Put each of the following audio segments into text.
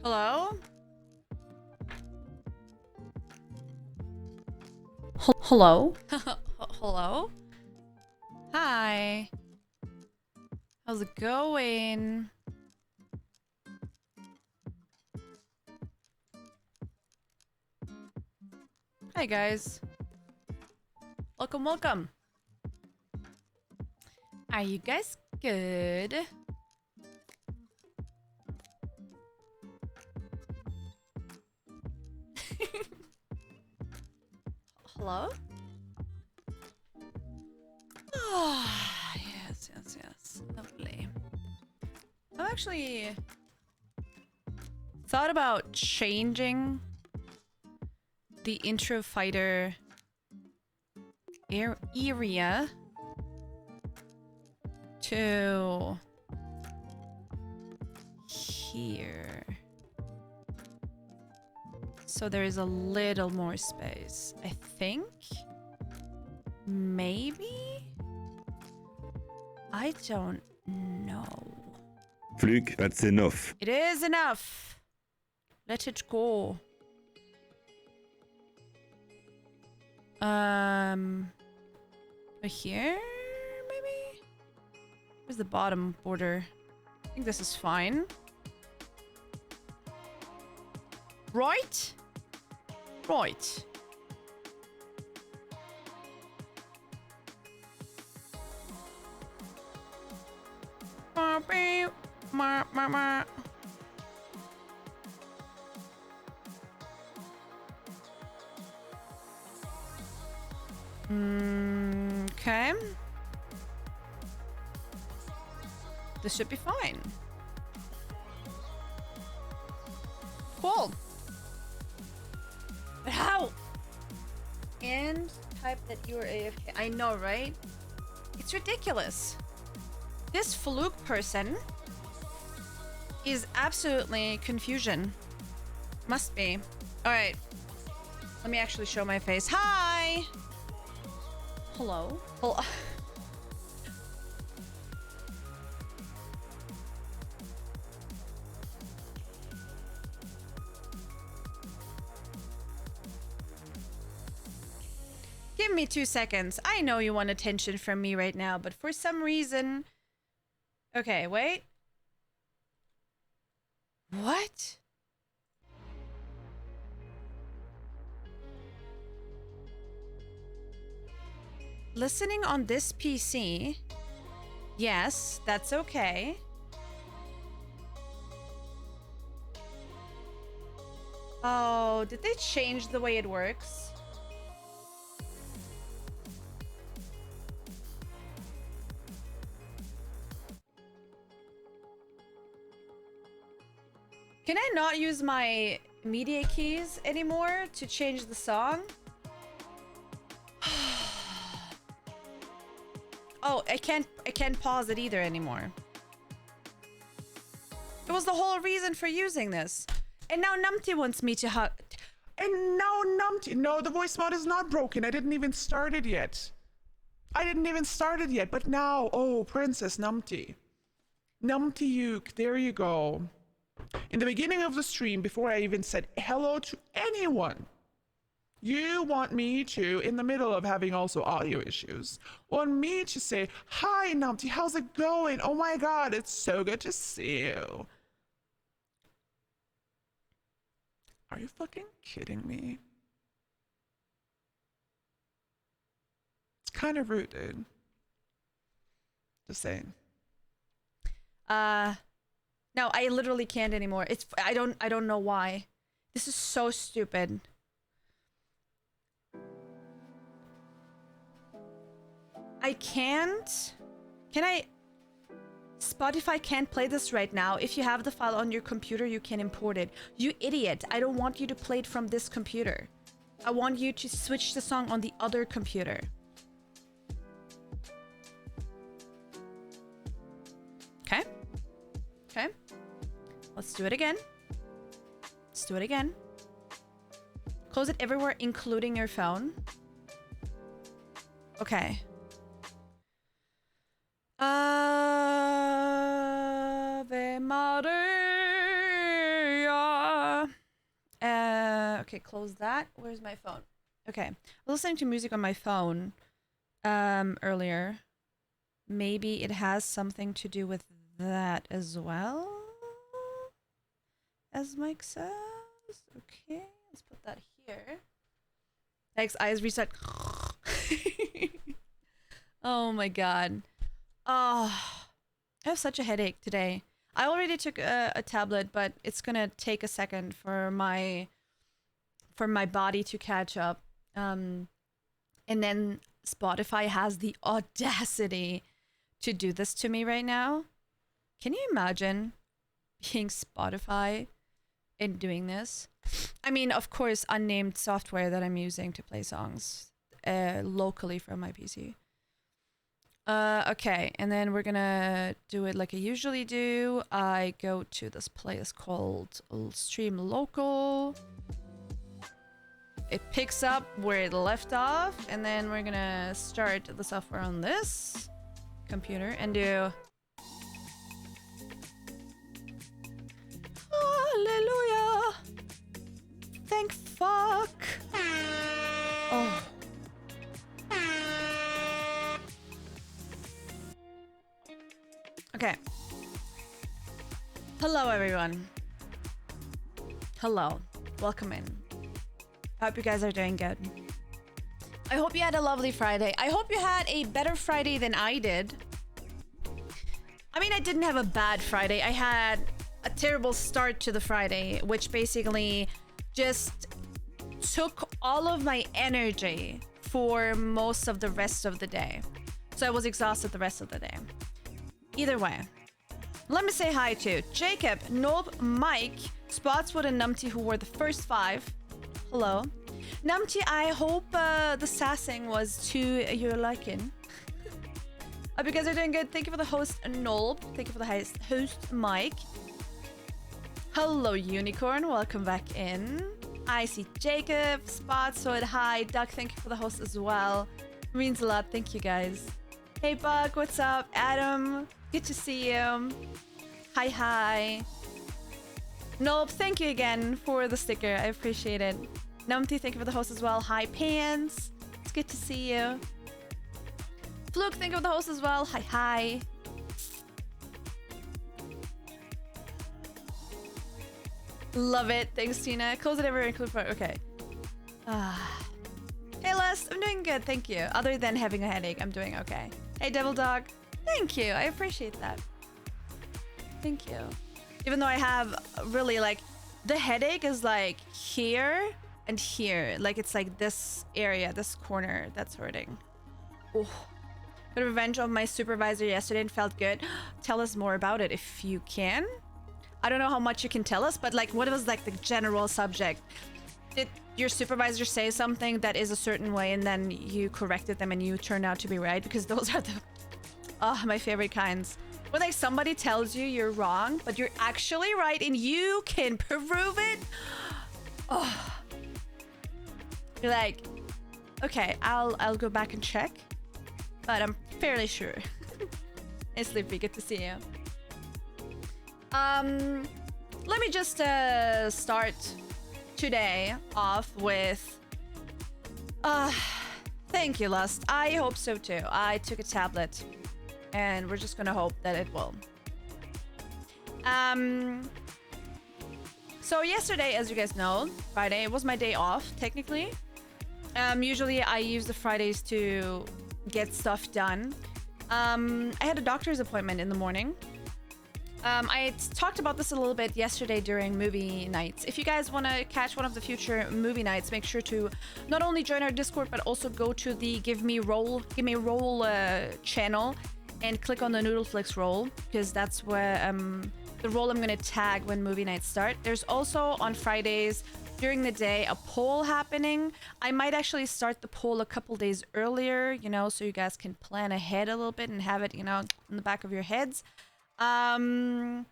Hello? Hello? Hello? Hi. How's it going? Hi, guys. Welcome, welcome. Are you guys good? Hello? Ah, yes, yes, yes. Lovely. I've actually thought about changing the intro fighter area to here. So there is a little more space, I think. Maybe? I don't know. Flug, that's enough. It is enough. Let it go. Here, maybe? Where's the bottom border? I think this is fine. Right? Right. Okay. This should be fine. Cool. But how? And type that you were AFK. I know, right? It's ridiculous. This fluke person is absolutely confusion. Must be. Alright. Let me actually show my face. Hi! Hello? Hello? Give me 2 seconds. I know you want attention from me right now, but for some reason... Okay, wait. What? Listening on this PC? Yes, that's okay. Oh, did they change the way it works? Can I not use my media keys anymore to change the song? Oh, I can't pause it either anymore. It was the whole reason for using this. And now Numpty wants me to hug. And now Numpty. No, the voice mod is not broken. I didn't even start it yet. But now, oh, Princess Numpty. Numpty Uke, there you go. In the beginning of the stream, before I even said hello to anyone, you want me to, in the middle of having also audio issues, want me to say, hi Numpty, how's it going? Oh my god, it's so good to see you. Are you fucking kidding me? It's kind of rude, dude. Just saying. No, I literally can't anymore. I don't know why. This is so stupid. I can't. Can I? Spotify can't play this right now. If you have the file on your computer, you can import it. You idiot. I don't want you to play it from this computer. I want you to switch the song on the other computer. Okay. Okay. Let's do it again. Let's do it again. Close it everywhere, including your phone. Okay. Ave Maria. Okay, close that. Where's my phone? Okay. I was listening to music on my phone earlier. Maybe it has something to do with that as well, as Mike says. Okay, let's put that here. Thanks, eyes reset. Oh my god. Oh, I have such a headache today. I already took a tablet, but it's gonna take a second for my body to catch up. And then Spotify has the audacity to do this to me right now. Can you imagine being Spotify and doing this? I mean, of course, unnamed software that I'm using to play songs locally from my PC. Okay, and then we're gonna do it like I usually do. I go to this place called Stream Local. It picks up where it left off, and then we're gonna start the software on this computer and do Hallelujah. Thank fuck. Oh. Okay. Hello, everyone. Hello. Welcome in. I hope you guys are doing good. I hope you had a lovely Friday. I hope you had a better Friday than I did. I mean, I didn't have a bad Friday. I had a terrible start to the Friday, which basically just took all of my energy for most of the rest of the day. So I was exhausted the rest of the day. Either way, let me say hi to Jacob, Nob, Mike, Spotswood, and Numpty, who were the first 5. Hello. Numpty, I hope the sassing was to your liking. Hope you guys are doing good. Thank you for the host, Nob. Thank you for the host, Mike. Hello, Unicorn. Welcome back in. I see Jacob, Spotswood. Hi, Duck. Thank you for the host as well. Means a lot. Thank you, guys. Hey, Buck. What's up? Adam. Good to see you. Hi, hi. Nope, thank you again for the sticker. I appreciate it. Numpty, thank you for the host as well. Hi, Pants. It's good to see you. Fluke, thank you for the host as well. Hi, hi. Love it. Thanks, Tina. Close it ever include part. Okay. Hey, Les. I'm doing good. Thank you. Other than having a headache, I'm doing okay. Hey, Devil Dog. Thank you. I appreciate that. Thank you. Even though I have really like the headache is like here and here. Like it's like this area, this corner that's hurting. Oh. Got revenge on my supervisor yesterday and felt good. Tell us more about it if you can. I don't know how much you can tell us, but like what was like the general subject? Did your supervisor say something that is a certain way and then you corrected them and you turned out to be right? Because those are the my favorite kinds. When like somebody tells you you're wrong, but you're actually right and you can prove it. Oh. You're like, okay, I'll go back and check. But I'm fairly sure. Hey Sleepy, good to see you. Let me just start today off with thank you, Lust. I hope so too. I took a tablet and we're just gonna hope that it will. So yesterday, as you guys know, Friday was my day off technically. Usually I use the Fridays to get stuff done. I had a doctor's appointment in the morning. I talked about this a little bit yesterday during movie nights. If you guys want to catch one of the future movie nights, make sure to not only join our Discord, but also go to the Give Me Roll channel and click on the Noodleflix roll, because that's where the roll I'm going to tag when movie nights start. There's also on Fridays during the day a poll happening. I might actually start the poll a couple days earlier, you know, so you guys can plan ahead a little bit and have it, you know, in the back of your heads. But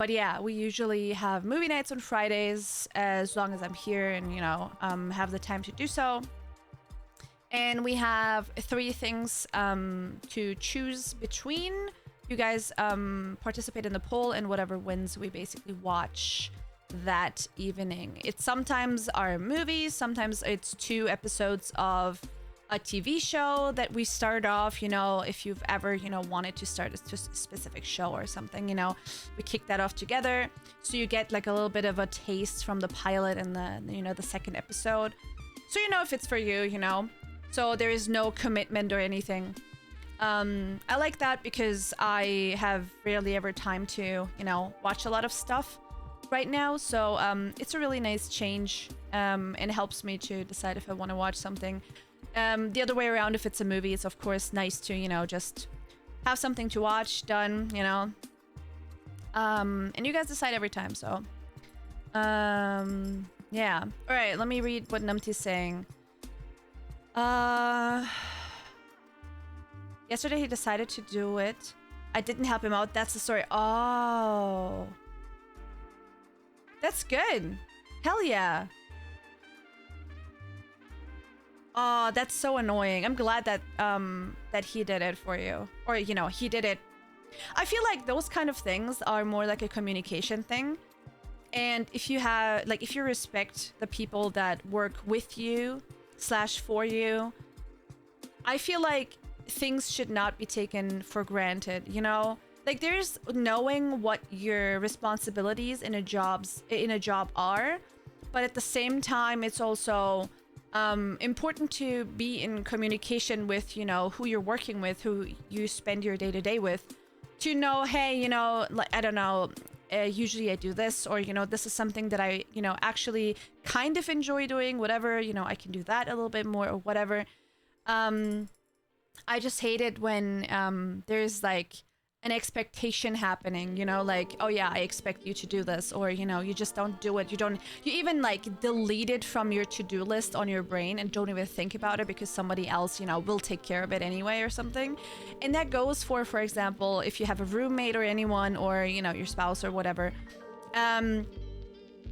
yeah, we usually have movie nights on Fridays as long as I'm here and, you know, have the time to do so. And we have 3 things to choose between. You guys participate in the poll, and whatever wins, we basically watch that evening. It's sometimes our movies, sometimes it's 2 episodes of a TV show that we start off, you know, if you've ever, you know, wanted to start a specific show or something, you know, we kick that off together. So you get like a little bit of a taste from the pilot and the, you know, the second episode. So you know if it's for you, you know. So there is no commitment or anything. I like that because I have rarely ever time to, you know, watch a lot of stuff right now. So it's a really nice change and helps me to decide if I want to watch something. The other way around, if it's a movie, it's of course nice to, you know, just have something to watch done, you know. And you guys decide every time, so. Yeah. All right, let me read what Numti's saying. Yesterday he decided to do it. I didn't help him out. That's the story. Oh. That's good. Hell yeah. Oh, that's so annoying. I'm glad that that he did it for you. Or, you know, he did it. I feel like those kind of things are more like a communication thing. And if you have, like, if you respect the people that work with you / for you, I feel like things should not be taken for granted, you know? Like, there's knowing what your responsibilities in a job are, but at the same time, it's also important to be in communication with, you know, who you're working with, who you spend your day-to-day with, to know, hey, you know, like, I don't know, usually I do this, or, you know, this is something that I, you know, actually kind of enjoy doing, whatever, you know, I can do that a little bit more or whatever. I just hate it when there's like an expectation happening, you know, like, oh yeah, I expect you to do this, or, you know, you just don't do it. You even like delete it from your to-do list on your brain and don't even think about it because somebody else, you know, will take care of it anyway or something. And that goes for example, if you have a roommate or anyone, or, you know, your spouse or whatever,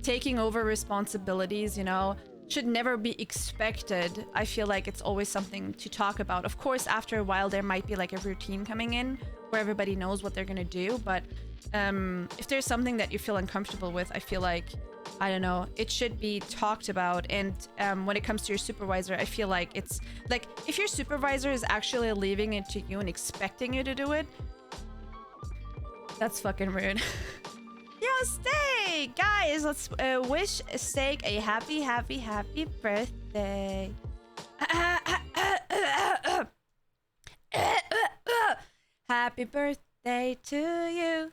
taking over responsibilities, you know, should never be expected. I feel like it's always something to talk about. Of course, after a while, there might be like a routine coming in where everybody knows what they're gonna do. But if there's something that you feel uncomfortable with, I feel like, I don't know, it should be talked about. And when it comes to your supervisor, I feel like it's like, if your supervisor is actually leaving it to you and expecting you to do it, that's fucking rude. Yo, Steak! Guys, let's wish Steak a happy birthday. Happy birthday to you.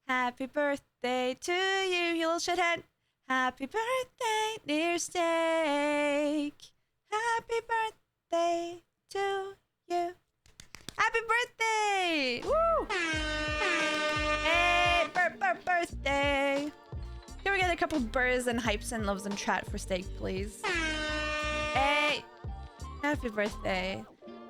Happy birthday to you, you little shithead. Happy birthday, dear Steak. Happy birthday to you. Happy birthday! Woo! Hey, birthday! Can we get a couple burrs and hypes and loves and chat for Steak, please? Hey! Happy birthday.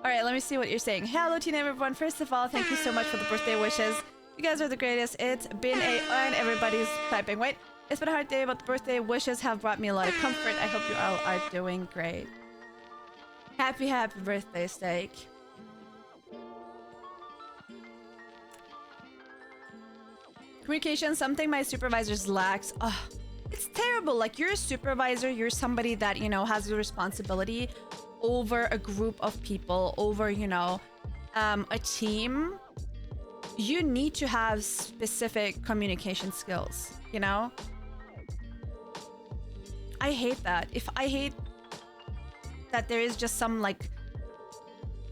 Alright, let me see what you're saying. Hello, Tina, everyone. First of all, thank you so much for the birthday wishes. You guys are the greatest. It's been and everybody's typing. Wait, it's been a hard day, but the birthday wishes have brought me a lot of comfort. I hope you all are doing great. Happy birthday, Steak. Communication, something my supervisors lacks. Oh, it's terrible. Like, you're a supervisor, you're somebody that, you know, has a responsibility over a group of people, over, you know, a team. You need to have specific communication skills, you know? I hate that. I hate that there is just some, like,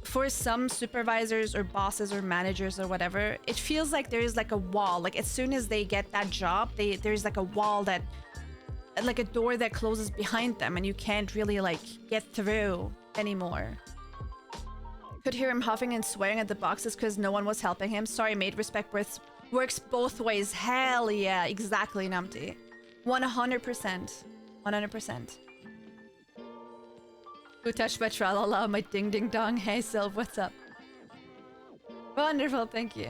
for some supervisors or bosses or managers or whatever, it feels like there is like a wall. Like, as soon as they get that job, there's like a wall that, like a door that closes behind them, and you can't really like get through anymore. Could hear him huffing and swearing at the boxes because no one was helping him. Sorry, mate. Respect works both ways. Hell yeah, exactly, Numpty. 100%. 100%. Who touched my tralala, my ding ding dong? Hey, Sylv, what's up? Wonderful, thank you.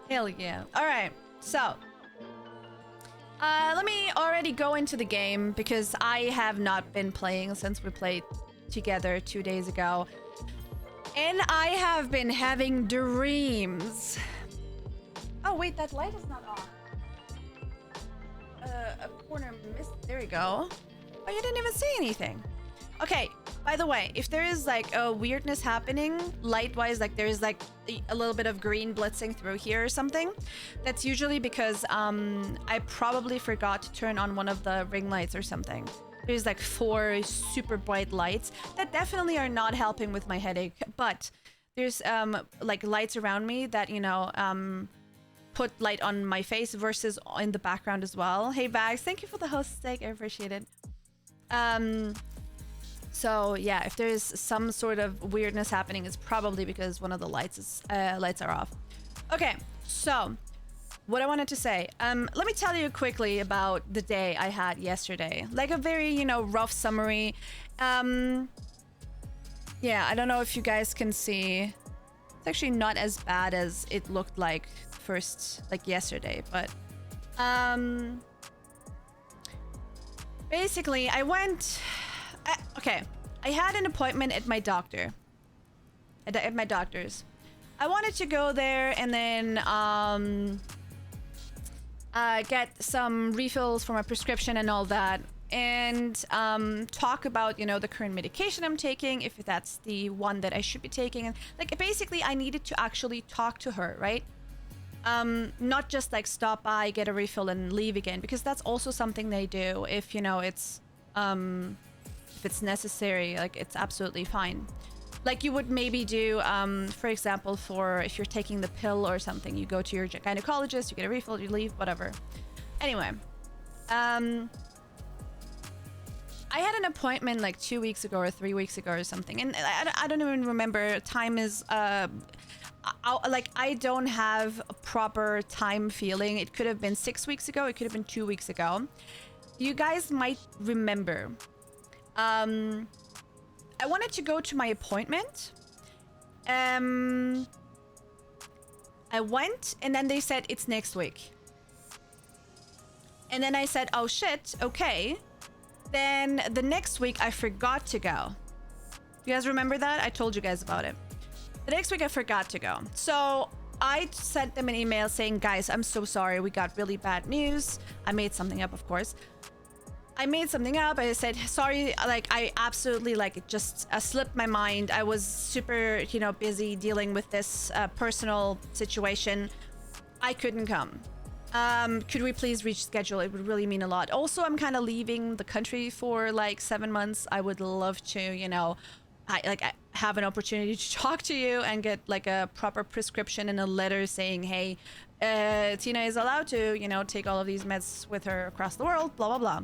Hell yeah. Alright, so. Let me already go into the game because I have not been playing since we played together 2 days ago. And I have been having dreams. Oh wait, that light is not on. a corner missed. There you go. Oh, you didn't even say anything. Okay, by the way, if there is like a weirdness happening light-wise, like there's like a little bit of green blitzing through here or something, that's usually because I probably forgot to turn on one of the ring lights or something. There's like 4 super bright lights that definitely are not helping with my headache, but there's like lights around me that, you know, put light on my face versus in the background as well. Hey Bags, thank you for the host steak, I appreciate it. So yeah, if there's some sort of weirdness happening, it's probably because one of the lights are off. Okay, so what I wanted to say, let me tell you quickly about the day I had yesterday. Like a very, you know, rough summary. Yeah, I don't know if you guys can see. It's actually not as bad as it looked like first, like yesterday, but basically I went. Okay, I had an appointment at my doctor. At my doctor's. I wanted to go there and then get some refills for my prescription and all that, and talk about, you know, the current medication I'm taking, if that's the one that I should be taking, and like basically I needed to actually talk to her, right? Not just like stop by, get a refill and leave again, because that's also something they do if, you know, it's if it's necessary. Like it's absolutely fine. Like you would maybe do, for example, for if you're taking the pill or something, you go to your gynecologist, you get a refill, you leave, whatever. Anyway, I had an appointment like 2 weeks ago or 3 weeks ago or something, and I don't even remember. Time is like I don't have a proper time feeling. It could have been 6 weeks ago, it could have been 2 weeks ago. You guys might remember. I wanted to go to my appointment. I went and then they said it's next week. And then I said, oh shit, okay. Then the next week I forgot to go. You guys remember that? I told you guys about it. The next week I forgot to go. So I sent them an email saying, guys, I'm so sorry. We got really bad news. I made something up, of course. I made something up. I said, sorry, like I absolutely like it just slipped my mind. I was super, you know, busy dealing with this personal situation. I couldn't come. Could we please reschedule? It would really mean a lot. Also, I'm kind of leaving the country for like 7 months. I would love to, you know, I have an opportunity to talk to you and get like a proper prescription and a letter saying, hey, Tina is allowed to, you know, take all of these meds with her across the world, blah, blah, blah.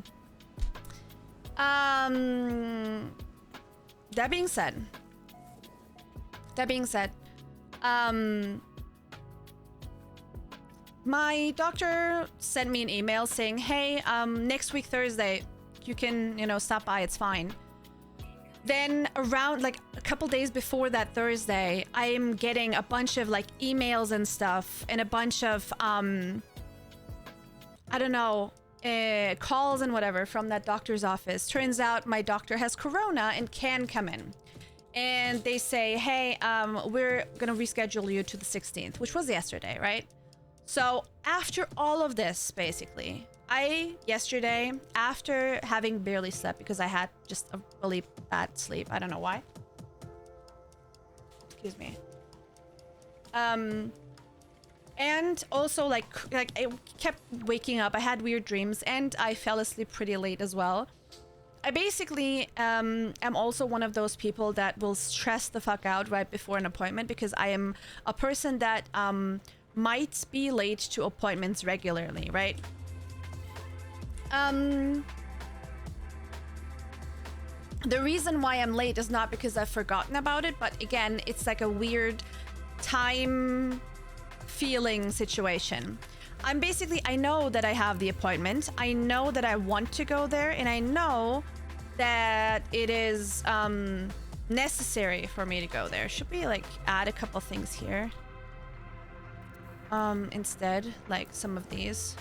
That being said, my doctor sent me an email saying, hey, next week Thursday you can, you know, stop by, it's fine. Then around like a couple days before that Thursday, I'm getting a bunch of like emails and stuff and a bunch of I don't know, calls and whatever from that doctor's office. Turns out my doctor has corona and can come in. And they say, hey, we're gonna reschedule you to the 16th, which was yesterday, right? So after all of this, basically, yesterday, after having barely slept because I had just a really bad sleep, I don't know why. Excuse me. And also like I kept waking up. I had weird dreams and I fell asleep pretty late as well. I basically am also one of those people that will stress the fuck out right before an appointment, because I am a person that might be late to appointments regularly, right? The reason why I'm late is not because I've forgotten about it, but again, it's like a weird time feeling situation. I know that I have the appointment. I know that I want to go there, and I know that it is necessary for me to go there. Should we like add a couple things here? Instead, like some of these,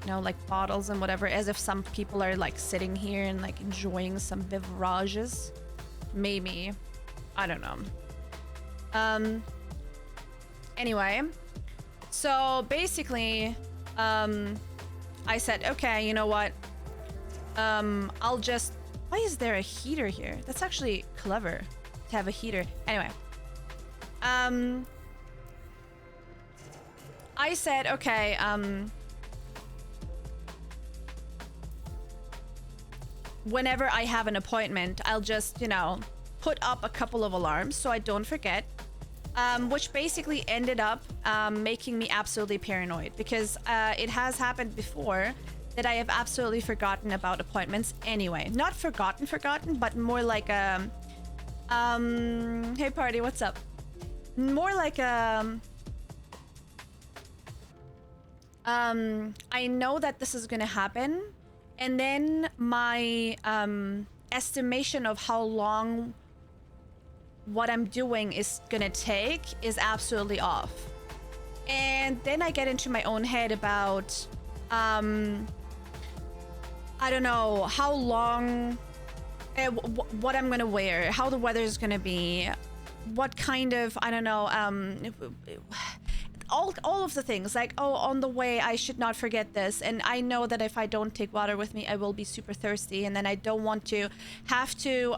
you know, like bottles and whatever, as if some people are like sitting here and like enjoying some beverages. Maybe. I don't know. Anyway, so basically, I said, okay, you know what? I'll just... Why is there a heater here? That's actually clever to have a heater. Anyway. I said, okay, whenever I have an appointment, I'll just, you know, put up a couple of alarms so I don't forget. Which basically ended up making me absolutely paranoid because it has happened before that I have absolutely forgotten about appointments anyway. Not forgotten, but more like a... hey party, what's up? More like a... I know that this is gonna happen, and then my estimation of how long what I'm doing is gonna take is absolutely off. And then I get into my own head about I don't know how long, what I'm gonna wear, how the weather is gonna be, what kind of, I don't know, all of the things, like, oh, on the way I should not forget this, and I know that if I don't take water with me I will be super thirsty, and then I don't want to have to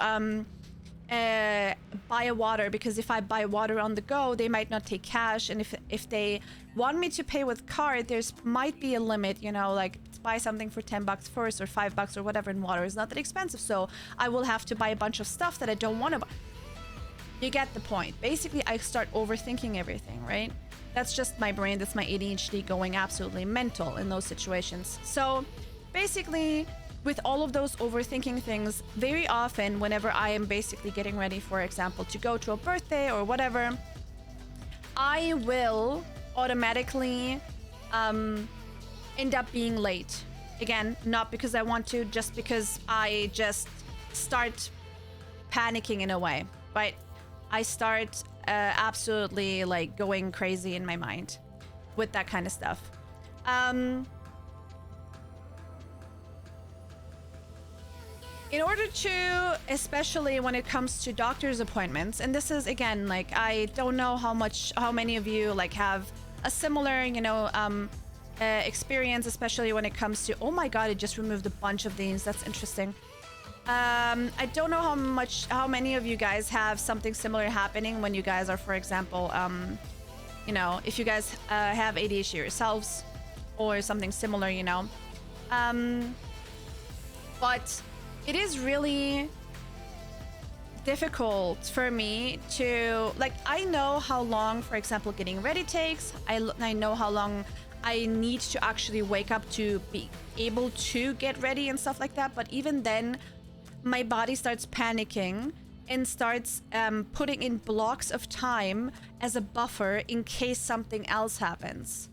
buy a water, because if I buy water on the go they might not take cash, and if they want me to pay with card, there's might be a limit, you know, like buy something for 10 bucks first or $5 or whatever, and water is not that expensive, so I will have to buy a bunch of stuff that I don't want to buy. You get the point. Basically I start overthinking everything, right? That's just my brain, that's my ADHD going absolutely mental in those situations. So basically with all of those overthinking things, very often whenever I am basically getting ready, for example, to go to a birthday or whatever, I will automatically end up being late. Again, not because I want to, just because I just start panicking in a way, right? I start absolutely like going crazy in my mind with that kind of stuff. In order to, especially when it comes to doctor's appointments, and this is again, like, I don't know how many of you like have a similar, you know, experience, especially when it comes to, oh my god, it just removed a bunch of these, that's interesting. I don't know how many of you guys have something similar happening when you guys are, for example, you know, if you guys have ADHD yourselves or something similar, you know. But it is really difficult for me to, like, I know how long, for example, getting ready takes. I know how long I need to actually wake up to be able to get ready and stuff like that. But even then, my body starts panicking and starts putting in blocks of time as a buffer in case something else happens.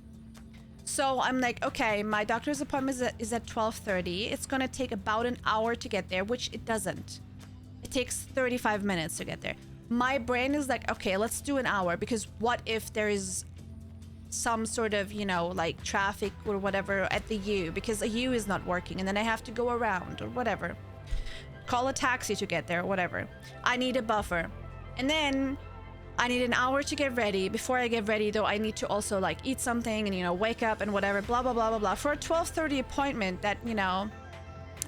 So I'm like, okay, my doctor's appointment is at 12:30. It's gonna take about an hour to get there, which it doesn't. It takes 35 minutes to get there. My brain is like, okay, let's do an hour, because what if there is some sort of, you know, like traffic or whatever at the U, because a U is not working, and then I have to go around or whatever. Call a taxi to get there or whatever. I need a buffer. And then I need an hour to get ready. Before I get ready though, I need to also like eat something and, you know, wake up and whatever, blah, blah, blah, blah, blah. For a 12:30 appointment that, you know,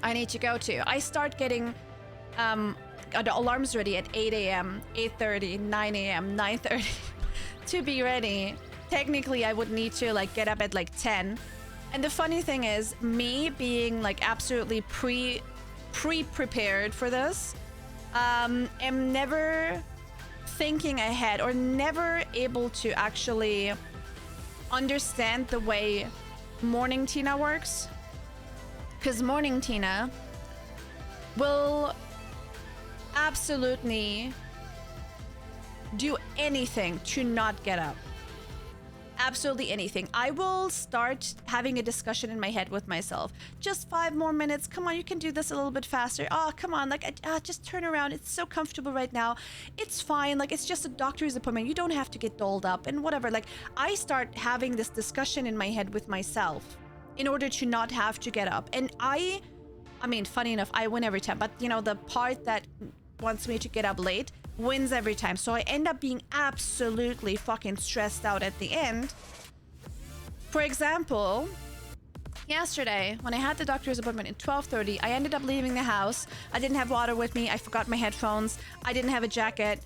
I need to go to. I start getting the alarms ready at 8 a.m., 8:30, 9 a.m., 9:30 to be ready. Technically, I would need to like get up at like 10. And the funny thing is, me being like absolutely pre-prepared for this, am never thinking ahead or never able to actually understand the way morning Tina works. Because morning Tina will absolutely do anything to not get up. Absolutely anything. I will start having a discussion in my head with myself. Just 5 more minutes. Come on, you can do this a little bit faster. Oh, come on. Like, just turn around. It's so comfortable right now. It's fine. Like, it's just a doctor's appointment. You don't have to get dolled up and whatever. Like, I start having this discussion in my head with myself in order to not have to get up. And I mean, funny enough, I win every time. But, you know, the part that wants me to get up late wins every time. So I end up being absolutely fucking stressed out at the end. For example, Yesterday, when I had the doctor's appointment at 12:30, I ended up leaving the house. I didn't have water with me. I forgot my headphones. I didn't have a jacket.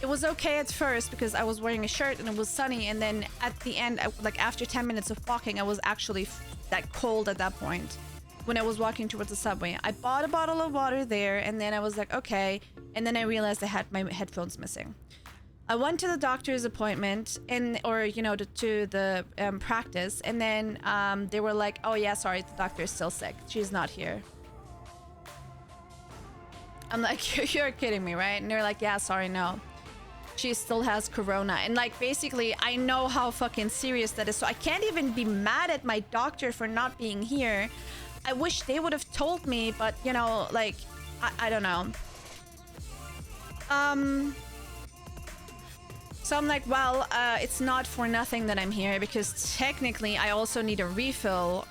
It was okay at first because I was wearing a shirt and it was sunny. And then at the end, like after 10 minutes of walking, I was actually that cold at that point when I was walking towards the subway. I bought a bottle of water there and then I was like, okay. And then I realized I had my headphones missing. I went to the doctor's appointment to the practice, and then they were like, oh yeah, sorry, the doctor is still sick. She's not here. I'm like, you're kidding me, right? And they're like, yeah, sorry, no. She still has corona. And like, basically, I know how fucking serious that is. So I can't even be mad at my doctor for not being here. I wish they would have told me, but you know, like, I don't know. So I'm like, well, it's not for nothing that I'm here because technically I also need a refill.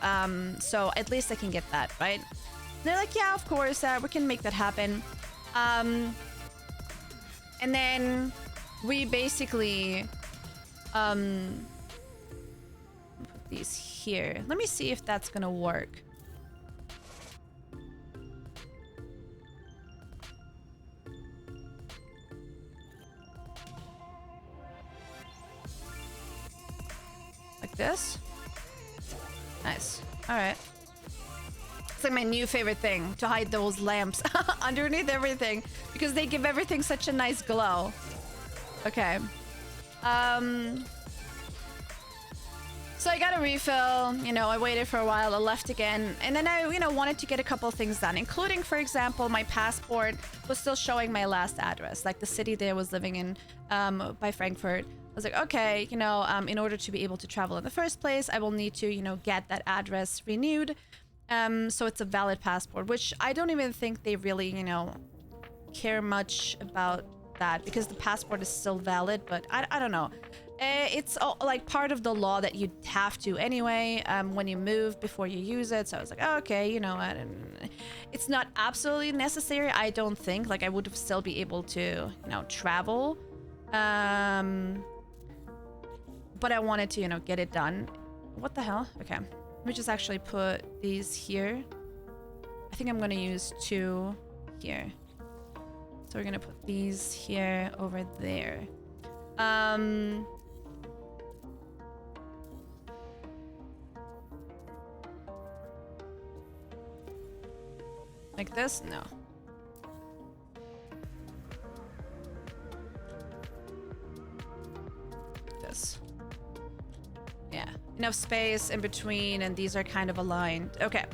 So at least I can get that, right? And they're like, yeah, of course, we can make that happen. And then we basically put these here. Let me see if that's gonna work. Like this. Nice. All right. It's like my new favorite thing, to hide those lamps underneath everything because they give everything such a nice glow. Okay. So I got a refill, you know, I waited for a while, I left again, and then I, wanted to get a couple of things done, including, for example, my passport was still showing my last address, like the city that I was living in, by Frankfurt. I was like, okay, in order to be able to travel in the first place, I will need to, get that address renewed. So it's a valid passport, which I don't even think they really, care much about that because the passport is still valid, but I don't know. It's like part of the law that you have to anyway, when you move before you use it. So I was like, oh, okay, it's not absolutely necessary. I don't think, like I would still be able to, travel. But I wanted to, get it done. What the hell? Okay. Let me just actually put these here. I think I'm gonna use 2 here. So we're gonna put these here over there. Like this? No. This. Yeah, enough space in between, and these are kind of aligned. Okay.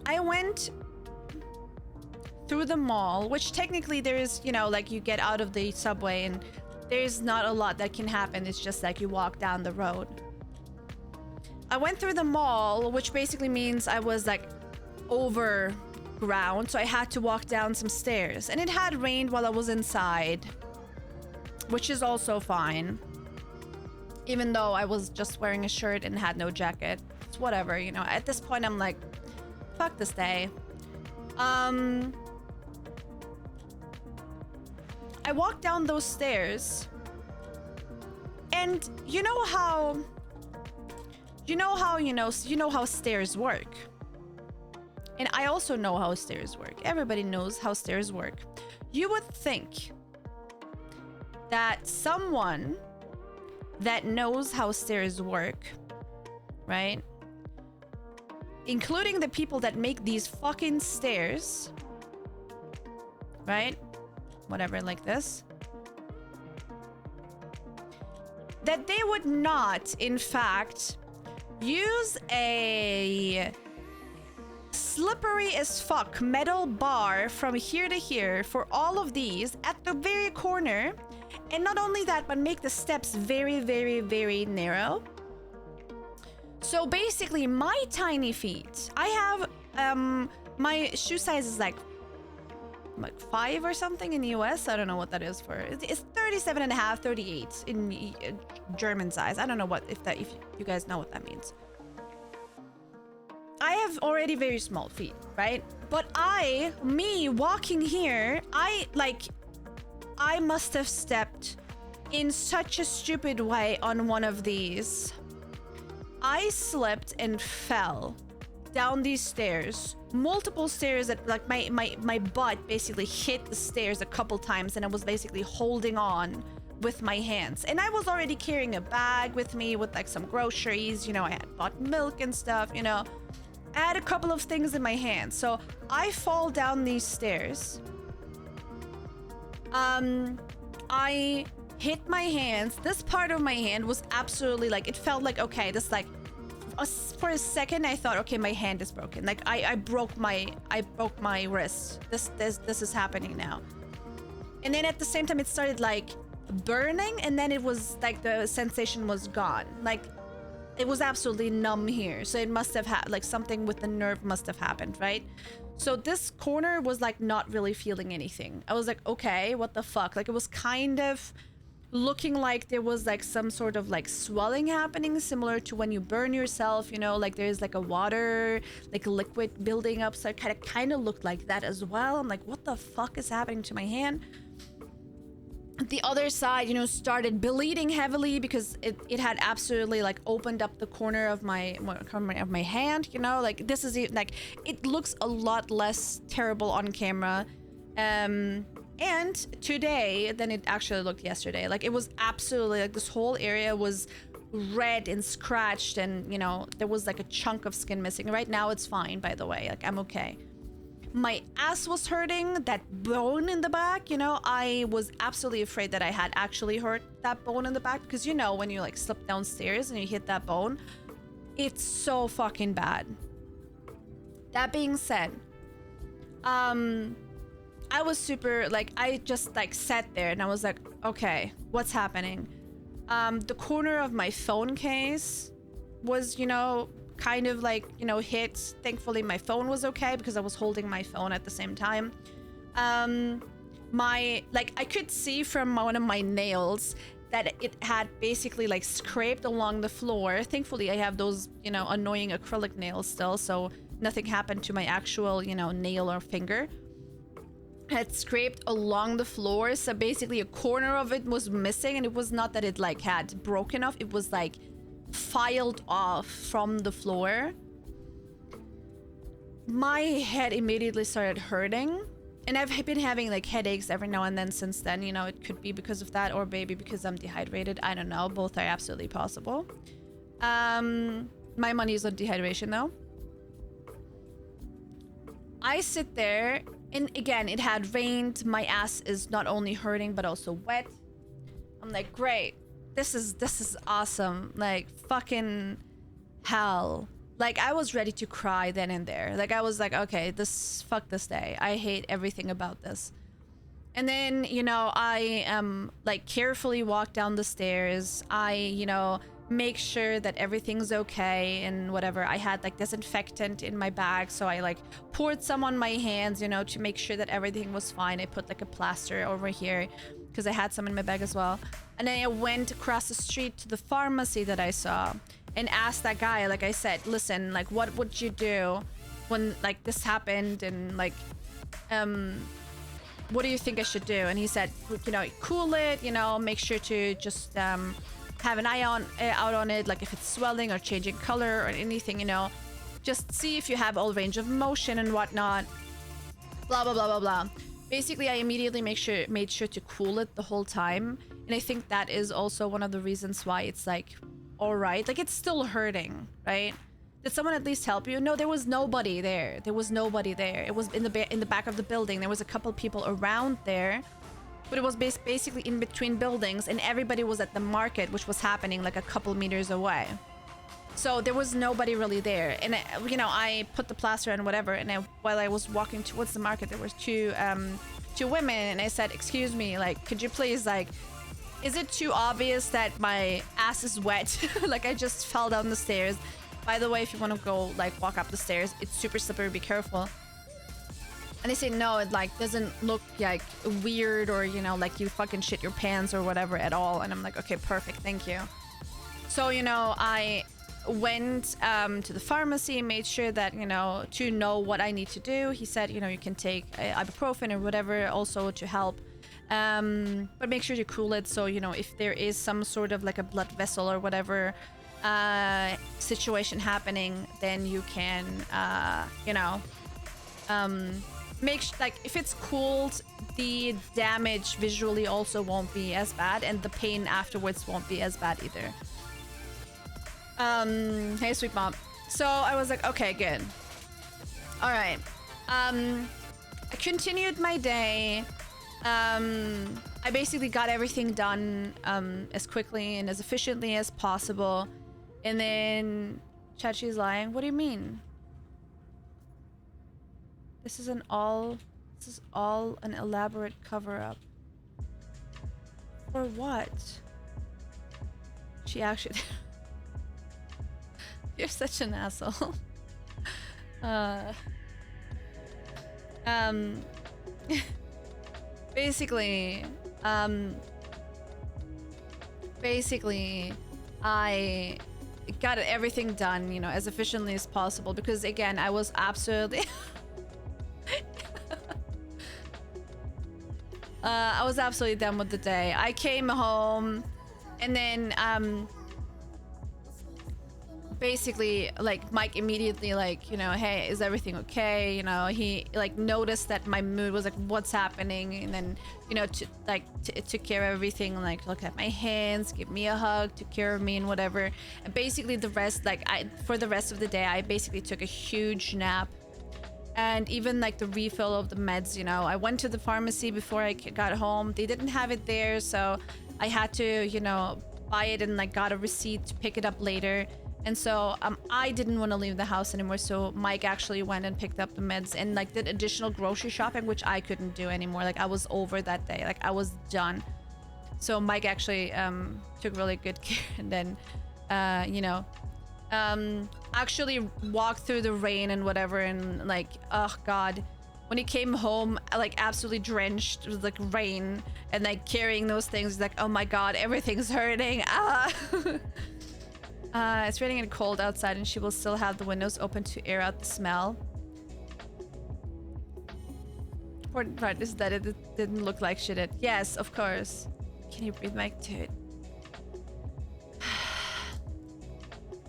I went through the mall, which technically there is, like you get out of the subway and there's not a lot that can happen. It's just like you walk down the road. I went through the mall, which basically means I was like over ground, so I had to walk down some stairs, and it had rained while I was inside, which is also fine, even though I was just wearing a shirt and had no jacket. It's whatever, at this point I'm like, fuck this day. I walked down those stairs, and you know how stairs work. And I also know how stairs work. Everybody knows how stairs work. You would think that someone that knows how stairs work, right? Including the people that make these fucking stairs, right? Whatever, like this. That they would not, in fact, use a slippery as fuck metal bar from here to here for all of these at the very corner, and not only that, but make the steps very, very, very narrow. So basically my tiny feet, I have my shoe size is like 5 or something in the US. I don't know what that is for. It's 37 and a half, 38 in German size. I don't know if you guys know what that means. I have already very small feet, right? But me walking here, I I must have stepped in such a stupid way on one of these. I slipped and fell down these stairs, multiple stairs, that like my butt basically hit the stairs a couple times, and I was basically holding on with my hands. And I was already carrying a bag with me with like some groceries, you know, I had bought milk and stuff, you know. I had a couple of things in my hands. So I fall down these stairs. I hit my hands. This part of my hand was absolutely like, it felt like, okay, this like, for a second I thought, okay, my hand is broken. Like I broke my wrist. This is happening now. And then at the same time it started like burning, and then it was like the sensation was gone. Like it was absolutely numb here. So it must have had like something with the nerve must have happened, right? So this corner was like not really feeling anything. I was like, okay, what the fuck? Like it was kind of looking like there was like some sort of like swelling happening, similar to when you burn yourself, you know, like there's like a water, like liquid building up. So it kind of looked like that as well. I'm like, what the fuck is happening to my hand? The other side, you know, started bleeding heavily because it had absolutely like opened up the corner of my hand, you know, like this is like, it looks a lot less terrible on camera and today than it actually looked yesterday. Like it was absolutely like this whole area was red and scratched, and you know there was like a chunk of skin missing. Right now it's fine, by the way, like I'm okay. My ass was hurting, that bone in the back, you know, I was absolutely afraid that I had actually hurt that bone in the back, because you know when you like slip downstairs and you hit that bone, it's so fucking bad. That being said, I was super like, I just like sat there and I was like, okay, what's happening? The corner of my phone case was, you know, kind of like, you know, hit. Thankfully my phone was okay because I was holding my phone at the same time. My, like, I could see from one of my nails that it had basically like scraped along the floor. Thankfully I have those, you know, annoying acrylic nails still, so nothing happened to my actual, you know, nail or finger. Had scraped along the floor, so basically a corner of it was missing, and it was not that it like had broken off, it was like filed off from the floor. My head immediately started hurting, and I've been having like headaches every now and then since then. You know, it could be because of that, or maybe because I'm dehydrated. I don't know, both are absolutely possible. My money is on dehydration though. I sit there, and again, it had rained. My ass is not only hurting but also wet. I'm like, great, this is awesome. Like fucking hell. Like I was ready to cry then and there. Like I was like, okay, fuck this day. I hate everything about this. And then, you know, I like carefully walk down the stairs. I, you know, make sure that everything's okay and whatever. I had like disinfectant in my bag, so I like poured some on my hands, you know, to make sure that everything was fine. I put like a plaster over here because I had some in my bag as well. And then I went across the street to the pharmacy that I saw and asked that guy, like I said, listen, like what would you do when like this happened, and like what do you think I should do? And he said, you know, cool it, you know, make sure to just have an eye out on it, like if it's swelling or changing color or anything, you know, just see if you have all range of motion and whatnot, blah blah blah blah blah. Basically I immediately made sure to cool it the whole time, and I think that is also one of the reasons why it's like all right. Like it's still hurting, right? Did someone at least help you? No, there was nobody there. There was nobody there. It was in the back of the building. There was a couple people around there, but it was basically in between buildings, and everybody was at the market, which was happening like a couple meters away. So there was nobody really there. And you know, I put the plaster and whatever, and while I was walking towards the market, there was two women, and I said, excuse me, like, could you please, like, is it too obvious that my ass is wet? Like I just fell down the stairs. By the way, if you want to go like walk up the stairs, it's super slippery, be careful. And they say no, it like doesn't look like weird or, you know, like you fucking shit your pants or whatever at all. And I'm like, okay, perfect, thank you. So, you know, I went to the pharmacy, made sure that, you know, to know what I need to do. He said, you know, you can take ibuprofen or whatever also to help. But make sure you cool it. So, you know, if there is some sort of like a blood vessel or whatever situation happening, then you can, you know, like if it's cooled, the damage visually also won't be as bad, and the pain afterwards won't be as bad either. Hey, sweet mom. So I was like, okay, good. All right. I continued my day. I basically got everything done as quickly and as efficiently as possible. And then Chachi's lying. What do you mean? This is all an elaborate cover-up. For what? She actually... You're such an asshole. Basically, I got everything done, you know, as efficiently as possible, because again, I was absolutely I was absolutely done with the day. I came home and then basically, like, Mike immediately, like, you know, hey, is everything okay? You know, he like noticed that my mood was like, what's happening? And then, you know, it took care of everything, like look at my hands, give me a hug, took care of me and whatever. And basically the rest, like, for the rest of the day, I basically took a huge nap. And even like the refill of the meds, you know, I went to the pharmacy before I got home. They didn't have it there, so I had to, you know, buy it and like got a receipt to pick it up later. And so I didn't want to leave the house anymore, so Mike actually went and picked up the meds and like did additional grocery shopping, which I couldn't do anymore. Like, I was over that day, like I was done. So Mike actually took really good care, and then you know, actually walked through the rain and whatever, and like, oh god, when he came home like absolutely drenched with like rain and like carrying those things, like, oh my god, everything's hurting. It's raining and cold outside, and she will still have the windows open to air out the smell. Important part is that it didn't look like shit. Yes, of course. Can you breathe, Mike? Dude.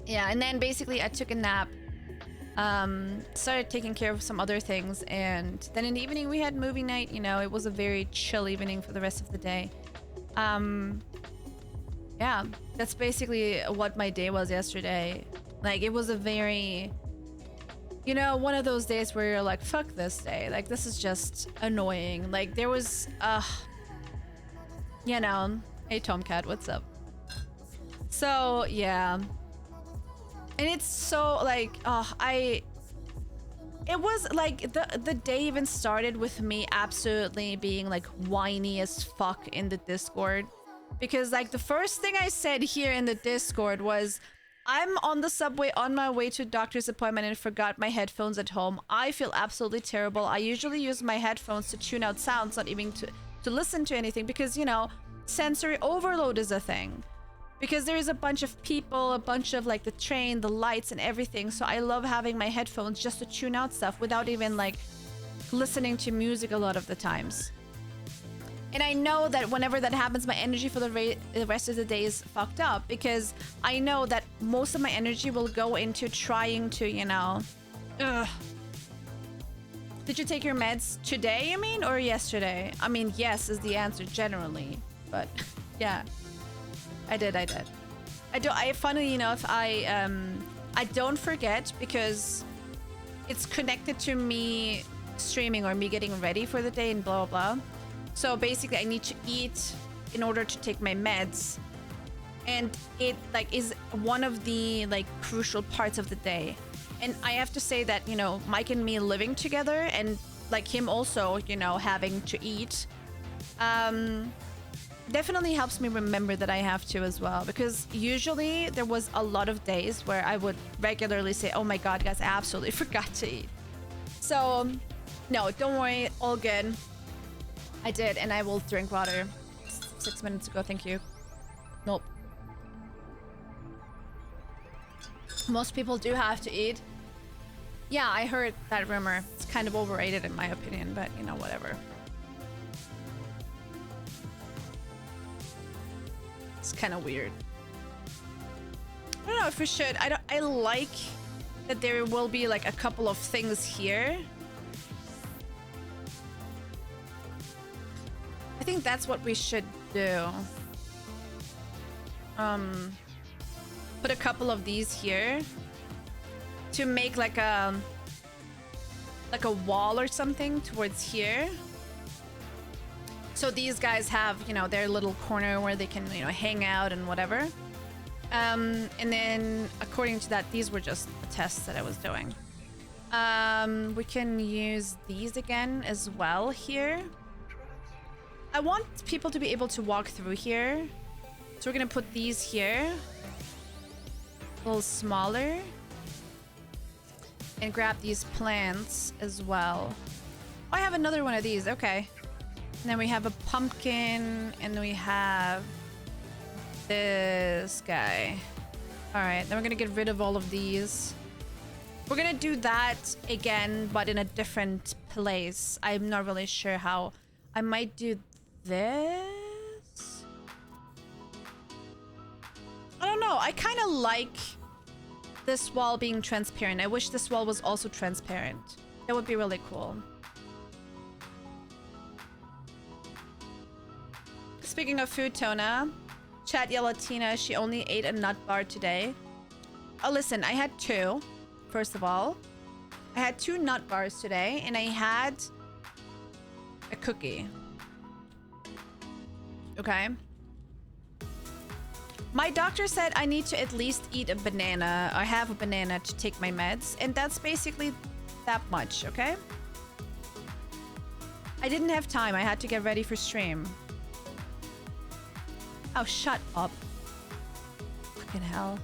Yeah, and then basically I took a nap. Started taking care of some other things, and then in the evening we had movie night. You know, it was a very chill evening for the rest of the day. Yeah, that's basically what my day was yesterday. Like, it was a very, you know, one of those days where you're like, fuck this day. Like, this is just annoying. Like, there was, you know, hey Tomcat, what's up? So, yeah. And it's so, like, it was like, the day even started with me absolutely being like whiny as fuck in the Discord. Because like the first thing I said here in the Discord was, I'm on the subway on my way to a doctor's appointment and forgot my headphones at home. I feel absolutely terrible. I usually use my headphones to tune out sounds, not even to listen to anything, because, you know, sensory overload is a thing. Because there is a bunch of people, a bunch of like the train, the lights and everything. So I love having my headphones just to tune out stuff without even like listening to music a lot of the times. And I know that whenever that happens, my energy for the rest of the day is fucked up, because I know that most of my energy will go into trying to, you know... Ugh. Did you take your meds today, you mean, or yesterday? I mean, yes is the answer generally, but yeah. I did. Funnily enough, I don't forget, because it's connected to me streaming or me getting ready for the day and blah, blah, blah. So basically I need to eat in order to take my meds, and it like is one of the like crucial parts of the day. And I have to say that, you know, Mike and me living together, and like him also, you know, having to eat, definitely helps me remember that I have to as well. Because usually there was a lot of days where I would regularly say, oh my god guys, I absolutely forgot to eat. So no, don't worry, all good. I did, and I will drink water. 6 minutes ago, thank you. Nope. Most people do have to eat. Yeah, I heard that rumor. It's kind of overrated in my opinion, but you know, whatever. It's kind of weird. I don't know if we should. I like that there will be like a couple of things here. I think that's what we should do. Put a couple of these here to make like a wall or something towards here. So these guys have, you know, their little corner where they can, you know, hang out and whatever. And then according to that, these were just the tests that I was doing. We can use these again as well here. I want people to be able to walk through here. So we're gonna put these here. A little smaller. And grab these plants as well. Oh, I have another one of these. Okay. And then we have a pumpkin. And we have this guy. Alright, then we're gonna get rid of all of these. We're gonna do that again, but in a different place. I'm not really sure how. I might do this. I don't know. I kind of like this wall being transparent. I wish this wall was also transparent. That would be really cool. Speaking of food, Tona, chat Latina, she only ate a nut bar today. Oh, listen, I had two. First of all, I had 2 nut bars today, and I had a cookie. Okay. My doctor said I need to at least eat a banana. I have a banana to take my meds, and that's basically that much, okay? I didn't have time. I had to get ready for stream. Oh, shut up. Fucking hell.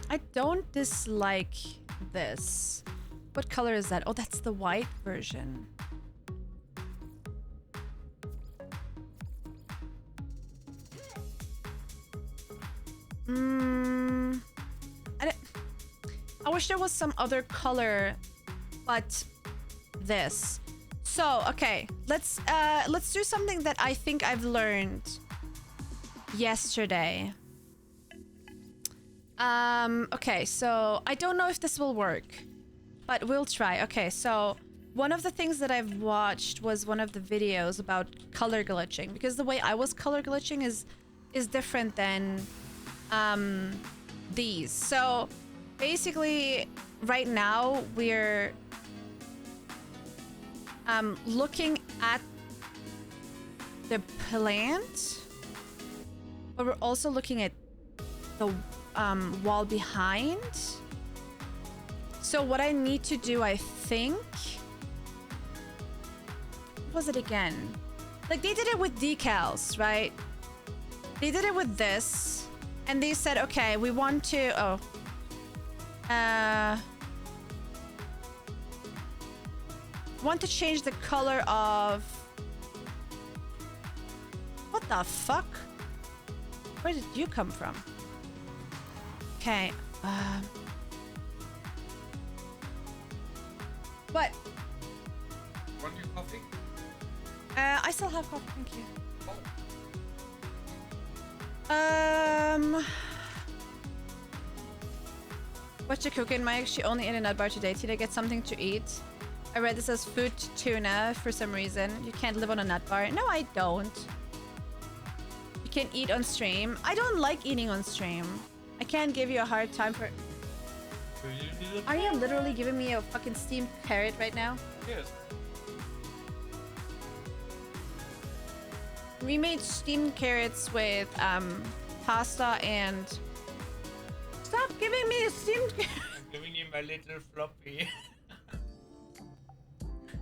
I don't dislike this. What color is that? Oh, that's the white version. I wish there was some other color, but this. So, okay, let's do something that I think I've learned yesterday. Okay, so I don't know if this will work, but we'll try. Okay, so one of the things that I've watched was one of the videos about color glitching, because the way I was color glitching is different than these. So basically right now we're looking at the plant, but we're also looking at the wall behind. So what I need to do, I think, what was it again? Like they did it with decals, right? They did it with this, and they said, okay, we want to, want to change the color of, what the fuck? Where did you come from? Okay, what? Want your coffee? I still have coffee, thank you. What you cooking, Mike? She only ate a nut bar today. Did I get something to eat? I read this as food tuna for some reason. You can't live on a nut bar. No, I don't. You can eat on stream. I don't like eating on stream. I can't give you a hard time for... Are you literally giving me a fucking steamed carrot right now? Yes. We made steamed carrots with pasta and... Stop giving me a steamed carrot! I'm giving you my little floppy.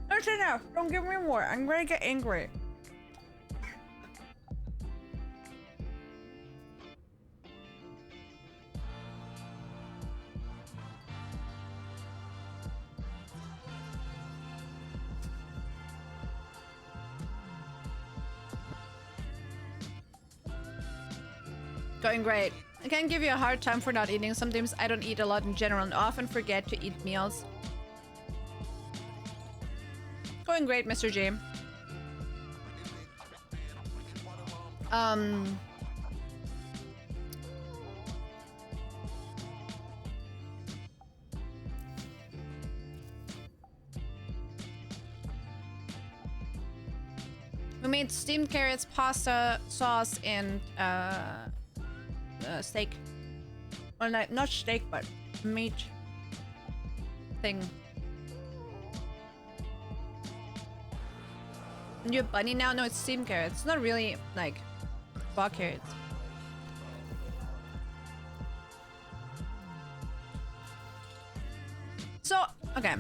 That's enough. Don't give me more. I'm gonna get angry. Going great. I can't give you a hard time for not eating. Sometimes I don't eat a lot in general and often forget to eat meals. Going great, Mr. J. We made steamed carrots, pasta, sauce, and steak. Well, not steak, but meat thing. You have bunny now? No, it's steamed carrots. It's not really like raw carrots. So, okay.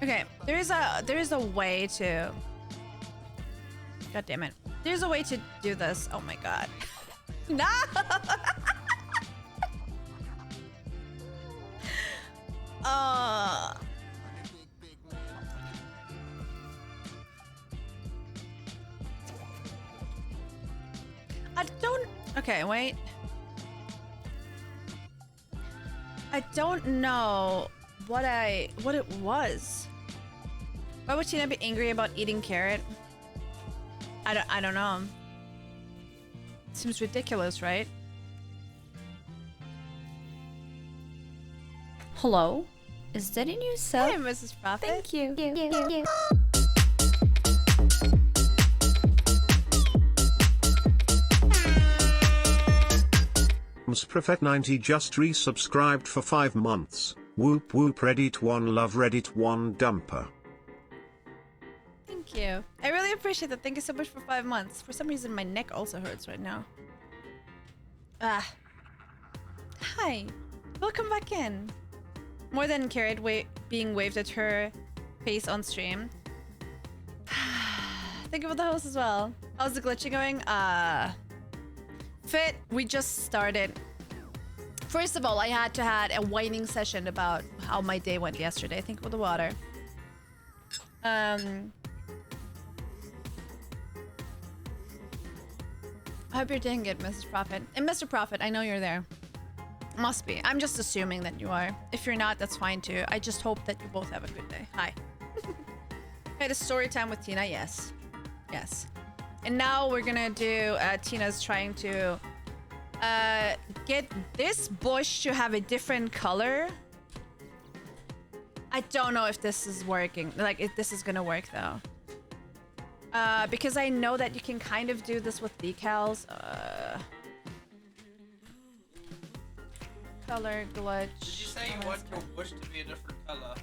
Okay, there is a way to. God damn it! There's a way to do this. Oh my god! No! I don't. Okay, wait. I don't know what it was. Why would Tina be angry about eating carrot? I don't know. Seems ridiculous, right? Hello? Is that a new sub? Hey, Mrs. Prophet. Thank you. Prophet 90 just resubscribed for 5 months. Whoop whoop Reddit 1 love Reddit 1 dumper. Thank you. I really appreciate that. Thank you so much for 5 months. For some reason, my neck also hurts right now. Hi. Welcome back in. More than carrot being waved at her face on stream. Thank you for the host as well. How's the glitching going? Fit, we just started. First of all, I had to have a whining session about how my day went yesterday. Thank you for the water. I hope you're doing good, Mrs. Prophet. And Mr. Prophet, I know you're there. Must be. I'm just assuming that you are. If you're not, that's fine too. I just hope that you both have a good day. Hi. I had a story time with Tina. Yes. Yes. And now we're gonna do, Tina's trying to get this bush to have a different color. I don't know if this is working. Like, if this is gonna work though. Because I know that you can kind of do this with decals. Color glitch. Did you say you want your bush to be a different color?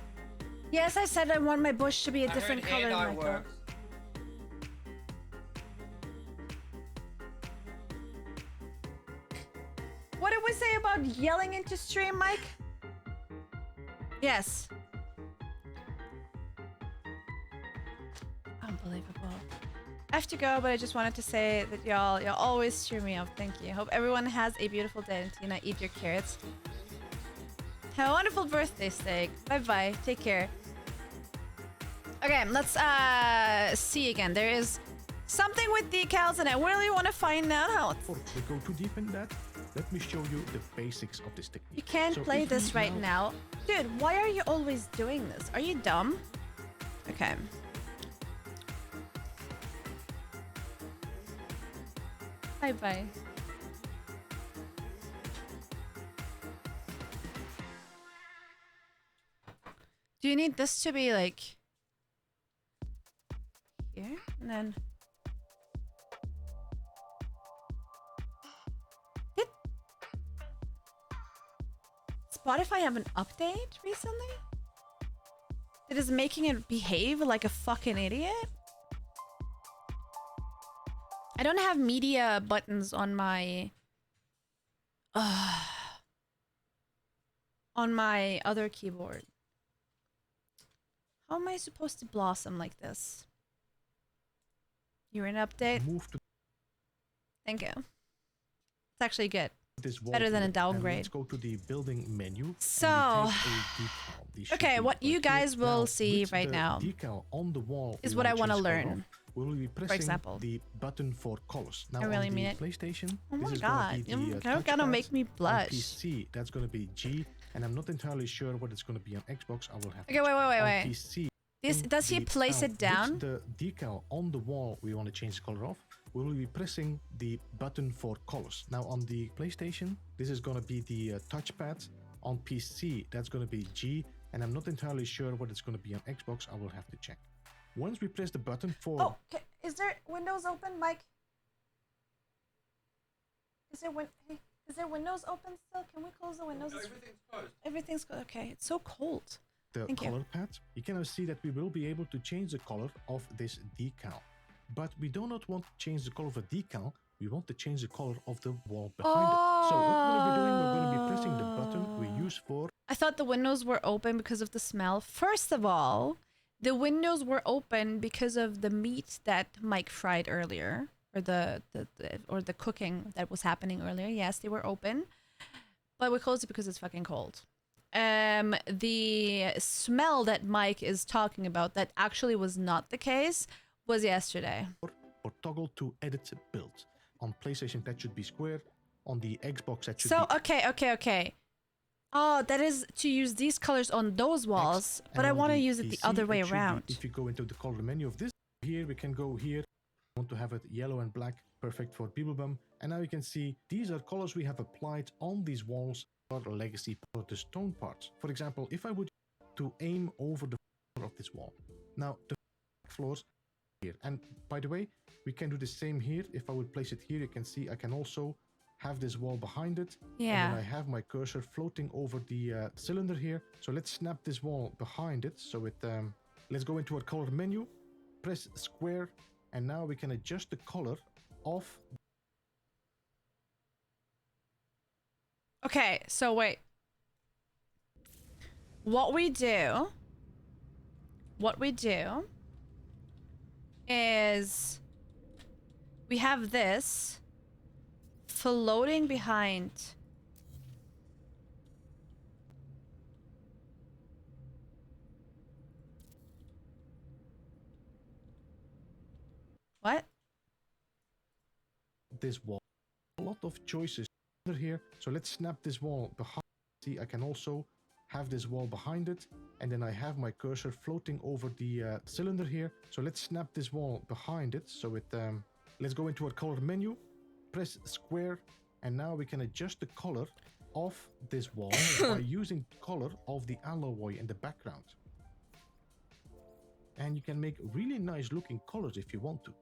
Yes, I said I want my bush to be a different I color. heard AI Michael. works. What did we say about yelling into stream, Mike? Yes. Unbelievable. I have to go, but I just wanted to say that y'all always cheer me up. Thank you. Hope everyone has a beautiful day. And Tina, eat your carrots. Have a wonderful birthday, Steak. Bye-bye. Take care. Okay, let's see again. There is something with decals, and I really want to find out how. Before we go too deep in that, let me show you the basics of this technique. You can't So play if this you right now. Dude, why are you always doing this? Are you dumb? Okay. Bye-bye. Do you need this to be like here? And then did Spotify have an update recently? It is making it behave like a fucking idiot? I don't have media buttons on my other keyboard. How am I supposed to blossom like this? You're an update? move to Thank you. It's actually good. this wall Better than a here, and downgrade. let's go to the building menu. and we So, take a decal. These should okay, be what you right here. guys will Now, see with right the now decal on the wall, is we what I wanna want to change color. learn. we will be pressing example. the button for colors. Now I really on mean the it. PlayStation, Oh this my is god, going to be you're the gonna touchpad. make me On blush. PC, that's going to be G, and I'm not entirely sure what it's going to be on Xbox. I will have to Okay, wait, check. wait. On PC, This does he place it down? With the decal on the wall we want to change the color of, we will be pressing the button for colors. Now on the PlayStation, this is going to be the touchpad. On PC, that's going to be G, and I'm not entirely sure what it's going to be on Xbox. I will have to check. Once we press the button for... Oh, okay. Is there windows open, Mike? Is there windows open still? Can we close the windows? No, everything's closed. Everything's good. Okay, it's so cold. the Thank you. color pad, you can now see that we will be able to change the color of this decal. But we do not want to change the color of a decal, we want to change the color of the wall behind it. So what we're going to be doing, we're going to be pressing the button we use for... I thought the windows were open because of the smell. First of all, the windows were open because of the meat that Mike fried earlier, or the cooking that was happening earlier. Yes, they were open, but we closed it because it's fucking cold. The smell that Mike is talking about that actually was not the case was yesterday. Or toggle to edit build. On PlayStation that should be square, on the Xbox that should So be... okay. Oh, that is to use these colors on those walls, but I want to use it the other way around. If you go into the color menu of this, here we can go here. I want to have it yellow and black, perfect for Bibelbum. And now you can see these are colors we have applied on these walls for the legacy part, the stone parts. For example, if I would to aim over the floor of this wall. Now the floors here. And by the way, we can do the same here. If I would place it here, you can see I can also have this wall behind it. Yeah. And then I have my cursor floating over the cylinder here. So let's snap this wall behind it. So it, let's go into our color menu, press square, and now we can adjust the color of... Okay, so wait. What we do is we have this floating behind. What? This wall. A lot of choices here. So let's snap this wall behind. See, I can also have this wall behind it. And then I have my cursor floating over the cylinder here. So let's snap this wall behind it. So it, let's go into our color menu, press square, and now we can adjust the color of this wall by using the color of the alloy in the background. And you can make really nice looking colors if you want to.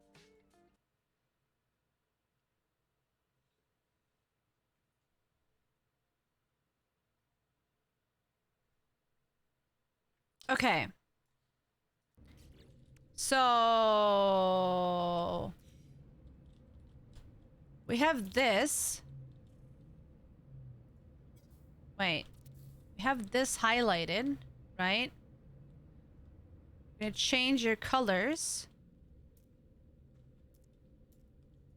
Okay. So we have this. Wait. We have this highlighted, right? You're gonna change your colors.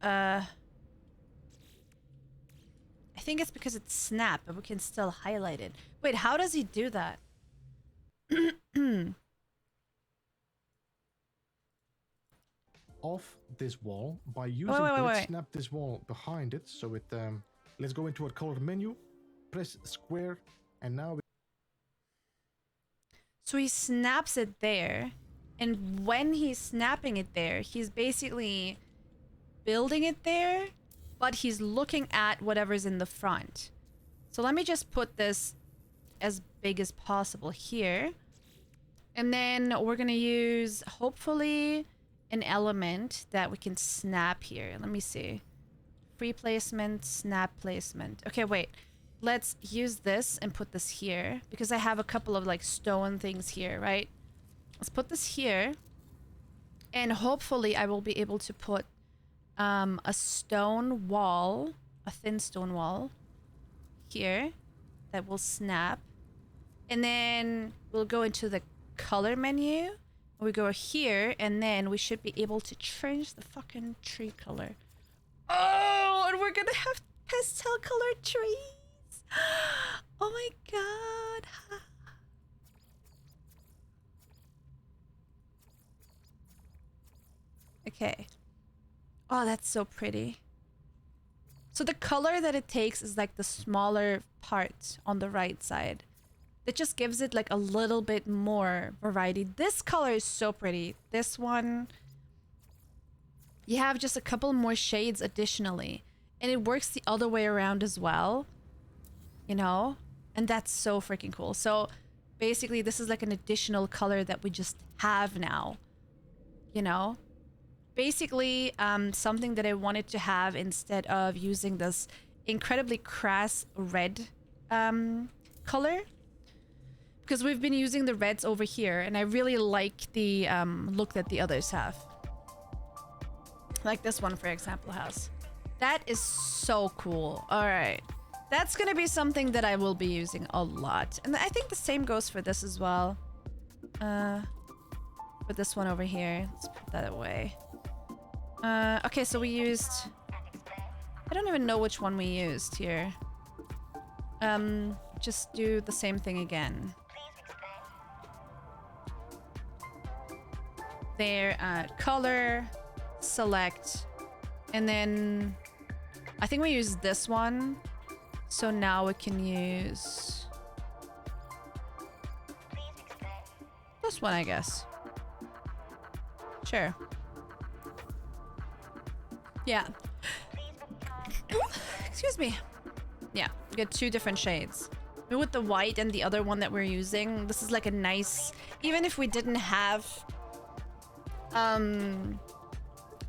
I think it's because it's snap, but we can still highlight it. Wait, how does he do that? Off this wall by using wait. snap this wall behind it. So it, let's go into our color menu, press square, and now so he snaps it there, and when he's snapping it there, he's basically building it there, but he's looking at whatever's in the front. So let me just put this as big as possible here, and then we're gonna use hopefully an element that we can snap here. Let me see. Free placement, snap placement. Okay, wait. Let's use this and put this here because I have a couple of like stone things here, right? Let's put this here, and hopefully I will be able to put a stone wall, a thin stone wall here that will snap. And then we'll go into the color menu. We go here, and then we should be able to change the fucking tree color. Oh, and we're gonna have pastel colored trees. Oh my god. Okay. Oh, that's so pretty. So the color that it takes is like the smaller part on the right side. That just gives it like a little bit more variety. This color is so pretty. This one, you have just a couple more shades additionally. And it works the other way around as well. You know? And that's so freaking cool. So basically this is like an additional color that we just have now. You know? Basically, something that I wanted to have instead of using this incredibly crass red color. Because we've been using the reds over here, and I really like the look that the others have. Like this one, for example, has. That is so cool. All right. That's going to be something that I will be using a lot. And I think the same goes for this as well. For this one over here. Let's put that away. Okay, so we used... I don't even know which one we used here. Just do the same thing again. There, color, select, and then I think we used this one. So now we can use this one, I guess. Sure. Yeah. Excuse me. Yeah, we get two different shades. With the white and the other one that we're using, this is like a nice... Even if we didn't have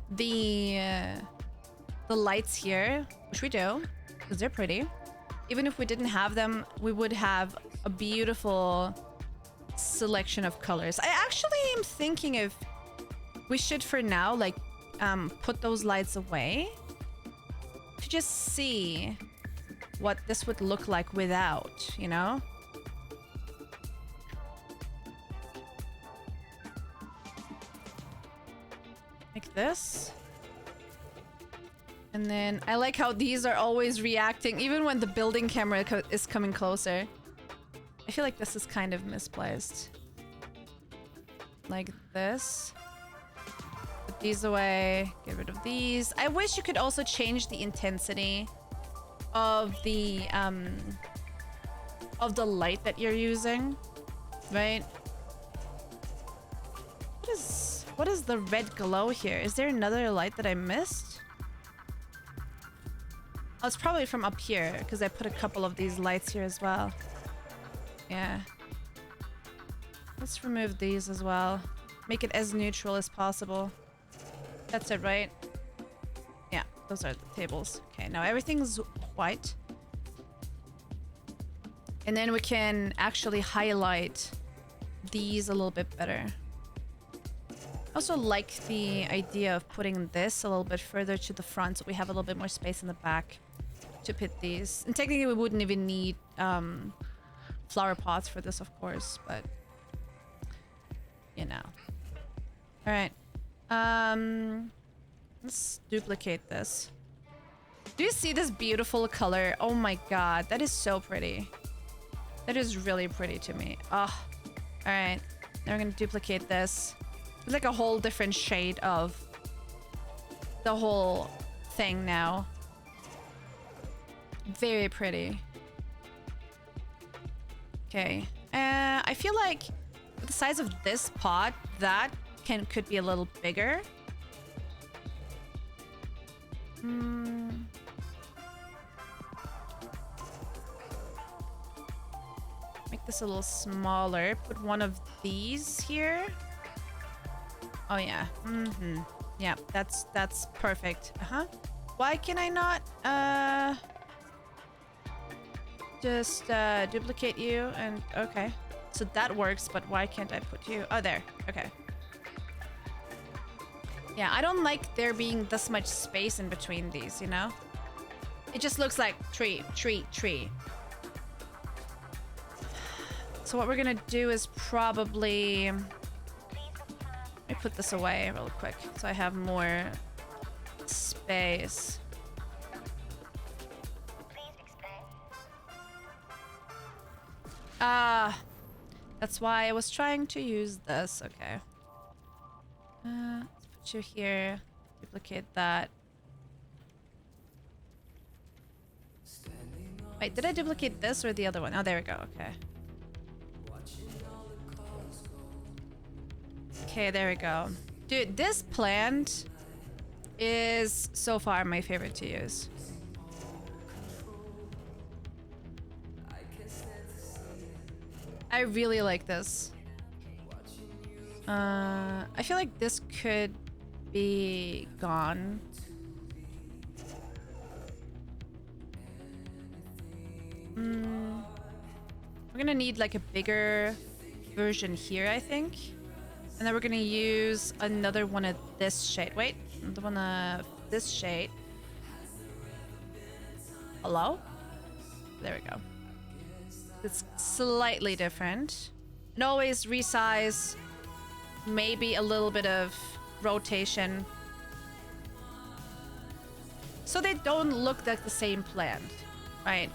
the lights here, which we do, because they're pretty. Even if we didn't have them, we would have a beautiful selection of colors. I actually am thinking if we should, for now, like, put those lights away to just see what this would look like without, you know? Like this. And then I like how these are always reacting, even when the building camera is coming closer. I feel like this is kind of misplaced. Like this. Put these away. Get rid of these. I wish you could also change the intensity of the light that you're using, right? What is the red glow here? Is there another light that I missed? Oh, it's probably from up here because I put a couple of these lights here as well. Yeah. Let's remove these as well. Make it as neutral as possible. That's it, right? Yeah, those are the tables. Okay, now everything's white. And then we can actually highlight these a little bit better. I also like the idea of putting this a little bit further to the front so we have a little bit more space in the back to put these. And technically we wouldn't even need flower pots for this, of course, but you know. All right. Let's duplicate this. Do you see this beautiful color? Oh my god, that is so pretty. That is really pretty to me. Oh, all right. Now we're gonna duplicate this. It's like a whole different shade of the whole thing now. Very pretty. Okay. I feel like the size of this pot, that could be a little bigger. Make this a little smaller. Put one of these here. Oh yeah. Yeah, that's perfect. Why can I not just duplicate you and okay. So that works, but why can't I put you? Oh, there. Okay. Yeah, I don't like there being this much space in between these, you know? It just looks like tree, tree, tree. So what we're gonna do is probably... Let me put this away real quick so I have more space. That's why I was trying to use this. Okay. Let's put to here. Duplicate that. Wait, did I duplicate this or the other one? Oh, there we go. Okay. Okay, there we go. Dude, this plant is so far my favorite to use. I really like this. I feel like this could be gone. We're gonna need like a bigger version here, I think. And then we're gonna use another one of this shade. Wait, another one of this shade. Hello? There we go. It's slightly different. And always resize, maybe a little bit of rotation. So they don't look like the same plant, right?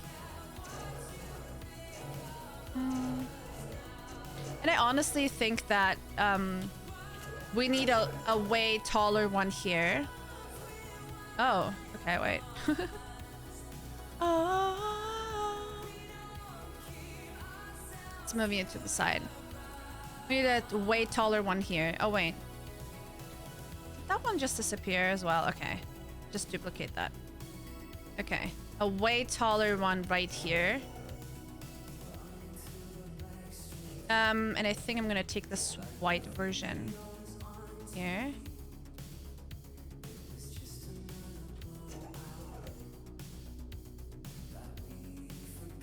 And I honestly think that we need a way taller one here. Oh, okay, wait. Oh. Let's move it to the side. We need a way taller one here. Oh, wait. Did that one just disappear as well? Okay. Just duplicate that. Okay. A way taller one right here. And I think I'm gonna take this white version here.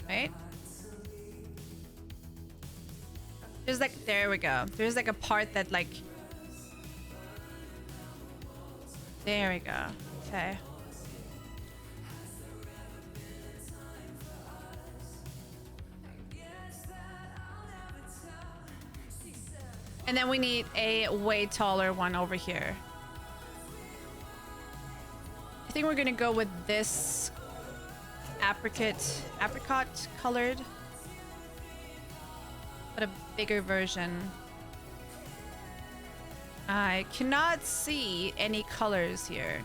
Right? There's like, there we go. There's like a part that like, there we go. Okay. And then we need a way taller one over here. I think we're gonna go with this apricot colored, but a bigger version. I cannot see any colors here,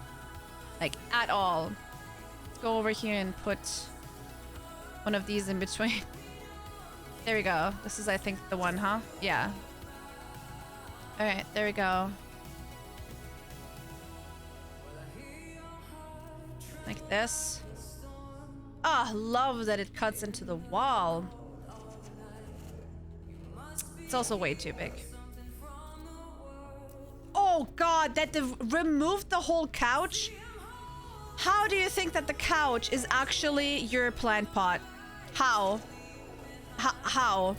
like at all. Let's go over here and put one of these in between. There we go. This is, I think, the one, huh? Yeah. All right, there we go. Like this. Ah, love that it cuts into the wall. It's also way too big. Oh god, that removed the whole couch? How do you think that the couch is actually your plant pot? How? How?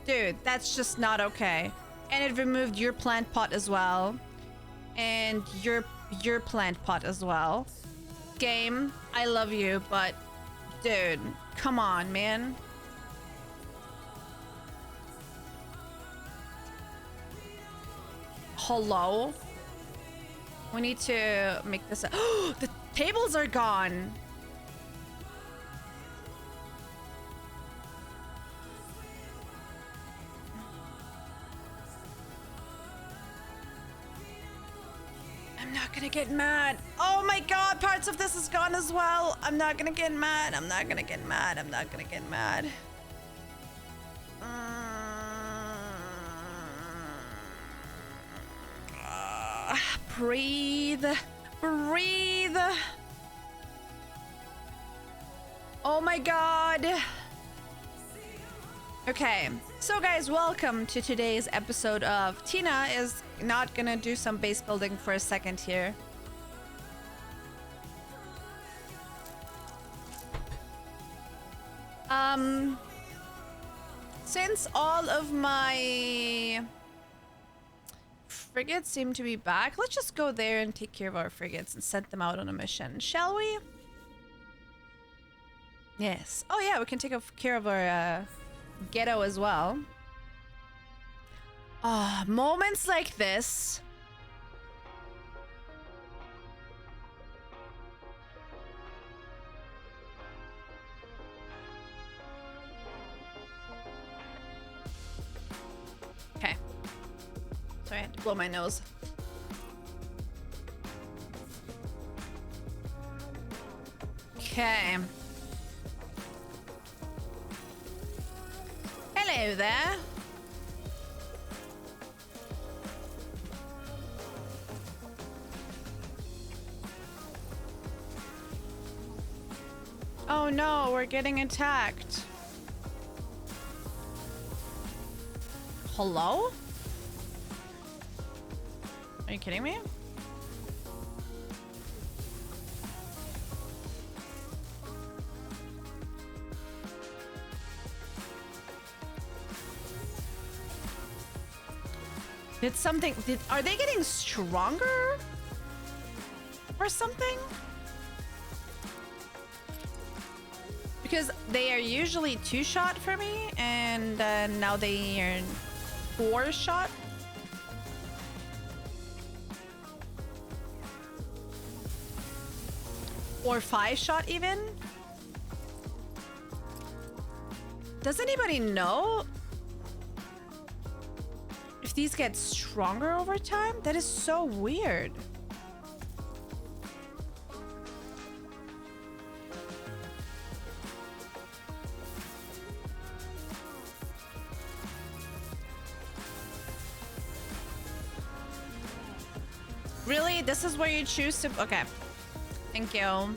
Dude, that's just not okay. And it removed your plant pot as well. And your plant pot as well. Game, I love you, but dude, come on, man. Hello? We need to make this. The tables are gone. I'm not gonna get mad. Oh my god, parts of this is gone as well. I'm not gonna get mad. I'm not gonna get mad. I'm not gonna get mad. Breathe. Breathe. Oh my god. Okay, so guys, welcome to today's episode of Tina is not gonna do some base building for a second here. Since all of my frigates seem to be back, let's just go there and take care of our frigates and send them out on a mission, shall we? Yes. Oh yeah, we can take care of our ghetto as well. Ah, moments like this. Okay. Sorry, I had to blow my nose. Okay. Hello there. Oh no, we're getting attacked. Hello? Are you kidding me? Are they getting stronger? Or something? Because they are usually 2-shot for me, and now they are 4-shot. Or 5-shot even. Does anybody know if these get stronger over time? That is so weird. Really? This is where you choose to... Okay. Thank you.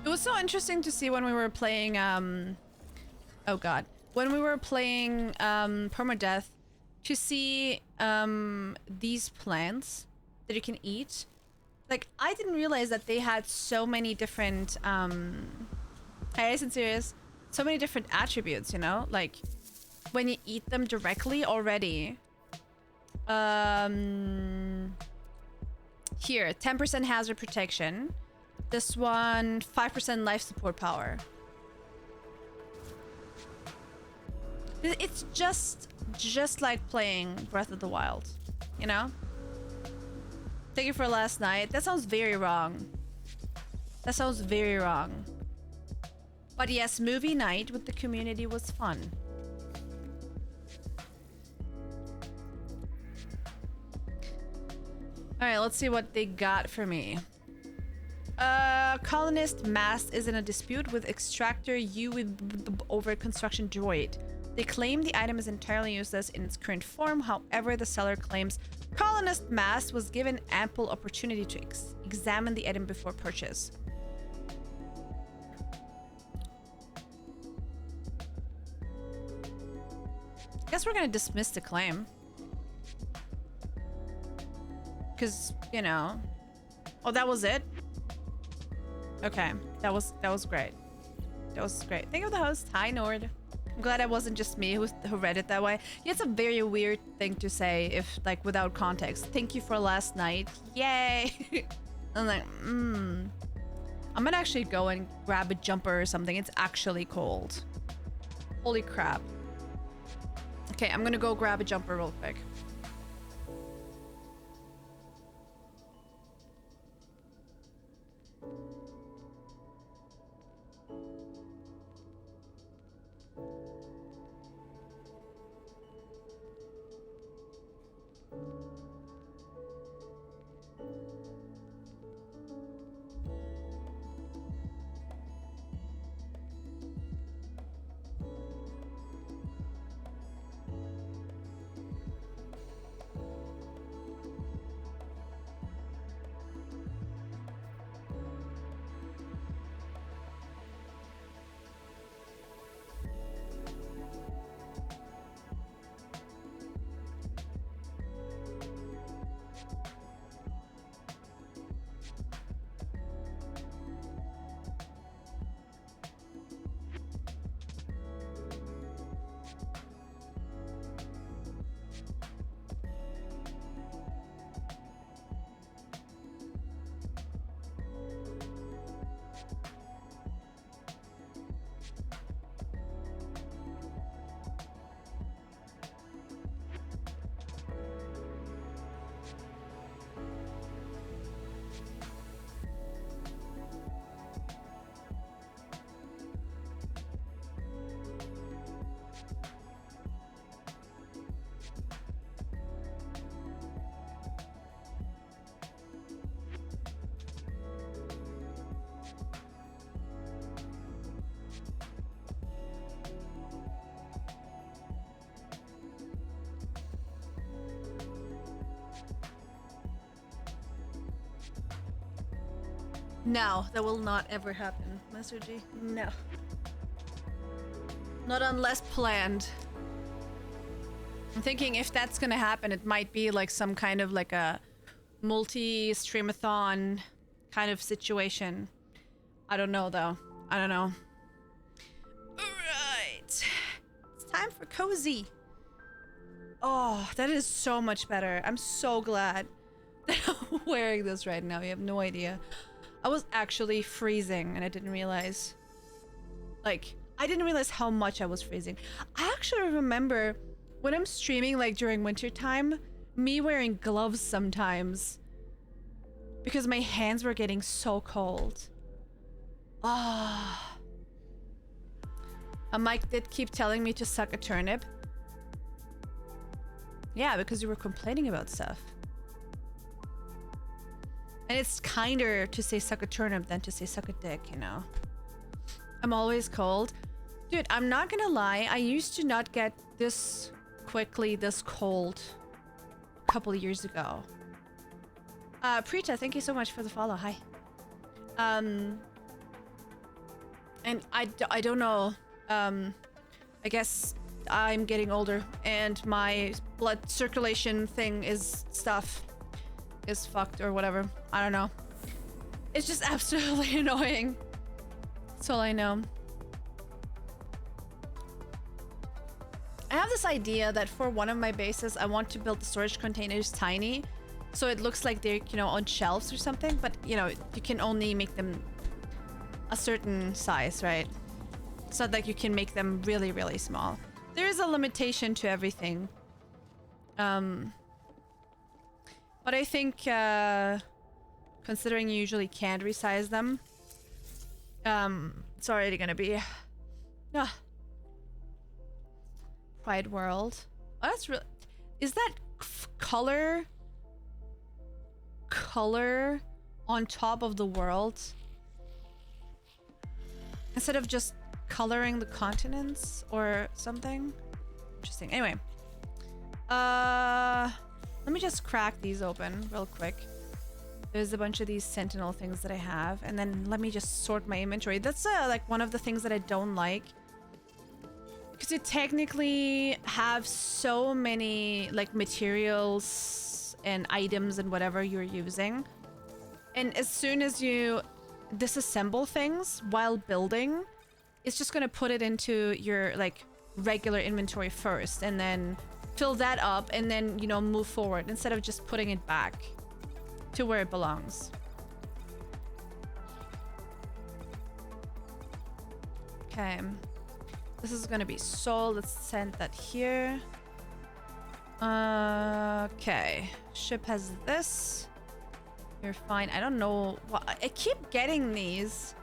It was so interesting to see when we were playing, oh god. When we were playing, Permadeath, to see, these plants that you can eat. Like, I didn't realize that they had so many different, hey, isn't serious? So many different attributes, you know? Like, when you eat them directly already. Here, 10% hazard protection. This one, 5% life support power. It's just like playing Breath of the Wild, you know? Thank you for last night. That sounds very wrong. That sounds very wrong. But yes, movie night with the community was fun. Alright, let's see what they got for me. Colonist mast is in a dispute with extractor THU over construction droid. They claim the item is entirely useless in its current form. However, the seller claims colonist mast was given ample opportunity to examine the item before purchase. Guess we're gonna dismiss the claim. Because, you know... Oh, that was it? Okay. That was great. That was great. Thank you for the host. Hi, Nord. I'm glad it wasn't just me who read it that way. Yeah, it's a very weird thing to say if, like, without context. Thank you for last night. Yay! I'm like, I'm gonna actually go and grab a jumper or something. It's actually cold. Holy crap. Okay, I'm gonna go grab a jumper real quick. No, that will not ever happen, Master G. No. Not unless planned. I'm thinking if that's gonna happen, it might be like some kind of like a multi-streamathon kind of situation. I don't know though. I don't know. Alright. It's time for cozy. Oh, that is so much better. I'm so glad that I'm wearing this right now. You have no idea. I was actually freezing and I didn't realize. Like, I didn't realize how much I was freezing. I actually remember when I'm streaming like during winter time, me wearing gloves sometimes because my hands were getting so cold. Ah. Mike did keep telling me to suck a turnip. Yeah, because you were complaining about stuff. And it's kinder to say suck a turnip than to say suck a dick, you know? I'm always cold. Dude, I'm not gonna lie. I used to not get this quickly, this cold a couple of years ago. Preeta, thank you so much for the follow. Hi. And I don't know. I guess I'm getting older and my blood circulation thing is fucked or whatever. I don't know. It's just absolutely annoying. That's all I know. I have this idea that for one of my bases, I want to build the storage containers tiny. So it looks like they're, you know, on shelves or something. But, you know, you can only make them a certain size, right? It's not like you can make them really, really small. There is a limitation to everything. But I think, considering you usually can't resize them, it's already gonna be... Pride World. Oh, that's really... Is that color on top of the world? Instead of just coloring the continents or something? Interesting. Anyway. Let me just crack these open real quick. There's a bunch of these sentinel things that I have. And then let me just sort my inventory. That's like one of the things that I don't like. Because you technically have so many like materials and items and whatever you're using. And as soon as you disassemble things while building, it's just going to put it into your like regular inventory first and then fill that up and then, you know, move forward instead of just putting it back to where it belongs. Okay. This is gonna be sold. Let's send that here. Okay. Ship has this. You're fine. I don't know. I keep getting these.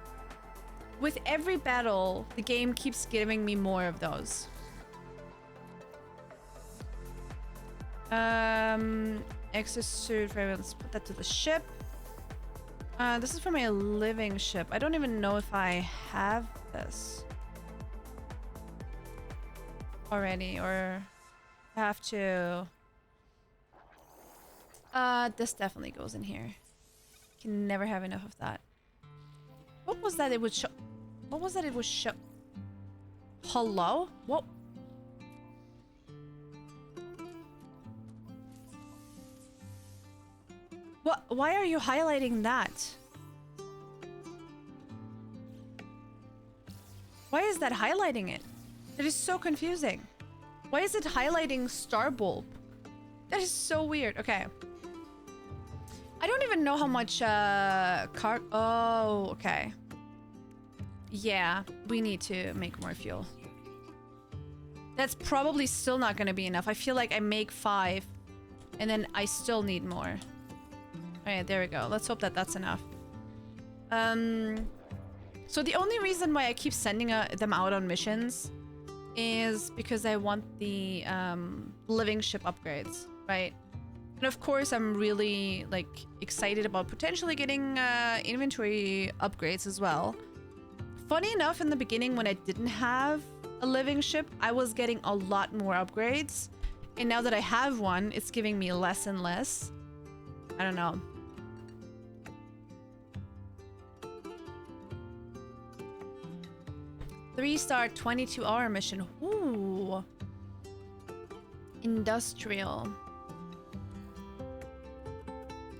With every battle, the game keeps giving me more of those. Exosuit. Let's put that to the ship. This is for my living ship. I don't even know if I have this already or have to. This definitely goes in here. Can never have enough of that. What was that it would show? What was that it would show? Hello? What? What? Why are you highlighting that? Why is that highlighting it? That is so confusing. Why is it highlighting Starbulb? That is so weird. Okay. I don't even know how much oh, okay. Yeah, we need to make more fuel. That's probably still not gonna be enough. I feel like I make 5 and then I still need more. Alright, there we go. Let's hope that that's enough. So the only reason why I keep sending them out on missions is because I want the living ship upgrades, right? And of course, I'm really like excited about potentially getting inventory upgrades as well. Funny enough, in the beginning when I didn't have a living ship, I was getting a lot more upgrades. And now that I have one, it's giving me less and less. I don't know. 3-star 22-hour mission. Ooh. Industrial.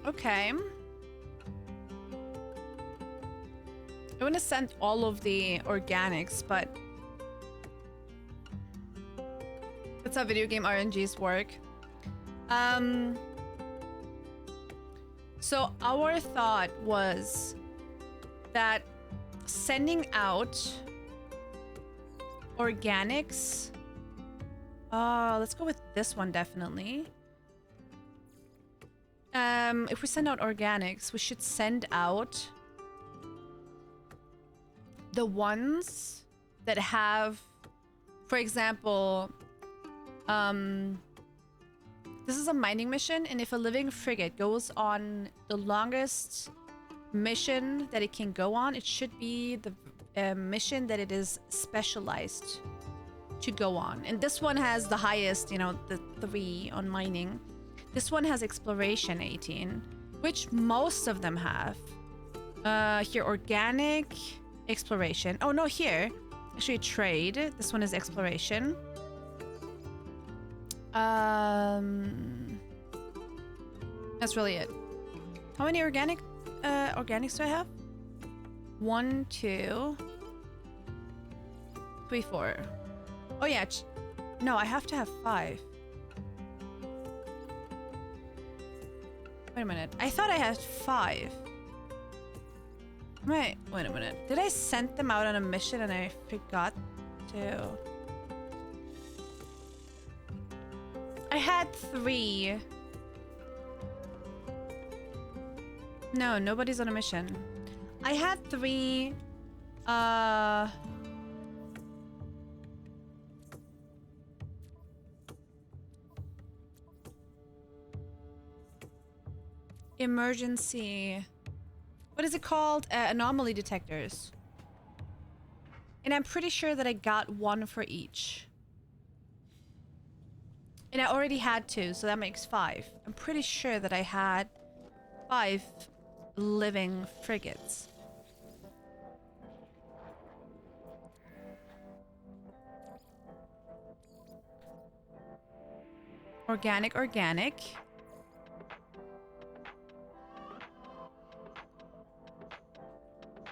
Okay. I want to send all of the organics, but that's how video game RNGs work. So our thought was that sending out organics. Let's go with this one definitely. If we send out organics, we should send out the ones that have, for example, this is a mining mission, and if a living frigate goes on the longest mission that it can go on, it should be the mission that it is specialized to go on. And this one has the highest, you know, the 3 on mining. This one has exploration 18, which most of them have. Here, organic, exploration. Oh no, here. Actually, trade. This one is exploration. That's really it. How many organics do I have? 1, 2, 3, 4. Oh yeah. No, I have to have 5. Wait a minute. I thought I had 5. Wait a minute. Did I send them out on a mission and I forgot to? I had 3. No, nobody's on a mission. I had 3. Emergency. What is it called? Anomaly detectors. And I'm pretty sure that I got 1 for each. And I already had 2, so that makes 5. I'm pretty sure that I had 5 living frigates. Organic.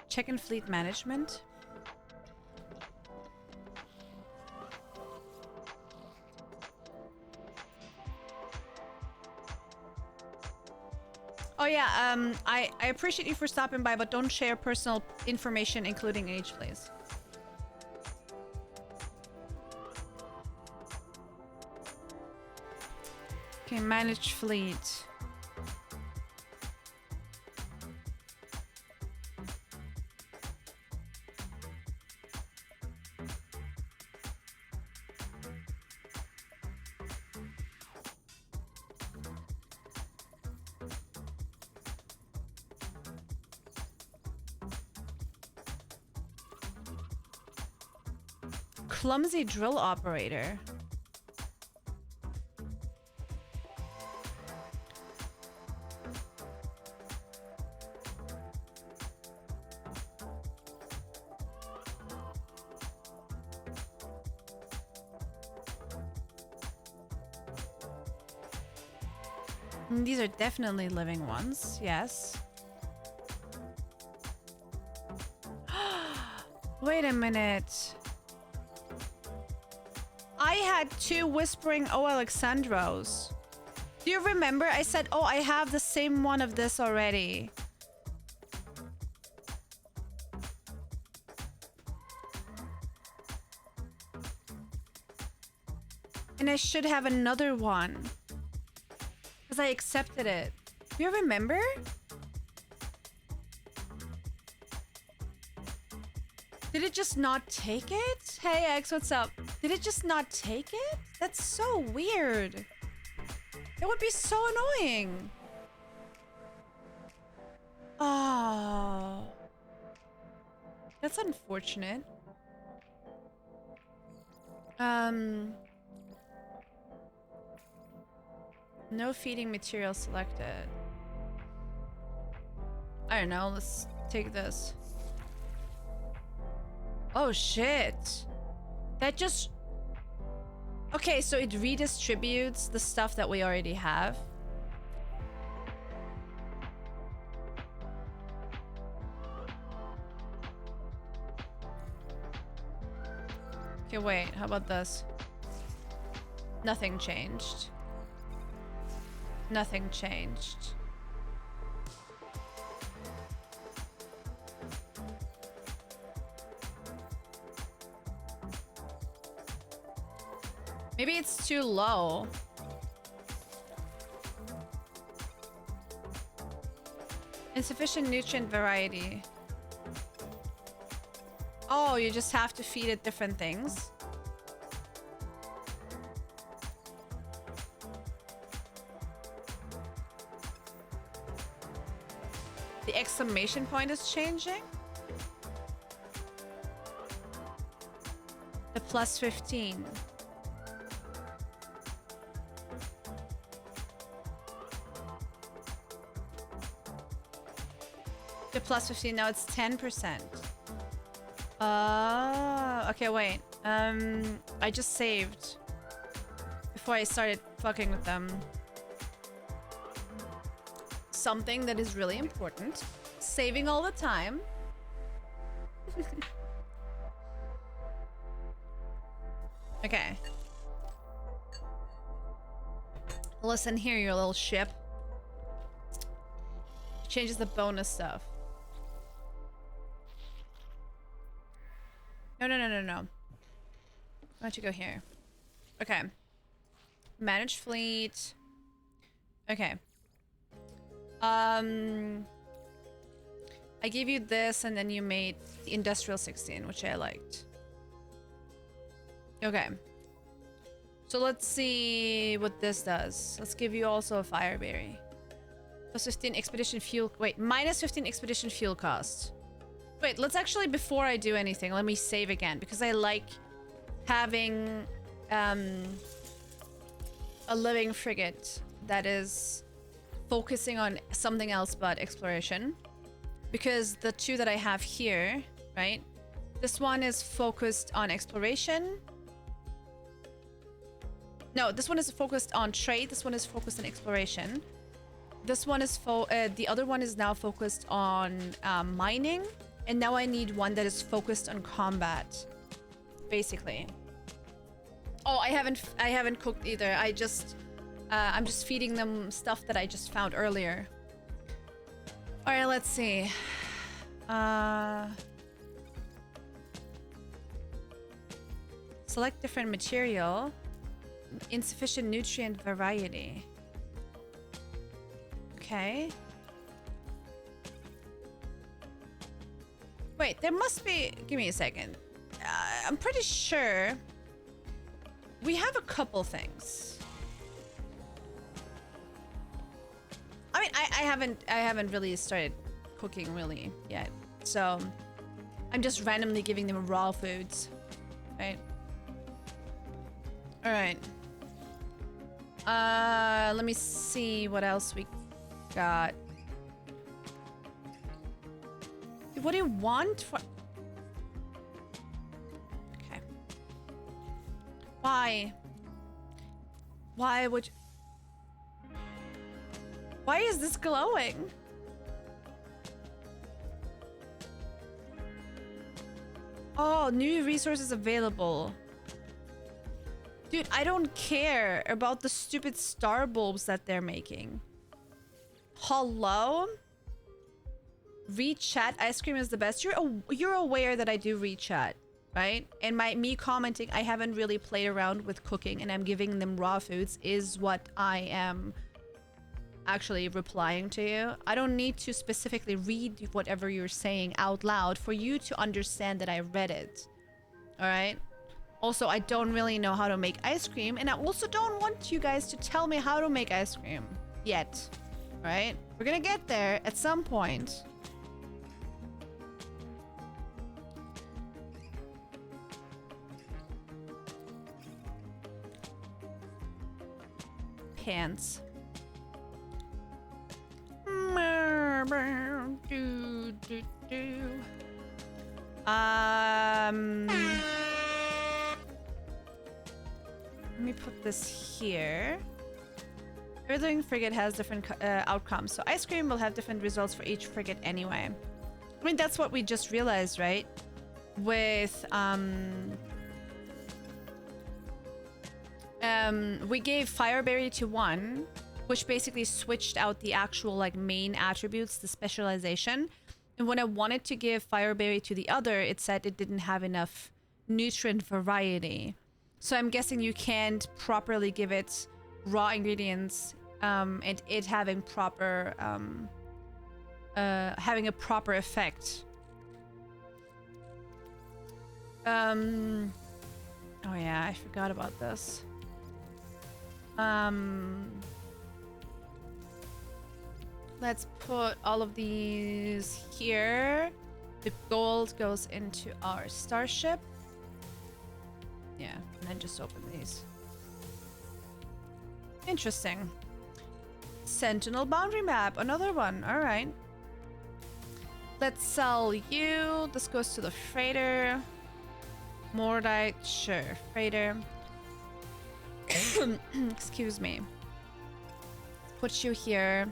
Check in fleet management. Oh yeah, I appreciate you for stopping by, but don't share personal information, including age, please. Okay, manage fleet. Clumsy drill operator. These are definitely living ones, yes. Wait a minute. I had 2 Whispering O Alexandros. Do you remember? I said, oh, I have the same one of this already. And I should have another one. Because I accepted it. Do you remember? Did it just not take it? Hey X, what's up? Did it just not take it? That's so weird. It would be so annoying. Oh. That's unfortunate. No feeding material selected. I don't know, let's take this. Oh shit. That just... Okay, so it redistributes the stuff that we already have. Okay, wait, how about this? Nothing changed. Nothing changed. Maybe it's too low. Insufficient nutrient variety. Oh, you just have to feed it different things. The exclamation point is changing. The plus 15. The plus 15, now it's 10%. Okay, wait. I just saved before I started fucking with them. Something that is really important. Saving all the time. Okay. Listen here, your little ship. Changes the bonus stuff. No. Why don't you go here? Okay. Manage fleet. Okay. I gave you this and then you made the industrial 16, which I liked. Okay. So let's see what this does. Let's give you also a fireberry. Plus 15 expedition fuel. Wait, minus 15 expedition fuel cost. Wait, let's actually, before I do anything, let me save again because I like having a living frigate that is focusing on something else but exploration. Because the two that I have here, right? This one is focused on exploration. No, this one is focused on trade. This one is focused on exploration. This one is the other one is now focused on mining. And now I need one that is focused on combat, basically. Oh, I haven't cooked either. I'm just feeding them stuff that I just found earlier. All right, let's see. Select different material. Insufficient nutrient variety. Okay. Wait, there must be... Give me a second. I'm pretty sure we have a couple things. I mean, I haven't really started cooking really yet. So I'm just randomly giving them raw foods. Right? Alright. Let me see what else we got. What do you want for... Okay. Why? Why would you... Why is this glowing? Oh, new resources available. Dude, I don't care about the stupid star bulbs that they're making. Hello? Read chat, ice cream is the best. You're aware that I do read chat, right? And me commenting I haven't really played around with cooking and I'm giving them raw foods is what I am actually replying to you. I don't need to specifically read whatever you're saying out loud for you to understand that I read it. All right? Also, I don't really know how to make ice cream and I also don't want you guys to tell me how to make ice cream yet. All right? We're gonna get there at some point. Pants. Let me put this here. Every frigate has different outcomes, so ice cream will have different results for each frigate anyway. I mean, that's what we just realized, right? With we gave Fireberry to one, which basically switched out the actual like main attributes, the specialization. And when I wanted to give Fireberry to the other, it said it didn't have enough nutrient variety. So I'm guessing you can't properly give it raw ingredients and it having proper having a proper effect. Oh yeah, I forgot about this. Let's put all of these here. The gold goes into our starship. Yeah, and then just open these. Interesting. Sentinel boundary map, another one. All right. Let's sell you. This goes to the freighter. Mordite, sure. Freighter. Excuse me. Let's put you here.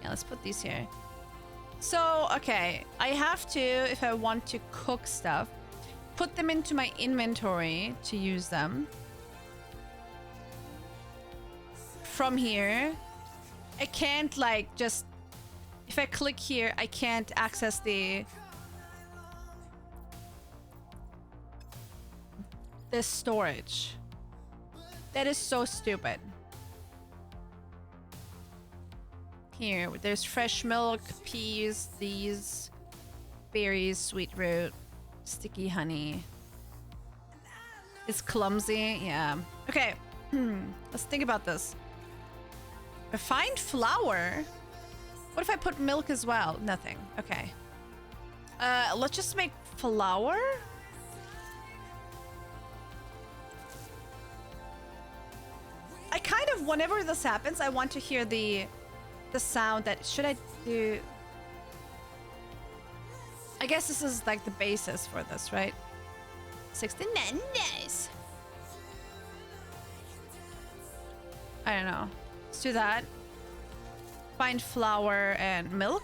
Yeah, let's put these here. So, okay. I have to, if I want to cook stuff, put them into my inventory to use them. From here. I can't, like, just... If I click here, I can't access the storage. That is so stupid. Here, there's fresh milk, peas, these berries, sweet root, sticky honey. It's clumsy, yeah. Okay, let's think about this. Refined flour? What if I put milk as well? Nothing. Okay. Let's just make flour. I kind of, whenever this happens, I want to hear the sound that, should I do... I guess this is like the basis for this, right? 69 days. I don't know. Let's do that. Find flour and milk.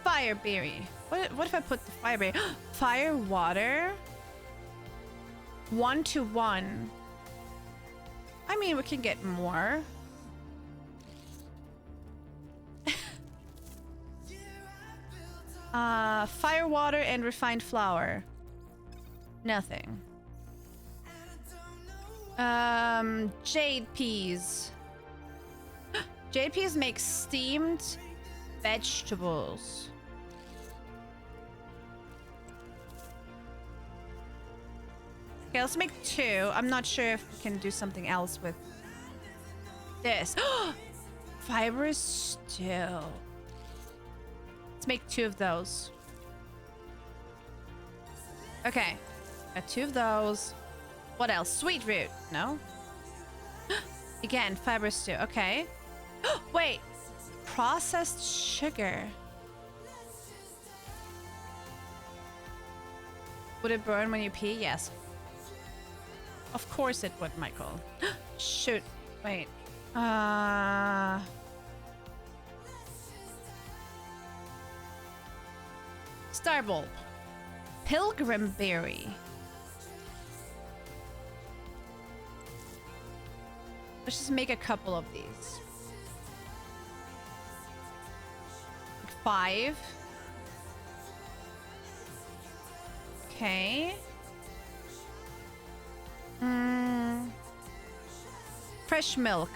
Fireberry. What if I put the fireberry? Fire water. 1 to 1. I mean, we can get more. Fire water and refined flour. Nothing. Jade peas. Jade peas make steamed vegetables. Okay, let's make 2. I'm not sure if we can do something else with this. Fiber still. Let's make 2 of those. Okay, got 2 of those. What else? Sweet root. No? Again, fiber stew. Okay. Wait. Processed sugar. Would it burn when you pee? Yes. Of course it would, Michael. Shoot. Wait. Starbulb. Pilgrim berry. Let's just make a couple of these. 5. Okay. Fresh milk.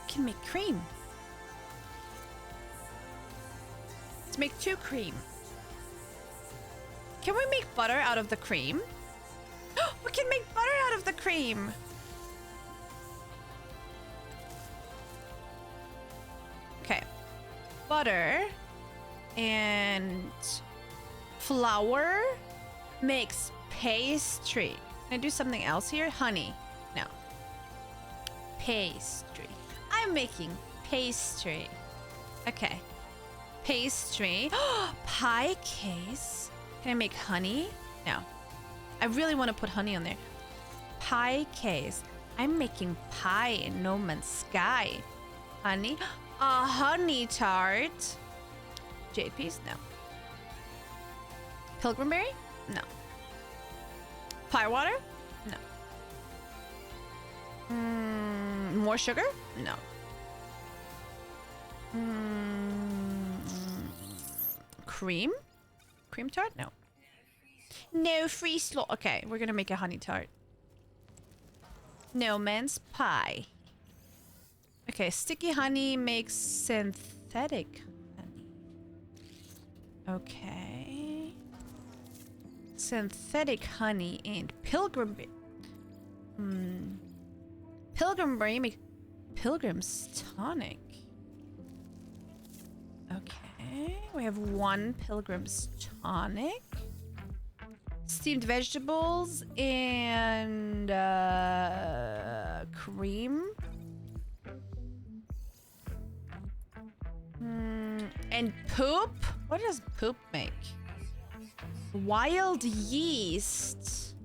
Can make cream. Let's make 2 cream. Can we make butter out of the cream? We can make butter out of the cream. Okay. Butter and flour makes pastry. Can I do something else here? Honey. No. Pastry. I'm making pastry. Okay. Pastry. Pie case. Can I make honey? No. I really want to put honey on there. Pie case. I'm making pie in No Man's Sky. Honey. A honey tart. JP's? No. Pilgrimberry? No. Firewater? No. More sugar? No. Cream? Cream tart? No. No free slot. Okay, we're gonna make a honey tart. No man's pie. Okay, sticky honey makes synthetic honey. Okay. Synthetic honey and pilgrimberry. Pilgrimberry make pilgrim's tonic. Okay, we have one pilgrim's tonic. Steamed vegetables and cream. And poop? What does poop make? Wild yeast.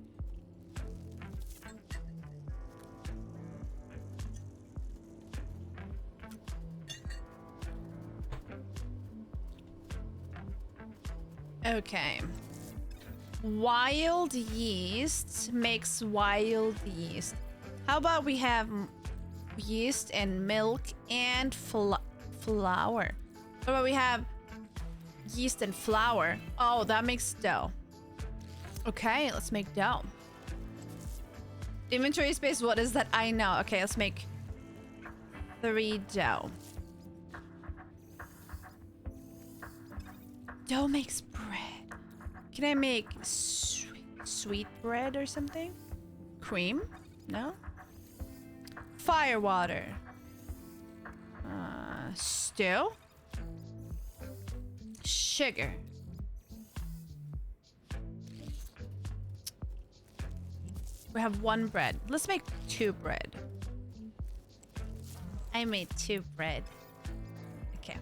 Okay. Wild yeast makes wild yeast. How about we have yeast and milk and flour? What about we have yeast and flour? Oh, that makes dough. Okay, let's make dough. Inventory space, what is that? I know. Okay, let's make 3 dough. Dough makes bread. Can I make sweet bread or something? Cream? No? Firewater. Stew? Sugar. We have 1 bread. Let's make 2 bread. I made 2 bread. Okay.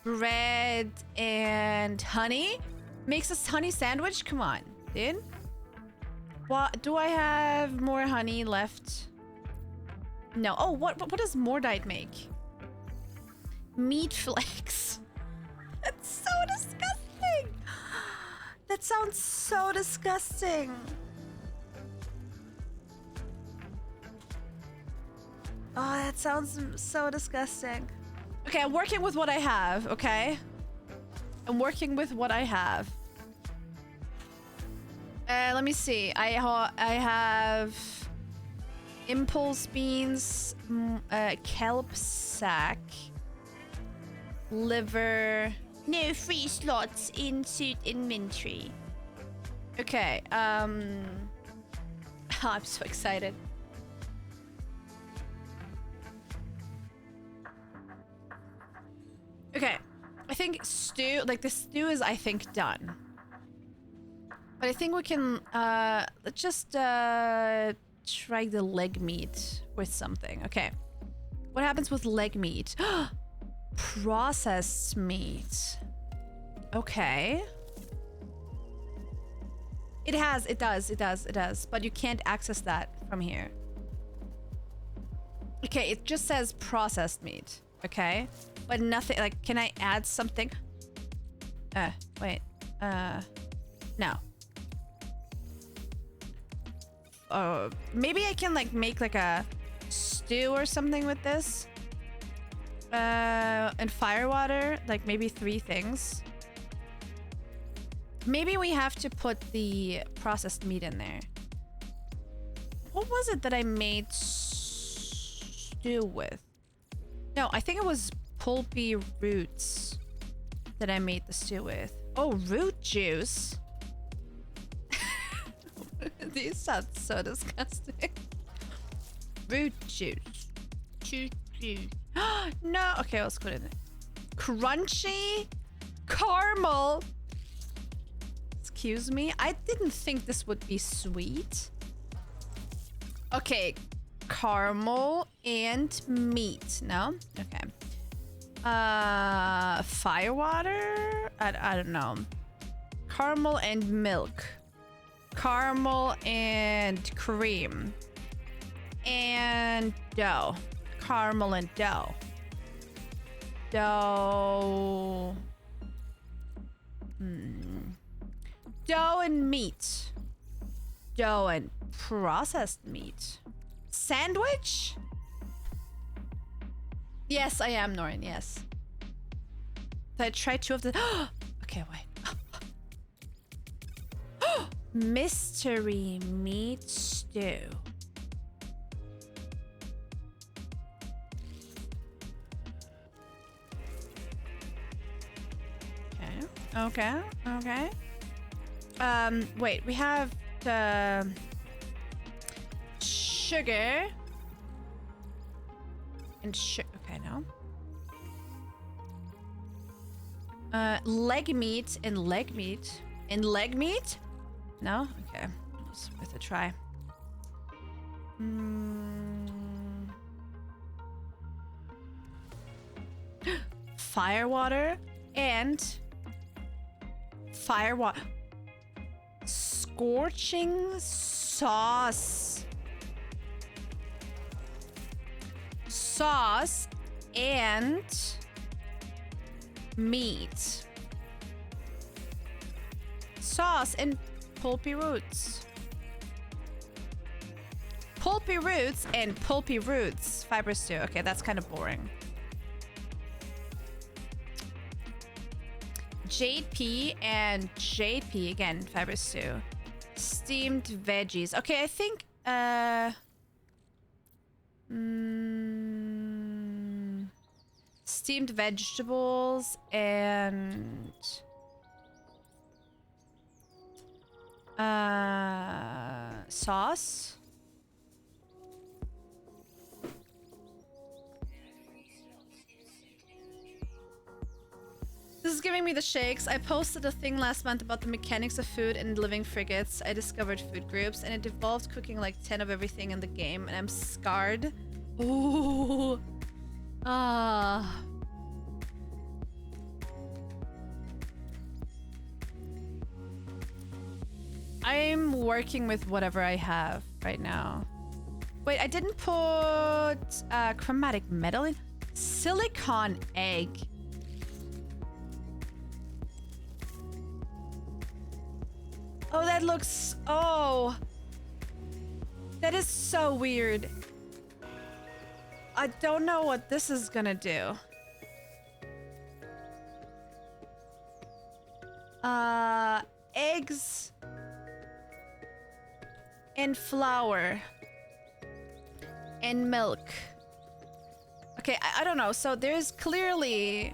Bread and honey? Makes a honey sandwich? Come on, dude. What do I have more honey left? No. Oh, what does Mordite make? Meat flakes. That's so disgusting. That sounds so disgusting. Oh, that sounds so disgusting. Okay, I'm working with what I have, okay? I'm working with what I have. Let me see. I have impulse beans, kelp sack, liver. No free slots in suit inventory. Okay. I'm so excited. Okay. I think stew, like the stew is, I think, done. But I think we can, let's just, try the leg meat with something. Okay. What happens with leg meat? Processed meat. Okay. It does. But you can't access that from here. Okay, it just says processed meat. Okay. But nothing, like, can I add something? Wait. No. Maybe I can, like, make, like, a stew or something with this. And firewater, like, maybe 3 things. Maybe we have to put the processed meat in there. What was it that I made stew with? No, I think it was pulpy roots that I made the stew with. Oh, root juice. These sound so disgusting. Root juice. No. Okay, let's put it in there. Crunchy caramel. Excuse me. I didn't think this would be sweet. Okay. Caramel and meat. No? Okay. Firewater? I don't know. Caramel and milk. Caramel and cream. And dough. Caramel and dough. Dough. Dough and meat. Dough and processed meat. Sandwich? Yes, I am, Norin, yes. So I tried 2 of the... Okay, wait. Mystery meat stew. Okay. Wait, we have the sugar and okay, no. Leg meat and leg meat and leg meat? No? Okay, it's worth a try. Firewater and firewater. Scorching sauce. Sauce and meat. Sauce and pulpy roots. Pulpy roots and pulpy roots. Fiber stew. Okay, that's kind of boring. Jade pea and jade pea again. Fiber stew. Steamed veggies. Okay, I think steamed vegetables and sauce. This is giving me the shakes. I posted a thing last month about the mechanics of food and living frigates. I discovered food groups and it involved cooking like 10 of everything in the game and I'm scarred. Ooh. Ah. I'm working with whatever I have right now. Wait, I didn't put chromatic metal in. Silicon egg. Oh, that looks... Oh. That is so weird. I don't know what this is gonna do. Eggs and flour and milk. Okay, I don't know. So there's clearly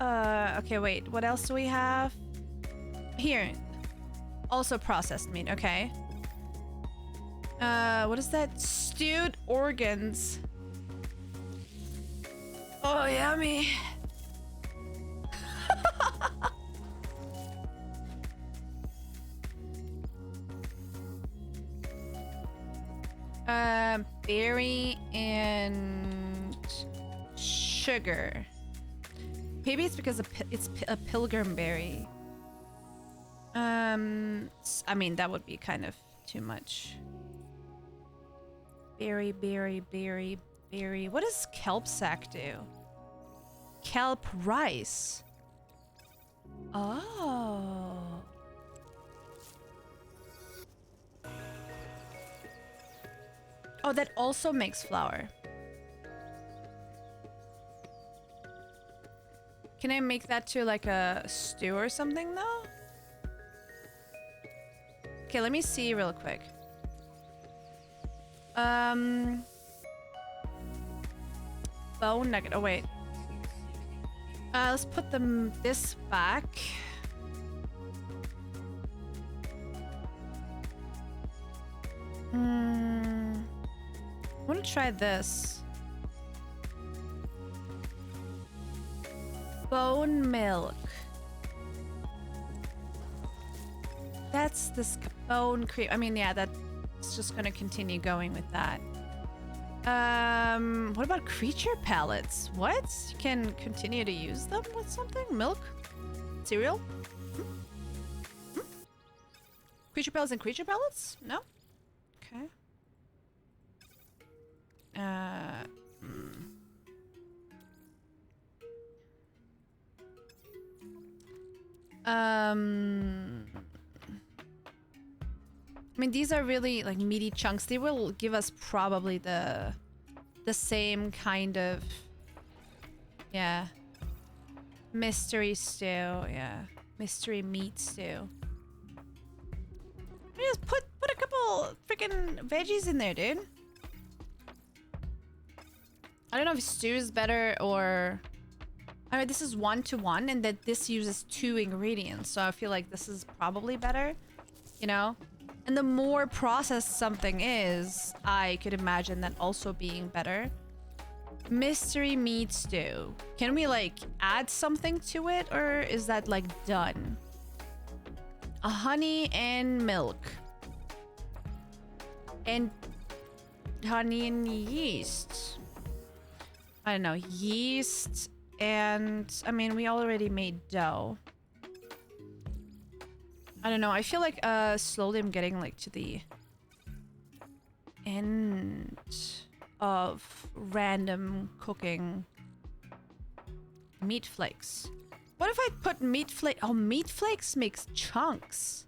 okay, wait. What else do we have? Here. Also processed meat, okay. What is that? Stewed organs. Oh, yummy. Berry and sugar. Maybe it's because it's a pilgrim berry. I mean, that would be kind of too much. Berry. What does kelp sack do? Kelp rice. Oh. Oh, that also makes flour. Can I make that to like a stew or something though? Okay, let me see real quick. Bone nugget. Oh wait. Let's put this back. I want to try this. Bone milk. That's the bone cream. I mean, yeah, that It's just gonna continue going with that. What about creature pellets? What? You can continue to use them with something? Milk? Cereal? Creature pellets and creature pellets? No? Okay. I mean, these are really like meaty chunks. They will give us probably the same kind of, yeah, mystery stew. Yeah, mystery meat stew. Just put a couple freaking veggies in there, dude. I don't know if stew is better or. I mean, this is 1-to-1, and that this uses 2 ingredients, so I feel like this is probably better, you know? And the more processed something is, I could imagine that also being better. Mystery meat stew. Can we, like, add something to it, or is that, like, done? A honey and milk. And honey and yeast. I don't know, yeast... And, I mean, we already made dough. I don't know. I feel like slowly I'm getting, like, to the end of random cooking. Meat flakes. What if I put meat flake? Oh, meat flakes makes chunks.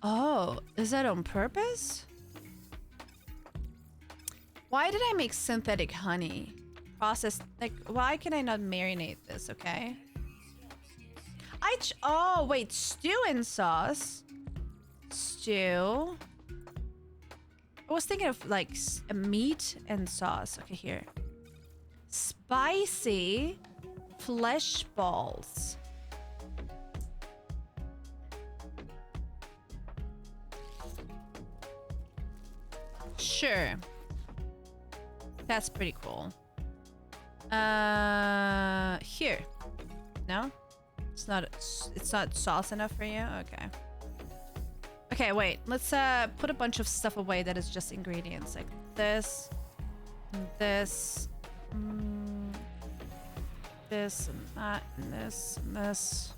Oh, is that on purpose? Why did I make synthetic honey? Processed, like, why can I not marinate this, okay? Oh, wait, stew and sauce. Stew. I was thinking of, like, a meat and sauce. Okay, here. Spicy flesh balls. Sure. That's pretty cool. Here. No? It's not sauce enough for you? Okay. Okay, wait. Let's put a bunch of stuff away that is just ingredients. Like this, and this, this, and that, and this, and this.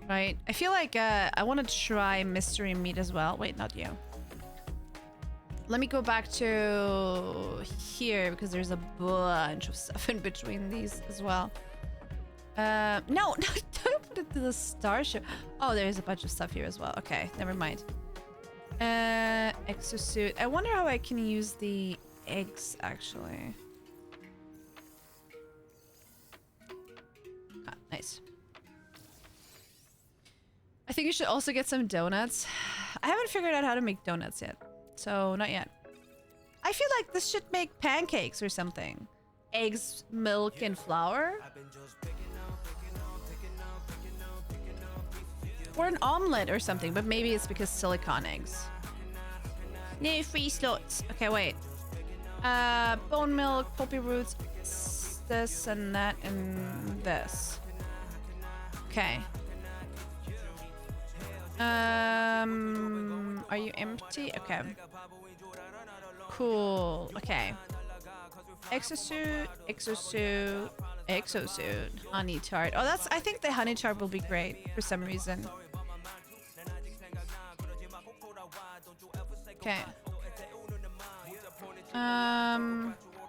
Right? I feel like I want to try mystery meat as well. Wait, not you. Let me go back to here because there's a bunch of stuff in between these as well. No, don't put it to the starship. Oh, there's a bunch of stuff here as well. Okay, never mind. Exosuit. I wonder how I can use the eggs actually. Ah, nice. I think you should also get some donuts. I haven't figured out how to make donuts yet. So, not yet. I feel like this should make pancakes or something. Eggs, milk, and flour. Or an omelet or something, but maybe it's because silicon eggs. No free slots. Okay, wait. Bone milk, poppy roots, this and that and this. Okay. Are you empty? Okay. Cool. Okay. Exosuit, exosuit, honey tart. Oh, I think the honey tart will be great for some reason. Okay.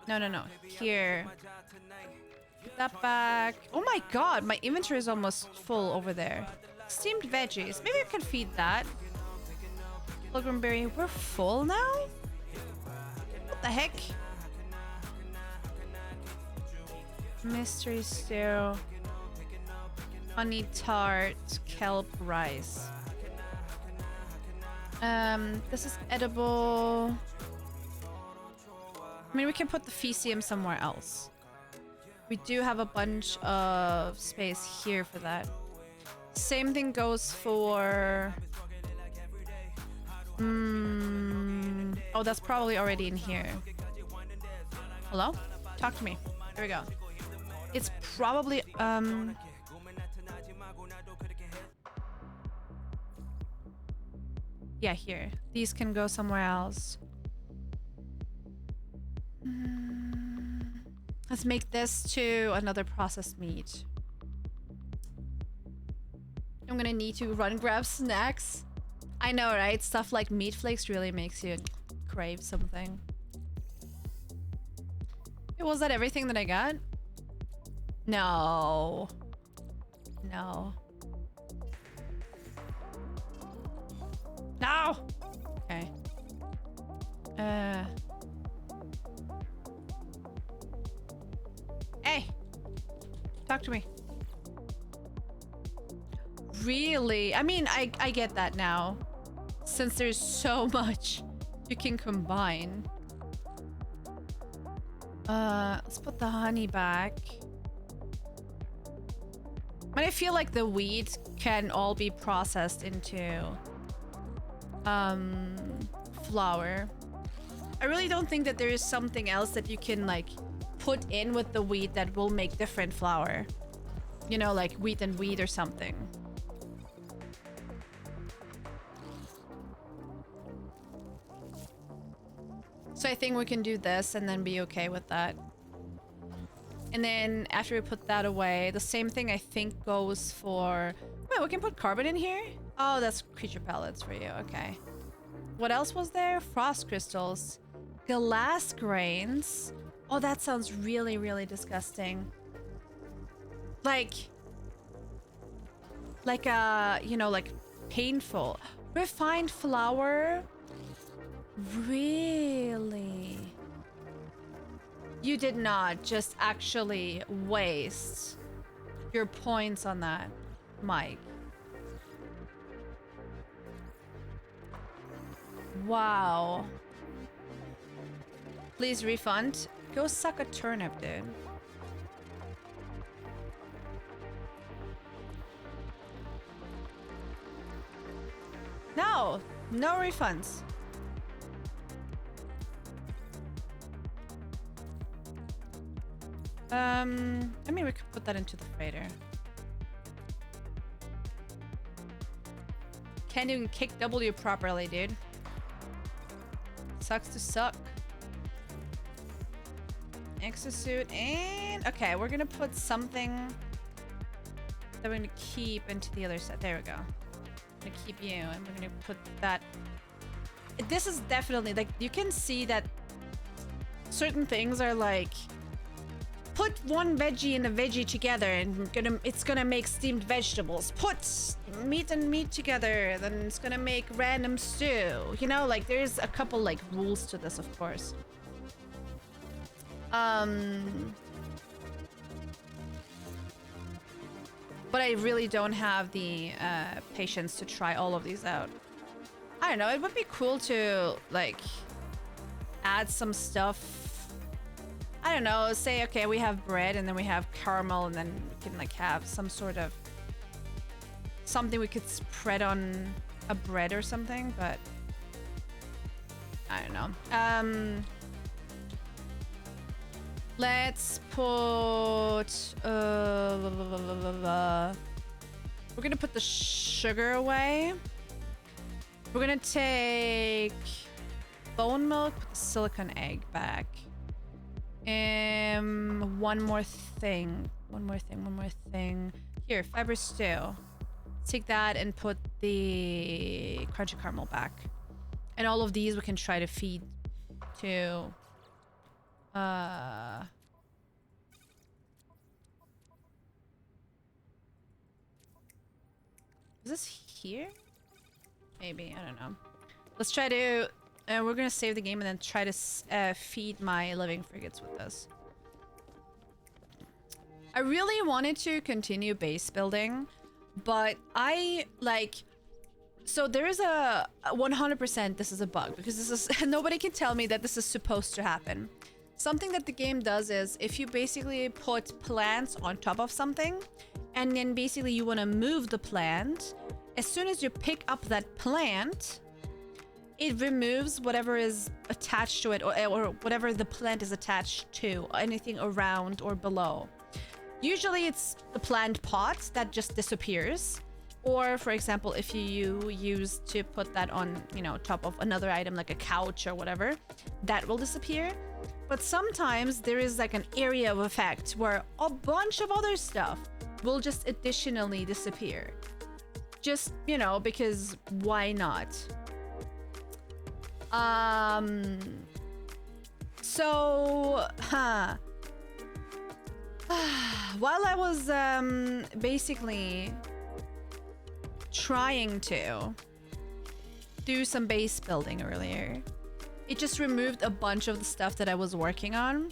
No. Here. Put that back. Oh my god, my inventory is almost full over there. Steamed veggies. Maybe I can feed that. Pilgrim berry. We're full now? What the heck? Mystery stew. Honey tart. Kelp rice. This is edible. I mean, we can put the Fecium somewhere else. We do have a bunch of space here for that. Same thing goes for... Oh, that's probably already in here. Hello? Talk to me. There we go. It's probably... Yeah, here. These can go somewhere else. Let's make this to another processed meat. I'm gonna need to run grab snacks. I know, right? Stuff like meat flakes really makes you crave something. Was that everything that I got? No. No. No! Okay. Hey! Talk to me. Really? I mean, I get that now. Since there's so much you can combine. Let's put the honey back. But I feel like the wheat can all be processed into flour. I really don't think that there is something else that you can like put in with the wheat that will make different flour. You know, like wheat and wheat or something. So I think we can do this and then be okay with that. And then after we put that away, the same thing I think goes for... Wait, we can put carbon in here? Oh, that's creature pellets for you. Okay. What else was there? Frost crystals. Glass grains. Oh, that sounds really, really disgusting. Like, you know, like painful. Refined flour. Really? You did not just actually waste your points on that, Mike. Wow. Please refund. Go suck a turnip, dude. No, no refunds. I mean, we could put that into the freighter. Can't even kick W properly, dude. Sucks to suck. Exosuit and... Okay, we're gonna put something that we're gonna keep into the other set. There we go. I'm gonna keep you, and we're gonna put that... This is definitely, like, you can see that certain things are like... Put one veggie and a veggie together and it's gonna make steamed vegetables. Put meat and meat together, then it's gonna make random stew. You know, like there's a couple like rules to this, of course. But I really don't have the patience to try all of these out. I don't know, it would be cool to like add some stuff. I don't know, say, okay, we have bread and then we have caramel and then we can like have some sort of something we could spread on a bread or something, but I don't know. Let's put, we're gonna put the sugar away. We're gonna take bone milk, put the silicone egg back. One more thing. Here, fiber stew. Take that and put the crunchy caramel back. And all of these we can try to feed to... Is this here? Maybe, I don't know. Let's try to... we're gonna save the game and then try to feed my living frigates with this. I really wanted to continue base building, but I like... So there is a 100% this is a bug because this is nobody can tell me that this is supposed to happen. Something that the game does is if you basically put plants on top of something and then basically you want to move the plant, as soon as you pick up that plant, it removes whatever is attached to it or whatever the plant is attached to, anything around or below. Usually it's the plant pot that just disappears. Or for example, if you use to put that on, you know, top of another item like a couch or whatever, that will disappear. But sometimes there is like an area of effect where a bunch of other stuff will just additionally disappear. Just, you know, because why not? So, while I was basically trying to do some base building earlier, it just removed a bunch of the stuff that I was working on,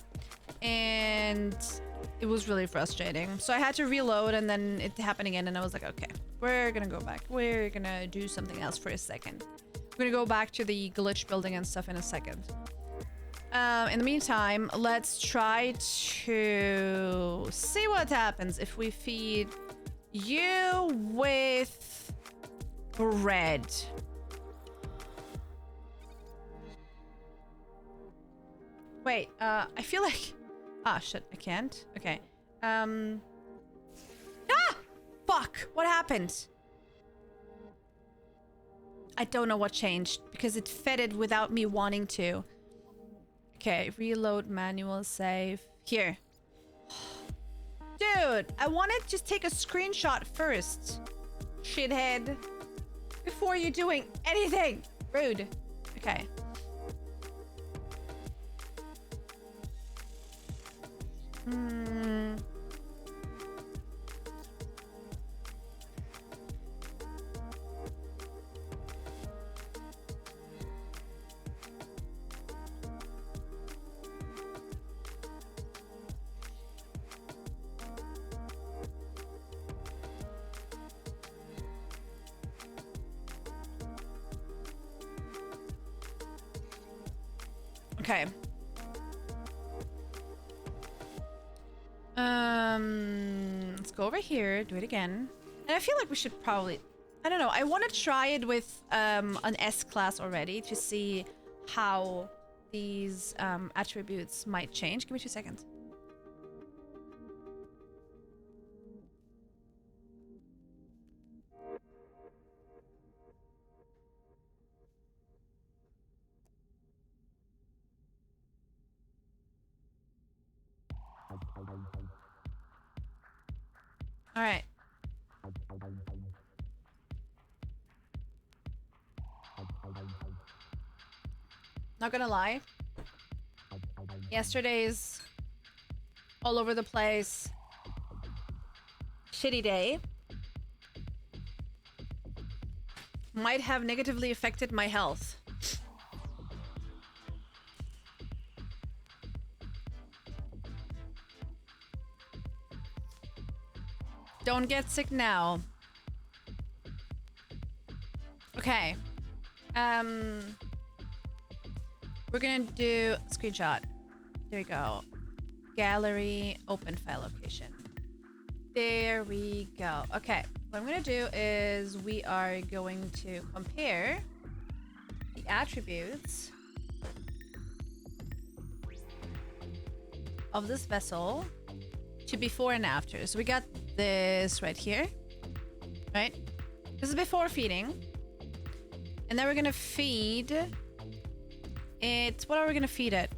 and it was really frustrating. So I had to reload, and then it happened again, and I was like, okay, we're gonna go back. We're gonna do something else for a second. We're gonna go back to the glitch building and stuff in a second. In the meantime, let's try to see what happens if we feed you with bread. Wait, I feel like... Ah, shit, I can't. Okay. Ah! Fuck! What happened? I don't know what changed, because it fed it without me wanting to. Okay, reload, manual, save. Here. Dude, I wanted to just take a screenshot first. Shithead. Before you're doing anything. Rude. Okay. Okay. Let's go over here, do it again. And I feel like we should probably... I don't know, I want to try it with an S-class already to see how these attributes might change. Give me 2 seconds. All right. Not gonna lie. Yesterday's all over the place shitty day might have negatively affected my health. Don't get sick now. Okay. We're gonna do screenshot. There we go. Gallery, open file location. There we go. Okay. What I'm gonna do is we are going to compare the attributes of this vessel to before and after. So we got this right here, right? This is before feeding. And then we're gonna feed it. What are we gonna feed it?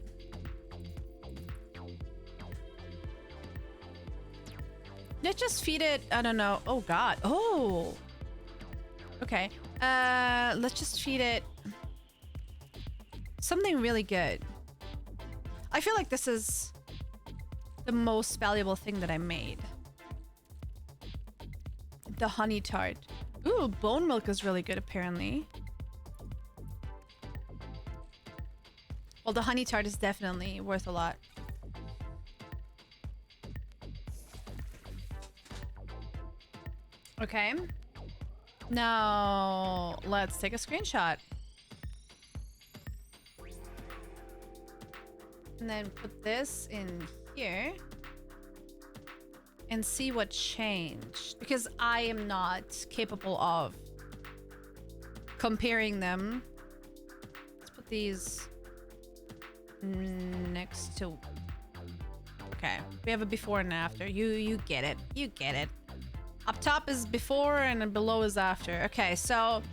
Let's just feed it, I don't know. Oh god. Oh. Okay. Let's just feed it something really good. I feel like this is the most valuable thing that I made. The honey tart. Ooh, bone milk is really good apparently. Well, the honey tart is definitely worth a lot. Okay. Now, let's take a screenshot. And then put this in here. And see what changed. Because I am not capable of comparing them. Let's put these next to... Okay. We have a before and after. You get it. You get it. Up top is before and then below is after. Okay, so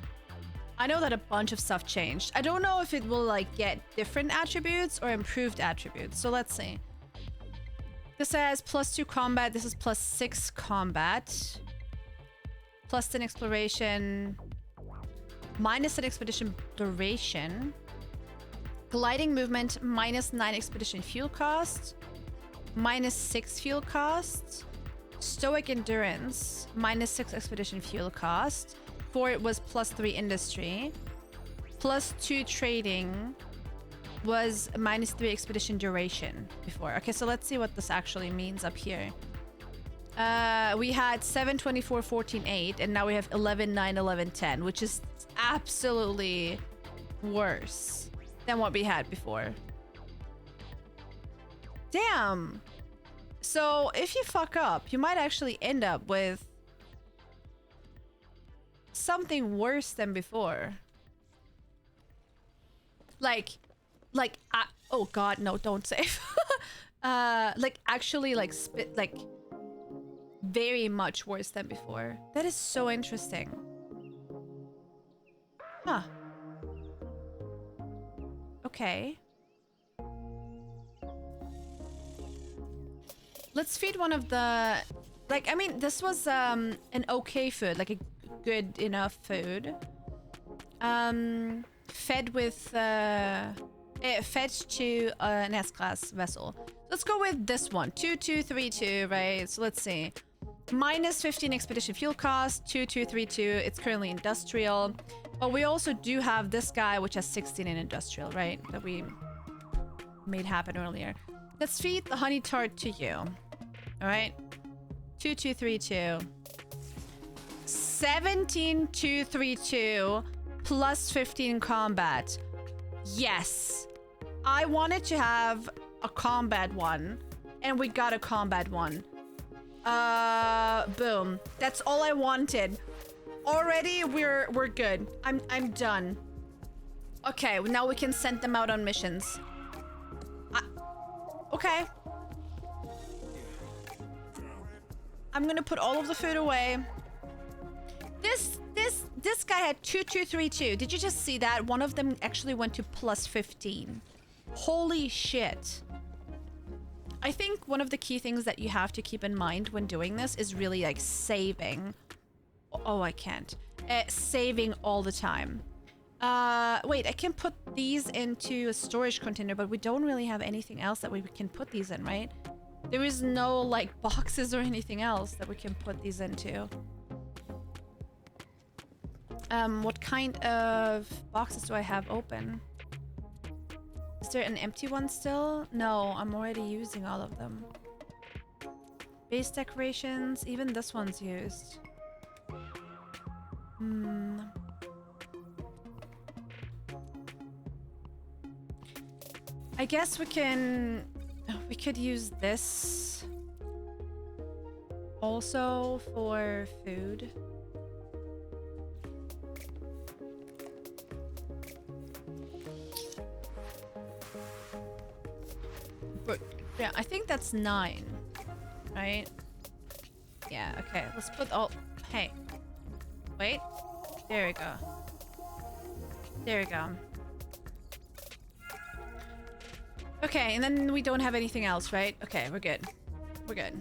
I know that a bunch of stuff changed. I don't know if it will like get different attributes or improved attributes. So let's see. This says +2 combat. This is +6 combat. +10 exploration. -10 expedition duration. Gliding movement, -9 expedition fuel cost. -6 fuel cost. Stoic endurance, -6 expedition fuel cost. Before it was +3 industry. +2 trading was -3 expedition duration before. Okay, so let's see what this actually means up here. We had 7, 24, 14, 8, and now we have 11, 9, 11, 10, which is absolutely worse than what we had before. Damn. So if you fuck up, you might actually end up with something worse than before. Oh god, no, don't save. Like actually like very much worse than before. That is so interesting. Huh. Okay. Let's feed one of the... Like, I mean, this was an okay food. Like, a good enough food. Fed with... fed to an S-class vessel. Let's go with this one. 2232, right? So let's see. -15 expedition fuel cost. 2232. It's currently industrial. But we also do have this guy, which has 16 in industrial, right? That we made happen earlier. Let's feed the honey tart to you. All right. 2232. 17232 plus 15 combat. Yes. I wanted to have a combat one, and we got a combat one. Boom. That's all I wanted. Already we're good. I'm done. Okay, now we can send them out on missions. Okay. I'm gonna put all of the food away. This guy had 2232. Did you just see that? One of them actually went to +15. Holy shit. I think one of the key things that you have to keep in mind when doing this is really like saving. Oh, I can't. Saving all the time. Wait, I can put these into a storage container, but we don't really have anything else that we can put these in, right? There is no like boxes or anything else that we can put these into. What kind of boxes do I have open? Is there an empty one still? No, I'm already using all of them. Base decorations, even this one's used. I guess we could use this also for food. But yeah, I think that's 9, right? Yeah, okay. Let's put all... Hey. Wait. There we go. There we go. Okay, and then we don't have anything else, right? Okay, we're good. We're good.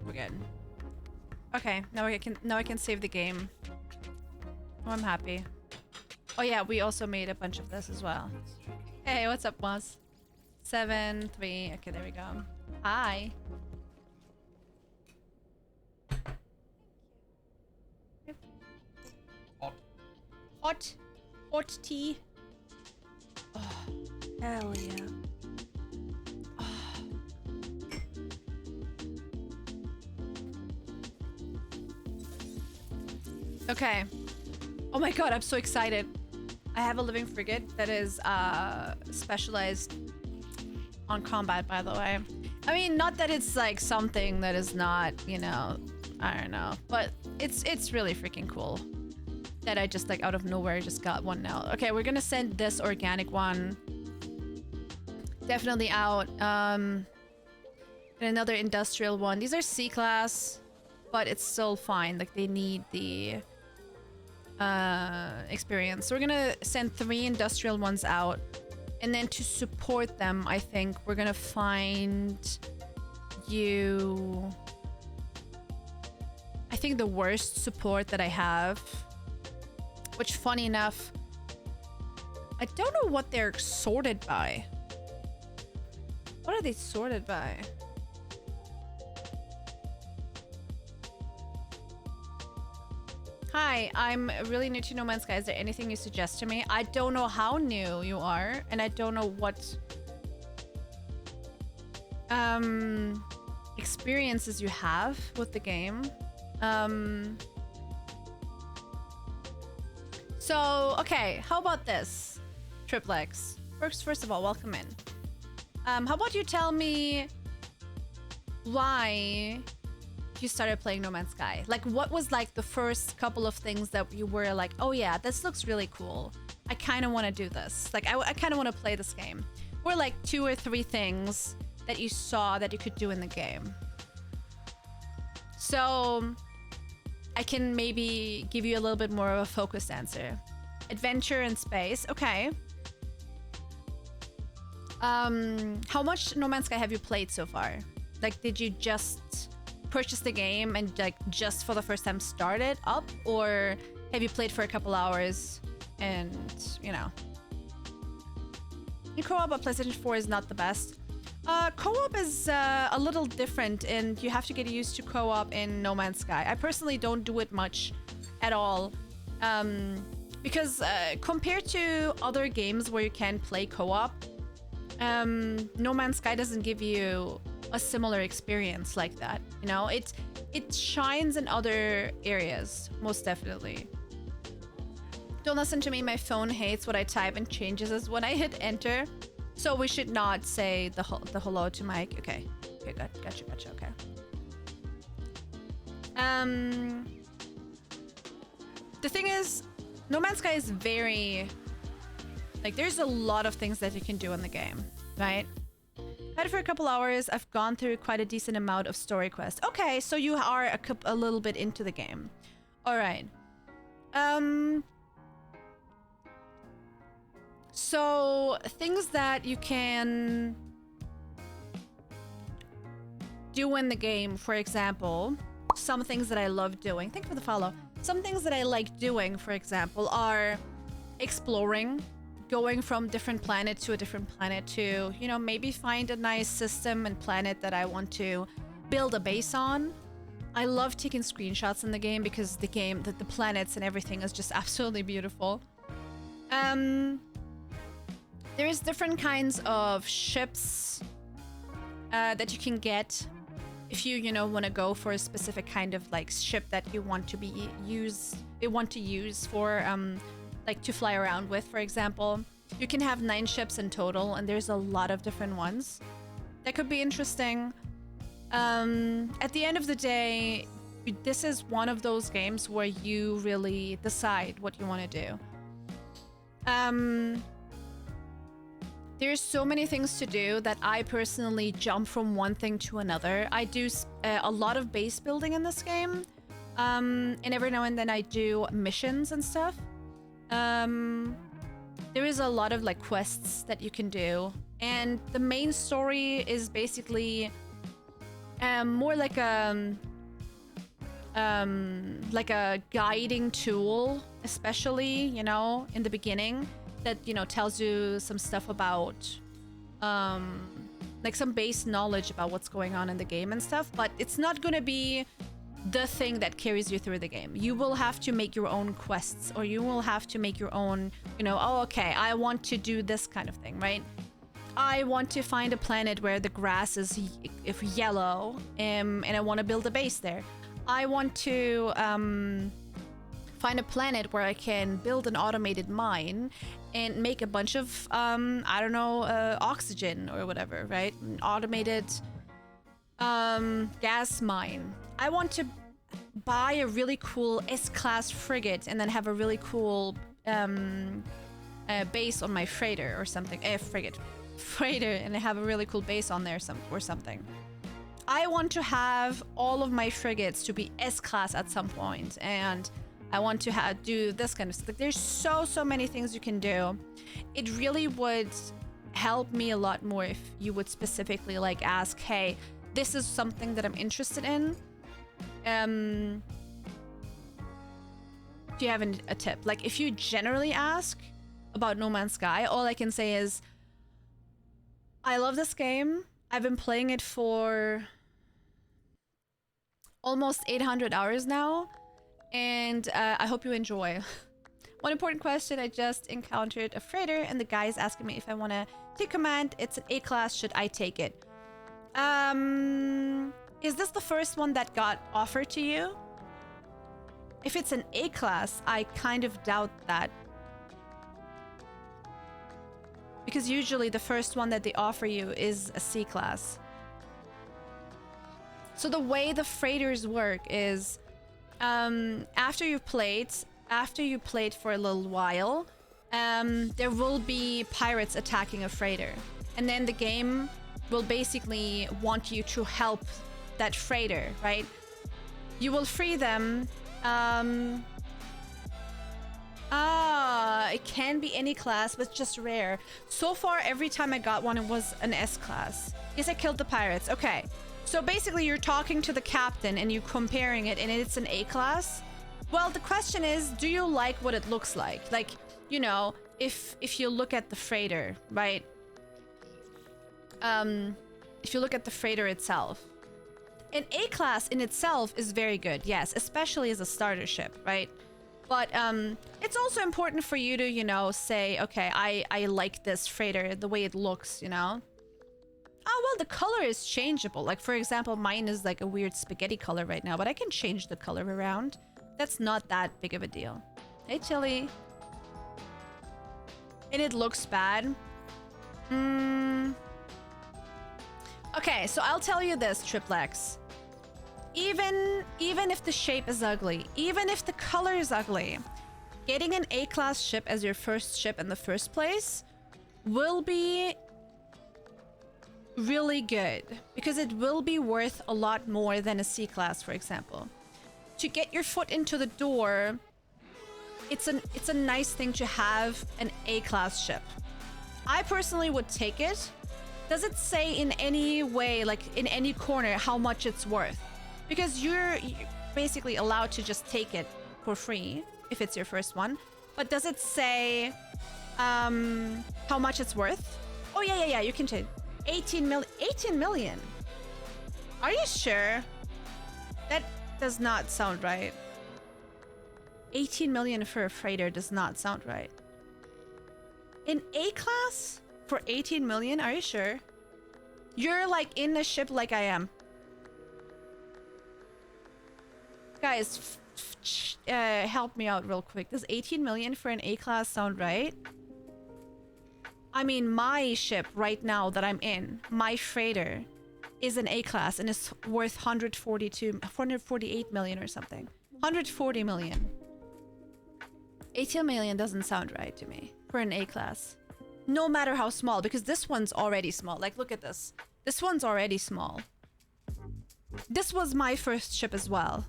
We're good. Okay, now I can save the game. Oh, I'm happy. Oh yeah, we also made a bunch of this as well. Hey, what's up, boss? 7, 3. Okay, there we go. Hi. Hot. Hot tea. Oh, hell yeah. Oh. Okay. Oh my god, I'm so excited. I have a living frigate that is specialized on combat, by the way. I mean, not that it's like something that is not, you know, I don't know, but it's really freaking cool that I just like out of nowhere just got one now. Okay, we're gonna send this organic one definitely out. And another industrial one. These are C-class, but it's still fine. Like, they need the experience. So we're gonna send 3 industrial ones out, and then to support them, I think we're gonna find you... I think the worst support that I have, which, funny enough, I don't know what they're sorted by. What are they sorted by? Hi, I'm really new to No Man's Sky. Is there anything you suggest to me? I don't know how new you are, and I don't know what experiences you have with the game. So, okay, how about this? Triplex. First of all, welcome in. How about you tell me why you started playing No Man's Sky? Like, what was like the first couple of things that you were like, oh yeah, this looks really cool. I kind of want to do this. Like, I kind of want to play this game. Or like 2 or 3 things that you saw that you could do in the game. So I can maybe give you a little bit more of a focused answer. Adventure and space. Okay. How much No Man's Sky have you played so far? Like, did you just purchase the game and like just for the first time start it up, or have you played for a couple hours and, you know? In co-op, but PlayStation 4 is not the best. Co-op is a little different, and you have to get used to co-op in No Man's Sky. I personally don't do it much at all, because compared to other games where you can play co-op, No Man's Sky doesn't give you a similar experience like that. You know, it shines in other areas, most definitely. Don't listen to me. My phone hates what I type and changes us when I hit enter. So we should not say the hello to Mike. Okay. Okay, gotcha. Okay. The thing is, No Man's Sky is very... Like, there's a lot of things that you can do in the game, right? Had it for a couple hours. I've gone through quite a decent amount of story quests. Okay, so you are a little bit into the game. All right. So things that you can do in the game, for example, some things that I love doing. Thank you for the follow. Some things that I like doing, for example, are exploring, going from different planet to a different planet to, you know, maybe find a nice system and planet that I want to build a base on. I love taking screenshots in the game because the planets and everything is just absolutely beautiful. There's different kinds of ships that you can get if you know, want to go for a specific kind of like ship that you want to use for like to fly around with, for example. You can have 9 ships in total, and there's a lot of different ones. That could be interesting. At the end of the day, this is one of those games where you really decide what you want to do. There's so many things to do that I personally jump from one thing to another. I do a lot of base building in this game. And every now and then I do missions and stuff. There is a lot of like quests that you can do. And the main story is basically more like a guiding tool, especially, you know, in the beginning. That, you know, tells you some stuff about like some base knowledge about what's going on in the game and stuff, but it's not gonna be the thing that carries you through the game. You will have to make your own quests, or you will have to make your own, you know, oh, okay, I want to do this kind of thing, right? I want to find a planet where the grass is yellow, and I want to build a base there. I want to find a planet where I can build an automated mine and make a bunch of, I don't know, oxygen or whatever, right? An automated gas mine. I want to buy a really cool S-class frigate and then have a really cool base on my freighter or something. Freighter, and have a really cool base on there or something. I want to have all of my frigates to be S-class at some point, and I want to do this kind of stuff. Like, there's so many things you can do. It really would help me a lot more if you would specifically like ask, hey, this is something that I'm interested in. Do you have a tip? Like, if you generally ask about No Man's Sky, all I can say is, I love this game. I've been playing it for almost 800 hours now, and I hope you enjoy. One important question: I just encountered a freighter, and the guy is asking me if I want to take command. It's an A-class. Should I take it? Is this the first one that got offered to you? If it's an A-class, I kind of doubt that. Because usually the first one that they offer you is a C-class. So the way the freighters work is, after you played for a little while, there will be pirates attacking a freighter. And then the game will basically want you to help that freighter, right? You will free them. It can be any class, but just rare. So far, every time I got one, it was an S class. Yes, I killed the pirates. Okay. So basically, you're talking to the captain and you're comparing it, and it's an A class. Well, the question is, do you like what it looks like? Like, you know, if you look at the freighter, right? If you look at the freighter itself, an A class in itself is very good, yes, especially as a starter ship, right? But it's also important for you to, you know, say, okay, I like this freighter, the way it looks, you know? Oh, well, the color is changeable. Like, for example, mine is like a weird spaghetti color right now, but I can change the color around. That's not that big of a deal. Hey, Chili. And it looks bad. Okay, so I'll tell you this, Triplex. Even if the shape is ugly, even if the color is ugly, getting an A-class ship as your first ship in the first place will be really good, because it will be worth a lot more than a C-class, for example. To get your foot into the door, it's a nice thing to have an A-class ship. I personally would take it. Does it say in any way, like in any corner, how much it's worth? Because you're basically allowed to just take it for free if it's your first one. But does it say how much it's worth? Oh, yeah, you can change. 18 million. Are you sure? That does not sound right. 18 million for a freighter does not sound right. In A-class for 18 million? Are you sure? You're like in a ship like I am. Guys, help me out real quick. Does 18 million for an A-class sound right? I mean, my ship right now that I'm in, my freighter, is an A-class and is worth 448 million or something. 140 million. 18 million doesn't sound right to me for an A-class. No matter how small, because this one's already small. Like, look at this. This one's already small. This was my first ship as well.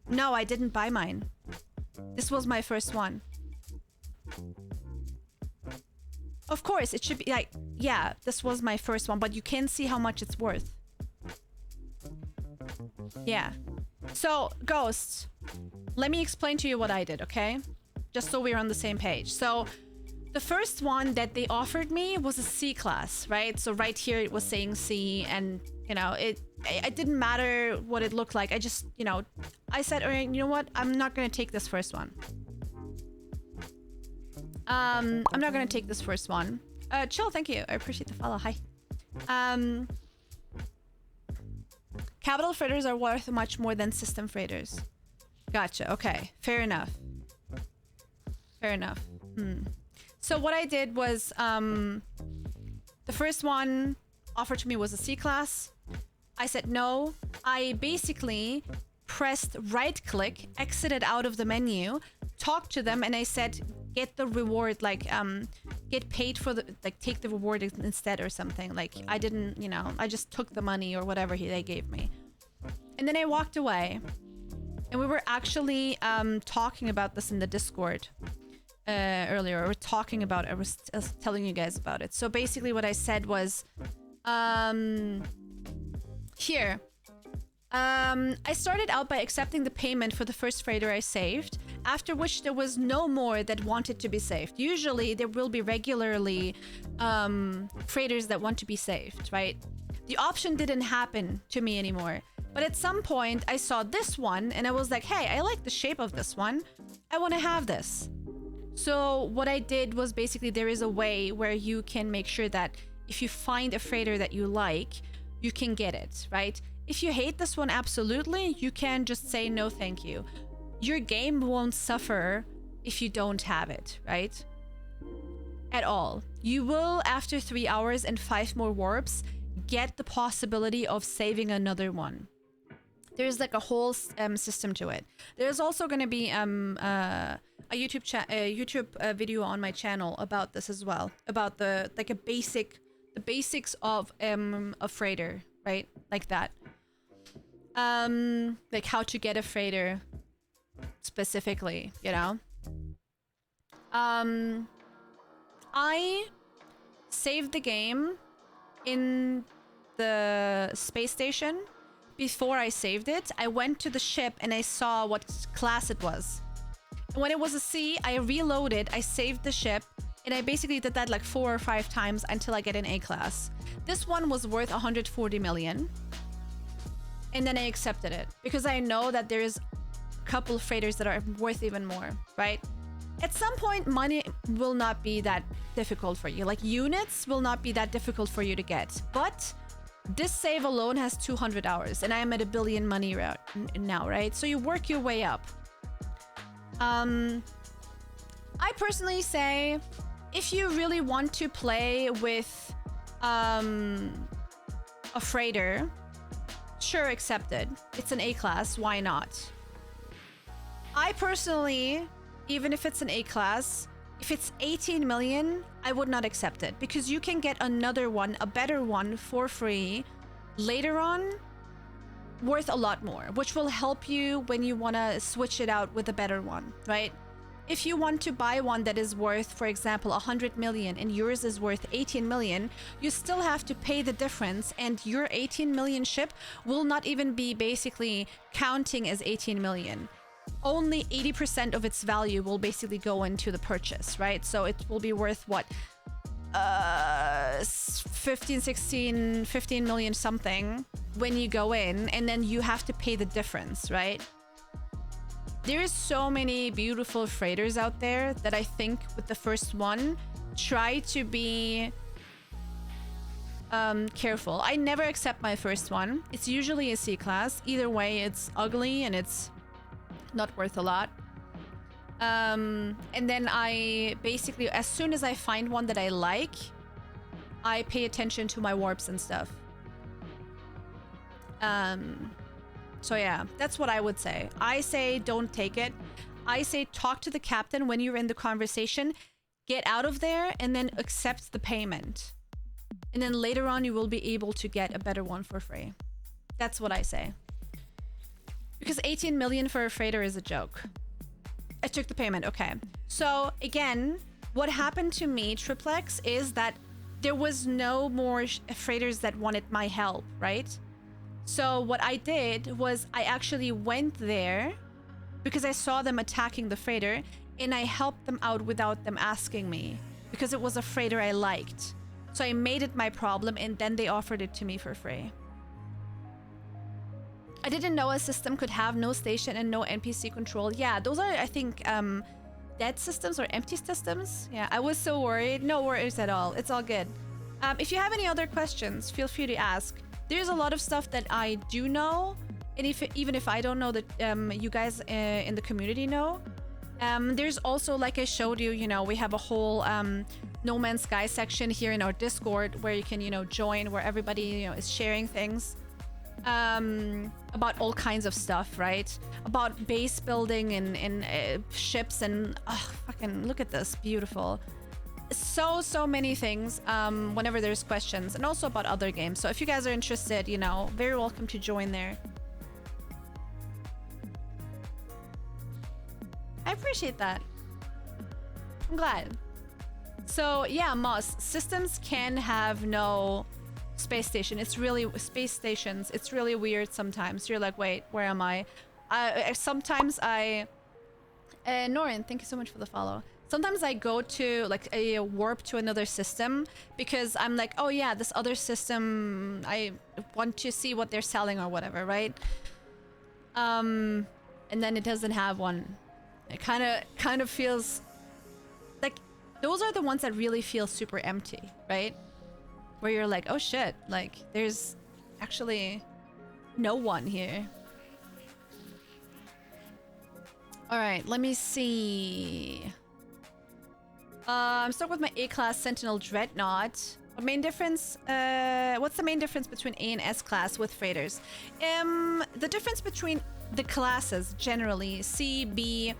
No, I didn't buy mine. This was my first one. Of course, it should be like, yeah, this was my first one, but you can see how much it's worth. Yeah. So, Ghost, let me explain to you what I did, okay? Just so we're on the same page. So, the first one that they offered me was a C class, right? So right here it was saying C, and you know, it didn't matter what it looked like. I just, you know, I said, all right, you know what? I'm not gonna take this first one. I'm not gonna take this first one. Chill, thank you. I appreciate the follow. Hi. Capital freighters are worth much more than system freighters. Gotcha. Okay. Fair enough. Fair enough. So what I did was, the first one offered to me was a C class. I said no. I basically pressed right click, exited out of the menu, talked to them, and I said, get the reward, like, get paid for the, like, take the reward instead or something. Like, I didn't, you know, I just took the money or whatever they gave me. And then I walked away. And we were actually talking about this in the Discord earlier. We were talking about it. I was telling you guys about it. So basically what I said was, here. I started out by accepting the payment for the first freighter I saved, after which there was no more that wanted to be saved. Usually there will be regularly freighters that want to be saved, right? The option didn't happen to me anymore. But at some point I saw this one and I was like, hey, I like the shape of this one. I want to have this. So what I did was basically there is a way where you can make sure that if you find a freighter that you like, you can get it, right? If you hate this one, absolutely, you can just say no thank you. Your game won't suffer if you don't have it, right? At all. You will, after 3 hours and 5 more warps, get the possibility of saving another one. There's like a whole system to it. There's also going to be a YouTube video on my channel about this as well, about the basics of a freighter, right? Like that. Like how to get a freighter specifically, you know. I saved the game in the space station. Before I saved it, I went to the ship and I saw what class it was. And when it was a C, I reloaded, I saved the ship, and I basically did that like 4 or 5 times until I get an A class. This one was worth 140 million. And then I accepted it because I know that there's a couple of freighters that are worth even more, right? At some point, money will not be that difficult for you. Like, units will not be that difficult for you to get. But this save alone has 200 hours, and I am at 1 billion money route now, right? So you work your way up. I personally say, if you really want to play with a freighter, sure, accepted. It's an A class, why not? I personally, even if it's an A class, if it's 18 million, I would not accept it because you can get another one, a better one for free later on, worth a lot more, which will help you when you want to switch it out with a better one, right? If you want to buy one that is worth, for example, 100 million and yours is worth 18 million, you still have to pay the difference, and your 18 million ship will not even be basically counting as 18 million. Only 80% of its value will basically go into the purchase, right? So it will be worth what? 15 million something when you go in, and then you have to pay the difference, right? There is so many beautiful freighters out there that I think with the first one, try to be careful. I never accept my first one. It's usually a C class. Either way, it's ugly and it's not worth a lot. And then I basically, as soon as I find one that I like, I pay attention to my warps and stuff. So yeah, that's what I would say. I say don't take it. I say talk to the captain when you're in the conversation. Get out of there and then accept the payment. And then later on you will be able to get a better one for free. That's what I say. Because 18 million for a freighter is a joke. I took the payment, okay. So again, what happened to me, Triplex, is that there was no more freighters that wanted my help, right? So what I did was I actually went there because I saw them attacking the freighter, and I helped them out without them asking me because it was a freighter I liked. So I made it my problem, and then they offered it to me for free. I didn't know a system could have no station and no NPC control. Yeah, those are, I think, dead systems or empty systems. Yeah, I was so worried. No worries at all. It's all good. If you have any other questions, feel free to ask. There's a lot of stuff that I do know, and even if I don't know, that you guys in the community know. There's also, like I showed you, you know, we have a whole No Man's Sky section here in our Discord where you can, you know, join, where everybody, you know, is sharing things about all kinds of stuff, right? About base building and ships and fucking look at this, beautiful. so many things whenever there's questions, and also about other games. So if you guys are interested, you know, very welcome to join there. I appreciate that. I'm glad. So yeah, Moss, systems can have no space station. It's really space stations. It's really weird sometimes. You're like, wait, where am I? Sometimes Norin, thank you so much for the follow. Sometimes I go to like a warp to another system because I'm like, oh yeah, this other system, I want to see what they're selling or whatever, right? And then it doesn't have one. It kind of feels like those are the ones that really feel super empty, right? Where you're like, oh shit, like there's actually no one here. All right, let me see. I'm stuck with my A-class Sentinel Dreadnought. What main difference? What's the main difference between A and S class with freighters? The difference between the classes generally C, B,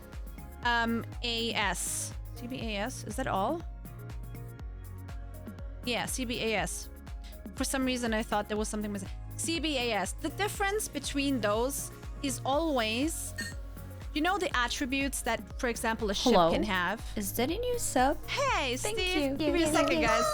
AS. CBAS, is that all? Yeah, CBAS. For some reason I thought there was something missing. CBAS. The difference between those is always, you know, the attributes that, for example, a ship can have. Is that a new sub? Hey, Thank Steve. you. Give me a second, guys.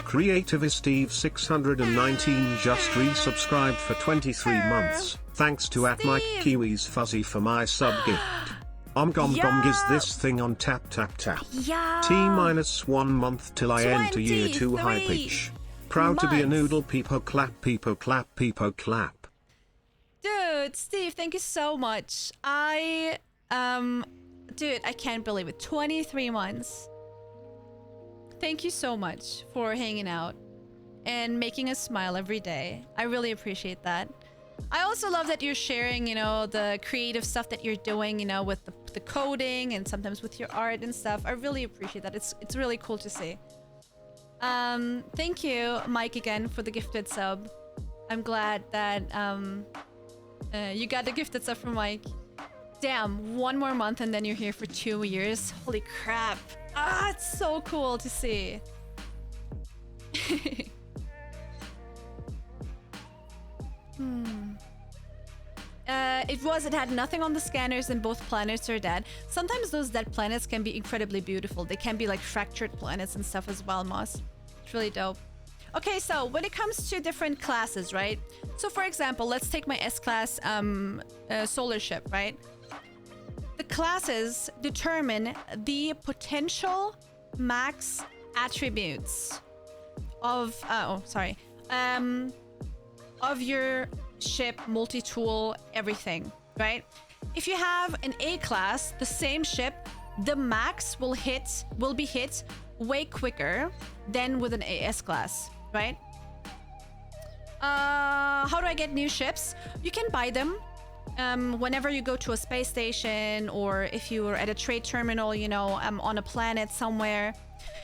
Creative Steve 619 just resubscribed for 23 months. Thanks to @Mike Kiwis Fuzzy for my sub gift. Gom is this thing on tap. Yeah. T-1 month till I enter year 2 high pitch. Proud to be a noodle. Peepo clap, peepo clap, peepo clap. Dude, Steve, thank you so much. Dude, I can't believe it. 23 months. Thank you so much for hanging out and making us smile every day. I really appreciate that. I also love that you're sharing, you know, the creative stuff that you're doing, you know, with the coding and sometimes with your art and stuff. I really appreciate that. It's really cool to see. Thank you, Mike, again for the gifted sub. I'm glad that you got the gifted sub from Mike. Damn, 1 more month and then you're here for 2 years. Holy crap. Ah, it's so cool to see. It had nothing on the scanners and both planets are dead. Sometimes those dead planets can be incredibly beautiful. They can be like fractured planets and stuff as well, Moss. It's really dope. Okay, so when it comes to different classes, right? So for example, let's take my S-class solar ship, right? The classes determine the potential max attributes of of your ship, multi-tool, everything, right? If you have an A class, the same ship, the max will be hit way quicker than with an AS class, right? How do I get new ships? You can buy them whenever you go to a space station, or if you are at a trade terminal, you know, on a planet somewhere,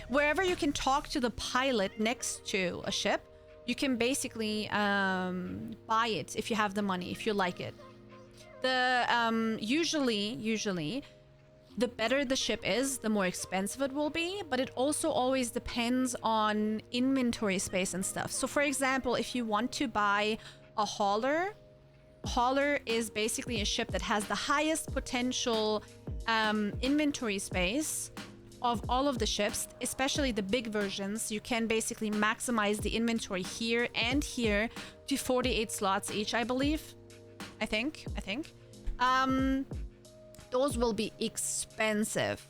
wherever you can talk to the pilot next to a ship, you can basically buy it if you have the money, if you like it. The usually the better the ship is, the more expensive it will be, but it also always depends on inventory space and stuff. So for example, if you want to buy a hauler is basically a ship that has the highest potential inventory space of all of the ships, especially the big versions. You can basically maximize the inventory here and here to 48 slots each, I believe. I think. Those will be expensive.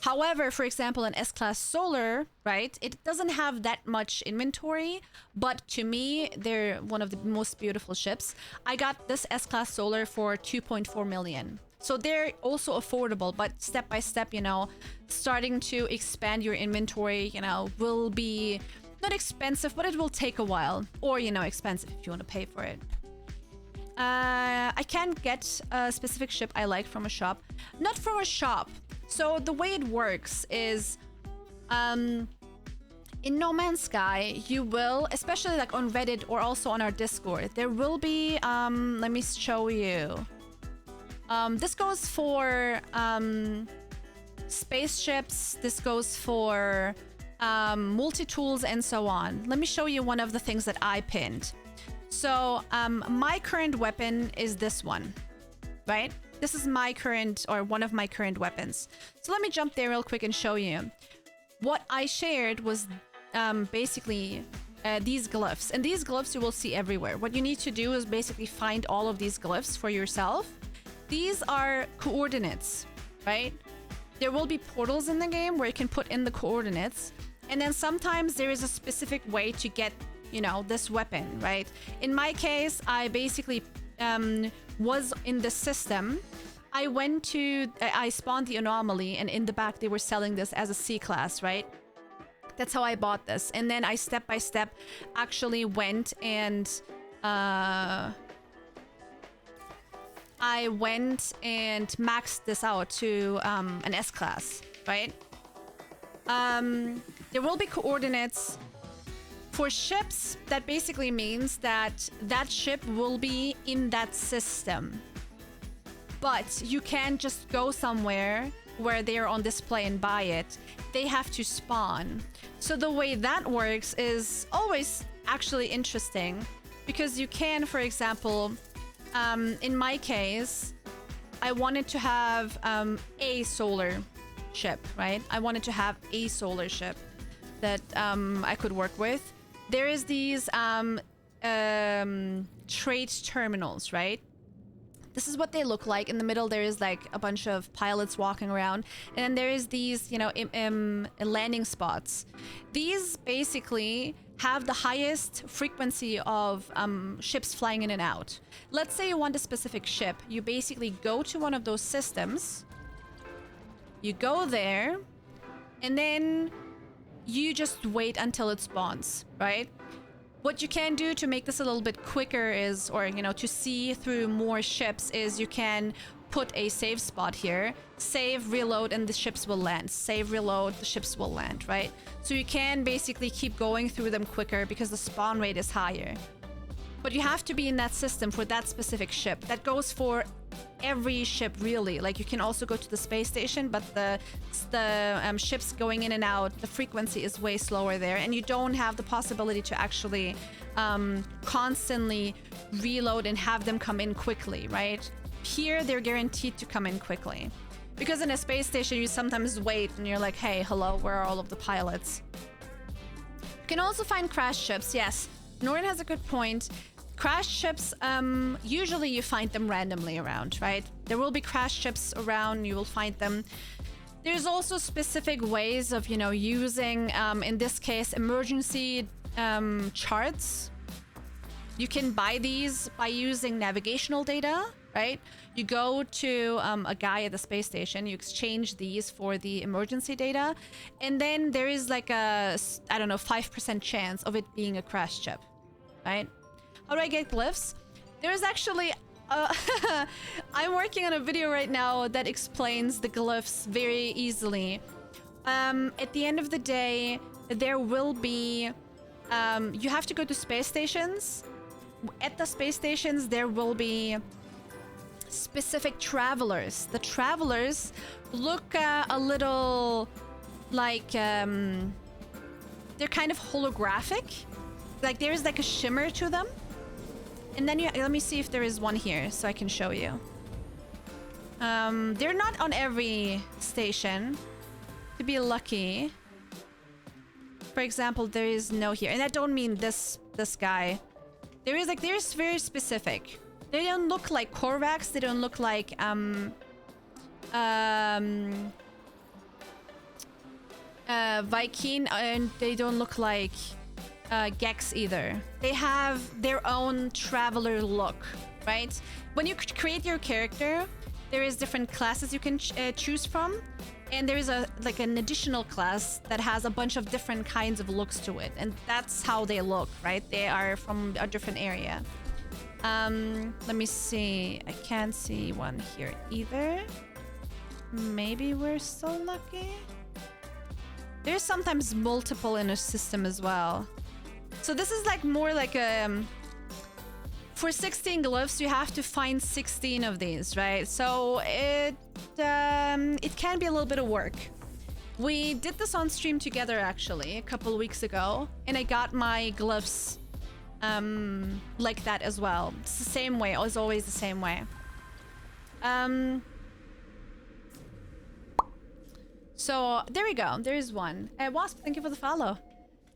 However, for example, an S-Class Solar, right? It doesn't have that much inventory, but to me, they're one of the most beautiful ships. I got this S-Class Solar for 2.4 million. So they're also affordable, but step by step, you know, starting to expand your inventory, you know, will be not expensive, but it will take a while. Or, you know, expensive if you want to pay for it. I can get a specific ship I like from a shop. Not from a shop. So the way it works is in No Man's Sky, you will, especially like on Reddit or also on our Discord, there will be, let me show you. This goes for spaceships, this goes for multi-tools and so on. Let me show you one of the things that I pinned. So my current weapon is this one, right? This is my current, or one of my current weapons. So let me jump there real quick and show you. What I shared was basically these glyphs. And these glyphs you will see everywhere. What you need to do is basically find all of these glyphs for yourself. These are coordinates, right? There will be portals in the game where you can put in the coordinates. And then sometimes there is a specific way to get, you know, this weapon, right? In my case, I basically was in the system. I spawned the anomaly, and in the back they were selling this as a C class, right? That's how I bought this. And then I step by step actually went and maxed this out to an S class, right? There will be coordinates for ships. That basically means that that ship will be in that system. But you can't just go somewhere where they are on display and buy it. They have to spawn. So the way that works is always actually interesting, because you can, for example, in my case, I wanted to have a solar ship, right? I wanted to have a solar ship that I could work with. There is these trade terminals, right? This is what they look like. In the middle, there is like a bunch of pilots walking around. And then there is these, you know, landing spots. These basically have the highest frequency of ships flying in and out. Let's say you want a specific ship. You basically go to one of those systems. You go there. And then you just wait until it spawns, right? What you can do to make this a little bit quicker is, or, you know, to see through more ships is you can put a save spot here, save, reload, and the ships will land. Save, reload, the ships will land, right? So you can basically keep going through them quicker because the spawn rate is higher. But you have to be in that system for that specific ship. That goes for every ship, really. Like, you can also go to the space station, but the ships going in and out, the frequency is way slower there, and you don't have the possibility to actually constantly reload and have them come in quickly, right? Here, they're guaranteed to come in quickly. Because in a space station, you sometimes wait and you're like, hey, hello, where are all of the pilots? You can also find crash ships, yes. Norrin has a good point. Crash ships, usually you find them randomly around, right? There will be crash ships around, you will find them. There's also specific ways of, you know, using, in this case, emergency charts. You can buy these by using navigational data, right? You go to a guy at the space station, you exchange these for the emergency data, and then there is like a, I don't know, 5% chance of it being a crash ship, right? How do I get glyphs? There's actually I'm working on a video right now that explains the glyphs very easily. At the end of the day, there will be you have to go to space stations. At the space stations, there will be specific travelers. The travelers look a little like they're kind of holographic. Like, there's like a shimmer to them. And then let me see if there is one here so I can show you. They're not on every station. To be lucky. For example, there is no here. And I don't mean this guy. There's very specific. They don't look like Korvax. They don't look like Viking, and they don't look like Gex either. They have their own traveler look, right? When you create your character, there is different classes you can choose from, and there is an additional class that has a bunch of different kinds of looks to it, and that's how they look, right? They are from a different area. Let me see. I can't see one here either. Maybe we're so lucky. There's sometimes multiple in a system as well. So this is like more like a... For 16 glyphs, you have to find 16 of these, right? So it can be a little bit of work. We did this on stream together, actually, a couple weeks ago. And I got my glyphs like that as well. It's the same way. It's always the same way. So there we go. There is one. Wasp, thank you for the follow.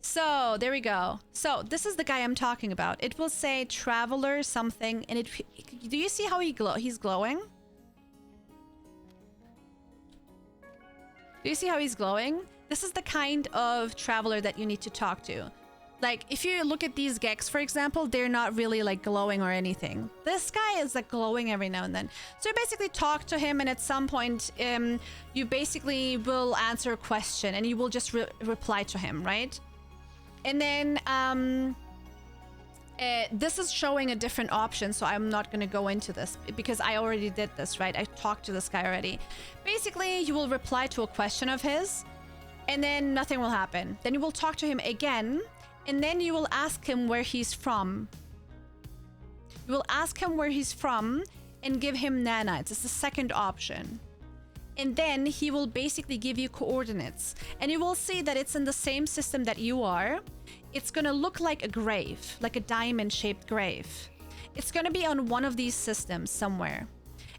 So there we go. So this is the guy I'm talking about. It will say traveler something, and do you see how he's glowing? Do you see how he's glowing? This is the kind of traveler that you need to talk to. Like, if you look at these gex, for example, they're not really like glowing or anything. This guy is like glowing every now and then. So you basically talk to him, and at some point, you basically will answer a question, and you will just reply to him, right? And then this is showing a different option, so I'm not going to go into this because I already did this, right? I talked to this guy already. Basically, you will reply to a question of his, and then nothing will happen. Then you will talk to him again, and then you will ask him where he's from. You will ask him where he's from and give him nanites. It's the second option. And then he will basically give you coordinates. And you will see that it's in the same system that you are. It's going to look like a grave, like a diamond-shaped grave. It's going to be on one of these systems somewhere.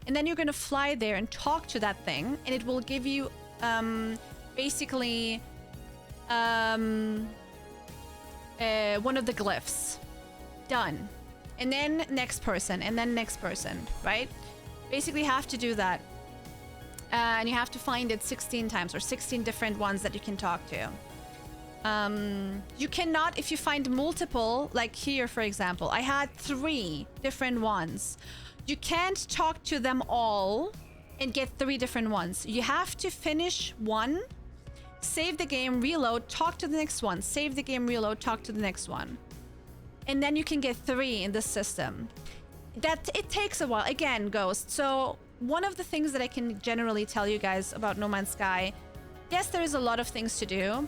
And then you're going to fly there and talk to that thing. And it will give you basically one of the glyphs. Done. And then next person, and then next person, right? Basically have to do that. And you have to find it 16 times, or 16 different ones that you can talk to. You cannot, if you find multiple, like here, for example, I had 3 different ones. You can't talk to them all and get 3 different ones. You have to finish one, save the game, reload, talk to the next one, save the game, reload, talk to the next one. And then you can get 3 in this system. It takes a while. Again, Ghost. So one of the things that I can generally tell you guys about No Man's Sky, yes, there is a lot of things to do.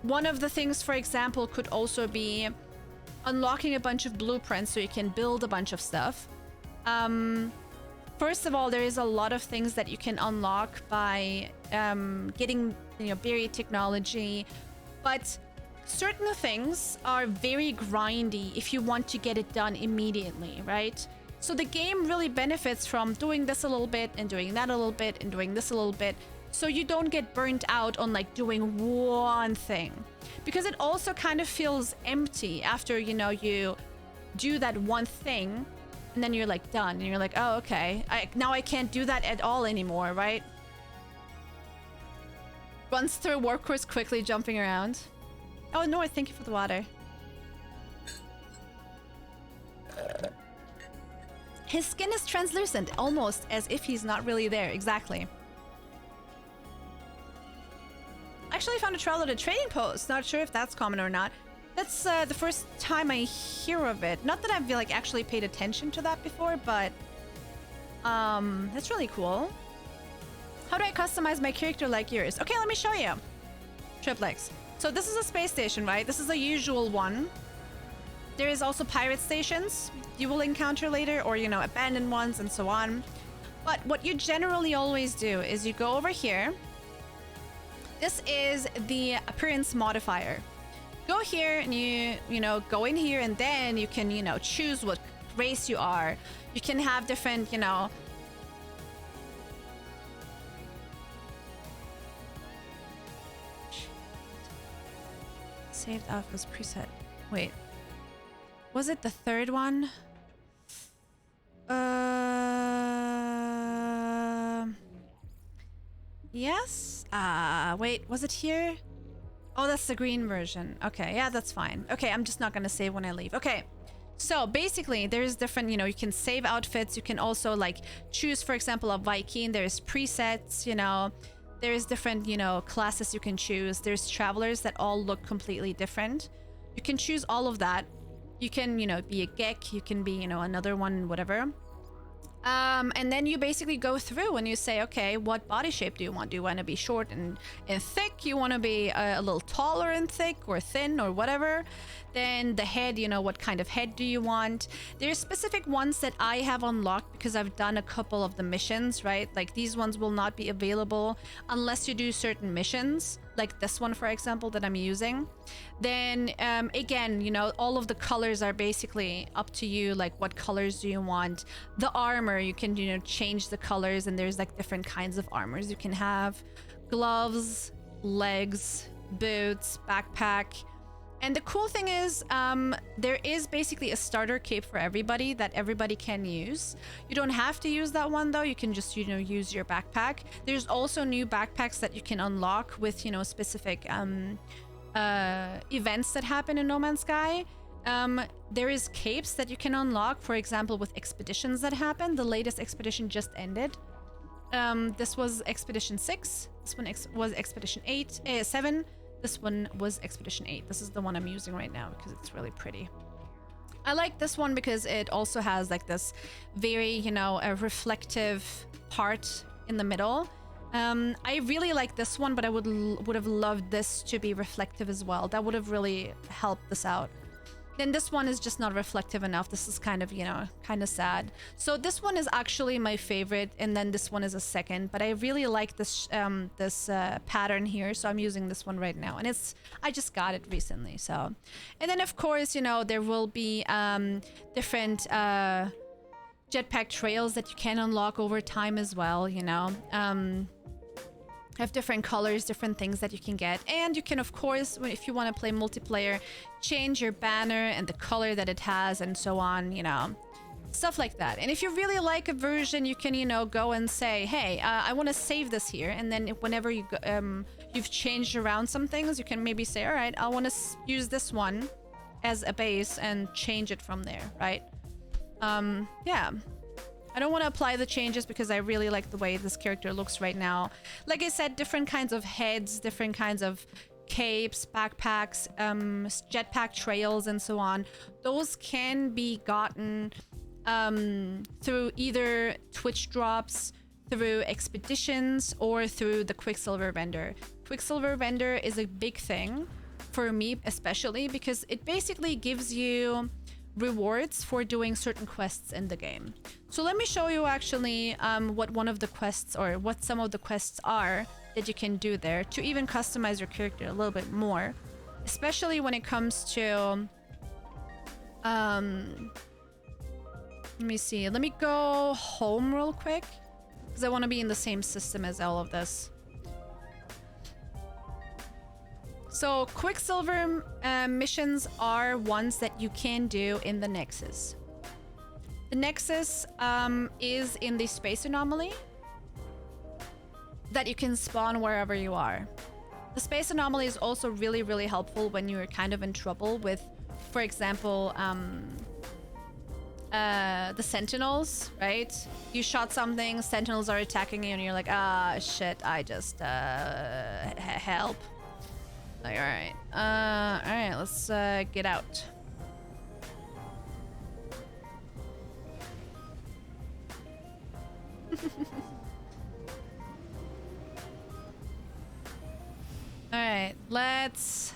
One of the things, for example, could also be unlocking a bunch of blueprints so you can build a bunch of stuff. First of all, there is a lot of things that you can unlock by getting, buried technology, but certain things are very grindy if you want to get it done immediately, right? So the game really benefits from doing this a little bit and doing that a little bit and doing this a little bit, so you don't get burnt out on like doing one thing, because it also kind of feels empty after you do that one thing and then you're like done and you're like, oh, okay, now I can't do that at all anymore, right? Runs through warp course quickly, jumping around. Oh, North, thank you for the water. His skin is translucent, almost as if he's not really there. Exactly. Actually, I found a traveler at a trading post. Not sure if that's common or not. That's the first time I hear of it. Not that I've actually paid attention to that before, but that's really cool. How do I customize my character like yours? Okay, let me show you. Triplex. So this is a space station, right? This is a usual one. There is also pirate stations you will encounter later, or, abandoned ones and so on. But what you generally always do is you go over here. This is the appearance modifier. Go here and you go in here, and then you can, choose what race you are. You can have different, saved alphas preset. Wait. Was it the third one? Yes? Wait, was it here? Oh, that's the green version. Okay, yeah, that's fine. Okay, I'm just not gonna save when I leave. Okay, so basically there's different, you can save outfits. You can also like choose, for example, a Viking. There's presets, there's different, classes you can choose. There's travelers that all look completely different. You can choose all of that. You can, be a Gek. You can be, another one, whatever. And then you basically go through and you say, okay, what body shape do you want? Do you want to be short and thick? You want to be a little taller and thick, or thin, or whatever? Then the head, you know, what kind of head do you want? There's specific ones that I have unlocked because I've done a couple of the missions, right? Like these ones will not be available unless you do certain missions, like this one, for example, that I'm using. Then again, you know, all of the colors are basically up to you. Like, what colors do you want? The armor, you can, you know, change the colors, and there's like different kinds of armors you can have. Gloves, legs, boots, backpack. And the cool thing is, there is basically a starter cape for everybody that everybody can use. You don't have to use that one though. You can just, you know, use your backpack. There's also new backpacks that you can unlock with, you know, specific events that happen in No Man's Sky. There is capes that you can unlock, for example, with expeditions that happen. The latest expedition just ended. This was Expedition 6. This one was Expedition 7. This one was Expedition 8. This is the one I'm using right now because it's really pretty. I like this one because it also has like this very, you know, a reflective part in the middle. I really like this one, but I would have loved this to be reflective as well. That would have really helped this out. Then this one is just not reflective enough. This is kind of, you know, kind of sad. So this one is actually my favorite, and then this one is a second. But I really like this pattern here, so I'm using this one right now. And I just got it recently, so. And then of course, you know, there will be different jetpack trails that you can unlock over time as well, you know. Have different colors, different things that you can get. And you can, of course, if you want to play multiplayer, change your banner and the color that it has and so on, you know, stuff like that. And if you really like a version, you can, you know, go and say, hey, I want to save this here. And then whenever you you've changed around some things, you can maybe say, all right, I want to use this one as a base and change it from there, right? Yeah. I don't want to apply the changes because I really like the way this character looks right now. Like I said, different kinds of heads, different kinds of capes, backpacks, jetpack trails, and so on. Those can be gotten through either Twitch drops, through expeditions, or through the Quicksilver vendor. Quicksilver vendor is a big thing for me, especially because it basically gives you rewards for doing certain quests in the game. So let me show you actually what one of the quests, or what some of the quests are that you can do there to even customize your character a little bit more, especially when it comes to let me see, let me go home real quick because I want to be in the same system as all of this. So Quicksilver missions are ones that you can do in the Nexus. The Nexus is in the space anomaly that you can spawn wherever you are. The space anomaly is also really, really helpful when you're kind of in trouble with, for example, the Sentinels, right? You shot something, Sentinels are attacking you, and you're like, ah, shit, I just, help. Like, alright, let's get out. Alright, let's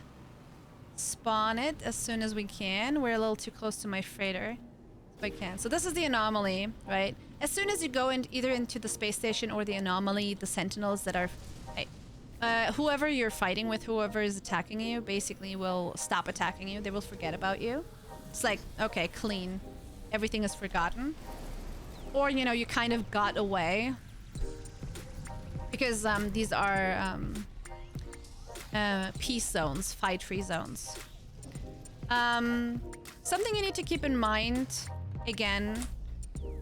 spawn it as soon as we can. We're a little too close to my freighter. If I can. So this is the anomaly, right? As soon as you go in, either into the space station or the anomaly, the Sentinels that are... whoever you're fighting with, whoever is attacking you, basically will stop attacking you. They will forget about you. It's like, okay, clean. Everything is forgotten. Or, you know, you kind of got away. Because these are peace zones, fight-free zones. Something you need to keep in mind, again,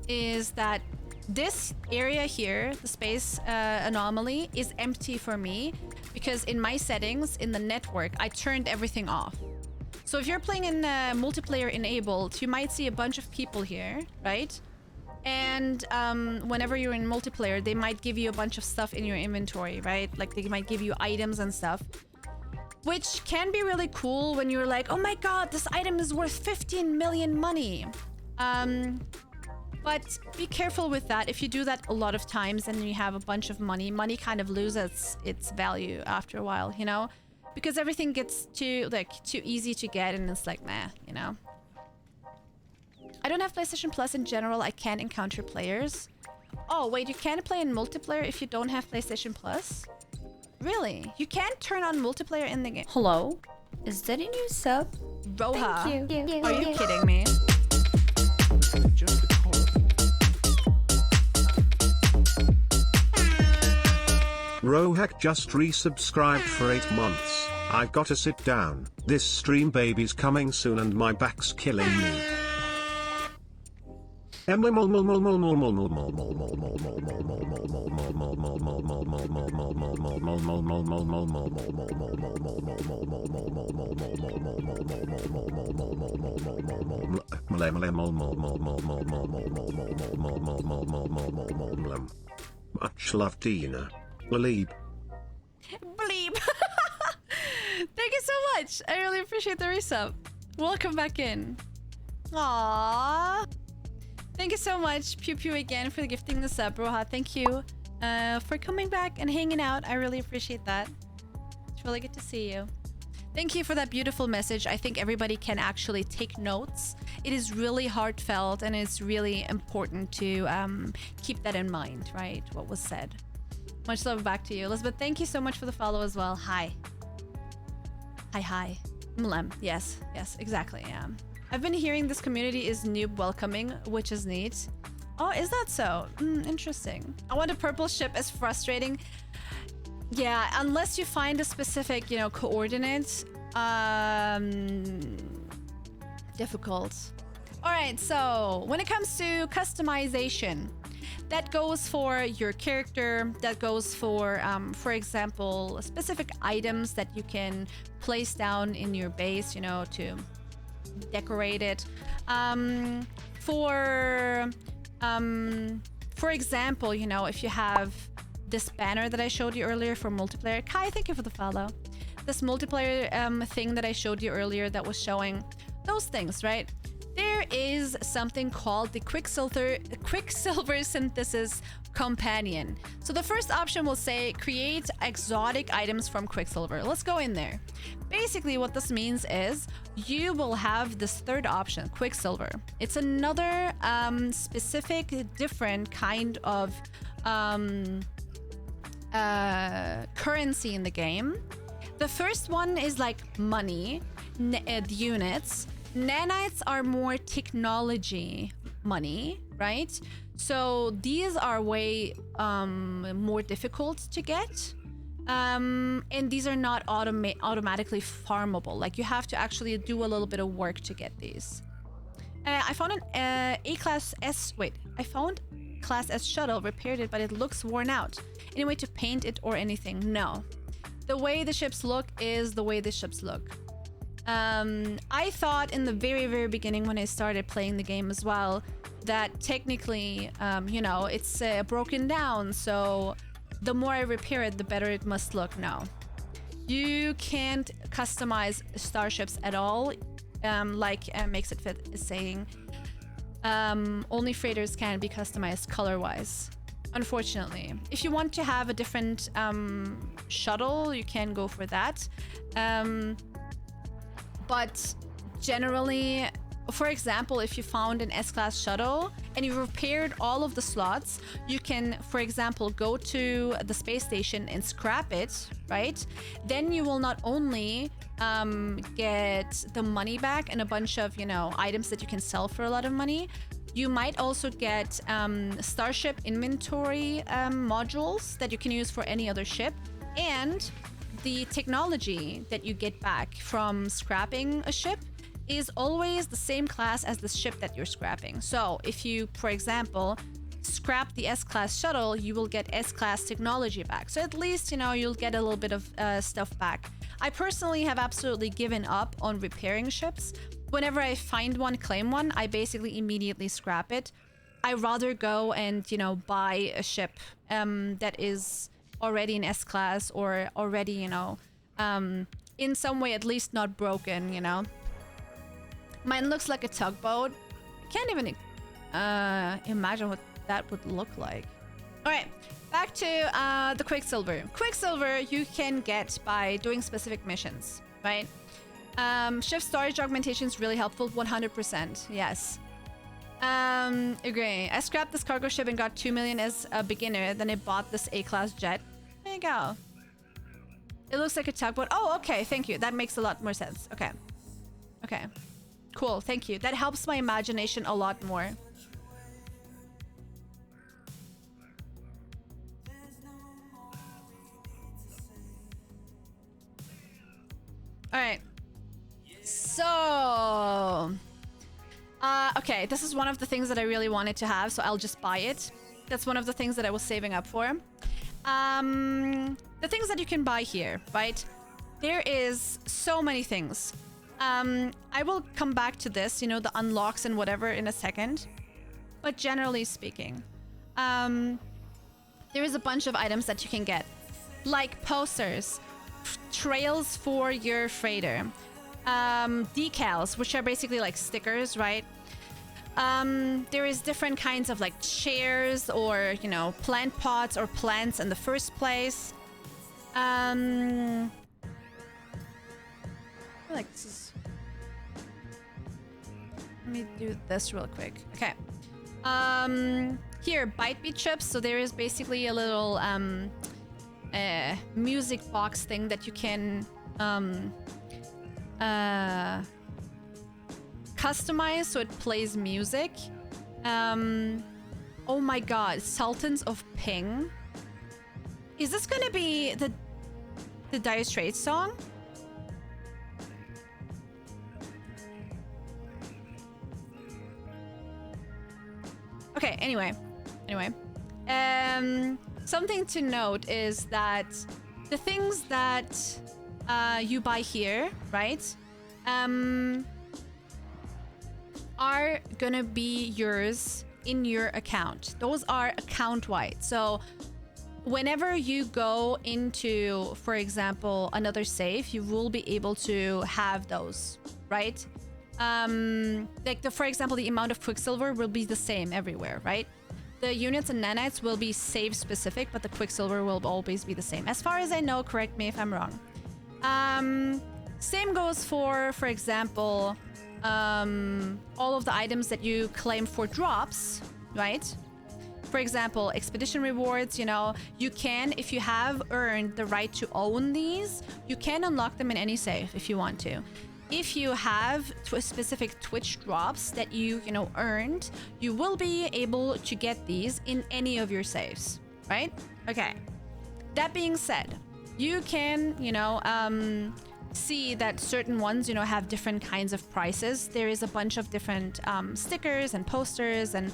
is that this area here, the space anomaly, is empty for me because in my settings in the network, I turned everything off. So if you're playing in multiplayer enabled, you might see a bunch of people here, right? And whenever you're in multiplayer, they might give you a bunch of stuff in your inventory, right? Like they might give you items and stuff, which can be really cool when you're like, oh my god, this item is worth 15 million money. But be careful with that. If you do that a lot of times and you have a bunch of money, money kind of loses its value after a while, you know? Because everything gets too easy to get and it's like, meh, you know? I don't have PlayStation Plus in general. I can't encounter players. Oh, wait, you can't play in multiplayer if you don't have PlayStation Plus? Really? You can't turn on multiplayer in the game? Hello? Is that a new sub? Roha. Thank you. Are you kidding me? Just the color. Rohack just resubscribed for 8 months. I gotta sit down. This stream baby's coming soon and my back's killing me. Much love, Tina. Bleep. Bleep. Thank you so much. I really appreciate the resub. Welcome back in. Aww. Thank you so much, Pew Pew, again for gifting the sub, Roha. Thank you for coming back and hanging out. I really appreciate that. It's really good to see you. Thank you for that beautiful message. I think everybody can actually take notes. It is really heartfelt and it's really important to keep that in mind, right? What was said. Much love back to you. Elizabeth, thank you so much for the follow as well. Hi. Hi. Mlem. Yes, exactly. Yeah. I've been hearing this community is noob welcoming, which is neat. Oh, is that so? Interesting. I want a purple ship as frustrating. Yeah, unless you find a specific, you know, coordinate. Difficult. All right, so when it comes to customization, that goes for your character, that goes for example, specific items that you can place down in your base, you know, to decorate it. For example, you know, if you have this banner that I showed you earlier for multiplayer. Kai, thank you for the follow. This multiplayer thing that I showed you earlier that was showing those things, right? There is something called the Quicksilver Synthesis Companion. So the first option will say create exotic items from Quicksilver. Let's go in there. Basically what this means is you will have this third option, Quicksilver. It's another specific different kind of currency in the game. The first one is like money, units. Nanites are more technology money, right? So these are way more difficult to get. And these are not automatically farmable. Like you have to actually do a little bit of work to get these. I found an A-Class S... Wait, I found Class S shuttle, repaired it, but it looks worn out. Any way to paint it or anything? No. The way the ships look is the way the ships look. I thought in the very, very beginning when I started playing the game as well, that technically, you know, it's broken down. So the more I repair it, the better it must look. No. You can't customize starships at all. Like Makes It Fit is saying, only freighters can be customized color-wise. Unfortunately, if you want to have a different shuttle, you can go for that. But generally, for example, if you found an S-Class shuttle and you repaired all of the slots, you can, for example, go to the space station and scrap it, right? Then you will not only get the money back and a bunch of, you know, items that you can sell for a lot of money. You might also get starship inventory modules that you can use for any other ship. And the technology that you get back from scrapping a ship is always the same class as the ship that you're scrapping. So if you, for example, scrap the S-Class shuttle, you will get S-Class technology back. So at least, you know, you'll get a little bit of stuff back. I personally have absolutely given up on repairing ships. Whenever I find one, claim one, I basically immediately scrap it. I rather go and, you know, buy a ship that is already in S-Class or already, you know, in some way at least not broken, you know. Mine looks like a tugboat. Can't even imagine what that would look like. All right, back to the Quicksilver. Quicksilver you can get by doing specific missions, right? Shift storage augmentation is really helpful. 100%. Yes. Agree. I scrapped this cargo ship and got 2 million as a beginner. Then I bought this A-class jet. There you go. It looks like a tugboat. Oh, okay. Thank you. That makes a lot more sense. Okay. Okay. Cool. Thank you. That helps my imagination a lot more. All right. So, okay, this is one of the things that I really wanted to have, so I'll just buy it. That's one of the things that I was saving up for. The things that you can buy here, right? There is so many things. I will come back to this, you know, the unlocks and whatever in a second. But generally speaking, there is a bunch of items that you can get. Like posters, trails for your freighter, decals, which are basically like stickers, right? There is different kinds of like chairs or, you know, plant pots or plants in the first place. I feel like this is... Let me do this real quick. Okay. Here, bite beat chips. So there is basically a little music box thing that you can customize so it plays music. Oh my god, Sultans of Ping. Is this gonna be the Dire Straits song? Okay, anyway. Something to note is that the things that you buy here, right, are gonna be yours in your account. Those are account-wide. So whenever you go into, for example, another safe, you will be able to have those, right? Like for example, the amount of Quicksilver will be the same everywhere, right? The units and nanites will be save specific, but the Quicksilver will always be the same. As far as I know, correct me if I'm wrong. Same goes for example, all of the items that you claim for drops, right? For example, expedition rewards, you know, you can, if you have earned the right to own these, you can unlock them in any save if you want to. If you have specific Twitch drops that you know, earned, you will be able to get these in any of your saves, right? Okay. That being said, you can, you know, see that certain ones, you know, have different kinds of prices. There is a bunch of different stickers and posters and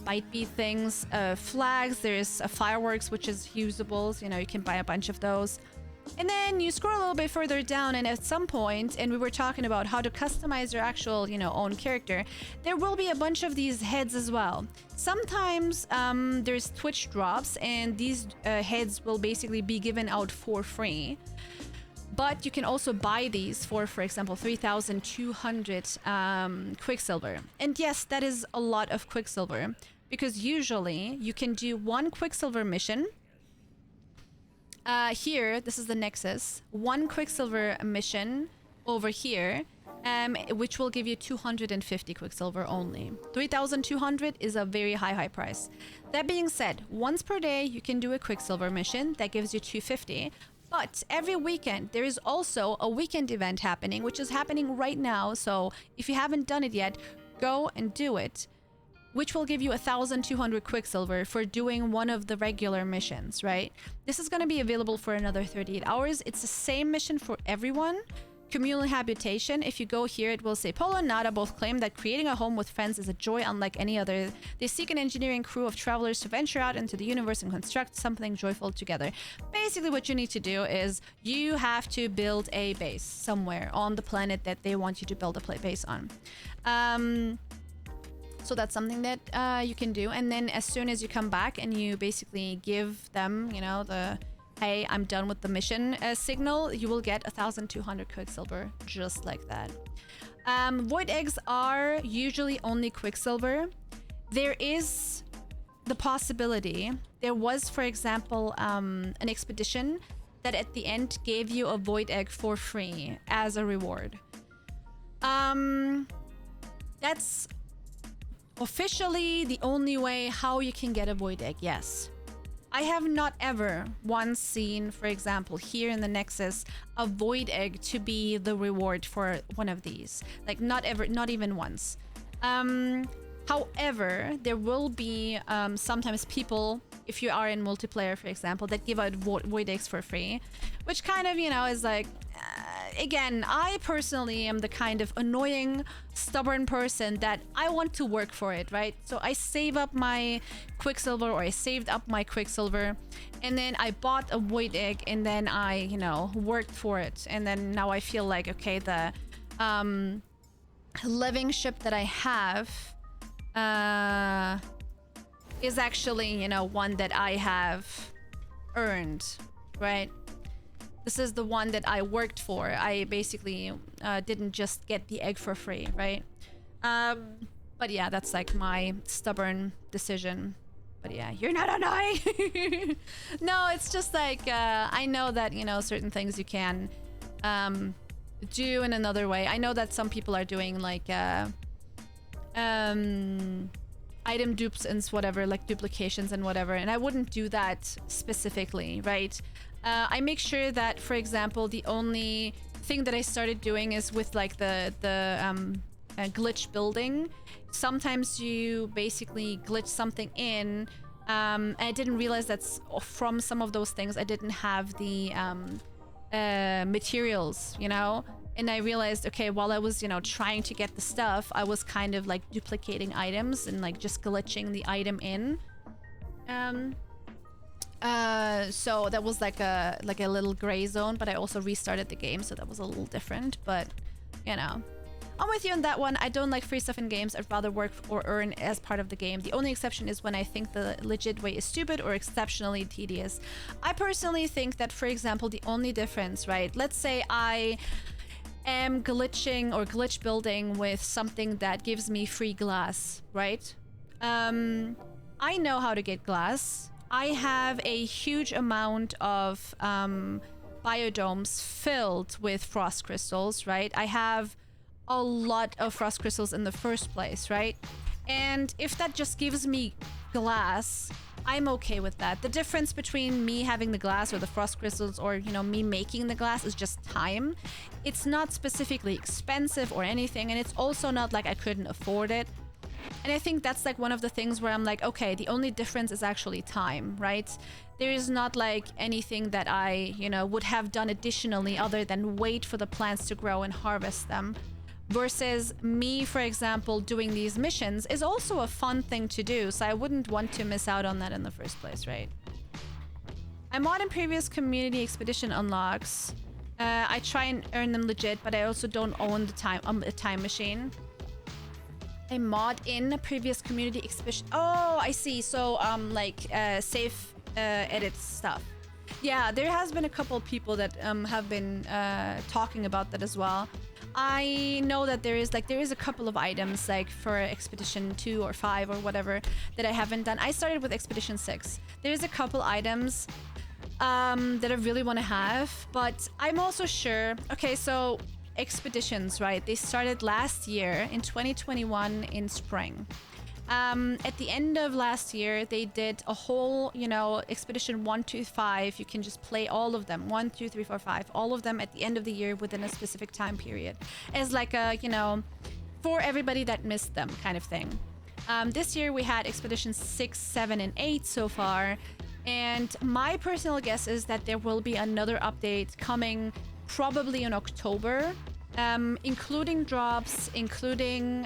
bite beat things, flags. There's fireworks, which is usables. You know, you can buy a bunch of those. And then you scroll a little bit further down, and at some point, and we were talking about how to customize your actual, you know, own character, there will be a bunch of these heads as well. Sometimes there's Twitch drops, and these heads will basically be given out for free. But you can also buy these for example, 3,200 Quicksilver. And yes, that is a lot of Quicksilver, because usually you can do one Quicksilver mission. Here, this is the Nexus. One Quicksilver mission over here, which will give you 250 Quicksilver only. 3,200 is a very high price. That being said, once per day, you can do a Quicksilver mission that gives you 250. But every weekend, there is also a weekend event happening, which is happening right now. So if you haven't done it yet, go and do it, which will give you 1,200 Quicksilver for doing one of the regular missions, right? This is going to be available for another 38 hours. It's the same mission for everyone. Communal habitation. If you go here, it will say Polo and Nada both claim that creating a home with friends is a joy unlike any other. They seek an engineering crew of travelers to venture out into the universe and construct something joyful together. Basically, what you need to do is you have to build a base somewhere on the planet that they want you to build a base on. So that's something that you can do. And then as soon as you come back and you basically give them, you know, the hey, I'm done with the mission signal, you will get 1,200 Quicksilver just like that. Void eggs are usually only Quicksilver. there is the possibility. There was, for example, an expedition that at the end gave you a void egg for free as a reward. That's officially the only way how you can get a void egg, yes. I have not ever once seen, for example, here in the Nexus, a void egg to be the reward for one of these. Like, not ever, not even once. However, there will be sometimes people, if you are in multiplayer, for example, that give out void eggs for free, which kind of, you know, is like, again, I personally am the kind of annoying, stubborn person that I want to work for it, right? So I save up my Quicksilver, or I saved up my Quicksilver, and then I bought a void egg, and then I, you know, worked for it. And then now I feel like, okay, the living ship that I have is actually, you know, one that I have earned, right? This is the one that I worked for. I basically didn't just get the egg for free, right? But yeah, that's like my stubborn decision. But yeah, you're not annoying. No, it's just like, I know that, you know, certain things you can do in another way. I know that some people are doing like item dupes and whatever, like duplications and whatever, and I wouldn't do that specifically, right? I make sure that, for example, the only thing that I started doing is with like the glitch building. Sometimes you basically glitch something in, and I didn't realize that from some of those things I didn't have the materials, you know? And I realized, okay, while I was, you know, trying to get the stuff, I was kind of like duplicating items and like just glitching the item in. So that was like a little gray zone, but I also restarted the game, so that was a little different. But, you know, I'm with you on that one. I don't like free stuff in games. I'd rather work or earn as part of the game. The only exception is when I think the legit way is stupid or exceptionally tedious. I personally think that, for example, the only difference, right? Let's say I am glitching or glitch building with something that gives me free glass, right? I know how to get glass. I have a huge amount of biodomes filled with frost crystals, right? I have a lot of frost crystals in the first place, right? And if that just gives me glass, I'm okay with that. The difference between me having the glass or the frost crystals, or, you know, me making the glass, is just time. It's not specifically expensive or anything, and it's also not like I couldn't afford it. And I think that's like one of the things where I'm like, okay, the only difference is actually time, right? There is not like anything that I, you know, would have done additionally other than wait for the plants to grow and harvest them. Versus me, for example, doing these missions is also a fun thing to do, so I wouldn't want to miss out on that in the first place, right? I mod in previous community expedition unlocks. I try and earn them legit, but I also don't own the time machine. A mod in a previous community expedition. Oh, I see. So like safe edit stuff. Yeah, there has been a couple of people that have been talking about that as well. I know that there is a couple of items like for Expedition 2 or 5 or whatever that I haven't done. I started with Expedition 6. There's a couple items that I really want to have, but I'm also sure. Okay, so expeditions, right? They started last year in 2021 in spring. At the end of last year, they did a whole, you know, Expedition 1, 2, 5. You can just play all of them, 1, 2, 3, 4, 5, all of them at the end of the year within a specific time period, as like a, you know, for everybody that missed them kind of thing. This year we had Expeditions 6, 7, and 8 so far, and my personal guess is that there will be another update coming probably in October. Including drops, including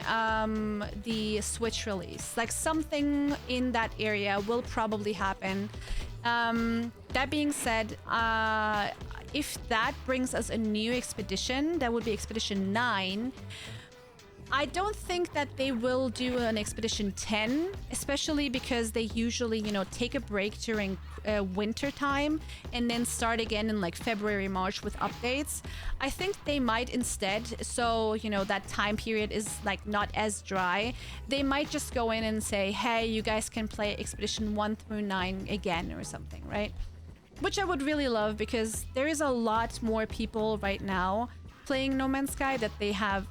the Switch release. Like something in that area will probably happen. That being said, if that brings us a new expedition, that would be Expedition 9. I don't think that they will do an Expedition 10, especially because they usually, you know, take a break during winter time and then start again in like February, March with updates. I think they might instead, so, you know, that time period is like not as dry. They might just go in and say, hey, you guys can play Expedition 1 through 9 again or something, right? Which I would really love because there is a lot more people right now playing No Man's Sky that they have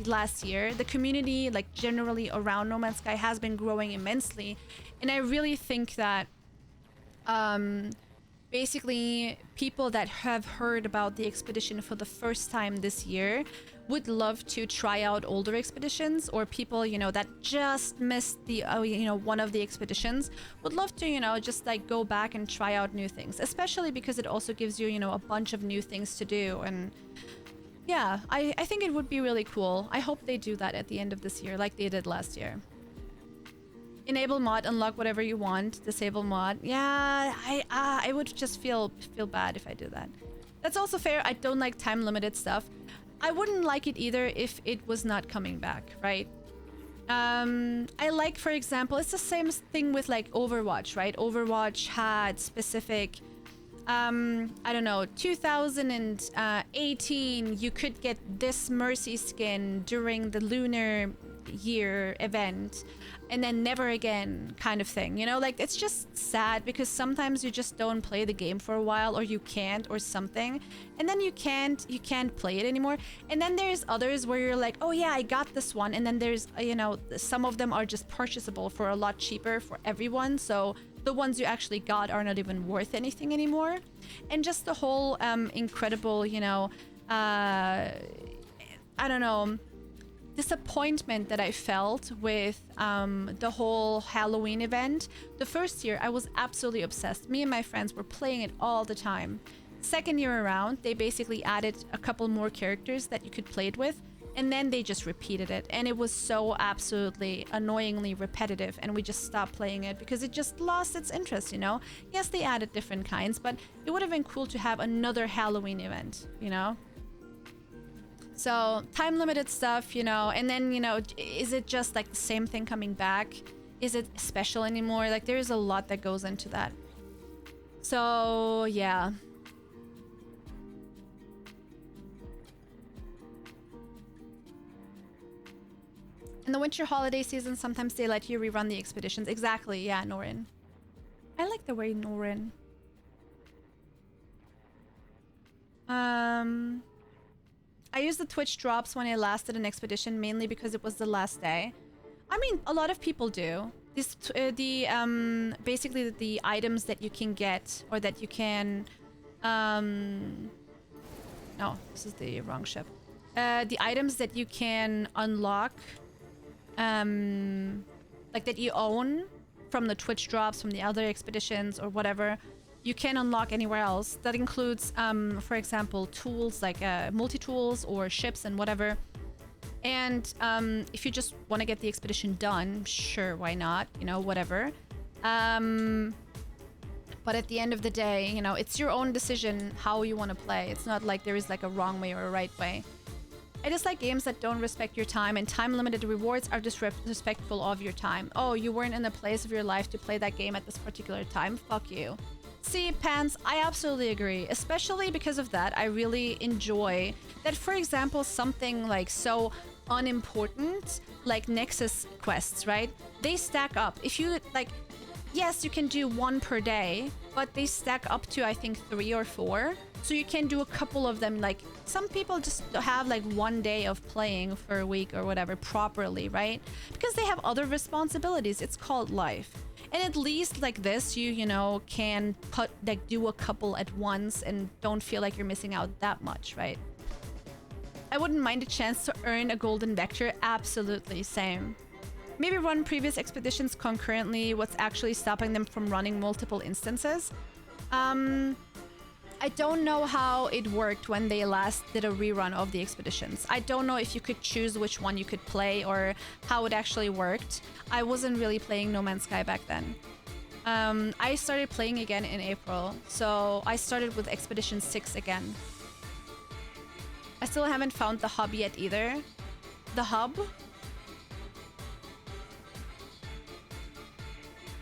last year. The community, like generally around No Man's Sky, has been growing immensely, and I really think that basically people that have heard about the expedition for the first time this year would love to try out older expeditions, or people, you know, that just missed the you know, one of the expeditions would love to, you know, just like go back and try out new things, especially because it also gives you, you know, a bunch of new things to do. And yeah, I think it would be really cool. I hope they do that at the end of this year like they did last year. Enable mod, unlock whatever you want. Disable mod. Yeah, I would just feel bad if I do that. That's also fair. I don't like time limited stuff. I wouldn't like it either if it was not coming back, right? I like, for example, it's the same thing with like Overwatch, right? Overwatch had specific I don't know, 2018 you could get this Mercy skin during the lunar year event and then never again kind of thing, you know? Like, it's just sad because sometimes you just don't play the game for a while, or you can't, or something, and then you can't play it anymore. And then there's others where you're like, oh yeah, I got this one, and then there's, you know, some of them are just purchasable for a lot cheaper for everyone, so the ones you actually got are not even worth anything anymore. And just the whole incredible, you know, I don't know, disappointment that I felt with the whole Halloween event. The first year I was absolutely obsessed. Me and my friends were playing it all the time. Second year around, they basically added a couple more characters that you could play it with, and then they just repeated it, and it was so absolutely annoyingly repetitive, and we just stopped playing it because it just lost its interest, you know? Yes, they added different kinds, but it would have been cool to have another Halloween event, you know? So time limited stuff, you know, and then, you know, is it just like the same thing coming back? Is it special anymore? Like, there is a lot that goes into that. So yeah. In the winter holiday season, sometimes they let you rerun the expeditions. Exactly, yeah, Norin. I like the way Norin. I used the Twitch drops when I lasted an expedition, mainly because it was the last day. I mean, a lot of people do. This, basically the items that you can get, or that you can, no, this is the wrong ship. The items that you can unlock, like that you own from the Twitch drops, from the other expeditions or whatever, you can unlock anywhere else. That includes, for example, tools like multi-tools or ships and whatever. And if you just want to get the expedition done, sure, why not? You know, whatever. But at the end of the day, you know, it's your own decision how you want to play. It's not like there is like a wrong way or a right way. I dislike games that don't respect your time, and time-limited rewards are disrespectful of your time. Oh, you weren't in the place of your life to play that game at this particular time? Fuck you. See, Pants, I absolutely agree. Especially because of that, I really enjoy that, for example, something like so unimportant, like Nexus quests, right? They stack up. If you, like, yes, you can do one per day, but they stack up to, I think, 3 or 4. So you can do a couple of them. Like, some people just have like one day of playing for a week or whatever properly, right? Because they have other responsibilities. It's called life. And at least like this, you know, can do a couple at once and don't feel like you're missing out that much, right? I wouldn't mind a chance to earn a golden vector. Absolutely, same. Maybe run previous expeditions concurrently. What's actually stopping them from running multiple instances? I don't know how it worked when they last did a rerun of the expeditions. I don't know if you could choose which one you could play or how it actually worked. I wasn't really playing No Man's Sky back then. I started playing again in April, so I started with Expedition 6 again. I still haven't found the hub yet either. the hub.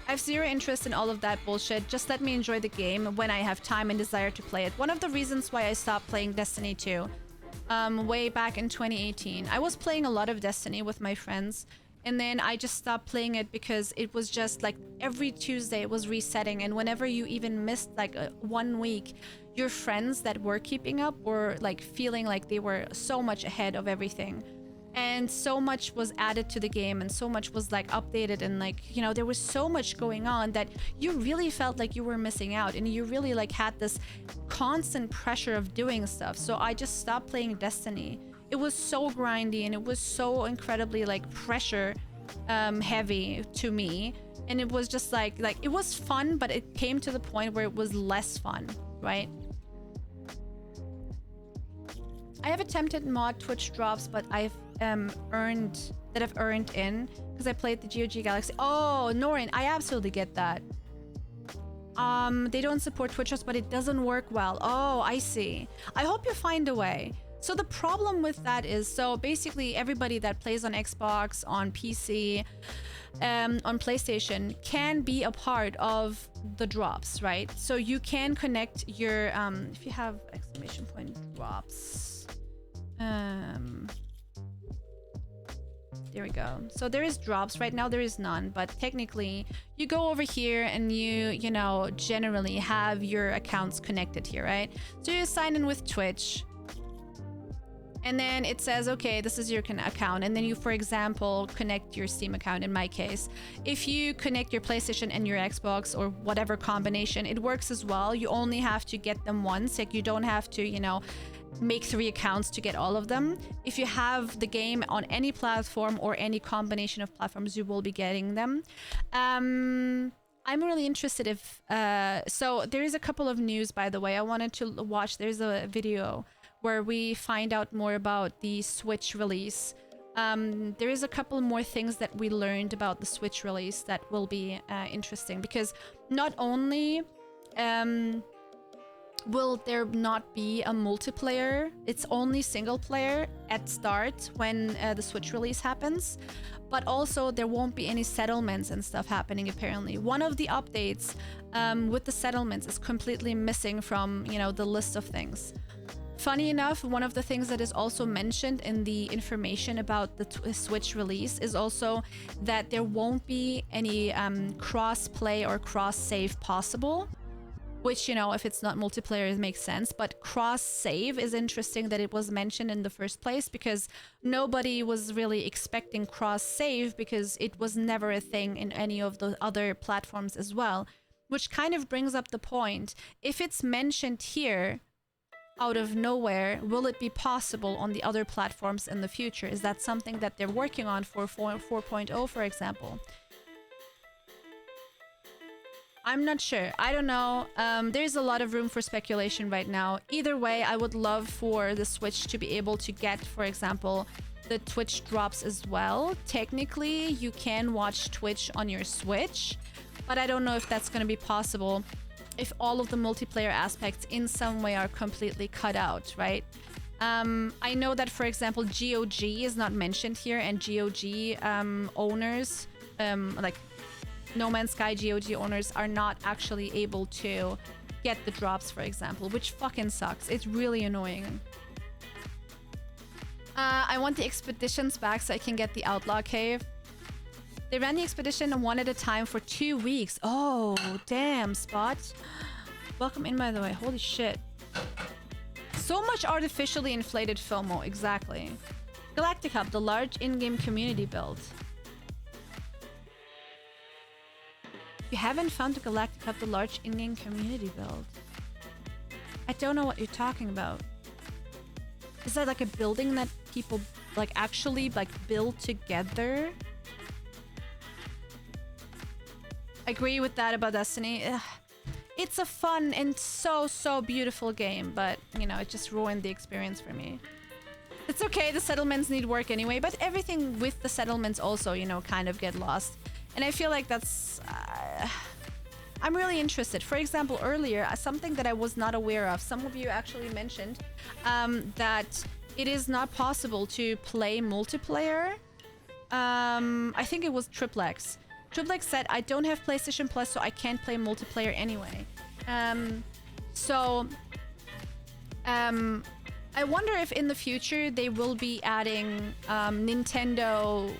I have zero interest in all of that bullshit. Just let me enjoy the game when I have time and desire to play it. One of the reasons why I stopped playing Destiny 2 way back in 2018. I was playing a lot of Destiny with my friends, and then I just stopped playing it because it was just like every Tuesday it was resetting, and whenever you even missed like 1 week, your friends that were keeping up were like feeling like they were so much ahead of everything. And so much was added to the game, and so much was like updated, and like, you know, there was so much going on that you really felt like you were missing out, and you really like had this constant pressure of doing stuff. So I just stopped playing Destiny. It was so grindy, and it was so incredibly like pressure heavy to me, and it was just like it was fun, but it came to the point where it was less fun, right? I have attempted mod Twitch drops, but I've earned in because I played the GOG Galaxy. Oh, Norin, I absolutely get that. They don't support Twitchers, but it doesn't work well. Oh, I see. I hope you find a way. So the problem with that is, so basically everybody that plays on Xbox, on PC, on PlayStation can be a part of the drops, right? So you can connect your if you have exclamation point drops. There we go. So there is drops. Right now there is none, but technically you go over here and you know, generally have your accounts connected here, right? So you sign in with Twitch, and then it says, okay, this is your account. And then you, for example, connect your Steam account in my case. If you connect your PlayStation and your Xbox or whatever combination, it works as well. You only have to get them once. Like, you don't have to, you know, make 3 accounts to get all of them. If you have the game on any platform or any combination of platforms, you will be getting them. I'm really interested if so there is a couple of news, by the way. I wanted to watch. There's a video where we find out more about the Switch release. There is a couple more things that we learned about the Switch release that will be interesting, because not only will there not be a multiplayer, it's only single player at start when the Switch release happens, but also there won't be any settlements and stuff happening apparently. One of the updates with the settlements is completely missing from, you know, the list of things. Funny enough, one of the things that is also mentioned in the information about the Switch release is also that there won't be any cross-play or cross-save possible. Which, you know, if it's not multiplayer, it makes sense. But cross-save is interesting that it was mentioned in the first place, because nobody was really expecting cross-save, because it was never a thing in any of the other platforms as well. Which kind of brings up the point. If it's mentioned here out of nowhere, will it be possible on the other platforms in the future? Is that something that they're working on for 4.0, for example? I'm not sure. I don't know. There's a lot of room for speculation right now. Either way, I would love for the Switch to be able to get, for example, the Twitch drops as well. Technically, you can watch Twitch on your Switch, but I don't know if that's going to be possible if all of the multiplayer aspects in some way are completely cut out, right? I know that, for example, GOG is not mentioned here, and GOG owners, like No Man's Sky GOG owners, are not actually able to get the drops, for example, which fucking sucks. It's really annoying. I want the expeditions back so I can get the Outlaw Cave. They ran the expedition one at a time for 2 weeks. Oh, damn, Spot. Welcome in, by the way. Holy shit. So much artificially inflated FOMO, exactly. Galactic Hub, the large in-game community build. You haven't found the Galactic Hub, the large in-game community build. I don't know what you're talking about. Is that like a building that people like actually like build together? I agree with that about Destiny. Ugh. It's a fun and so beautiful game, but you know, it just ruined the experience for me. It's okay, the settlements need work anyway, but everything with the settlements also, you know, kind of get lost. And I feel like that's... I'm really interested. For example, earlier, something that I was not aware of, some of you actually mentioned that it is not possible to play multiplayer. I think it was Triplex. Triplex said, I don't have PlayStation Plus, so I can't play multiplayer anyway. I wonder if in the future they will be adding Nintendo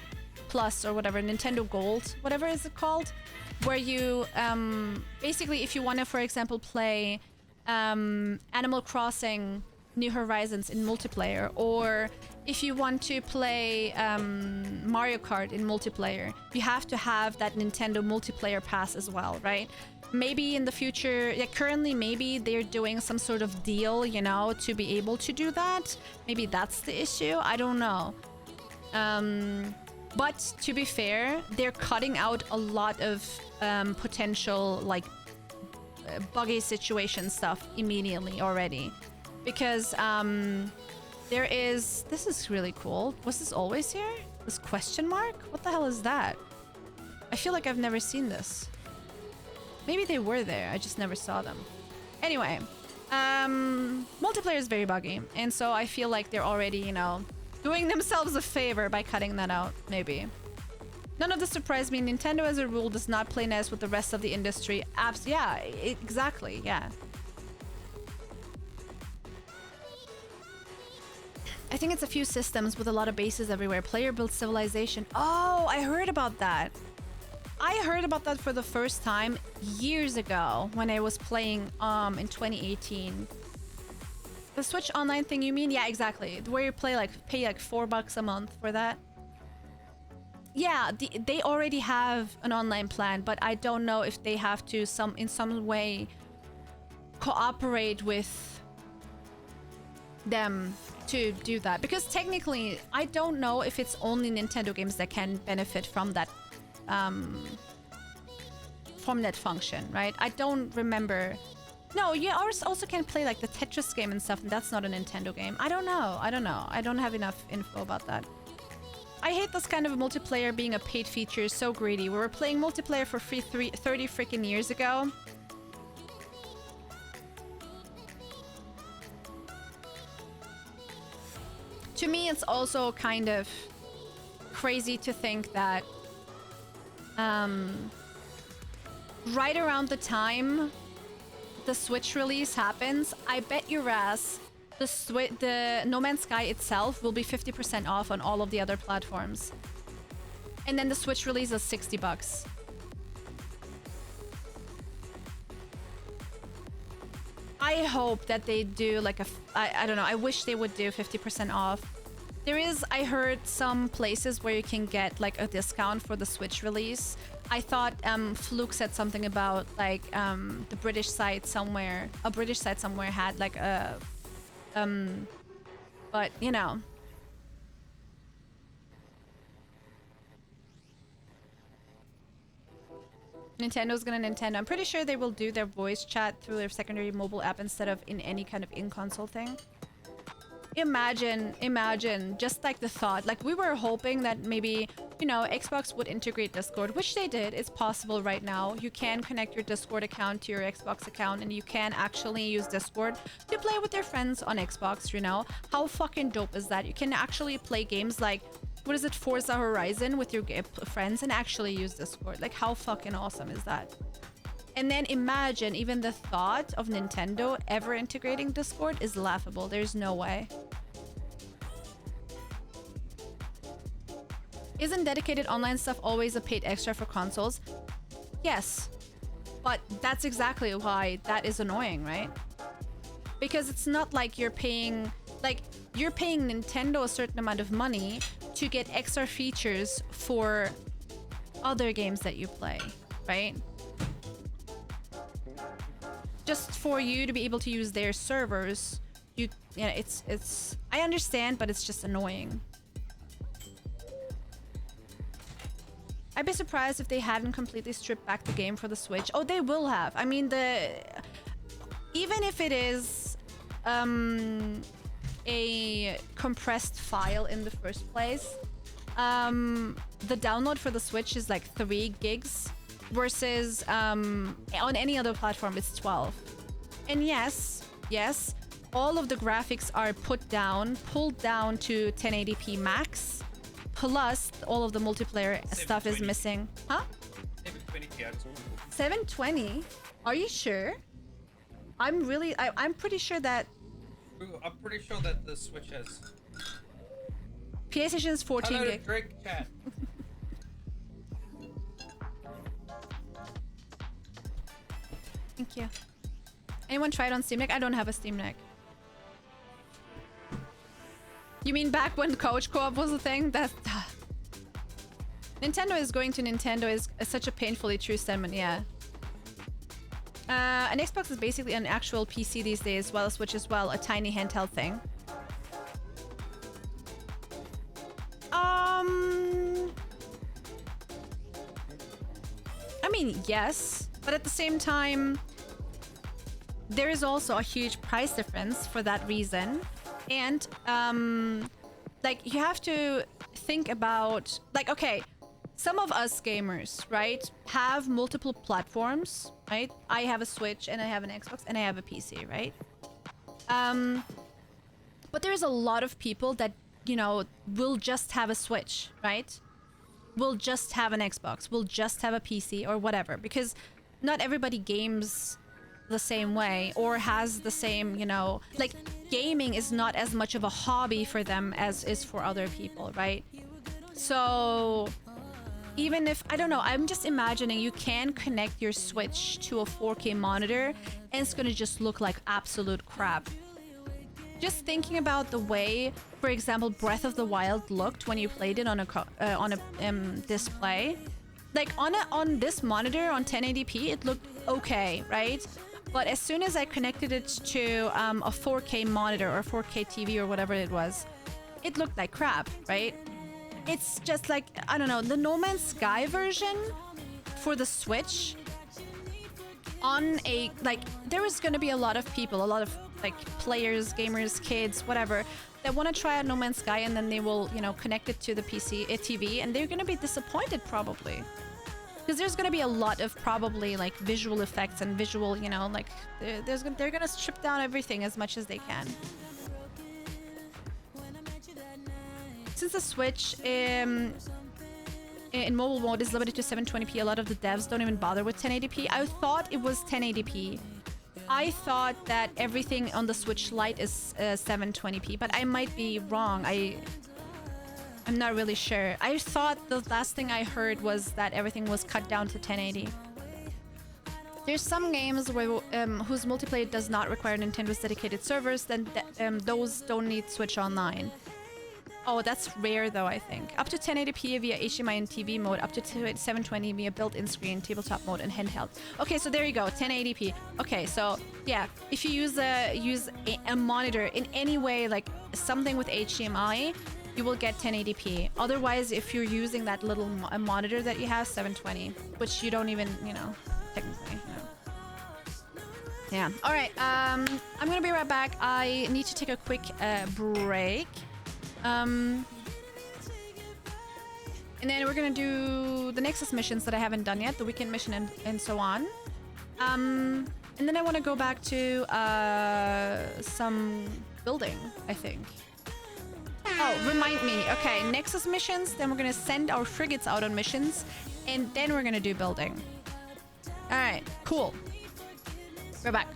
Plus or whatever, Nintendo Gold, whatever is it called, where you basically, if you want to, for example, play Animal Crossing New Horizons in multiplayer, or if you want to play Mario Kart in multiplayer, you have to have that Nintendo multiplayer pass as well, right? Maybe in the future, yeah, currently maybe they're doing some sort of deal, you know, to be able to do that. Maybe that's the issue. I don't know. But to be fair, they're cutting out a lot of potential like buggy situation stuff immediately already. Because there is... This is really cool. Was this always here? This question mark? What the hell is that? I feel like I've never seen this. Maybe they were there. I just never saw them. Anyway, multiplayer is very buggy. And so I feel like they're already, you know, doing themselves a favor by cutting that out, maybe. None of this surprised me. Nintendo as a rule does not play nice with the rest of the industry. Yeah, exactly, yeah. I think it's a few systems with a lot of bases everywhere. Player built Civilization. Oh, I heard about that. I heard about that for the first time years ago when I was playing in 2018. The Switch Online thing, you mean? Yeah, exactly. Where you pay like $4 a month for that. Yeah, they already have an online plan, but I don't know if they have to in some way cooperate with them to do that, because technically I don't know if it's only Nintendo games that can benefit from that function, right? I don't remember. No, you also can play like the Tetris game and stuff, and that's not a Nintendo game. I don't know. I don't have enough info about that. I hate this kind of multiplayer being a paid feature. So greedy. We were playing multiplayer for free 30 freaking years ago. To me, it's also kind of crazy to think that right around the time the Switch release happens, I bet your ass the No Man's Sky itself will be 50% off on all of the other platforms. And then the Switch release is $60. I hope that they do like I don't know, I wish they would do 50% off. There is, I heard some places where you can get like a discount for the Switch release. I thought Fluke said something about like the British site somewhere, a British site somewhere had like a but you know. Nintendo's gonna Nintendo. I'm pretty sure they will do their voice chat through their secondary mobile app instead of in any kind of in-console thing. Imagine just like the thought, like we were hoping that maybe, you know, Xbox would integrate Discord, which they did. It's possible right now. You can connect your Discord account to your Xbox account, and you can actually use Discord to play with your friends on Xbox, you know? How fucking dope is that? You can actually play games like, what is it, Forza Horizon with your friends and actually use Discord. Like, how fucking awesome is that? And then imagine even the thought of Nintendo ever integrating Discord is laughable. There's no way. Isn't dedicated online stuff always a paid extra for consoles? Yes. But that's exactly why that is annoying, right? Because it's not like you're paying... Like, you're paying Nintendo a certain amount of money to get extra features for other games that you play, right? Just for you to be able to use their servers, it's I understand, but it's just annoying. I'd be surprised if they hadn't completely stripped back the game for the Switch. Oh, they will have. I mean, even if it is a compressed file in the first place, the download for the Switch is like 3 gigs versus on any other platform it's 12. And yes, all of the graphics are pulled down to 1080p max, plus all of the multiplayer stuff is missing. Huh? 720 Hz. 720? Are you sure? I'm pretty sure that I'm pretty sure that the Switch has. PlayStation is 14 Hello, gig. Drake chat. Thank you. Anyone try it on Steam Deck? I don't have a Steam Deck. You mean back when couch co-op was a thing? That's Nintendo is going to Nintendo is such a painfully true statement, yeah. An Xbox is basically an actual PC these days, while a Switch as well, a tiny handheld thing. I mean, yes, but at the same time, there is also a huge price difference for that reason. And, like, you have to think about, like, okay, some of us gamers, right, have multiple platforms, right? I have a Switch, and I have an Xbox, and I have a PC, right? But there's a lot of people that, you know, will just have a Switch, right? Will just have an Xbox, will just have a PC or whatever, because not everybody games the same way or has the same, you know, like gaming is not as much of a hobby for them as is for other people, right? So even if, I don't know, I'm just imagining you can connect your Switch to a 4K monitor and it's gonna just look like absolute crap. Just thinking about the way, for example, Breath of the Wild looked when you played it on a display. Like on this monitor on 1080p, it looked okay, right? But as soon as I connected it to a 4K monitor or 4K TV or whatever it was, it looked like crap, right? It's just like, I don't know, the No Man's Sky version for the Switch on a, like, there is going to be a lot of people, a lot of like players, gamers, kids, whatever, that want to try out No Man's Sky, and then they will, you know, connect it to the PC, TV, and they're going to be disappointed probably. Because there's going to be a lot of probably like visual effects and visual, you know, like they're going to strip down everything as much as they can. Since the Switch in mobile mode is limited to 720p, a lot of the devs don't even bother with 1080p. I thought it was 1080p. I thought that everything on the Switch Lite is 720p, but I might be wrong. I'm not really sure. I thought the last thing I heard was that everything was cut down to 1080. There's some games where whose multiplayer does not require Nintendo's dedicated servers, then those don't need Switch Online. Oh, that's rare though, I think. Up to 1080p via HDMI and TV mode, up to 720 via built-in screen, tabletop mode, and handheld. Okay, so there you go, 1080p. Okay, so yeah, if you use a monitor in any way, like something with HDMI, you will get 1080p. Otherwise, if you're using that little monitor that you have, 720, which you don't even, you know, technically, you know. Yeah. All right. I'm gonna be right back. I need to take a quick break. And then we're gonna do the Nexus missions that I haven't done yet, the weekend mission and so on. And then I want to go back to some building, I think. Oh, remind me. Okay, Nexus missions, then we're gonna send our frigates out on missions, and then we're gonna do building. All right, cool. We're back.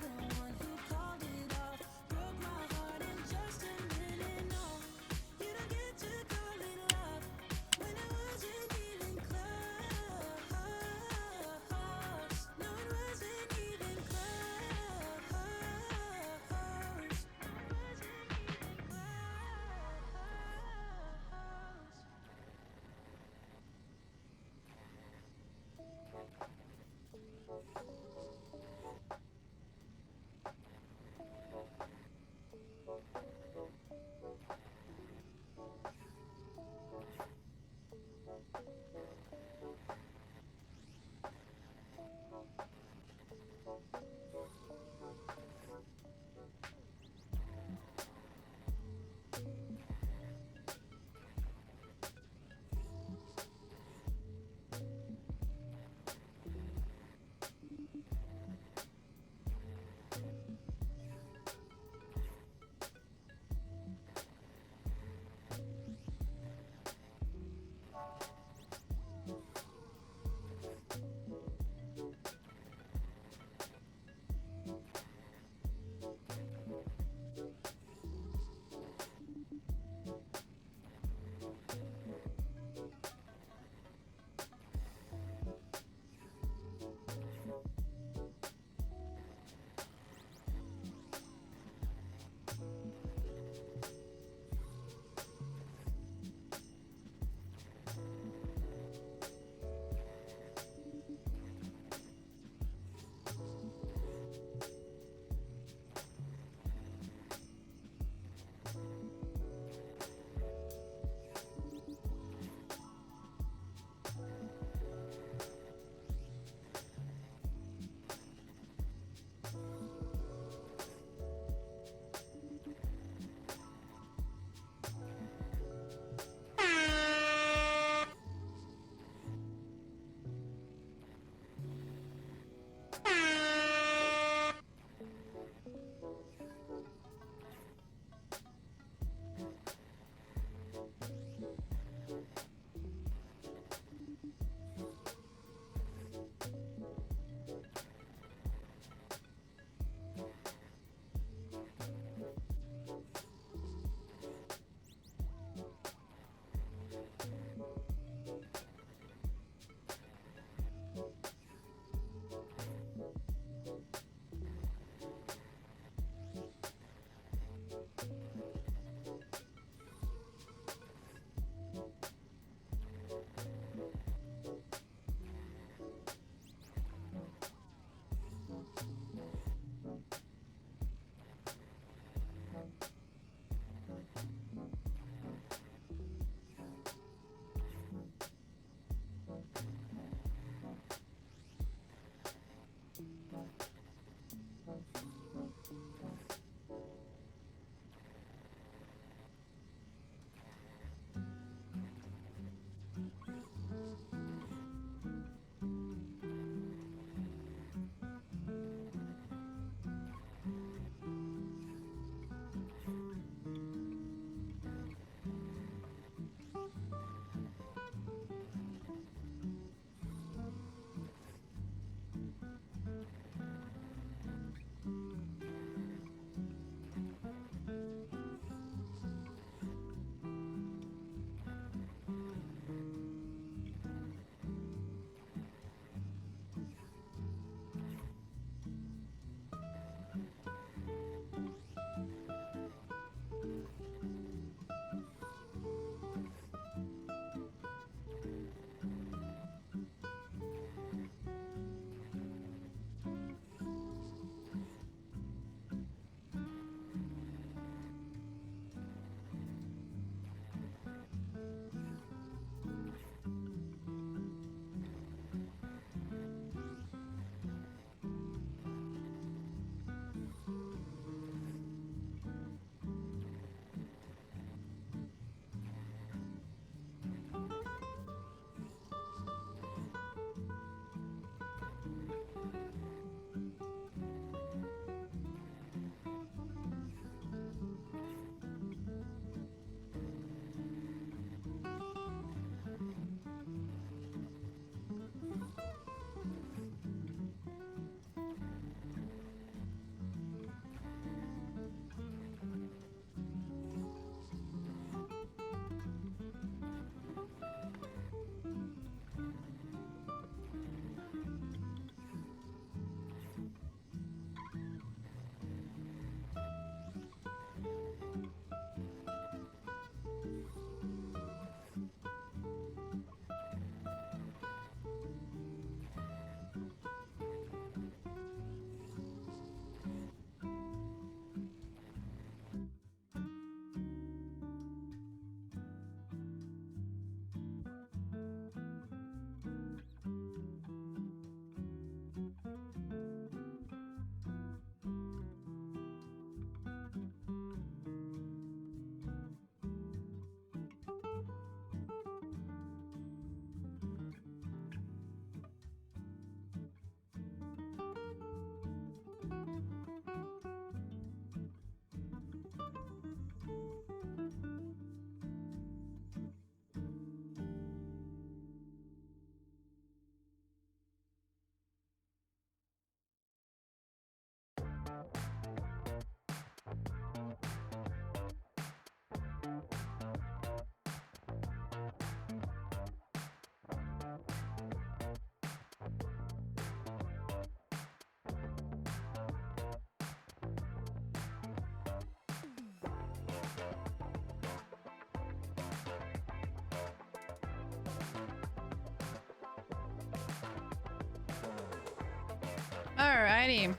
Alrighty.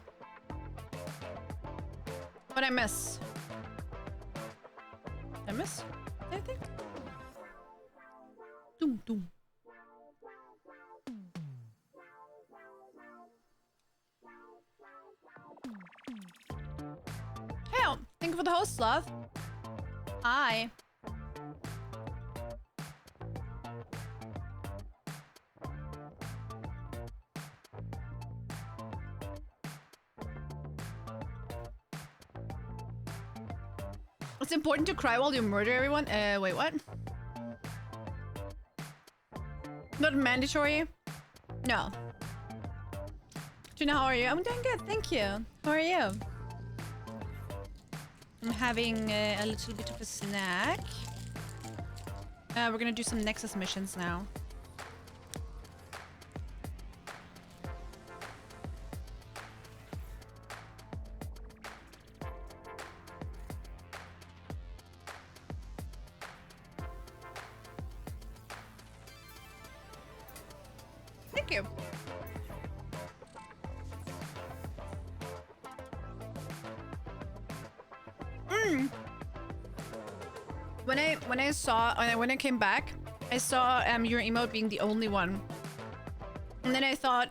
What'd I miss? Did I miss? I think. Doom doom. Hey, thank you for the host, love. Hi. It's important to cry while you murder everyone. Wait, what? Not mandatory? No. Gina, how are you? I'm doing good, thank you. How are you? I'm having a little bit of a snack. We're gonna do some Nexus missions now. Thank you. When I came back, I saw your emote being the only one, and then I thought,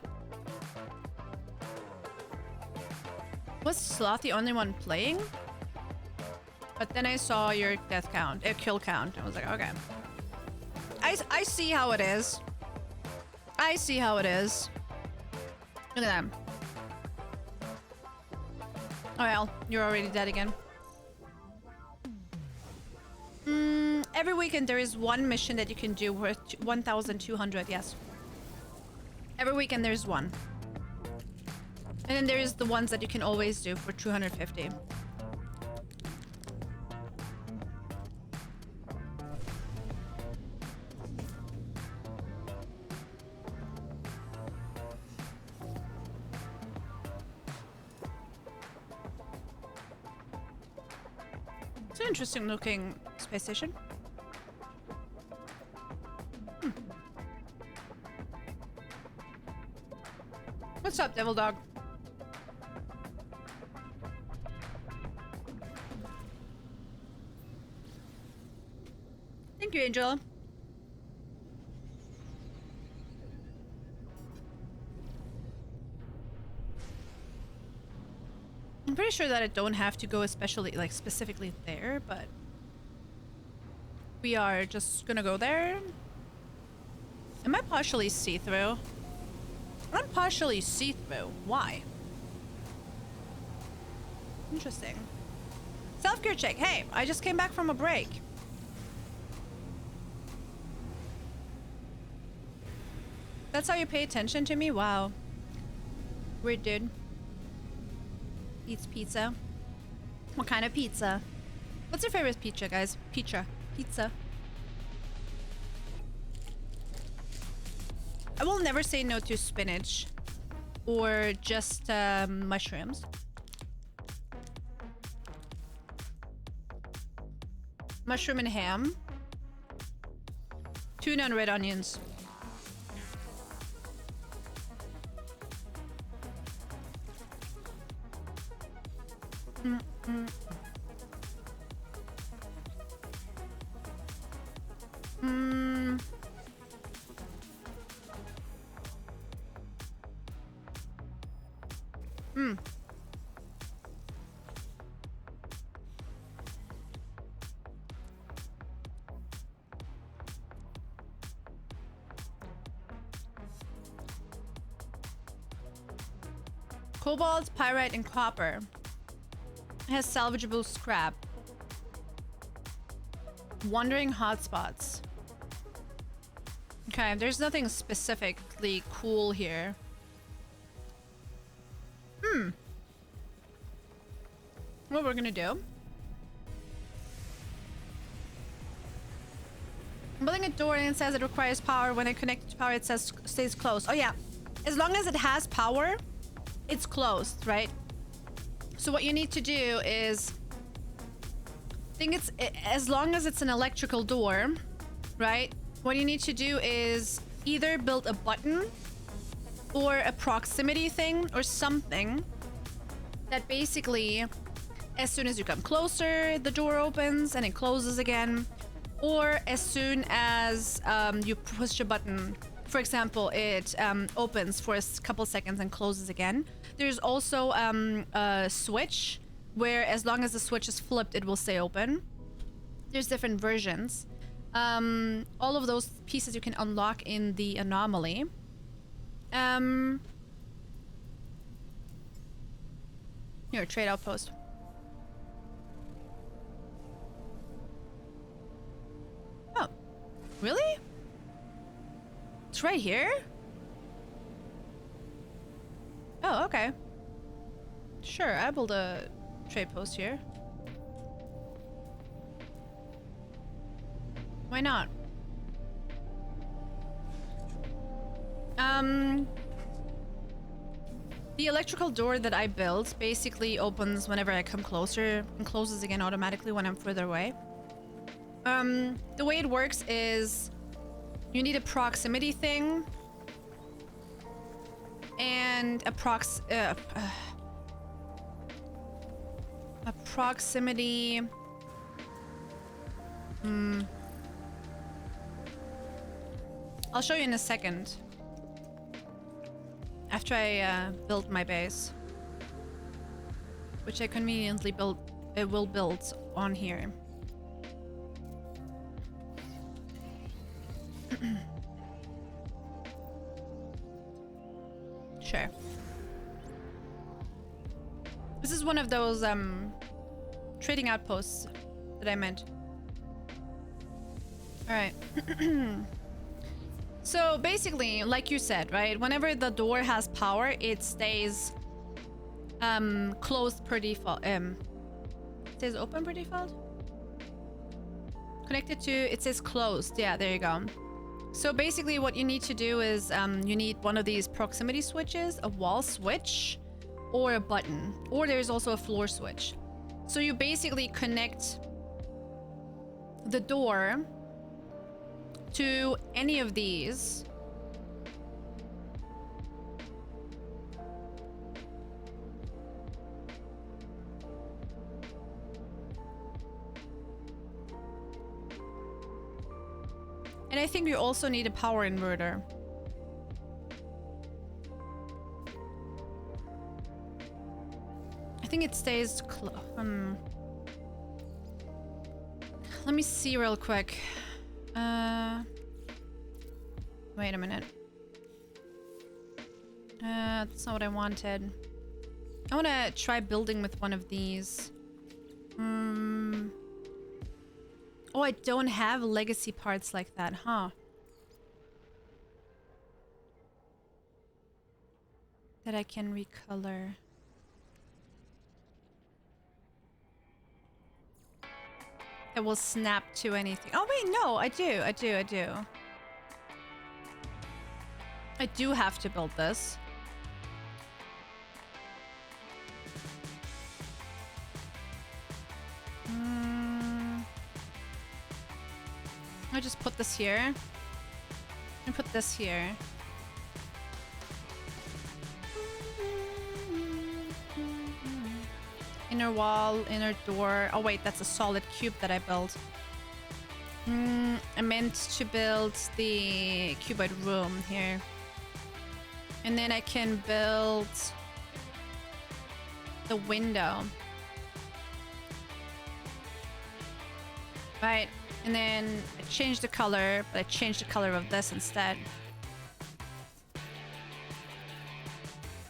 Was Sloth the only one playing? But then I saw your death count, kill count. I was like, okay. I see how it is. I see how it is. Look at that. Oh well, you're already dead again. Every weekend there is one mission that you can do worth 1,200, yes. Every weekend there's one. And then there is the ones that you can always do for 250. It's an interesting looking space station. What's up, Devil Dog? Thank you, Angel. I'm pretty sure that I don't have to go especially, like, specifically there, but we are just gonna go there. Am I partially see-through? I'm partially see-through. Why? Interesting. Self-care check. Hey, I just came back from a break. That's how you pay attention to me? Wow. Weird dude. Eats pizza. What kind of pizza? What's your favorite pizza, guys? Pizza. Pizza. I will never say no to spinach or just mushrooms. Mushroom and ham. Tuna and red onions. Cobalt, pyrite, and copper. It has salvageable scrap. Wandering hotspots. Okay, there's nothing specifically cool here. What we're gonna do? I'm building a door and it says it requires power. When I connect it to power, it says stays closed. Oh yeah, as long as it has power, it's closed, right? So what you need to do is, I think it's, as long as it's an electrical door, right? What you need to do is either build a button or a proximity thing or something that basically, as soon as you come closer, the door opens and it closes again. Or as soon as you push a button, for example, it opens for a couple seconds and closes again. There's also a switch where as long as the switch is flipped, it will stay open. There's different versions. All of those pieces you can unlock in the anomaly. Here, trade outpost. Oh, really? It's right here? Oh, okay. Sure, I build a trade post here. Why not? The electrical door that I built basically opens whenever I come closer and closes again automatically when I'm further away. The way it works is you need a proximity thing and a proximity. I'll show you in a second. After I build my base. which I conveniently will build on here. Sure. This is one of those trading outposts that I meant. All right. So basically, like you said, right? Whenever the door has power, it stays closed per default. It says open per default. Connected to, it says closed. Yeah, there you go. So basically what you need to do is you need one of these proximity switches, a wall switch, or a button. Or there's also a floor switch. So you basically connect the door to any of these. And I think you also need a power inverter. I think it stays let me see real quick. Wait a minute. That's not what I wanted. I want to try building with one of these. Oh, I don't have legacy parts like that, huh? That I can recolor. That will snap to anything. Oh wait, no, I do. I do have to build this. I'll just put this here. And put this here. Inner wall, inner door. Oh wait, that's a solid cube that I built. I meant to build the cuboid room here. And then I can build the window. Right. And then I changed the color, but I changed the color of this instead.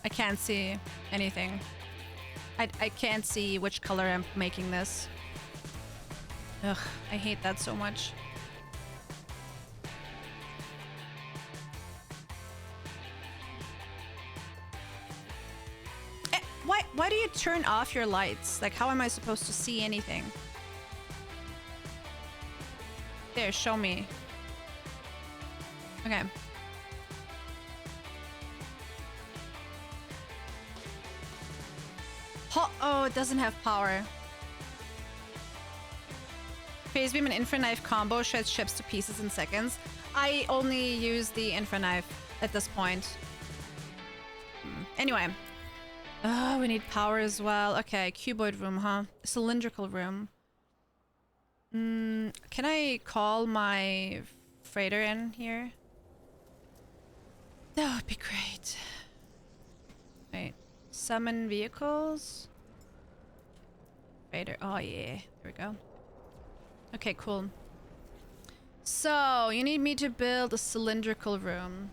I can't see anything. I can't see which color I'm making this. Ugh, I hate that so much. Why do you turn off your lights? Like, how am I supposed to see anything? There, show me. Okay. Oh, it doesn't have power. Phase beam and infra knife combo shreds ships to pieces in seconds. I only use the infra knife at this point. Anyway. Oh, we need power as well. Okay, cuboid room, huh? Cylindrical room. Can I call my freighter in here? That would be great. Wait. Summon vehicles. Freighter. Oh, yeah. There we go. Okay, cool. So, you need me to build a cylindrical room.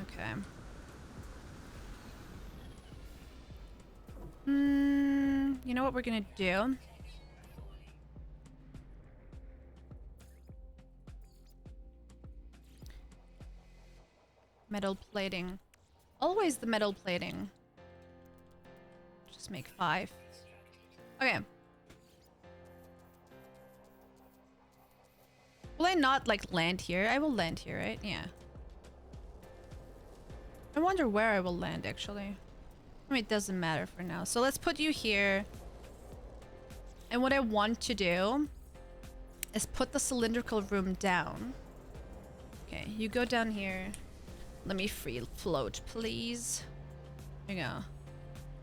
Okay. You know what we're gonna do? Metal plating. Always the metal plating. Just make 5. Okay. Will I not, like, land here? I will land here, right? Yeah. I wonder where I will land, actually. I mean, it doesn't matter for now. So let's put you here. And what I want to do is put the cylindrical room down. Okay, you go down here. Let me free float, please. There you go.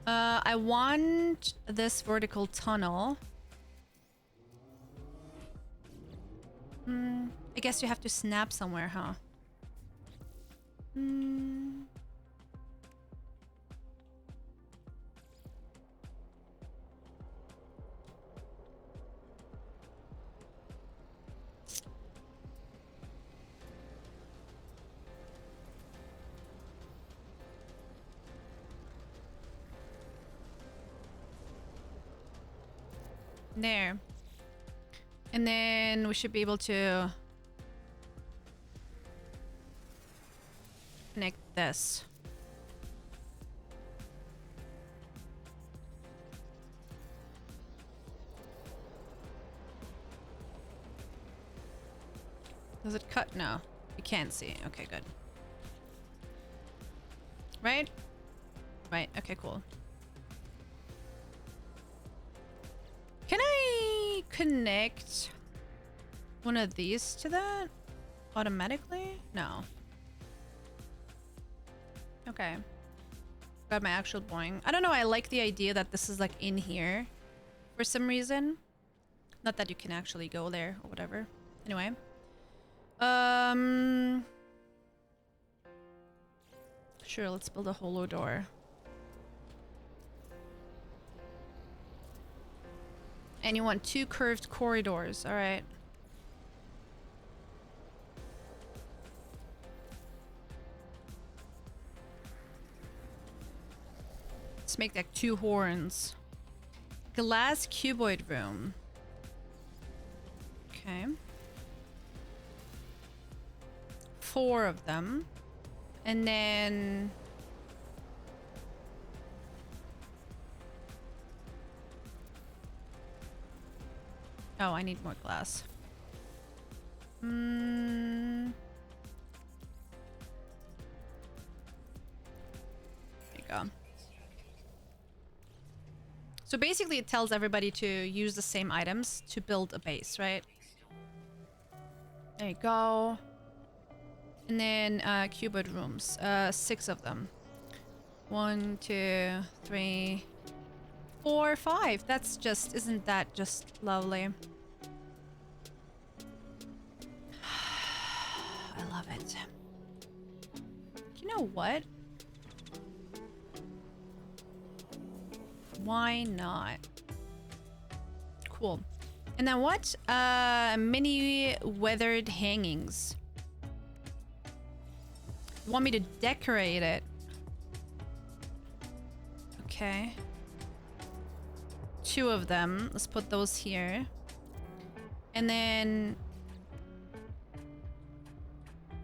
I want this vertical tunnel. I guess you have to snap somewhere, huh? There. And then we should be able to connect this. Does it cut? No. You can't see. Okay, good. Right? Right. Okay, cool. Can I connect one of these to that automatically? No. Okay. Got my actual boing. I don't know. I like the idea that this is like in here for some reason. Not that you can actually go there or whatever. Anyway. Sure, let's build a hollow door. And you want 2 curved corridors. All right. Let's make that 2 horns. Glass cuboid room. Okay. 4 of them. And then... Oh, I need more glass. There you go. So basically it tells everybody to use the same items to build a base, right? There you go. And then cuboid rooms. 6 of them. 1, 2, 3, 4, 5. That's just... Isn't that just lovely? I love it. You know what? Why not? Cool. And then what? Mini weathered hangings. You want me to decorate it? Okay. 2 of them. Let's put those here. And then...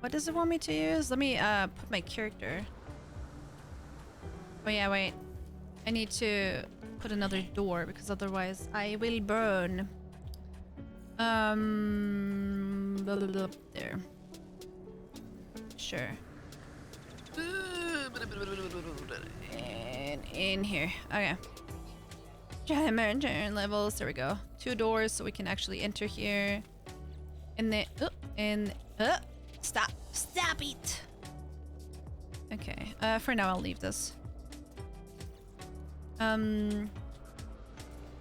What does it want me to use? Let me put my character. Oh yeah, wait. I need to put another door because otherwise I will burn. There. Sure. And in here. Okay. Giant levels. There we go. 2 doors so we can actually enter here. And then... Stop. Stop it! Okay. For now, I'll leave this. We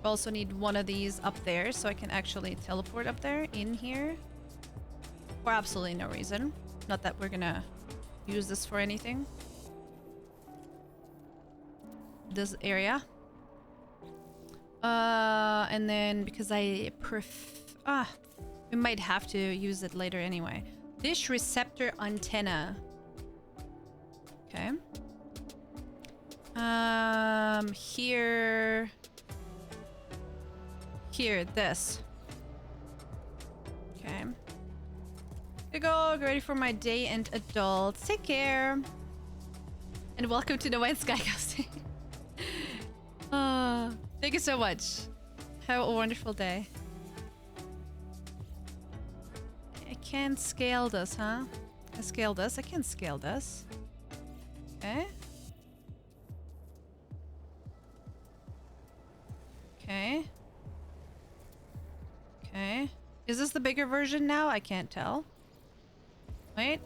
also need one of these up there so I can actually teleport up there in here. For absolutely no reason. Not that we're gonna use this for anything. This area. And then because we might have to use it later anyway. Dish receptor antenna. Okay. Here, this. Okay. Here go. Get ready for my day and adults. Take care. And welcome to the White Sky Coasting. Thank you so much. Have a wonderful day. I can't scale this, huh? I scale this. I can scale this. Okay. Okay. Okay. Is this the bigger version now? I can't tell. Wait.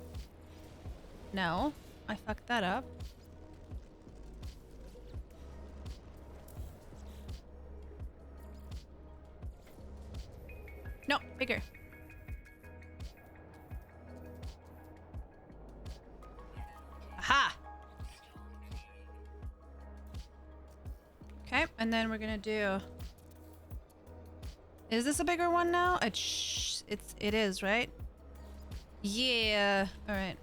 No. I fucked that up. No, bigger. Aha! Okay, and then we're gonna do... Is this a bigger one now? It is, right? Yeah. All right.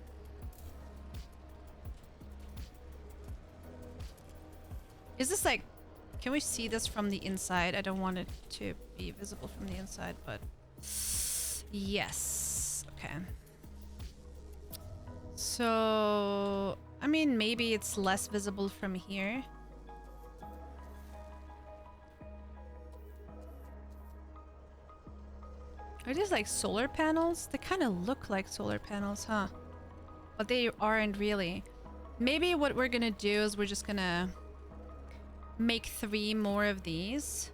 Is this like Can we see this from the inside? I don't want it to be visible from the inside, but yes. Okay. So, I mean, maybe it's less visible from here. Are these like solar panels? They kind of look like solar panels, huh? But they aren't really. Maybe what we're gonna do is we're just gonna make 3 more of these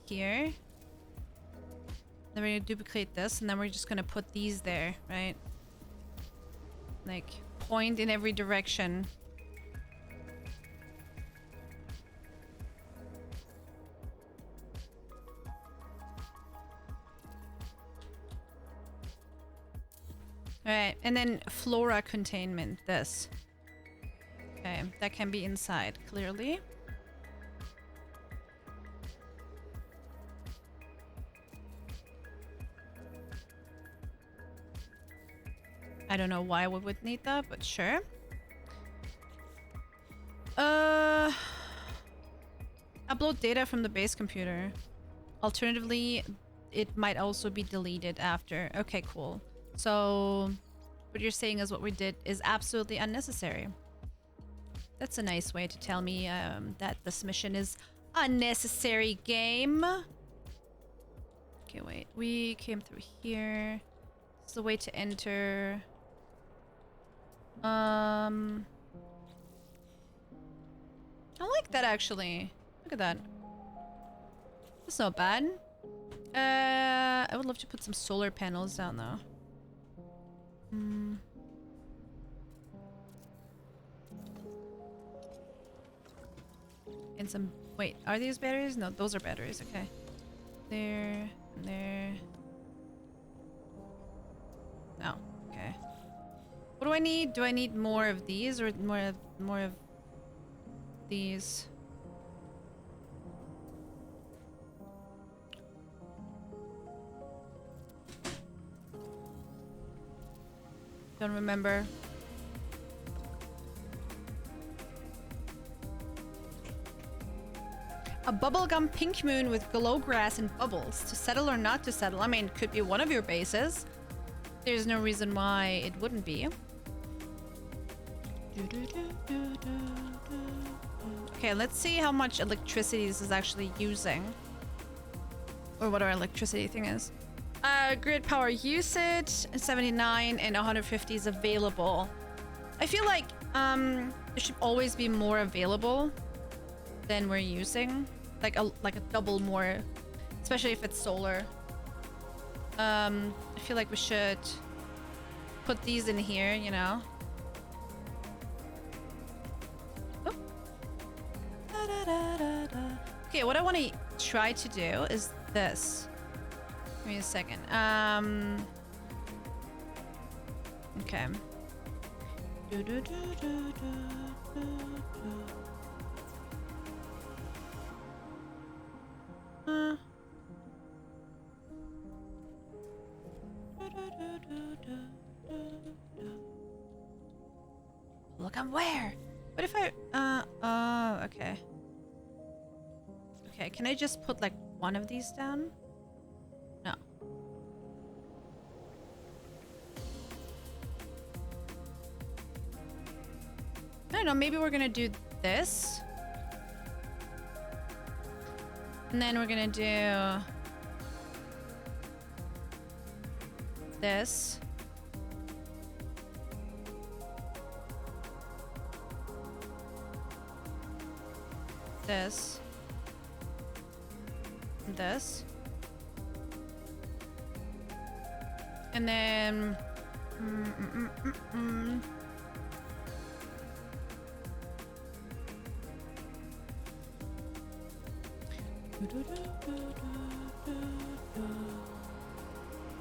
here. Then we're gonna duplicate this, and then we're just gonna put these there, right? Like, point in every direction. Alright, and then flora containment, this. Okay, that can be inside, clearly. I don't know why we would need that, but sure. Upload data from the base computer. Alternatively, it might also be deleted after. Okay, cool. So, what you're saying is what we did is absolutely unnecessary. That's a nice way to tell me that this mission is unnecessary, game. Okay, wait. We came through here. This is the way to enter. I like that, actually. Look at that. That's not bad. I would love to put some solar panels down, though. And some... Wait, are these batteries? No, those are batteries. Okay. There. And there. No. Okay. What do I need? Do I need more of these or more of these? Don't remember. A bubblegum pink moon with glow grass and bubbles. To settle or not to settle? I mean, it could be one of your bases. There's no reason why it wouldn't be. Okay, let's see how much electricity this is actually using. Or what our electricity thing is. Grid power usage, 79 and 150 is available. I feel like there should always be more available than we're using. Like a double more, especially if it's solar. I feel like we should put these in here, you know. Oh. Okay, what I want to try to do is this. Give me a second. Okay. Look, I'm where? What if I... okay. Okay, can I just put like one of these down? No. I don't know, maybe we're gonna do this. And then we're gonna do this. This. And this. And then...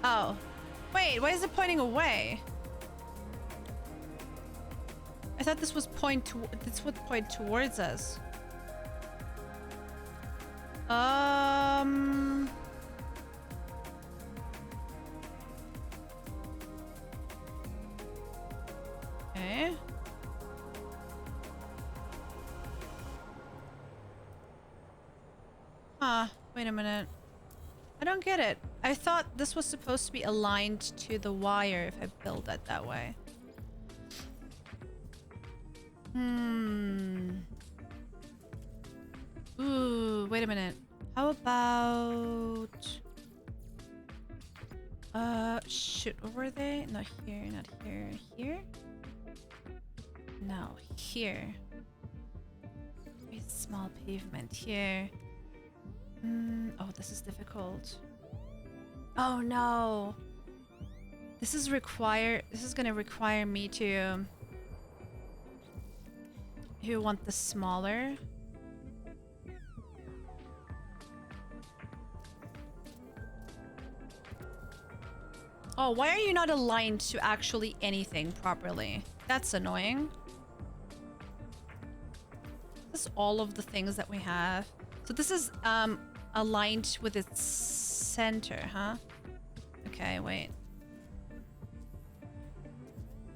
Oh. Wait, why is it pointing away? I thought this was this would point towards us. Okay. Huh, wait a minute. I don't get it. I thought this was supposed to be aligned to the wire if I build it that way. Ooh, wait a minute. How about... shoot, where were they? Not here, not here. Here? No, here. Very small pavement here. Oh, this is difficult. Oh no. This is gonna require me to... You want the smaller? Oh, why are you not aligned to actually anything properly? That's annoying. This is all of the things that we have. So this is aligned with its center, huh? Okay, wait.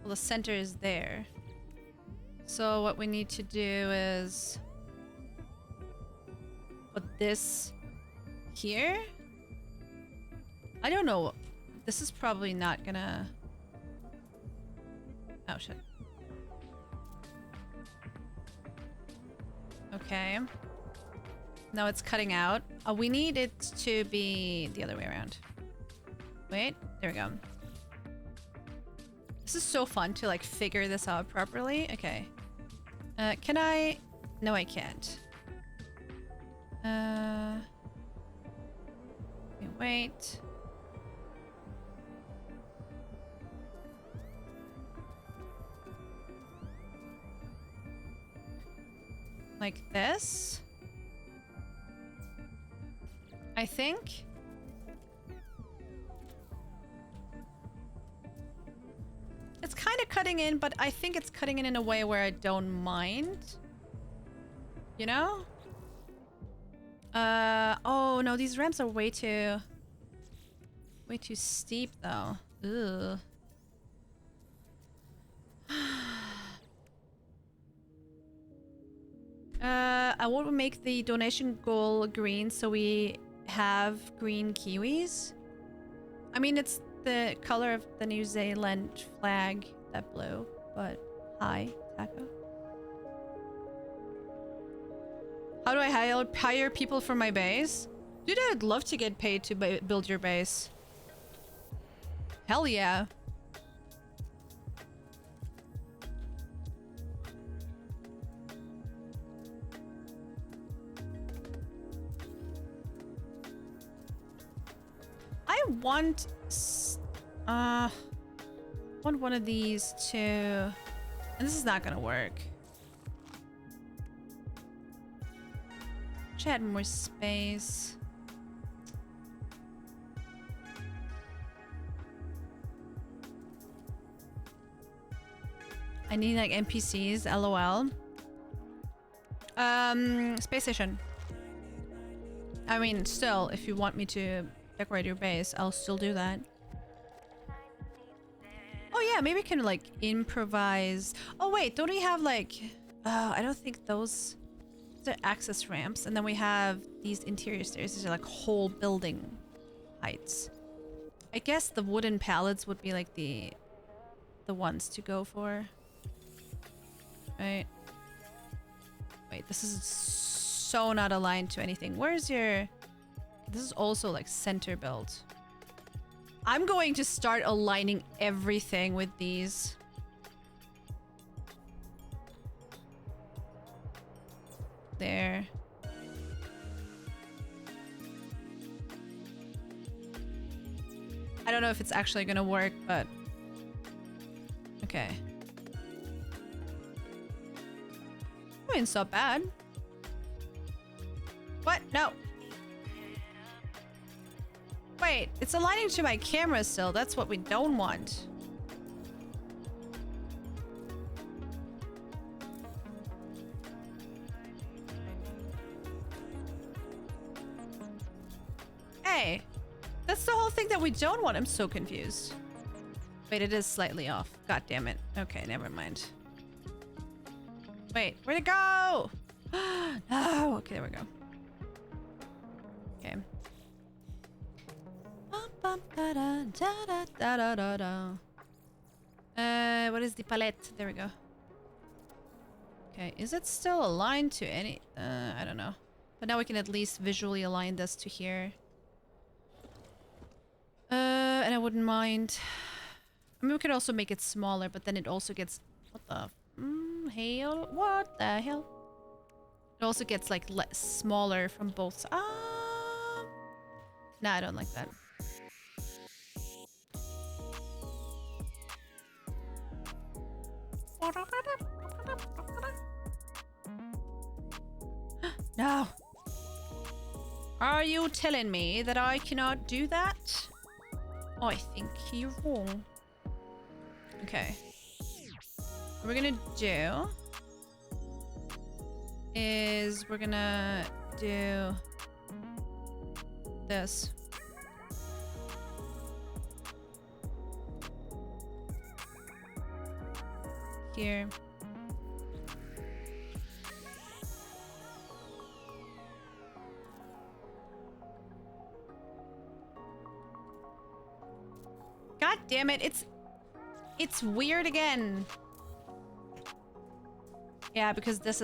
Well, the center is there. So what we need to do is put this here. I don't know. This is probably not gonna... Oh, shit. Okay. No, it's cutting out. We need it to be the other way around. Wait, there we go. This is so fun to like figure this out properly. Okay. Can I? No, I can't. Wait. Like this? I think. It's kind of cutting in, but I think it's cutting in a way where I don't mind. You know? Oh no, these ramps are way too steep though. Ugh. I want to make the donation goal green so we have green kiwis. I mean, it's the color of the New Zealand flag, that blue, but hi, Taco. How do I hire people for my base? Dude, I'd love to get paid to build your base. Hell yeah. I want one of these too. And this is not gonna work. Wish I had more space. I need like NPCs, lol. Space station. I mean, still, if you want me to decorate your base, I'll still do that. Oh yeah, maybe we can like improvise. Oh wait, don't we have like... I don't think those are access ramps. And then we have these interior stairs. These are like whole building heights. I guess the wooden pallets would be like the ones to go for. Right. Wait, this is so not aligned to anything. Where's your... This is also like center build. I'm going to start aligning everything with these. There. I don't know if it's actually gonna work, but... Okay. I mean, it's not bad. What? No. Wait, it's aligning to my camera still. That's what we don't want. Hey, that's the whole thing that we don't want. I'm so confused. Wait, it is slightly off. God damn it. Okay, never mind. Wait, where'd it go? No. Okay, there we go. Bum, da, da, da, da, da, da, da. What is the palette? There we go. Okay, is it still aligned to any... I don't know. But now we can at least visually align this to here. And I wouldn't mind... I mean, we could also make it smaller, but then it also gets... What the... hell? What the hell? It also gets, like, smaller from both sides. Nah, I don't like that. No. Are you telling me that I cannot do that? I think you're wrong. Okay. What we're gonna do is we're gonna do this. Here. God damn it, it's weird again. Yeah, because that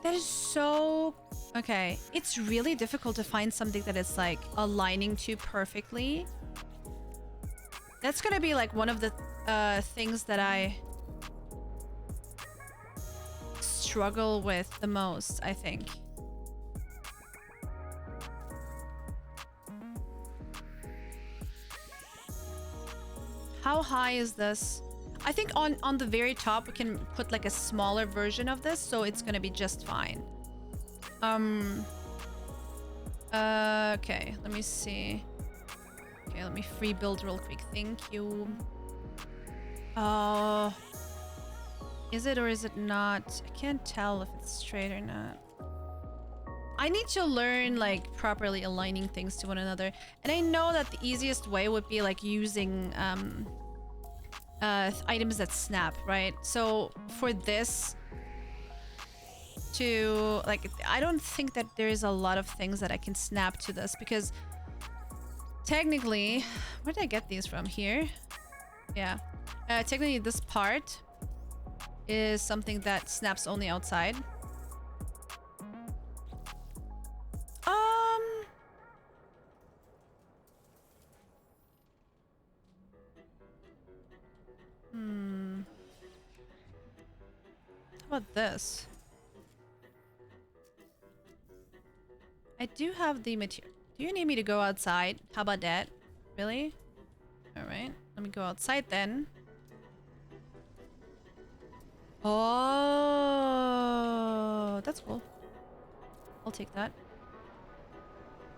is so... Okay, it's really difficult to find something that is like aligning to perfectly. That's gonna be like one of the things that I struggle with the most, I think. How high is this? I think on the very top we can put like a smaller version of this, so it's gonna be just fine. Okay, let me see. Okay, let me free build real quick. Thank you. Oh, is it or is it not? I can't tell if it's straight or not. I need to learn like properly aligning things to one another, and I know that the easiest way would be like using items that snap, right? So for this to like, I don't think that there is a lot of things that I can snap to this, because technically, where did I get these from? Here? Yeah. Technically this part is something that snaps only outside. How about this? I do have the material. Do you need me to go outside? How about that? Really? Alright, let me go outside then. Oh, that's cool. I'll take that.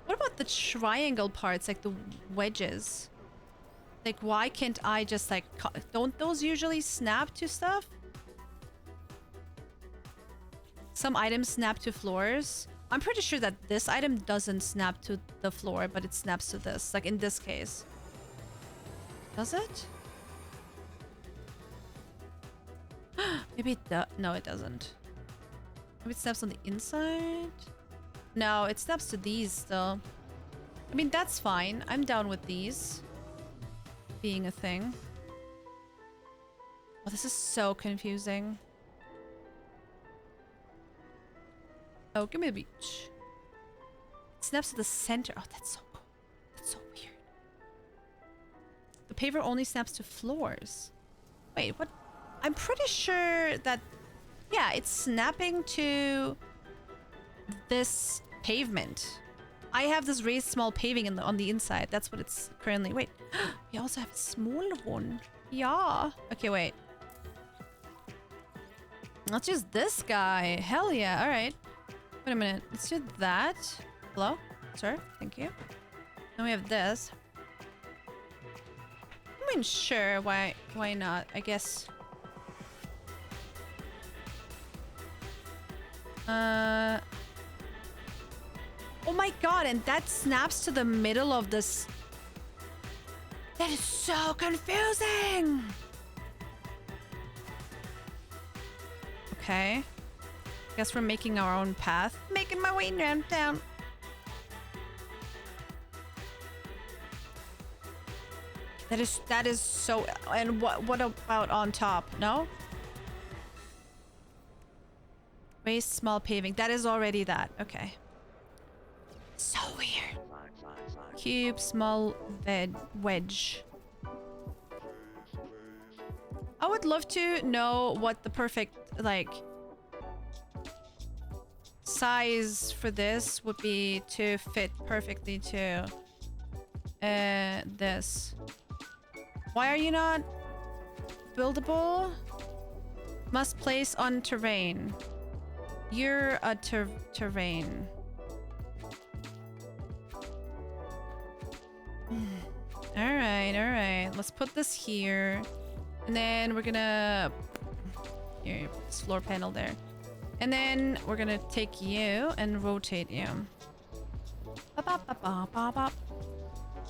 What about the triangle parts, like the wedges? Like, why can't I just like... Don't those usually snap to stuff? Some items snap to floors. I'm pretty sure that this item doesn't snap to the floor, but it snaps to this. Like in this case. Does it? Maybe it does. No, it doesn't. Maybe it snaps on the inside? No, it snaps to these still. I mean, that's fine. I'm down with these being a thing. Oh, this is so confusing. Oh, give me the beach. It snaps to the center. Oh, that's so cool. That's so weird. The paver only snaps to floors. Wait, what? I'm pretty sure that... Yeah, it's snapping to this pavement. I have this raised small paving on the inside. That's what it's currently... Wait. We also have a small one. Yeah. Okay, wait. Let's use this guy. Hell yeah. All right. Wait a minute. Let's do that. Hello? Sir? Thank you. Then we have this. I mean, sure. Why not? I guess... Oh my god, and that snaps to the middle of this. That is so confusing. Okay. Guess we're making our own path. Making my way around town. That is so. And what about on top? No. Waste small paving. That is already that. Okay. So weird. Cube small wedge. I would love to know what the perfect like size for this would be to fit perfectly to this. Why are you not buildable? Must place on terrain. You're a terrain. All right. Let's put this here. And then we're gonna... Here, this floor panel there. And then we're gonna take you and rotate you.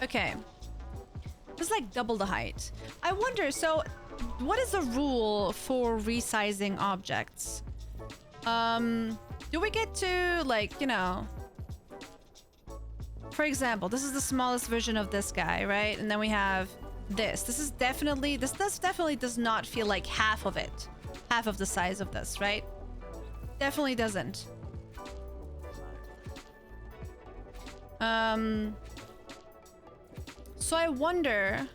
Okay. Just like double the height. I wonder, so what is the rule for resizing objects? Do we get to, like, you know... For example, this is the smallest version of this guy, right? And then we have this. This definitely does not feel like half of it. Half of the size of this, right? Definitely doesn't. So I wonder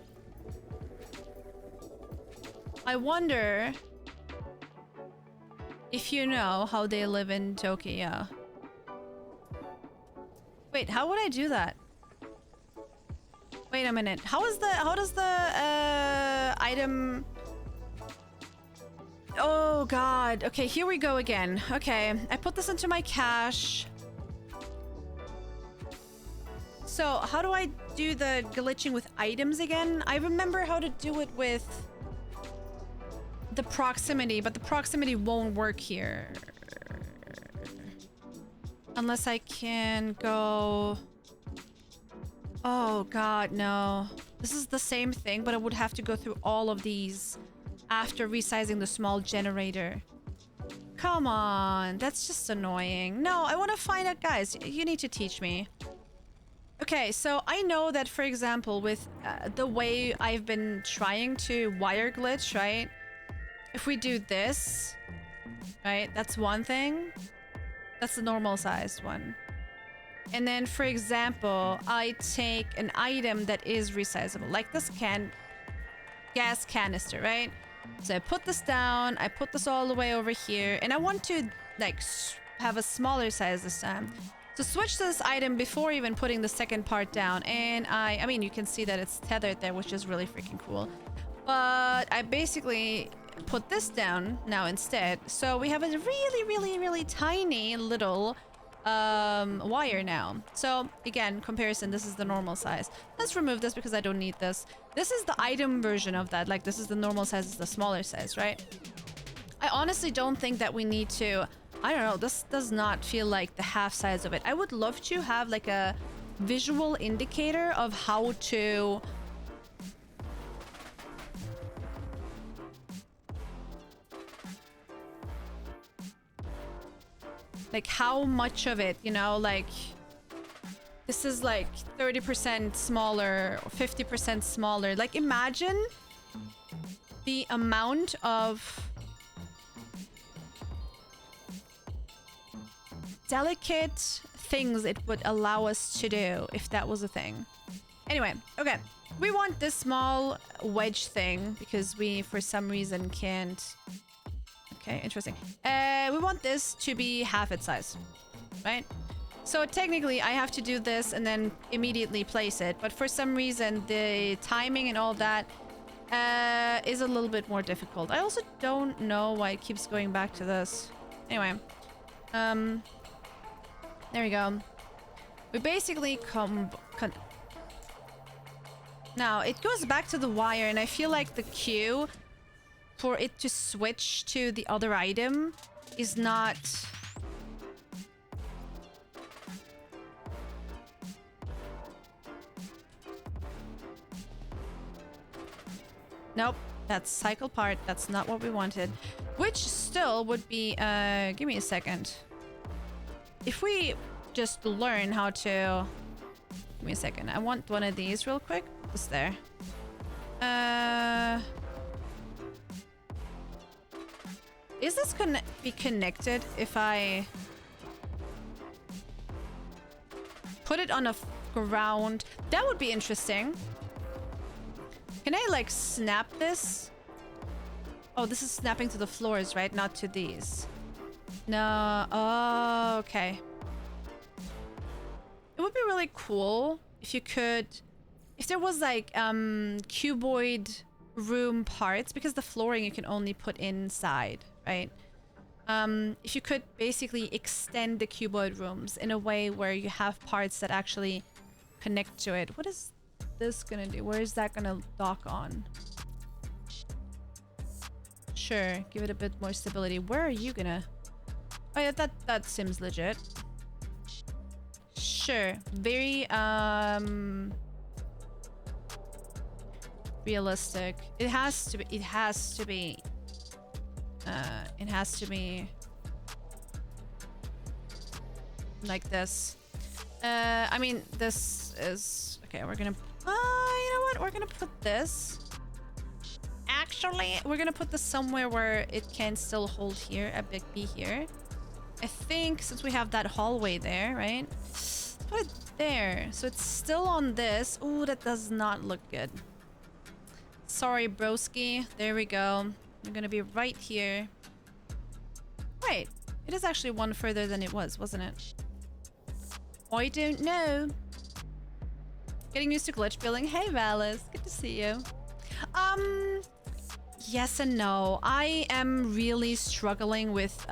if you know how they live in Tokyo. Wait, how would I do that? Wait a minute. How does the item... Oh god. Okay, here we go again. Okay, I put this into my cache. So, how do I do the glitching with items again? I remember how to do it with the proximity, but the proximity won't work here. Unless I can go... Oh god, no. This is the same thing, but I would have to go through all of these after resizing the small generator. Come on, that's just annoying. No, I want to find out, guys. You need to teach me. Okay, so I know that, for example, with the way I've been trying to wire glitch, right? If we do this, right? That's one thing. That's the normal sized one. And then, for example, I take an item that is resizable, like this gas canister, right? So I put this down, I put this all the way over here, and I want to, like, have a smaller size this time. So switch this item before even putting the second part down, and I mean, you can see that it's tethered there, which is really freaking cool. But I basically put this down now instead, so we have a really tiny little wire now. So again, comparison, this is the normal size. Let's remove this because I don't need this. This is the item version of that. Like, this is the normal size, is the smaller size, right? I honestly don't think that we need to... I don't know, this does not feel like the half size of it. I would love to have like a visual indicator of how to... Like, how much of it, you know, like... This is like 30% smaller, or 50% smaller. Like, imagine the amount of delicate things it would allow us to do if that was a thing. Anyway, okay. We want this small wedge thing because we, for some reason, can't... Okay, interesting. We want this to be half its size, right? So technically, I have to do this and then immediately place it. But for some reason, the timing and all that is a little bit more difficult. I also don't know why it keeps going back to this. Anyway, there we go. We basically now, it goes back to the wire, and I feel like the queue for it to switch to the other item is not... Nope, that's cycle part. That's not what we wanted. Which still would be... give me a second. If we just learn how to... Give me a second. I want one of these real quick. Just there. Is this gonna be connected if I put it on a ground? That would be interesting. Can I like snap this? Oh, this is snapping to the floors, right? Not to these. No. Oh, okay. It would be really cool if you could, if there was like cuboid room parts, because the flooring you can only put inside, right? If you could basically extend the cuboid rooms in a way where you have parts that actually connect to it. What is this gonna do? Where is that gonna dock on? Sure, give it a bit more stability. Where are you gonna? Oh yeah, that seems legit. Sure, very realistic. It has to be. It has to be. It has to be like this. I mean, this is okay. We're gonna. You know what? We're gonna put this. Actually, we're gonna put this somewhere where it can still hold here. A big B here. I think since we have that hallway there, right? Let's put it there. So it's still on this. Ooh, that does not look good. Sorry, broski. There we go. We're gonna be right here. Wait, it is actually one further than it was, wasn't it? I don't know. Getting used to glitch building. Hey, Valis. Good to see you. Yes and no. I am really struggling with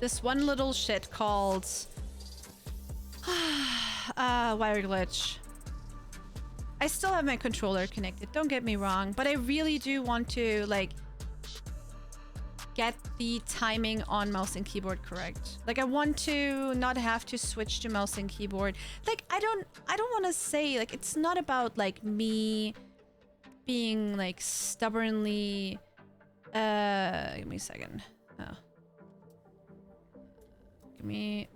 this one little shit called wire glitch. I still have my controller connected, don't get me wrong, but I really do want to like get the timing on mouse and keyboard correct. Like I want to not have to switch to mouse and keyboard. Like I don't want to say like it's not about like me being like stubbornly give me a second. Oh. Give me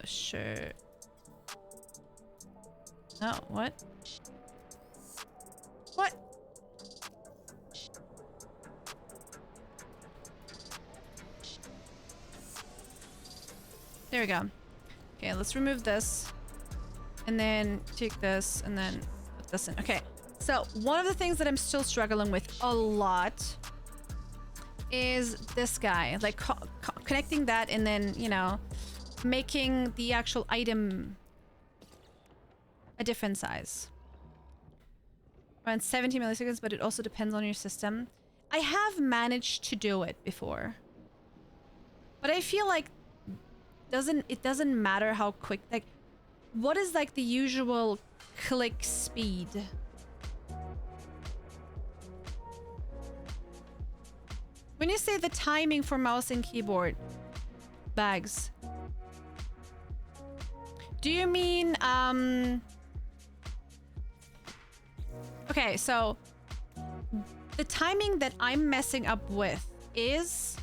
sure. Oh, what? What? There we go. Okay, let's remove this. And then take this and then put this in. Okay, so one of the things that I'm still struggling with a lot is this guy. Like connecting that and then, you know, making the actual item a different size. Around 70 milliseconds, but it also depends on your system. I have managed to do it before. But I feel like it doesn't matter how quick, like what is like the usual click speed? When you say the timing for mouse and keyboard, Bags, do you mean okay, so the timing that I'm messing up with is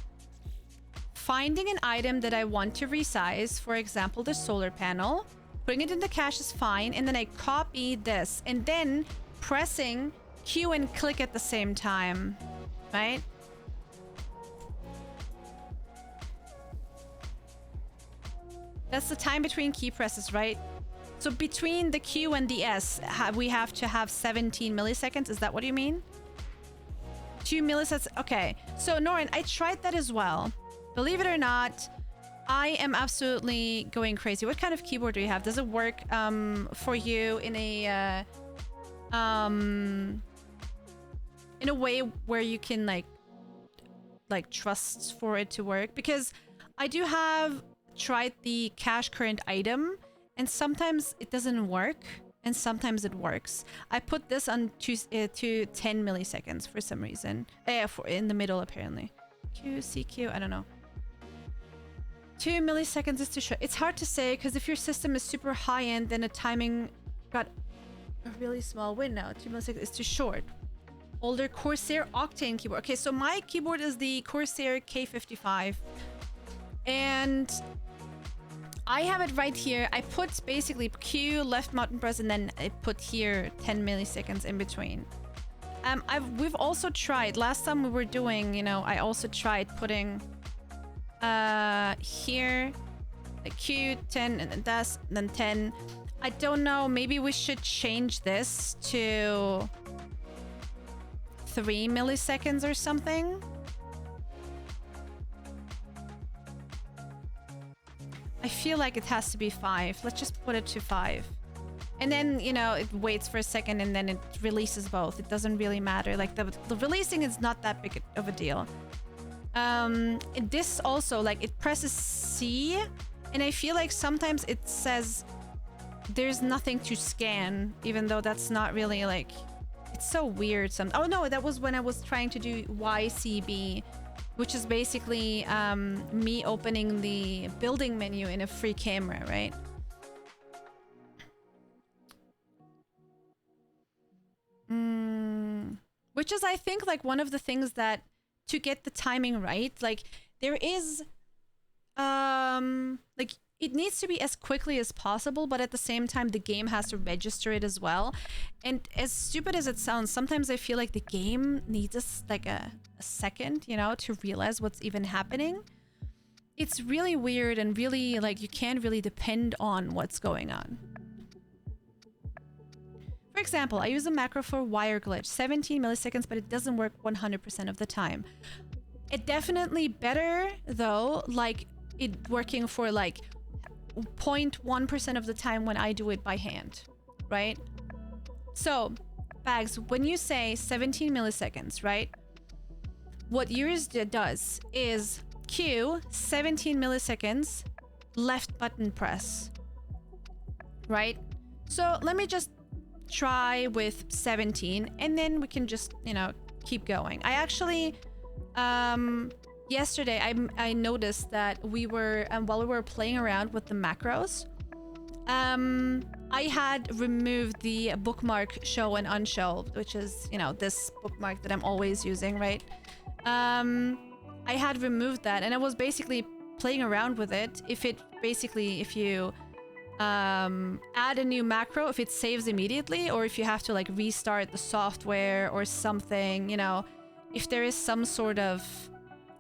finding an item that I want to resize, for example, the solar panel, putting it in the cache is fine, and then I copy this, and then pressing Q and click at the same time, right? That's the time between key presses, right? So between the Q and the S, we have to have 17 milliseconds. Is that what you mean? 2 milliseconds. Okay. So Norin, I tried that as well. Believe it or not, I am absolutely going crazy. What kind of keyboard do you have? Does it work for you in a way where you can like trust for it to work? Because I do have tried the cache current item and sometimes it doesn't work and sometimes it works. I put this on to 10 milliseconds for some reason. For in the middle apparently. CQ, I don't know. 2 milliseconds is too short. It's hard to say because if your system is super high end, then the timing got a really small window. 2 milliseconds is too short. Older Corsair Octane keyboard. Okay, so my keyboard is the Corsair K55. And I have it right here. I put basically Q, left button press, and then I put here 10 milliseconds in between. We've also tried, last time we were doing, you know, I also tried putting here a Q, 10, and then das, and then 10. I don't know, maybe we should change this to 3 milliseconds or something. I feel like it has to be 5. Let's just put it to 5. And then, you know, it waits for a second and then it releases both. It doesn't really matter. Like the releasing is not that big of a deal. This also, like, it presses C, and I feel like sometimes it says there's nothing to scan, even though that's not really like, it's so weird. Oh no, that was when I was trying to do YCB, which is basically me opening the building menu in a free camera, right? Which is, I think, like one of the things that, to get the timing right, like there is like it needs to be as quickly as possible, but at the same time the game has to register it as well. And as stupid as it sounds, sometimes I feel like the game needs us like a second, you know, to realize what's even happening. It's really weird, and really, like, you can't really depend on what's going on. For example, I use a macro for wire glitch, 17 milliseconds, but it doesn't work 100% of the time. It definitely better though, like it working for like 0.1% of the time when I do it by hand, right? So, Bags, when you say 17 milliseconds, right? What yours does is Q, 17 milliseconds, left button press, right? So let me just try with 17, and then we can just, you know, keep going. I actually yesterday I noticed that we were while we were playing around with the macros, I had removed the bookmark show and unshow, which is, you know, this bookmark that I'm always using, right? I had removed that, and I was basically playing around with it. If you add a new macro, if it saves immediately, or if you have to like restart the software or something, you know, if there is some sort of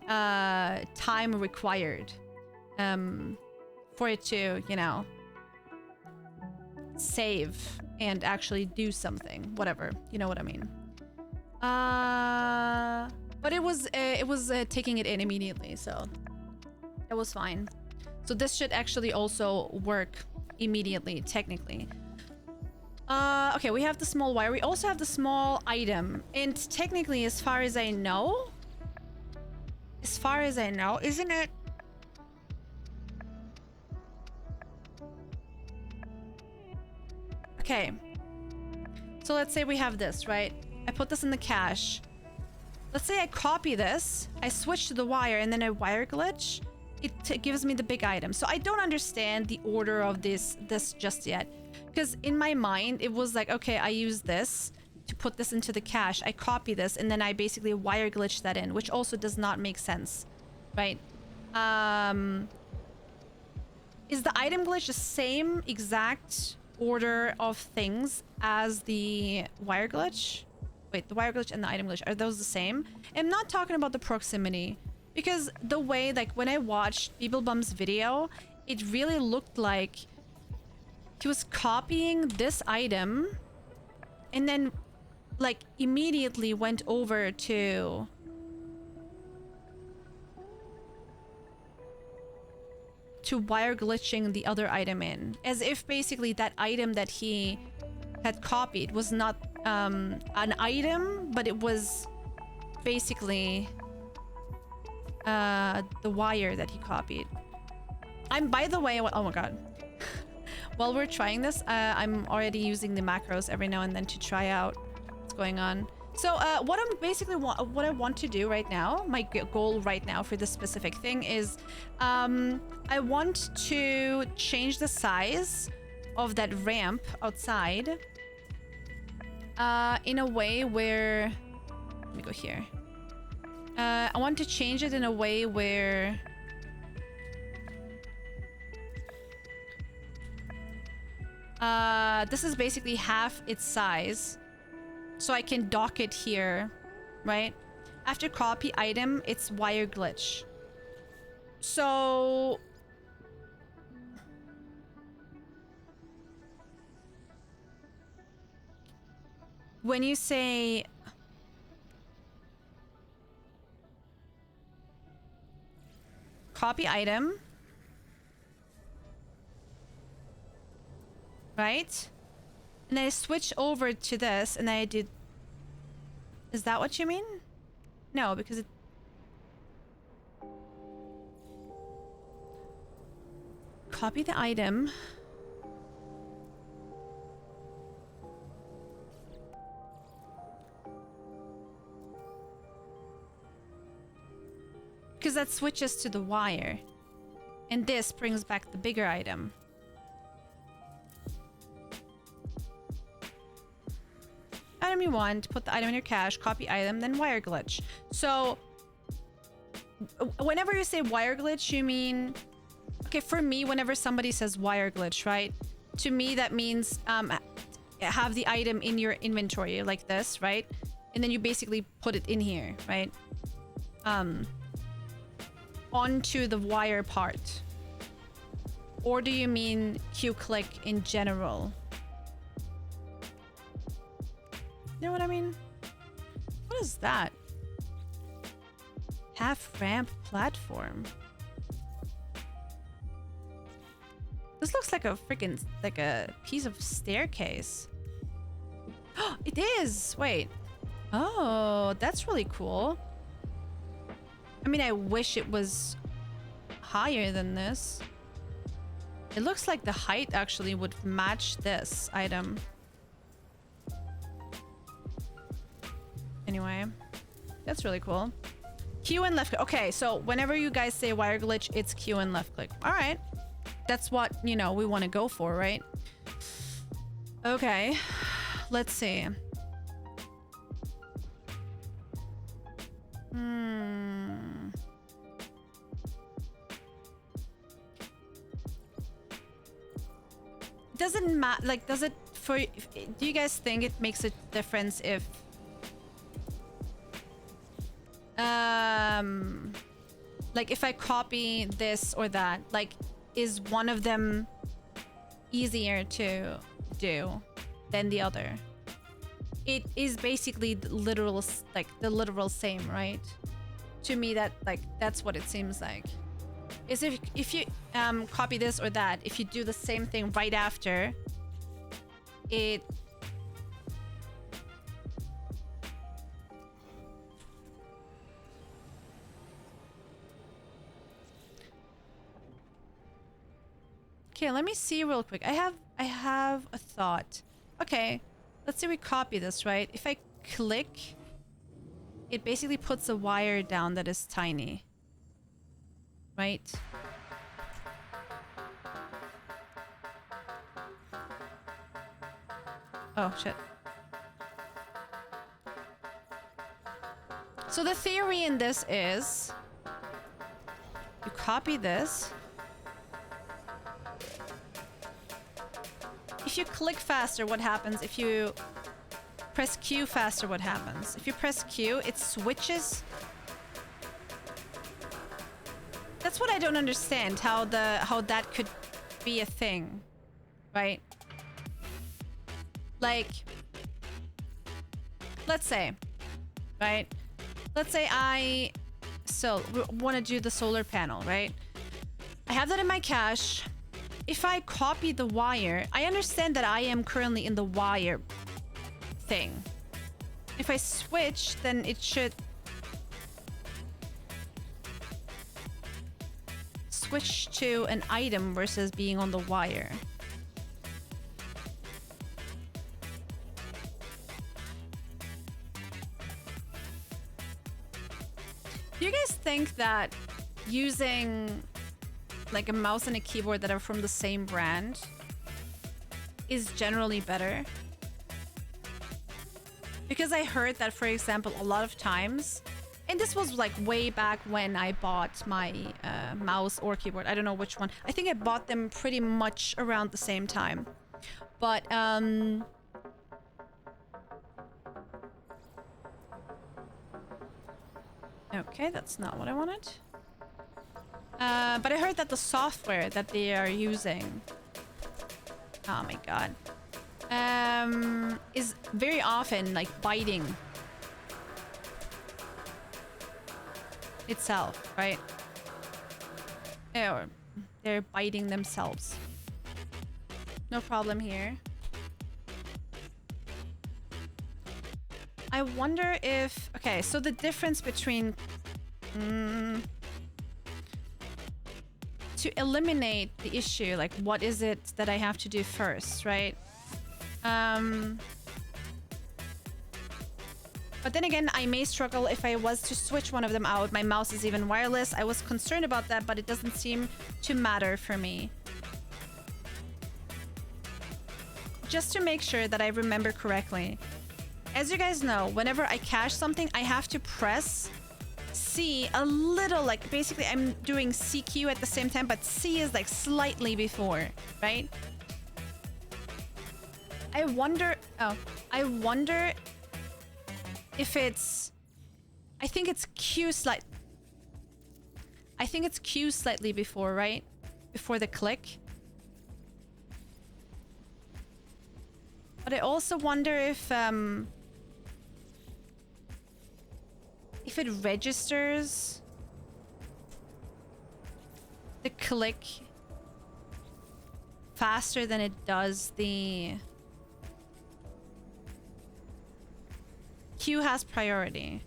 time required for it to, you know, save and actually do something, whatever, you know what I mean. But it was taking it in immediately, so it was fine. So this should actually also work immediately, technically. Okay, we have the small wire. We also have the small item. And technically, as far as I know, isn't it? Okay. So let's say we have this, right? I put this in the cache. Let's say I copy this, I switch to the wire, and then I wire glitch. It gives me the big item. So I don't understand the order of this just yet. Because in my mind, it was like, okay, I use this to put this into the cache. I copy this, and then I basically wire glitch that in, which also does not make sense, right? Is the item glitch the same exact order of things as the wire glitch? Wait, the wire glitch and the item glitch, are those the same? I'm not talking about the proximity. Because the way, like, when I watched Beeblebum's video, it really looked like he was copying this item and then, like, immediately went over to wire glitching the other item in. As if basically that item that he had copied was not an item, but it was basically the wire that he copied. By the way, oh my god. While we're trying this, I'm already using the macros every now and then to try out what's going on. So what I want to do right now, my goal right now for this specific thing is I want to change the size of that ramp outside in a way where, let me go here. I want to change it in a way where This is basically half its size. So I can dock it here, right? After copy item, it's wire glitch. So... when you say... copy item... right? And then I switch over to this and then I did... is that what you mean? No, because it... copy the item. Because that switches to the wire. And this brings back the bigger item. Item you want, put the item in your cache, copy item, then wire glitch. So, whenever you say wire glitch, you mean... okay, for me, whenever somebody says wire glitch, right? To me, that means have the item in your inventory like this, right? And then you basically put it in here, right? Onto the wire part. Or do you mean Q-click in general? You know what I mean? What is that? Half ramp platform. This looks like a freaking, like a piece of staircase. Oh, it is! Wait. Oh, that's really cool. I mean, I wish it was higher than this. It looks like the height actually would match this item. Anyway, that's really cool. Q and left click. Okay, so whenever you guys say wire glitch, it's Q and left click. All right. That's what, you know, we want to go for, right? Okay. Let's see. Doesn't matter. Like, does it for... do you guys think it makes a difference if... like, if I copy this or that, like, is one of them easier to do than the other? It is basically the literal, like, the literal same, right? To me, that, like, that's what it seems like. Is if you copy this or that, if you do the same thing right after, it... okay, let me see real quick. I have a thought. Okay, let's say we copy this, right? If I click, it basically puts a wire down that is tiny. Right? Oh, shit. So the theory in this is... you copy this. If you click faster, what happens? If you press Q faster, what happens? If you press Q, it switches... that's what I don't understand, how that could be a thing, right? Like, let's say, right? Let's say I want to do the solar panel, right? I have that in my cache. If I copy the wire, I understand that I am currently in the wire thing. If I switch, then it should switch to an item versus being on the wire. Do you guys think that using like a mouse and a keyboard that are from the same brand is generally better? Because I heard that, for example, a lot of times, and this was like way back when I bought my mouse or keyboard. I don't know which one. I think I bought them pretty much around the same time. But okay, that's not what I wanted. But I heard that the software that they are using, oh my god, is very often like biting itself, right? Or they're biting themselves. No problem here. I wonder if... Okay, so the difference between... to eliminate the issue, like what is it that I have to do first, right? But then again, I may struggle if I was to switch one of them out. My mouse is even wireless. I was concerned about that, but it doesn't seem to matter for me. Just to make sure that I remember correctly. As you guys know, whenever I cache something, I have to press C a little, like basically I'm doing CQ at the same time, but C is like slightly before, right? I wonder if it's, I think it's Q slightly before, right? Before the click. But I also wonder if it registers the click faster than it does the... Q has priority.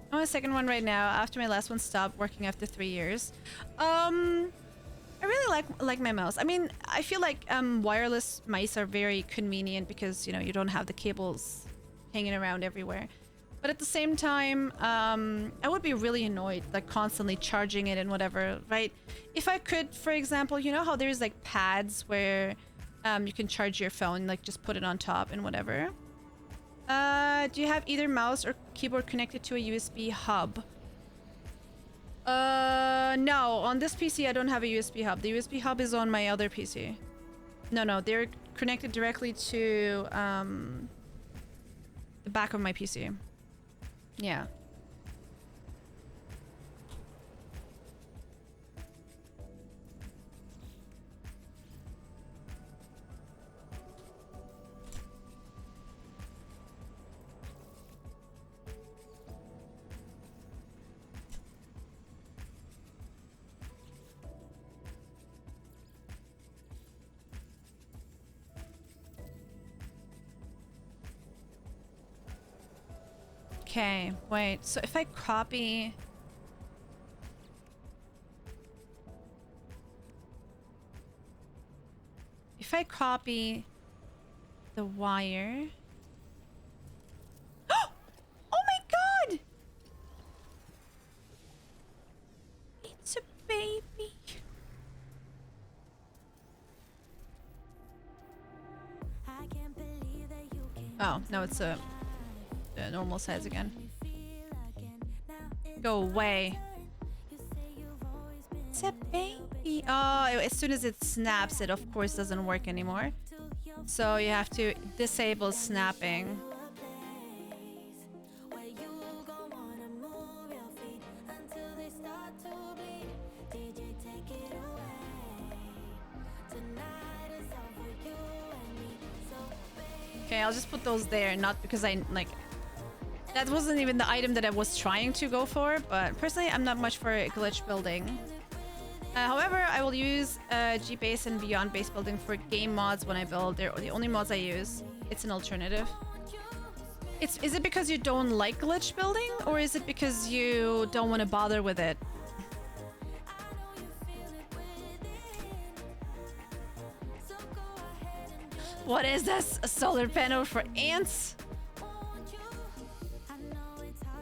I'm on the second one right now after my last one stopped working after 3 years. I really like my mouse. I mean, I feel like wireless mice are very convenient because, you know, you don't have the cables hanging around everywhere. But at the same time, I would be really annoyed, like constantly charging it and whatever, right? If I could, for example, you know how there's like pads where you can charge your phone, like just put it on top and whatever. Do you have either mouse or keyboard connected to a USB hub? No, on this PC I don't have a USB hub. The USB hub is on my other PC. No, they're connected directly to the back of my PC. Yeah. Okay, wait. So if I copy... If I copy the wire... Oh my god! It's a baby. Oh, no, it's a normal size again. Go away. It's a baby. Oh, as soon as it snaps, it of course doesn't work anymore. So you have to disable snapping. Okay, I'll just put those there, not because I like... That wasn't even the item that I was trying to go for, but personally I'm not much for glitch building. However, I will use G-Base and Beyond base building for game mods when I build. They're the only mods I use. It's an alternative. Is it because you don't like glitch building, or is it because you don't want to bother with it? What is this? A solar panel for ants?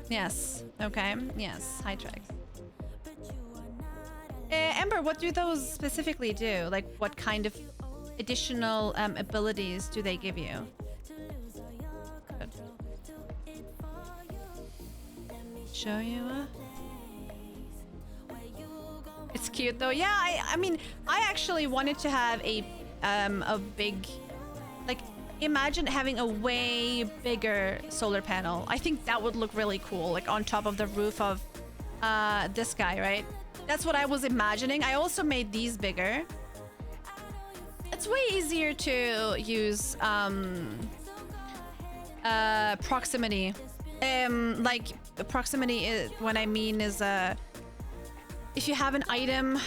Yes. Okay. Yes. High tracks. Ember, what do those specifically do? Like, what kind of additional abilities do they give you? Good. Show you That's cute though. Yeah, I mean, I actually wanted to have a big, like, imagine having a way bigger solar panel. I think that would look really cool, like on top of the roof of this guy, right? That's what I was imagining. I also made these bigger. It's way easier to use proximity. Like proximity is, what I mean is if you have an item,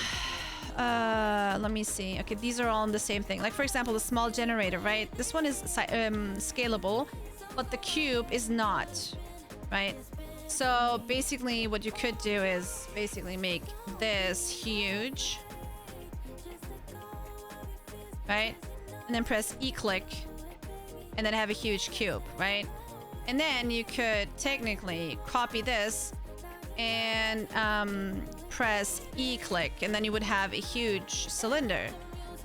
let me see. Okay, these are all on the same thing. Like for example, the small generator, right? This one is scalable, but the cube is not, right? So basically what you could do is basically make this huge, right? And then press E-click and then have a huge cube, right? And then you could technically copy this and press E-click, and then you would have a huge cylinder.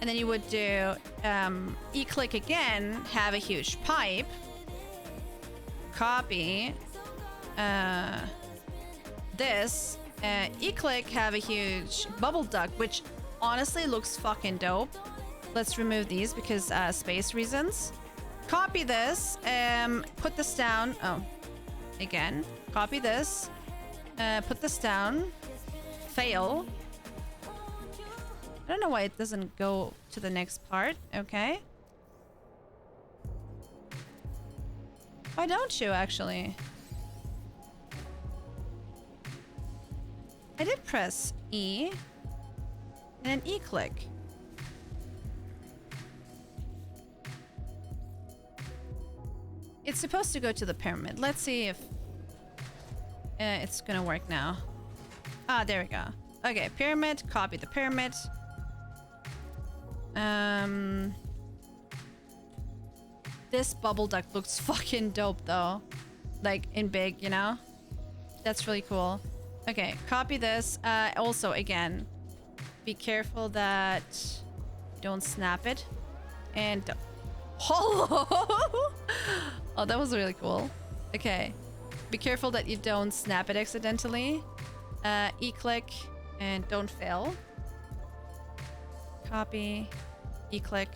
And then you would do E-click again, have a huge pipe, copy this, E-click, have a huge bubble duct, which honestly looks fucking dope. Let's remove these because space reasons. Copy this, put this down. Oh, again, copy this, put this down, fail. I don't know why it doesn't go to the next part. Okay. Why don't you actually? I did press E and then E-click. It's supposed to go to the pyramid. Let's see if it's gonna work now. Ah, there we go. Okay, pyramid, copy the pyramid. This bubble duct looks fucking dope though. Like in big, you know? That's really cool. Okay, copy this. Also, again, be careful that you don't snap it. And hello! Oh, that was really cool. Okay, be careful that you don't snap it accidentally. E-click and don't fail. Copy, E-click.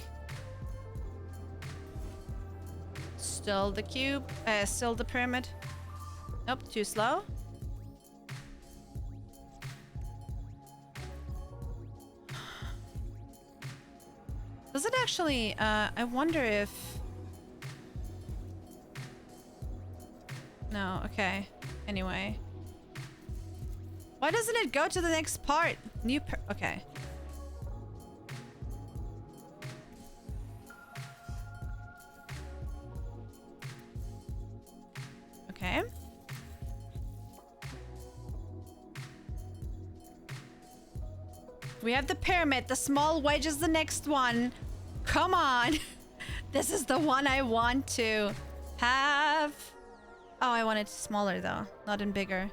Still the cube, still the pyramid. Nope, too slow. Does it actually, I wonder if... No, okay. Anyway. Why doesn't it go to the next part? Okay. Okay. We have the pyramid. The small wedge is the next one. Come on. This is the one I want to have. Oh, I want it smaller though, not in bigger.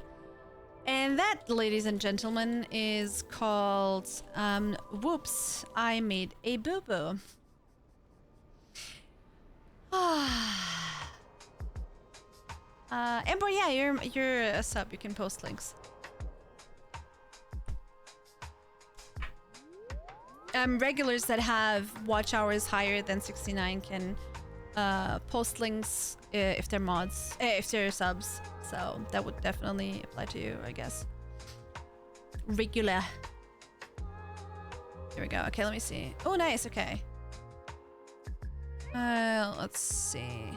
And that, ladies and gentlemen, is called whoops, I made a boo-boo. Ember, yeah, you're a sub. You can post links. Regulars that have watch hours higher than 69 can post links if they're mods, if they're subs. So that would definitely apply to you, I guess. Regular. There we go. Okay, let me see. Oh, nice. Okay. Let's see.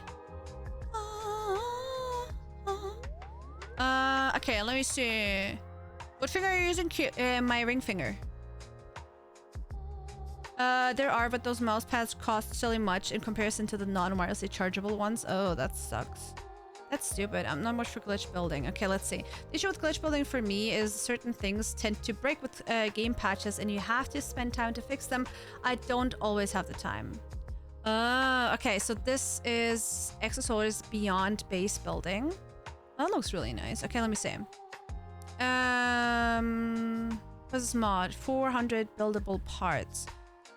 Okay, let me see. What finger are you using? My ring finger. There are, but those mouse pads cost silly much in comparison to the non-wirelessly chargeable ones. Oh, that sucks. That's stupid. I'm not much for glitch building. Okay, let's see. The issue with glitch building for me is certain things tend to break with game patches and you have to spend time to fix them. I don't always have the time. Okay, so this is Exosolar's Beyond Base Building. That looks really nice. Okay, let me see. What's this mod? 400 buildable parts.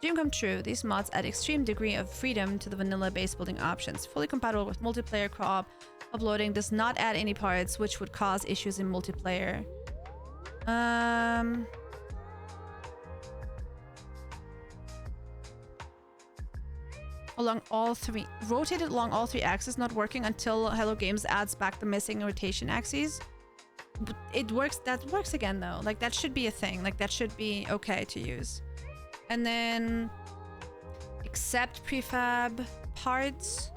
Dream come true. These mods add extreme degree of freedom to the vanilla base building options. Fully compatible with multiplayer co-op. Uploading does not add any parts, which would cause issues in multiplayer. along all three. Rotate it along all three axes, not working until Hello Games adds back the missing rotation axes. But it works. That works again though. Like that should be a thing. Like that should be okay to use. And then accept prefab parts.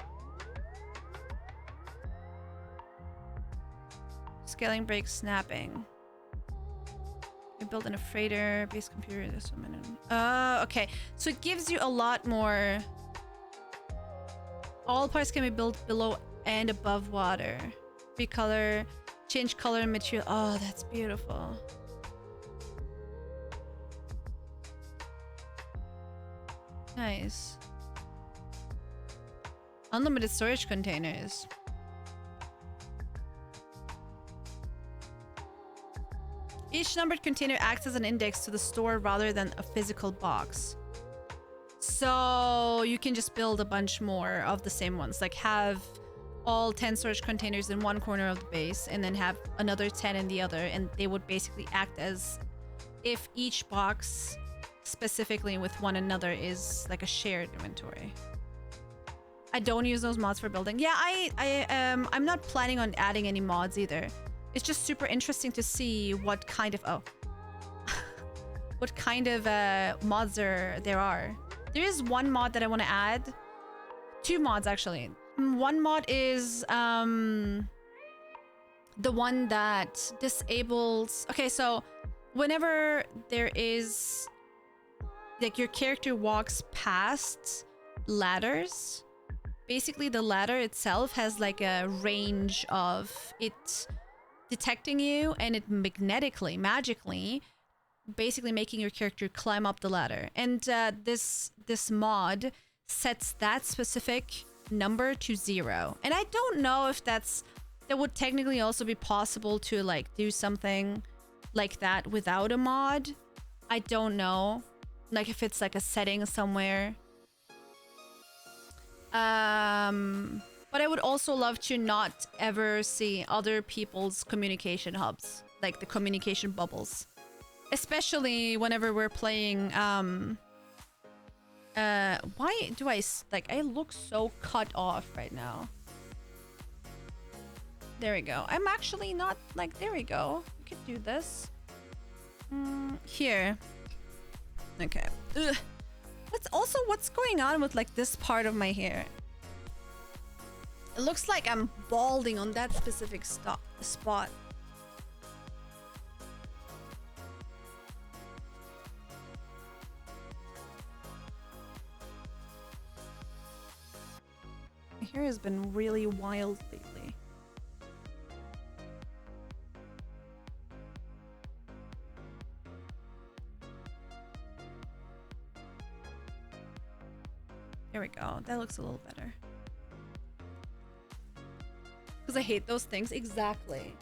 Scaling break snapping. You build in a freighter base computer. This one minute. Okay. So it gives you a lot more. All parts can be built below and above water. Recolor, change color and material. Oh, that's beautiful. Nice. Unlimited storage containers. Each numbered container acts as an index to the store rather than a physical box. So you can just build a bunch more of the same ones. Like have all 10 storage containers in one corner of the base and then have another 10 in the other. And they would basically act as if each box specifically with one another is like a shared inventory. I don't use those mods for building. Yeah, I'm not planning on adding any mods either. It's just super interesting to see what kind of what kind of mods there are. There is one mod that I want to add. 2 mods actually. One mod is the one that disables. Okay, so whenever there is like your character walks past ladders, basically the ladder itself has like a range of it detecting you and it magically basically making your character climb up the ladder. And this mod sets that specific number to 0. And I don't know if that would technically also be possible to like do something like that without a mod. I don't know. Like if it's like a setting somewhere. But I would also love to not ever see other people's communication hubs, like the communication bubbles. Especially whenever we're playing, why do I look so cut off right now? There we go. I'm actually not, like, there we go. We could do this. Here. Okay. Ugh. What's going on with, like, this part of my hair? It looks like I'm balding on that specific spot. My hair has been really wild lately. There we go. That looks a little better. Because I hate those things. Exactly.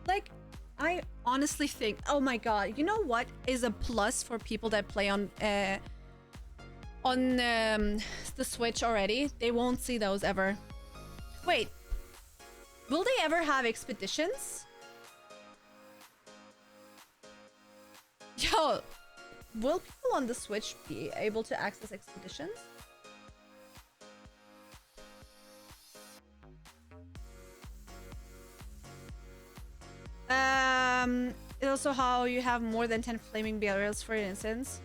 Like, I honestly think, oh my god, you know what is a plus for people that play on the Switch already? They won't see those ever. Wait, will they ever have expeditions? Yo, will people on the Switch be able to access expeditions? Also how you have more than 10 flaming barrels, for instance.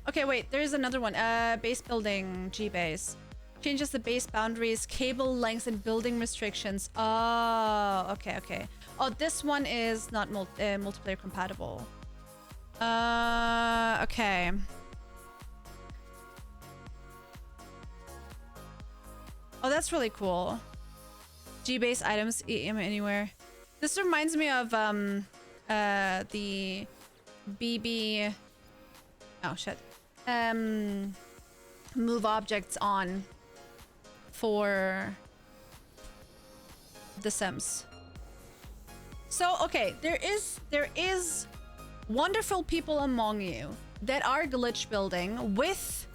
Okay, wait, there is another one. Base building, G-base. Changes the base boundaries, cable lengths, and building restrictions. Oh, okay. Oh, this one is not multiplayer compatible. Okay. Oh, that's really cool. G-base items anywhere. This reminds me of the BB. Oh shit. Move objects on for The Sims. So okay, there is wonderful people among you that are glitch building with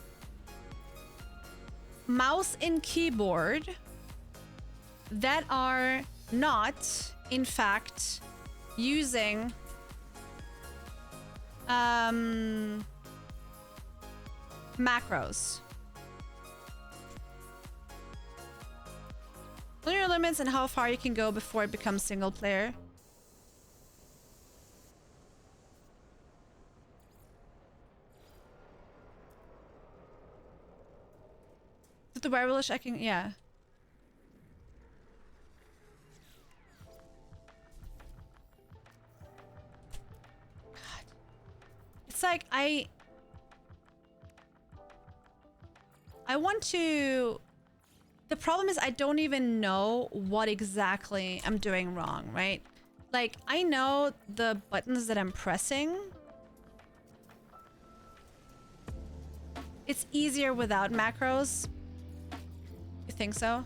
mouse and keyboard that are not, in fact, using macros. What are your limits and how far you can go before it becomes single player? With the werewolf, I can, yeah. God. It's like I want to... The problem is I don't even know what exactly I'm doing wrong, right? Like, I know the buttons that I'm pressing. It's easier without macros. You think so?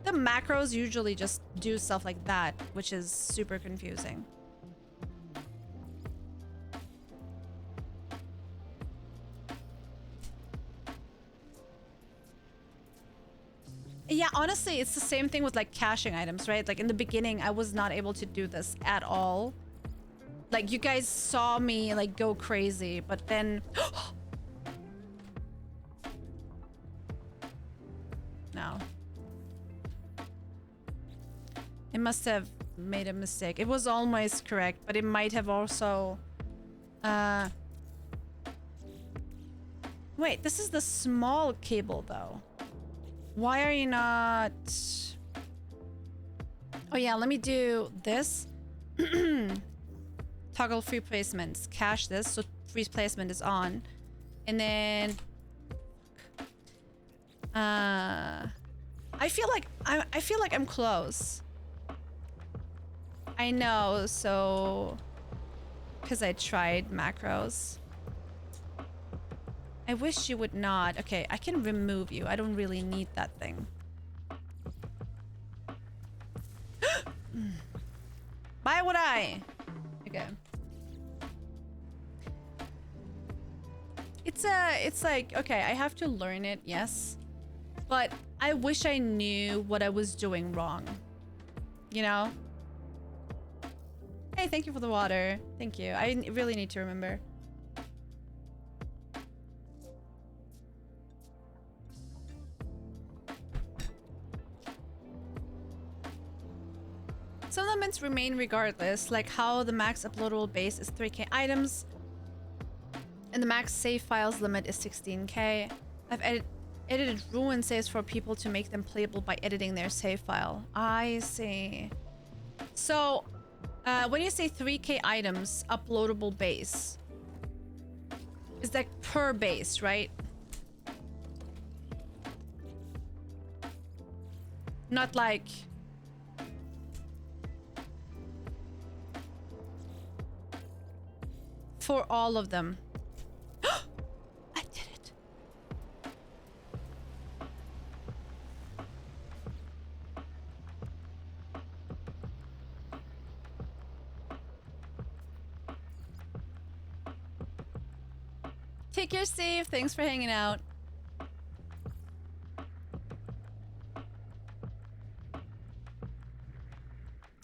The macros usually just do stuff like that, which is super confusing. Yeah, honestly, it's the same thing with like caching items, right? Like in the beginning, I was not able to do this at all. Like you guys saw me like go crazy, but then... No. It must have made a mistake. It was almost correct, but it might have also... Wait, this is the small cable though. Why are you not... Oh yeah, let me do this. Toggle free placements. Cache this so free placement is on. And then... I feel like I'm close. I know, so... Because I tried macros. I wish you would not. Okay, I can remove you. I don't really need that thing. Why would I? Okay. It's like, okay, I have to learn it, yes. But I wish I knew what I was doing wrong. You know? Hey, thank you for the water. Thank you. I really need to remember. Some limits remain regardless, like how the max uploadable base is 3k items and the max save files limit is 16k. I've edited ruin saves for people to make them playable by editing their save file. I see. So, when you say 3k items uploadable base, is that per base, right? Not like... For all of them. I did it. Take care, Steve. Thanks for hanging out.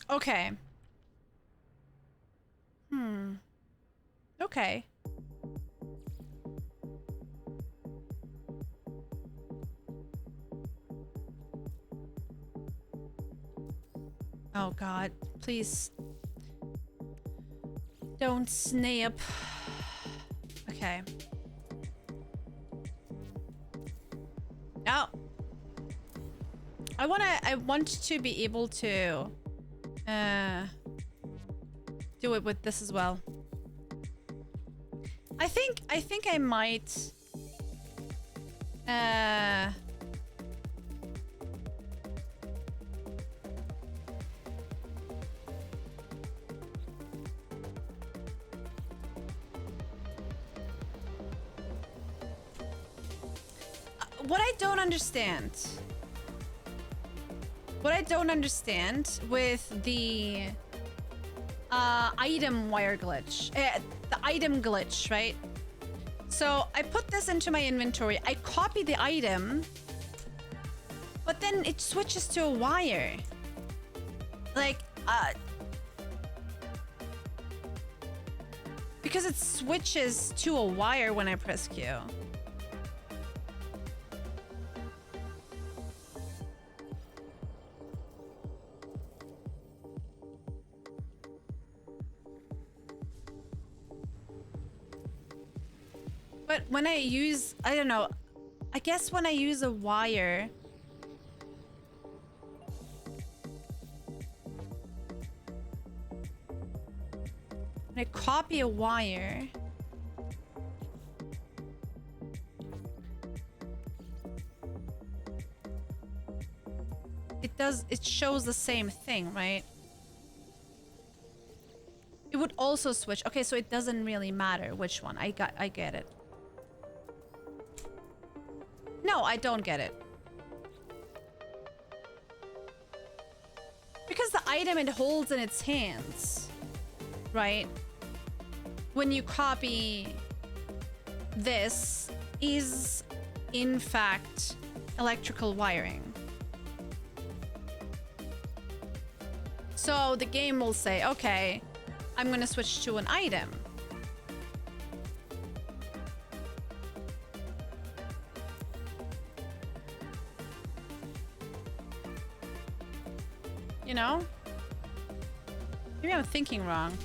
Okay. Okay. Oh God, please. Don't snap. Okay. Oh. I want to be able to do it with this as well. I think I might what I don't understand with the item wire glitch, the item glitch, right? So I put this into my inventory. I copy the item, but then it switches to a wire. Like, because it switches to a wire when I press Q. But when I use, I don't know, I guess when I use a wire, when I copy a wire, it shows the same thing, right? It would also switch. Okay, so it doesn't really matter which one. I get it. No, I don't get it. Because the item it holds in its hands, right? When you copy this is in fact electrical wiring. So the game will say, okay, I'm gonna switch to an item. You know? Maybe I'm thinking wrong.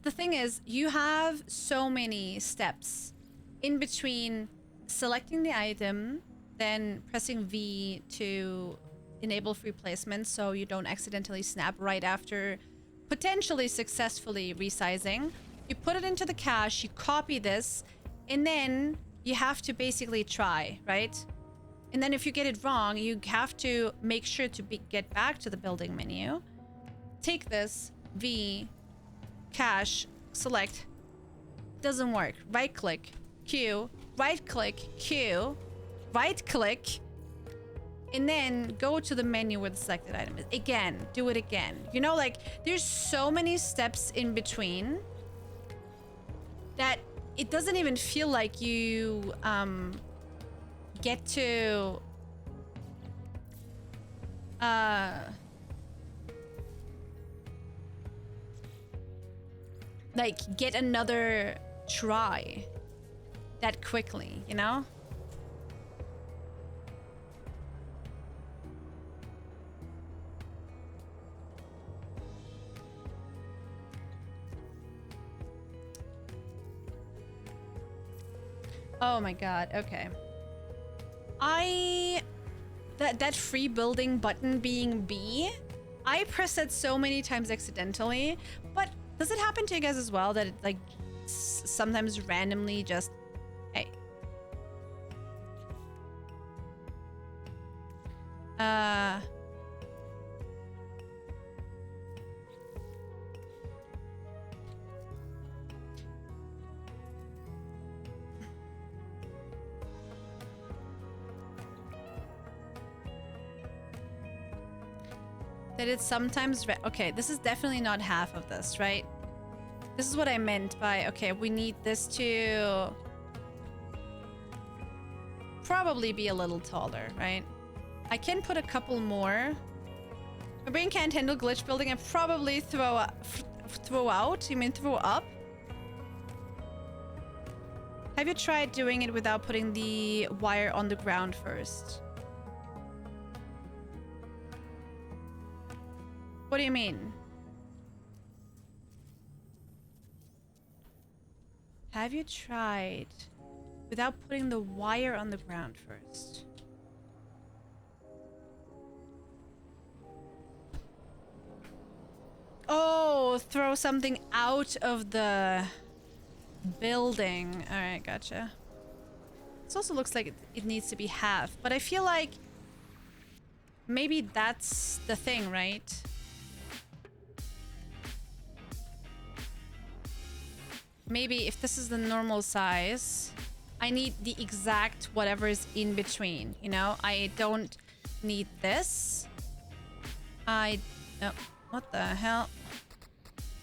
The thing is, you have so many steps in between selecting the item, then pressing V to enable free placement so you don't accidentally snap right after potentially successfully resizing. You put it into the cache, you copy this, and then you have to basically try, right? And then if you get it wrong, you have to make sure to get back to the building menu. Take this, V, cache, select. Doesn't work. Right click, Q, right click, Q, right click, and then go to the menu where the selected item is. Again, do it again. You know, like, there's so many steps in between that it doesn't even feel like you get to like get another try that quickly, you know? Oh my god, okay. That free building button being B, I pressed it so many times accidentally, but does it happen to you guys as well that it like sometimes randomly just, hey. That it's sometimes okay, this is definitely not half of this, right? This is what I meant by, okay, we need this to probably be a little taller, right? I can put a couple more. My brain can't handle glitch building and probably throw out. You mean throw up? Have you tried doing it without putting the wire on the ground first? What do you mean? Have you tried without putting the wire on the ground first? Oh, throw something out of the building. All right, gotcha. This also looks like it needs to be half, but I feel like maybe that's the thing, right? Maybe if this is the normal size, I need the exact whatever is in between, you know? I don't need this. Oh, what the hell?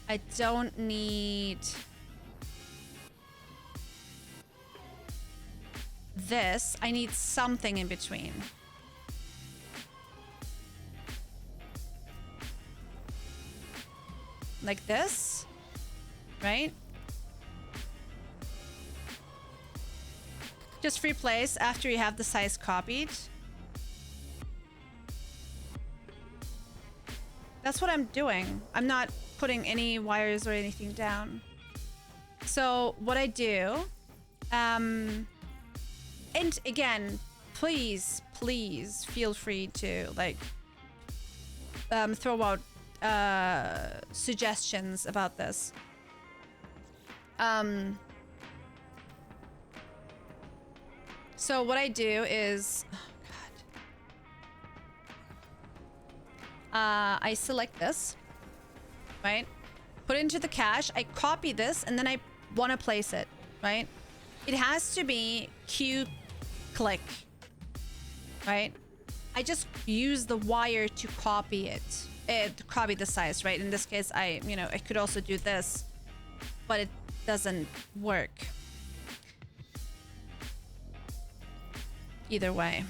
I don't need this. I need something in between. Like this? right? Just replace after you have the size copied. That's what I'm doing. I'm not putting any wires or anything down. So what I do, and again, please feel free to like throw out suggestions about this. So what I do is, oh God, I select this, right? Put it into the cache. I copy this, and then I want to place it, right? It has to be Q click, right? I just use the wire to copy it, to copy the size, right? In this case, I could also do this, but it doesn't work. Either way.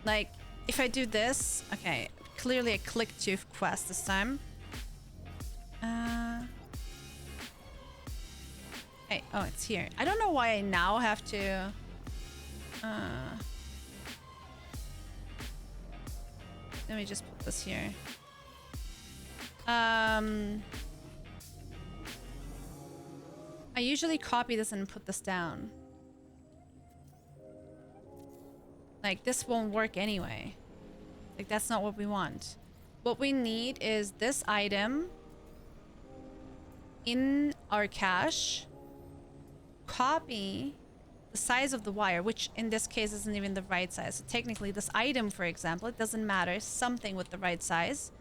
Like, if I do this, okay, clearly I clicked to quest this time. Hey, oh, it's here. I don't know why I now have to... let me just put this here. I usually copy this and put this down. Like, this won't work anyway. Like, that's not what we want. What we need is this item in our cache, copy the size of the wire, which in this case isn't even the right size. So technically this item, for example, it doesn't matter, something with the right size.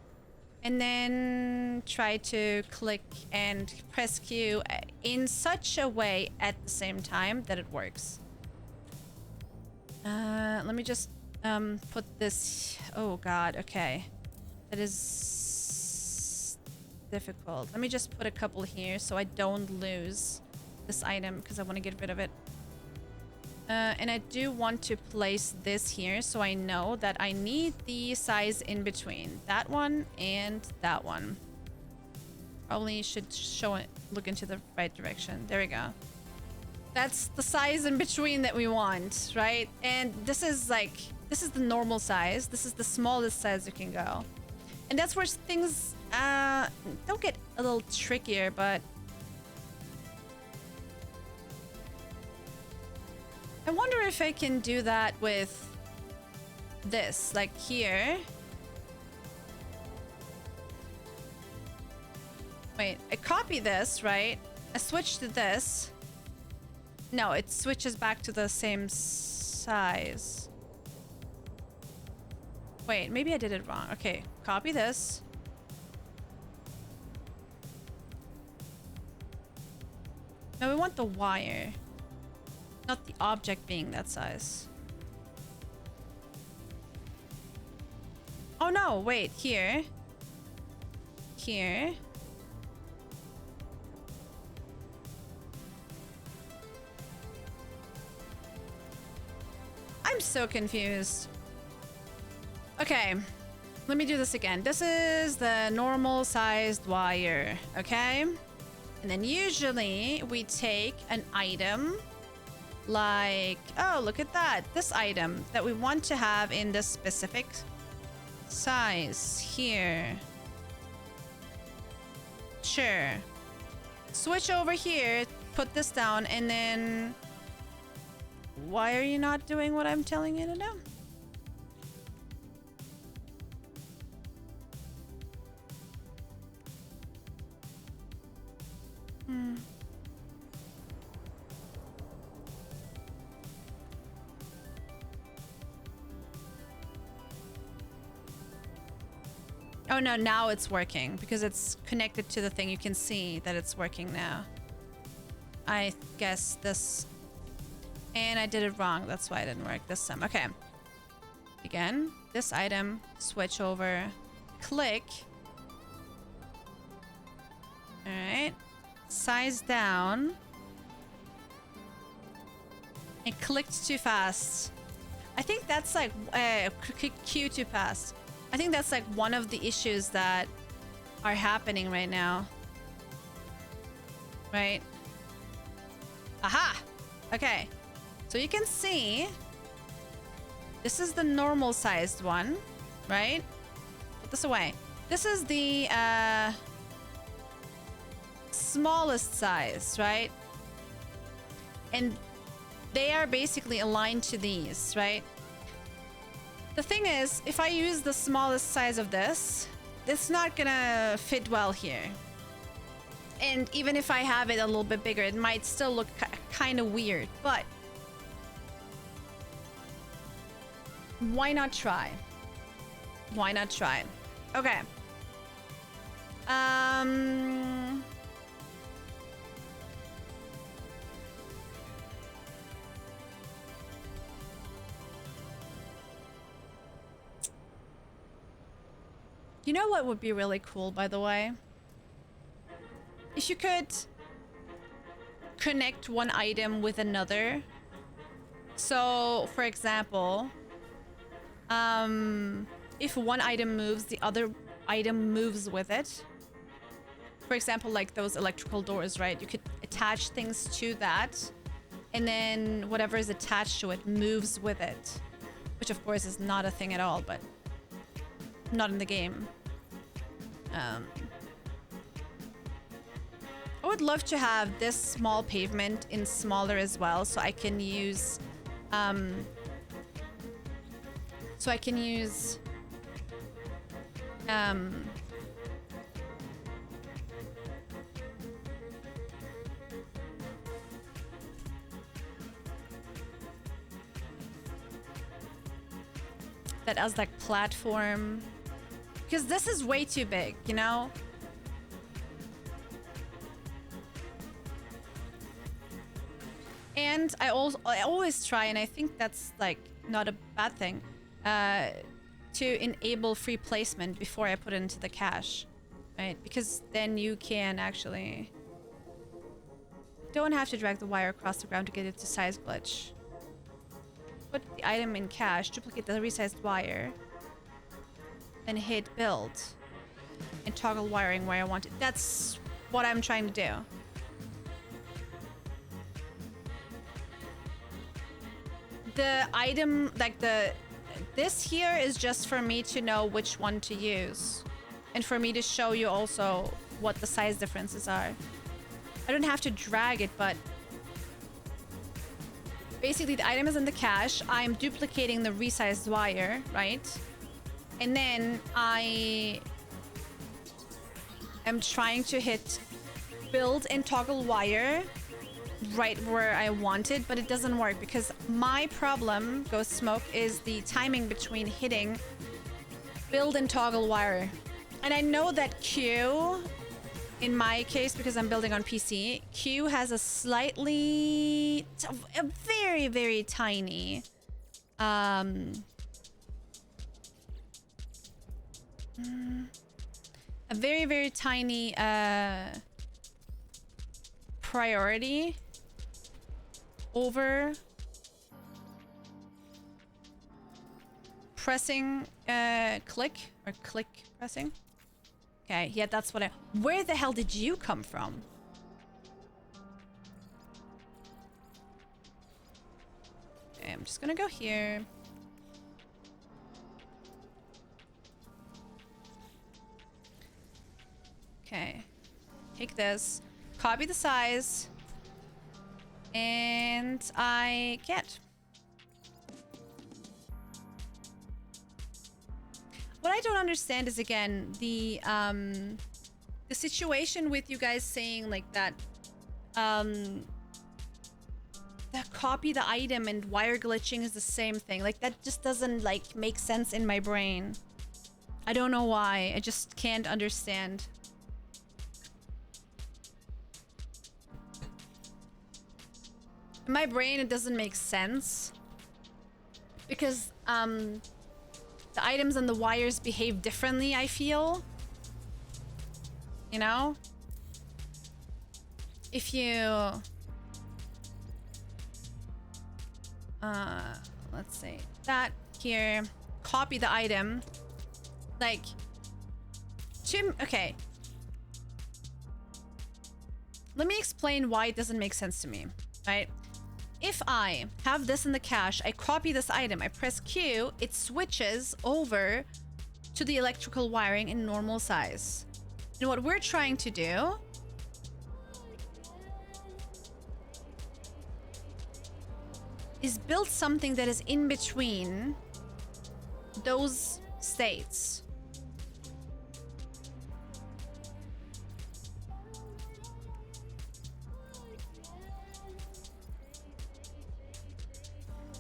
And then try to click and press Q in such a way at the same time that it works. Let me just put this... Oh god, okay. That is difficult. Let me just put a couple here so I don't lose this item because I want to get rid of it. And I do want to place this here so I know that I need the size in between that one and that one. Probably should show it, look into the right direction. There we go. That's the size in between that we want, right? And this is like, this is the normal size. This is the smallest size you can go. And that's where things don't get a little trickier, but I wonder if I can do that with this, like here. Wait, I copy this, right? I switch to this. No, it switches back to the same size. Wait, maybe I did it wrong. Okay, copy this. No, we want the wire. Not the object being that size. Oh no, wait, here. Here. I'm so confused. Okay, let me do this again. This is the normal sized wire, okay? And then usually we take an item like, oh, look at that. This item that we want to have in this specific size here. Sure. Switch over here, put this down, and then... Why are you not doing what I'm telling you to do? Oh no, now it's working because it's connected to the thing. You can see that it's working now. I guess this... And I did it wrong. That's why it didn't work this time. Okay. Again, this item, switch over, click. All right. Size down. It clicked too fast. I think that's like Q too fast. I think that's like one of the issues that are happening right now. Right? Aha! Okay. So you can see this is the normal sized one, right? Put this away. This is the smallest size, right? And they are basically aligned to these, right? The thing is, if I use the smallest size of this, it's not gonna fit well here. And even if I have it a little bit bigger, it might still look kind of weird, but why not try? Why not try? Okay. You know what would be really cool, by the way? If you could connect one item with another. So, for example, if one item moves, the other item moves with it. For example, like those electrical doors, right? You could attach things to that, and then whatever is attached to it moves with it. Which, of course, is not a thing at all, but not in the game. I would love to have this small pavement in smaller as well, so I can use that as like platform, because this is way too big, you know? And I always try, and I think that's like not a bad thing, to enable free placement before I put it into the cache, right? Because then you can actually don't have to drag the wire across the ground to get it to size glitch. Put the item in cache, duplicate the resized wire, then hit build and toggle wiring where I want it. That's what I'm trying to do. The item, like this here is just for me to know which one to use. And for me to show you also what the size differences are. I don't have to drag it, but basically the item is in the cache. I'm duplicating the resized wire, right? And then I am trying to hit build and toggle wire right where I want it, but it doesn't work because my problem, Ghost Smoke, is the timing between hitting build and toggle wire. And I know that Q, in my case, because I'm building on PC, Q has a slightly, a very, very tiny, a very, very tiny priority over pressing click or click pressing. Okay, yeah, that's what I... Where the hell did you come from? Okay, I'm just gonna go here. Okay. Take this. Copy the size. And I can't. What I don't understand is, again, the situation with you guys saying like that copy the item and wire glitching is the same thing. Like, that just doesn't like make sense in my brain. I don't know why. I just can't understand. In my brain, it doesn't make sense because the items and the wires behave differently, I feel. You know? If you... let's say that here, copy the item. Like, okay, let me explain why it doesn't make sense to me, right? If I have this in the cache, I copy this item, I press Q, it switches over to the electrical wiring in normal size. And what we're trying to do is build something that is in between those states.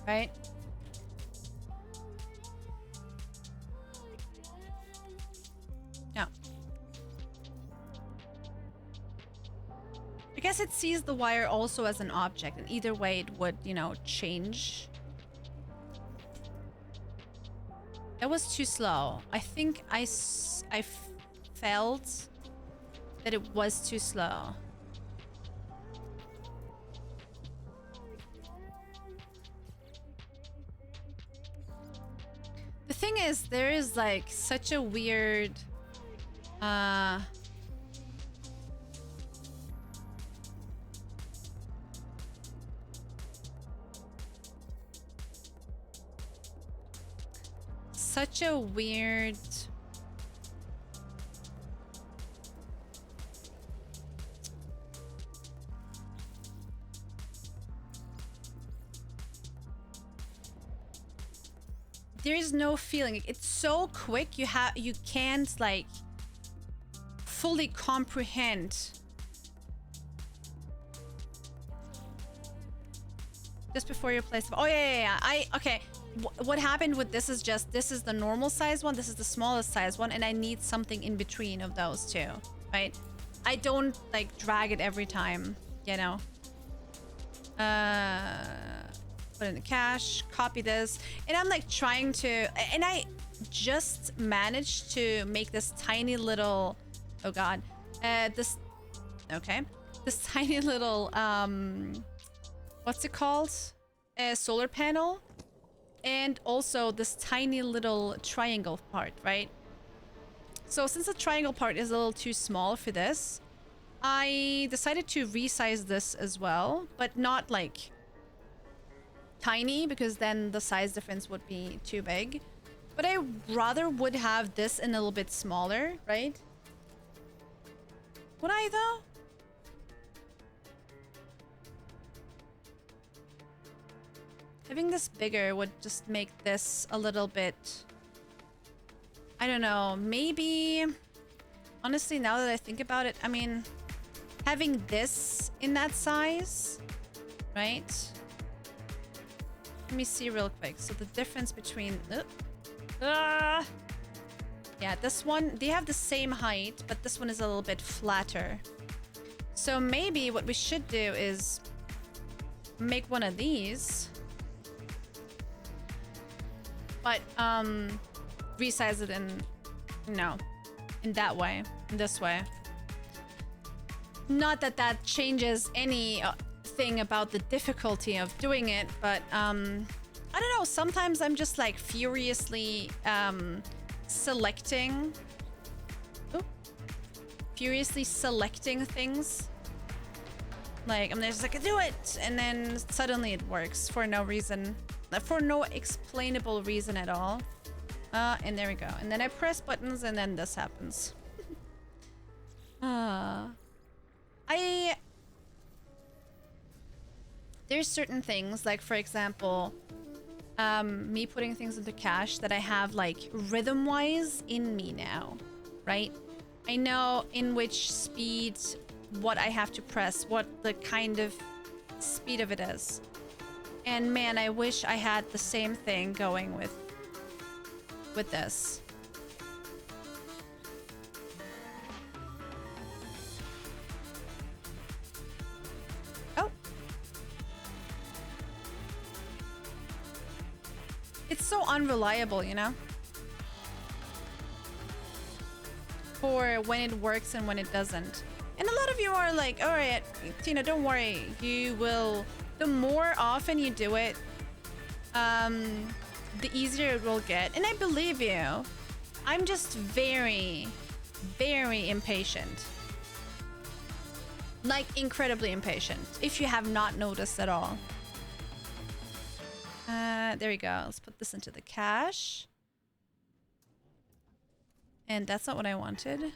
Right? Yeah. I guess it sees the wire also as an object, and either way it would, you know, change. That was too slow. I think I felt that it was too slow. The thing is, there is like such a weird such a weird there is no feeling. It's so quick, you can't like fully comprehend. Just before you place. Oh yeah. Okay. What happened with this is just, this is the normal size one, this is the smallest size one, and I need something in between of those two, right? I don't like drag it every time, you know. Put in the cache, copy this, and I'm like trying to, and I just managed to make this tiny little, oh god, this tiny little what's it called, solar panel, and also this tiny little triangle part, right? So since the triangle part is a little too small for this, I decided to resize this as well, but not like tiny, because then the size difference would be too big. But I rather would have this in a little bit smaller, right? Would I though? Having this bigger would just make this a little bit, I don't know, maybe, honestly, now that I think about it, I mean, having this in that size, right? Let me see real quick. So the difference between, yeah, this one, they have the same height, but this one is a little bit flatter. So maybe what we should do is make one of these, but resize it in, no, in that way, in this way. Not that that changes anything about the difficulty of doing it, but I don't know, sometimes I'm just like furiously selecting things. Like I'm just like, do it, and then suddenly it works for no reason, for no explainable reason at all. And there we go. And then I press buttons, and then this happens. There's certain things, like for example, me putting things into cache that I have like rhythm-wise in me now, right? I know in which speed, what I have to press, what the kind of speed of it is. And man, I wish I had the same thing going with this. Oh. It's so unreliable, you know? For when it works and when it doesn't. And a lot of you are like, all right, Tina, don't worry. You will, the more often you do it, the easier it will get. And I believe you. I'm just very, very impatient. Like, incredibly impatient, if you have not noticed at all. There we go. Let's put this into the cache. And that's not what I wanted.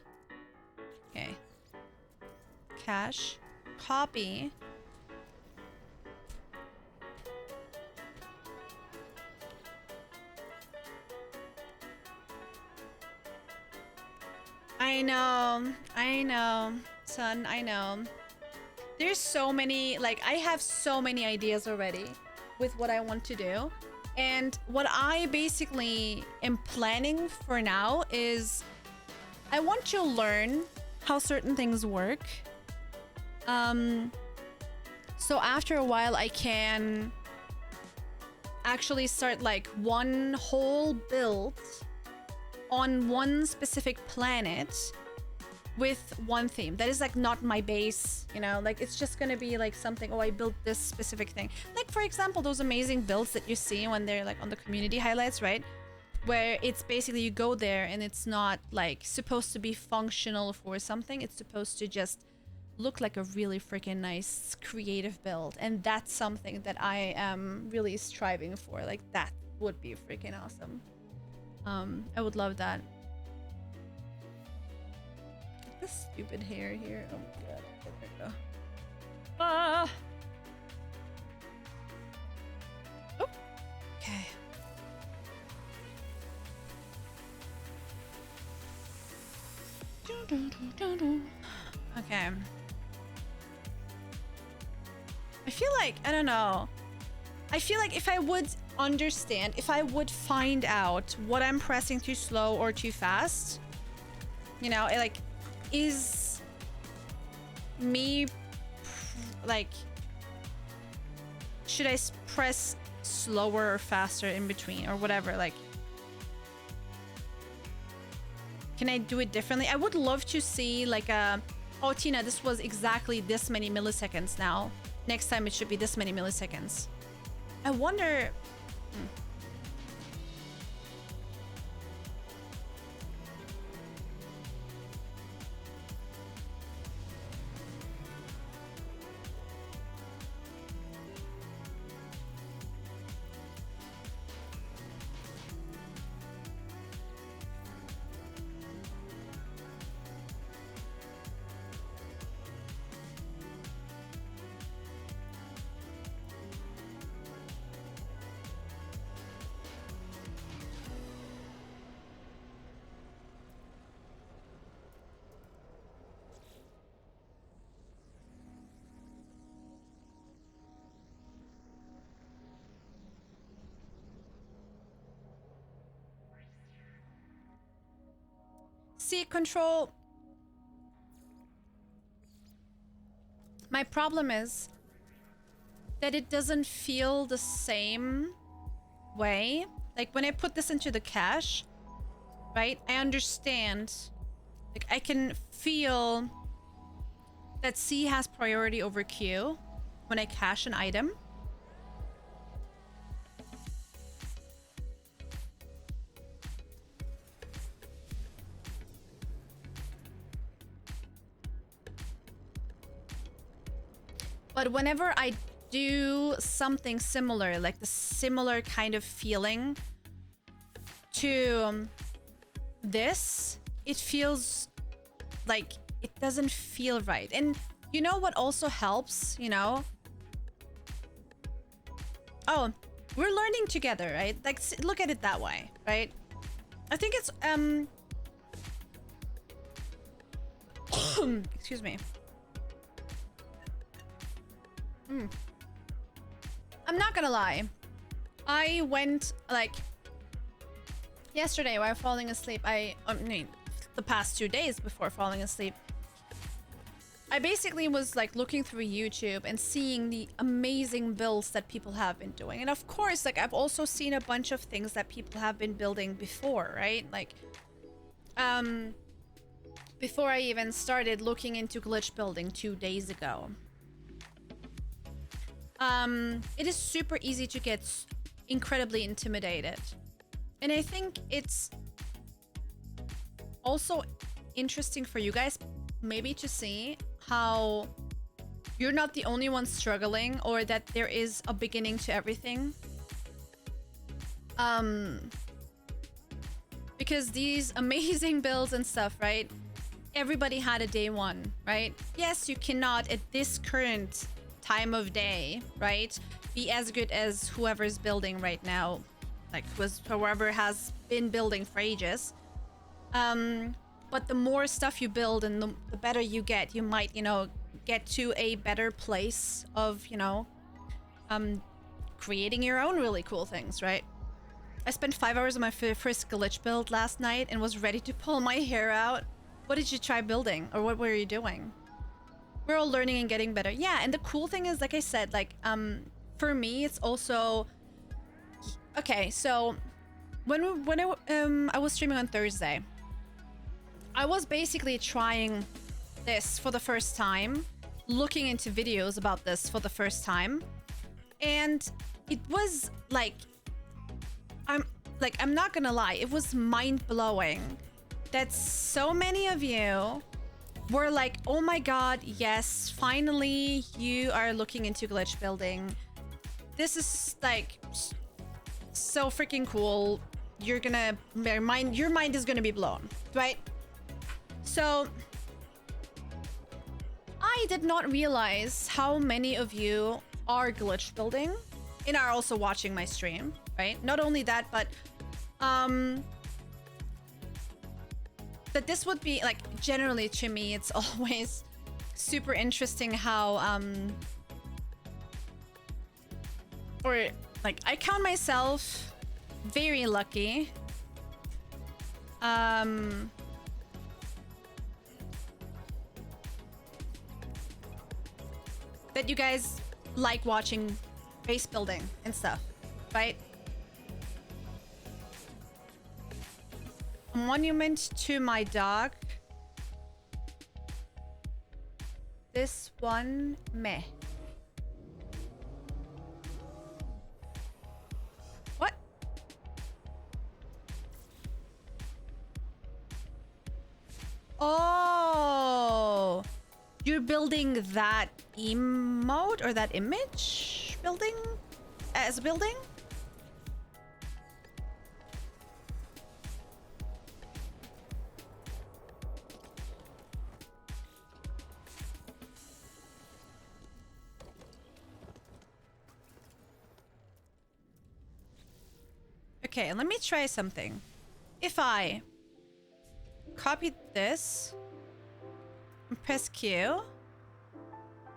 Okay. Cache. Copy. I know, son, I know. There's so many, like, I have so many ideas already with what I want to do. And what I basically am planning for now is I want to learn how certain things work. So after a while, I can actually start like one whole build on one specific planet with one theme that is like not my base, you know, like it's just gonna be like something, oh, I built this specific thing. Like, for example, those amazing builds that you see when they're like on the community highlights, right? Where it's basically you go there and it's not like supposed to be functional for something. It's supposed to just look like a really freaking nice creative build. And that's something that I am really striving for. Like, that would be freaking awesome. I would love that. This stupid hair here. Oh my god. There we go. Ah! Oh. Okay. Okay. I feel like, I don't know. I feel like if I would understand, if I would find out what I'm pressing too slow or too fast, you know, like, is me, like, should I press slower or faster in between or whatever, like, can I do it differently? I would love to see like a, oh, Tina, this was exactly this many milliseconds now. Next time it should be this many milliseconds. I wonder... See, control. My problem is that it doesn't feel the same way. Like when I put this into the cache, right? I understand. Like I can feel that C has priority over Q when I cache an item. But whenever I do something similar, like the similar kind of feeling to this, it feels like it doesn't feel right. And you know what also helps, you know? Oh, we're learning together, right? Like, look at it that way, right? I think it's, excuse me. I'm not gonna lie. I went like yesterday while falling asleep. I mean, the past 2 days before falling asleep, I basically was like looking through YouTube and seeing the amazing builds that people have been doing. And of course, like I've also seen a bunch of things that people have been building before, right? Like, before I even started looking into glitch building 2 days ago. It is super easy to get incredibly intimidated. And I think it's also interesting for you guys maybe to see how you're not the only one struggling, or that there is a beginning to everything. Because these amazing builds and stuff, right? Everybody had a day one, right? Yes, you cannot at this current time of day, right, be as good as whoever's building right now, like whoever has been building for ages. But the more stuff you build and the better you get, you might, you know, get to a better place of, you know, creating your own really cool things, right? I spent 5 hours on my first glitch build last night and was ready to pull my hair out. What did you try building, or what were you doing? We're all learning and getting better. Yeah, and the cool thing is, like I said, like for me, it's also okay. So when I was streaming on Thursday, I was basically trying this for the first time, looking into videos about this for the first time, and it was like, I'm not gonna lie, it was mind-blowing that so many of you were like, oh my god, yes, finally you are looking into glitch building. This is like so freaking cool. You're gonna, your mind is gonna be blown, right? So I did not realize how many of you are glitch building and are also watching my stream, right? Not only that, but that this would be like, generally to me, it's always super interesting how or like, I count myself very lucky that you guys like watching base building and stuff, right? A monument to my dog. This one, meh. What? Oh, you're building that emote or that image building as a building? Okay, let me try something. If I copy this and press Q,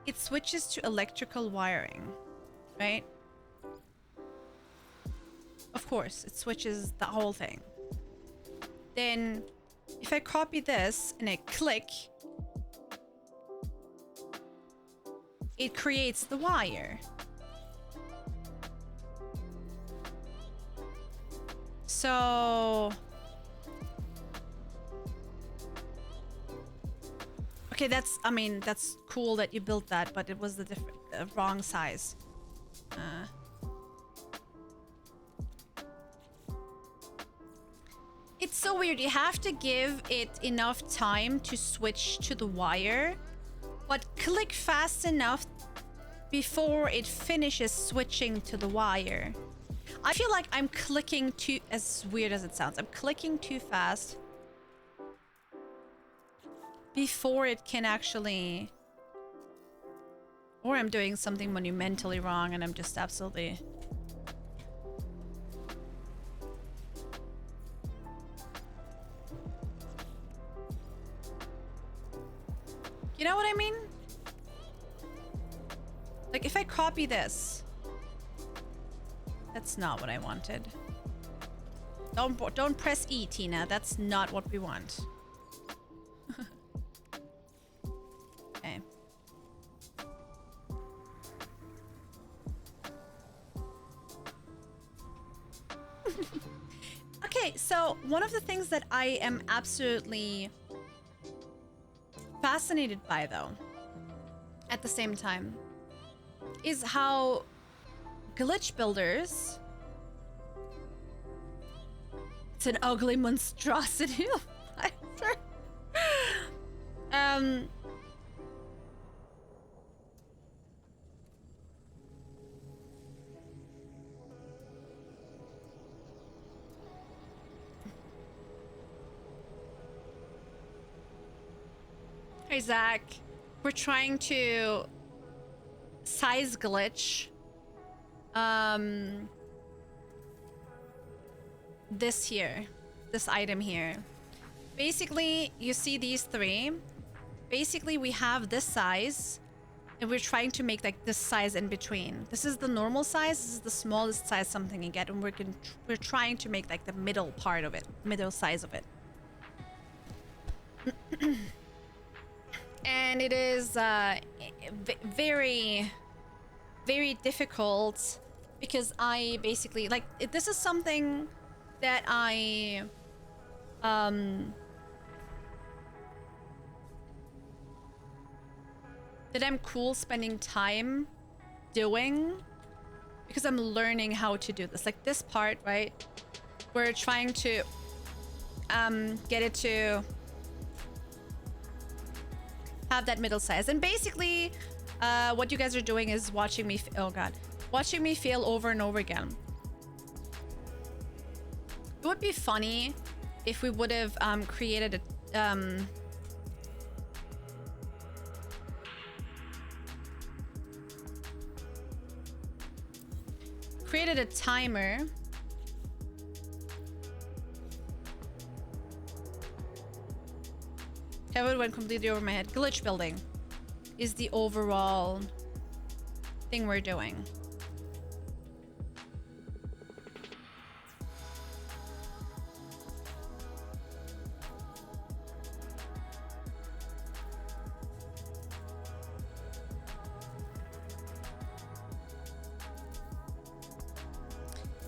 it switches to electrical wiring, right? Of course, it switches the whole thing. Then, if I copy this and I click, it creates the wire. So, okay, that's, I mean, that's cool that you built that, but it was the wrong size. It's so weird. You have to give it enough time to switch to the wire, but click fast enough before it finishes switching to the wire. I feel like I'm clicking too, as weird as it sounds, I'm clicking too fast before it can actually, or I'm doing something monumentally wrong and I'm just absolutely... You know what I mean? Like, if I copy this, that's not what I wanted. Don't press E, Tina. That's not what we want. Okay. Okay, so one of the things that I am absolutely fascinated by, though, at the same time, is how glitch builders... It's an ugly monstrosity of Hi, Zach. We're trying to size glitch this item here. Basically, you see these three. Basically, we have this size, and we're trying to make like this size in between. This is the normal size. This is the smallest size something you get, and we're trying to make like the middle part of it, middle size of it. And it is very, very difficult because I basically like this is something that I that I'm cool spending time doing because I'm learning how to do this. Like this part, right? We're trying to get it to have that middle size. And basically, what you guys are doing is watching me watching me fail over and over again. It would be funny if we would have created a timer. Kevin went completely over my head. Glitch building is the overall thing we're doing.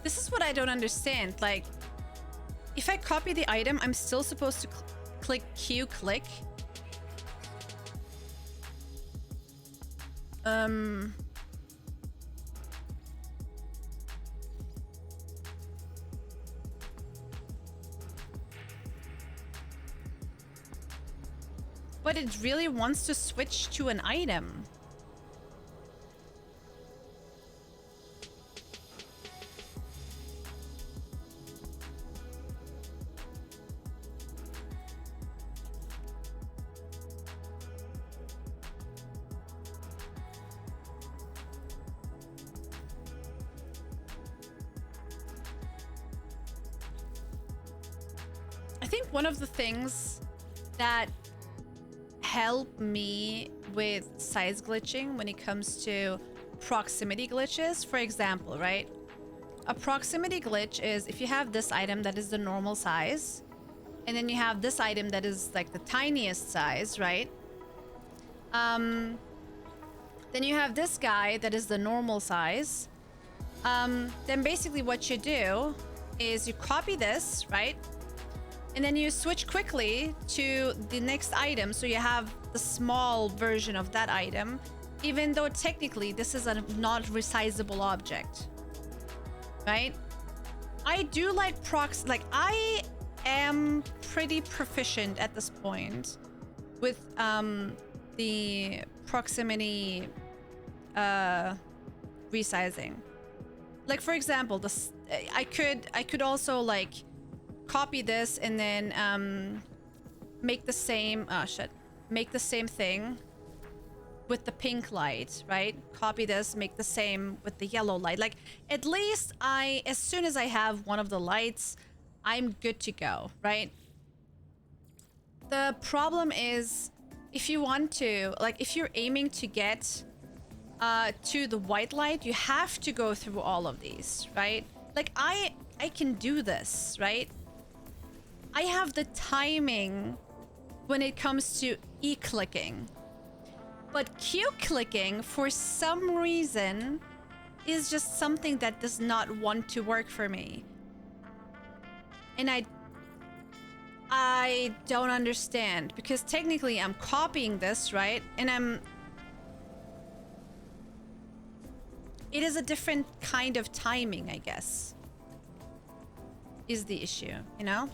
This is what I don't understand. Like, if I copy the item, I'm still supposed to click Q click. But it really wants to switch to an item. I think one of the things that help me with size glitching when it comes to proximity glitches, for example, right? A proximity glitch is if you have this item that is the normal size, and then you have this item that is like the tiniest size, right? Then you have this guy that is the normal size. Then basically what you do is you copy this, right? And then you switch quickly to the next item, so you have the small version of that item, even though technically this is a not resizable object, right? I do like I am pretty proficient at this point with the proximity resizing. Like for example, this I could also like copy this and then make the same make the same thing with the pink light, right? Copy this, make the same with the yellow light. Like at least as soon as I have one of the lights, I'm good to go, right? The problem is if you want to, like if you're aiming to get to the white light, you have to go through all of these, right? Like I can do this, right? I have the timing when it comes to E-clicking. But Q-clicking, for some reason, is just something that does not want to work for me. And I don't understand, because technically I'm copying this, right? And it is a different kind of timing, I guess, is the issue, you know?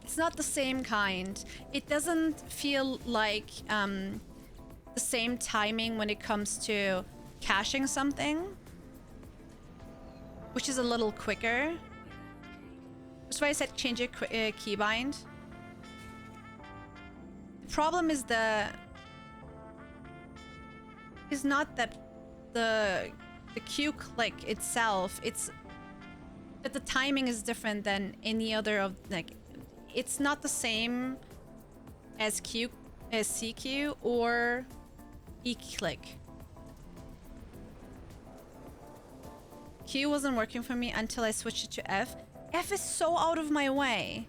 It's not the same kind. It doesn't feel like the same timing when it comes to caching something, which is a little quicker. That's why I said change a keybind. The problem is not that the Q click itself, it's that the timing is different than any other of, like, it's not the same as CQ or E click. Q wasn't working for me until I switched it to F. F is so out of my way.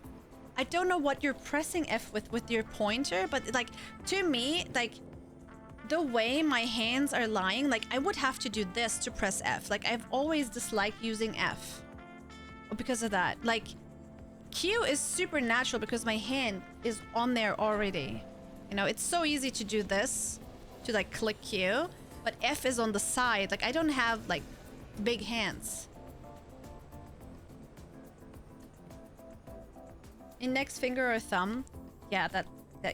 I don't know what you're pressing F with your pointer, but like to me, like the way my hands are lying, like I would have to do this to press F. Like I've always disliked using F because of that. Like Q is super natural because my hand is on there already. You know, it's so easy to do this, to like click Q, but F is on the side. Like I don't have like big hands. Index finger or thumb? Yeah, that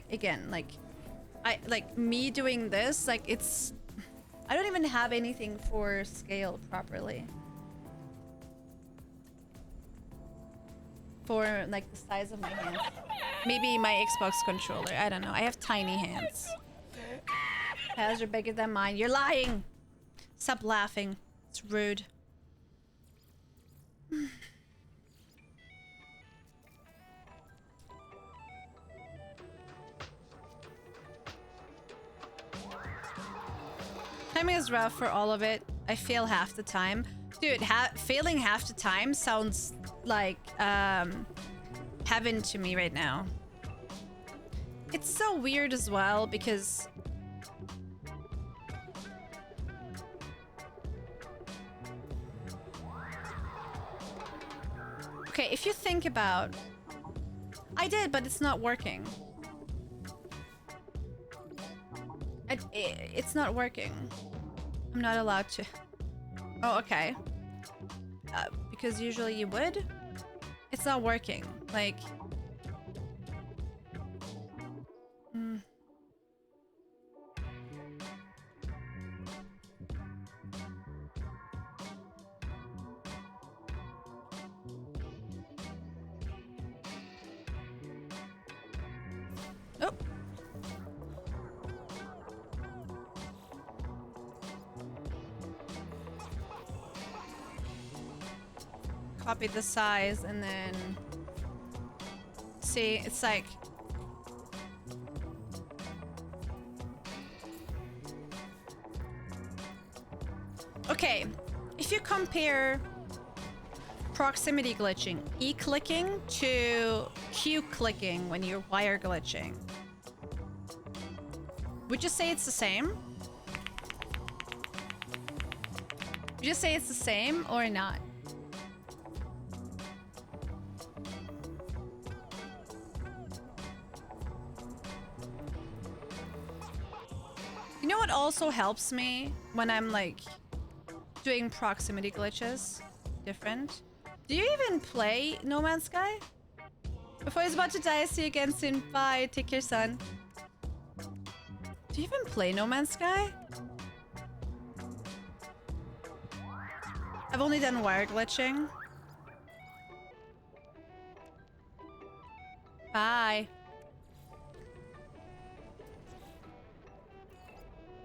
again, like me doing this, like it's, I don't even have anything for scale properly. For like the size of my hands. Maybe my Xbox controller, I don't know. I have tiny hands. Hands are bigger than mine. You're lying! Stop laughing. It's rude. Timing is rough for all of it. I fail half the time. Dude, failing half the time sounds like heaven to me right now. It's so weird as well because okay, if you think about, I did, but it's not working. It's not working. I'm not allowed to. Oh, okay. Because usually you would. It's not working. Like. Oh. Copy the size and then see, it's like okay, if you compare proximity glitching, E clicking to Q clicking when you're wire glitching, would you say it's the same? Would you say it's the same or not? You know what also helps me when I'm like doing proximity glitches? Different. Do you even play No Man's Sky? Before he's about to die, I see you again soon. Bye. Take care, son. Do you even play No Man's Sky? I've only done wire glitching. Bye.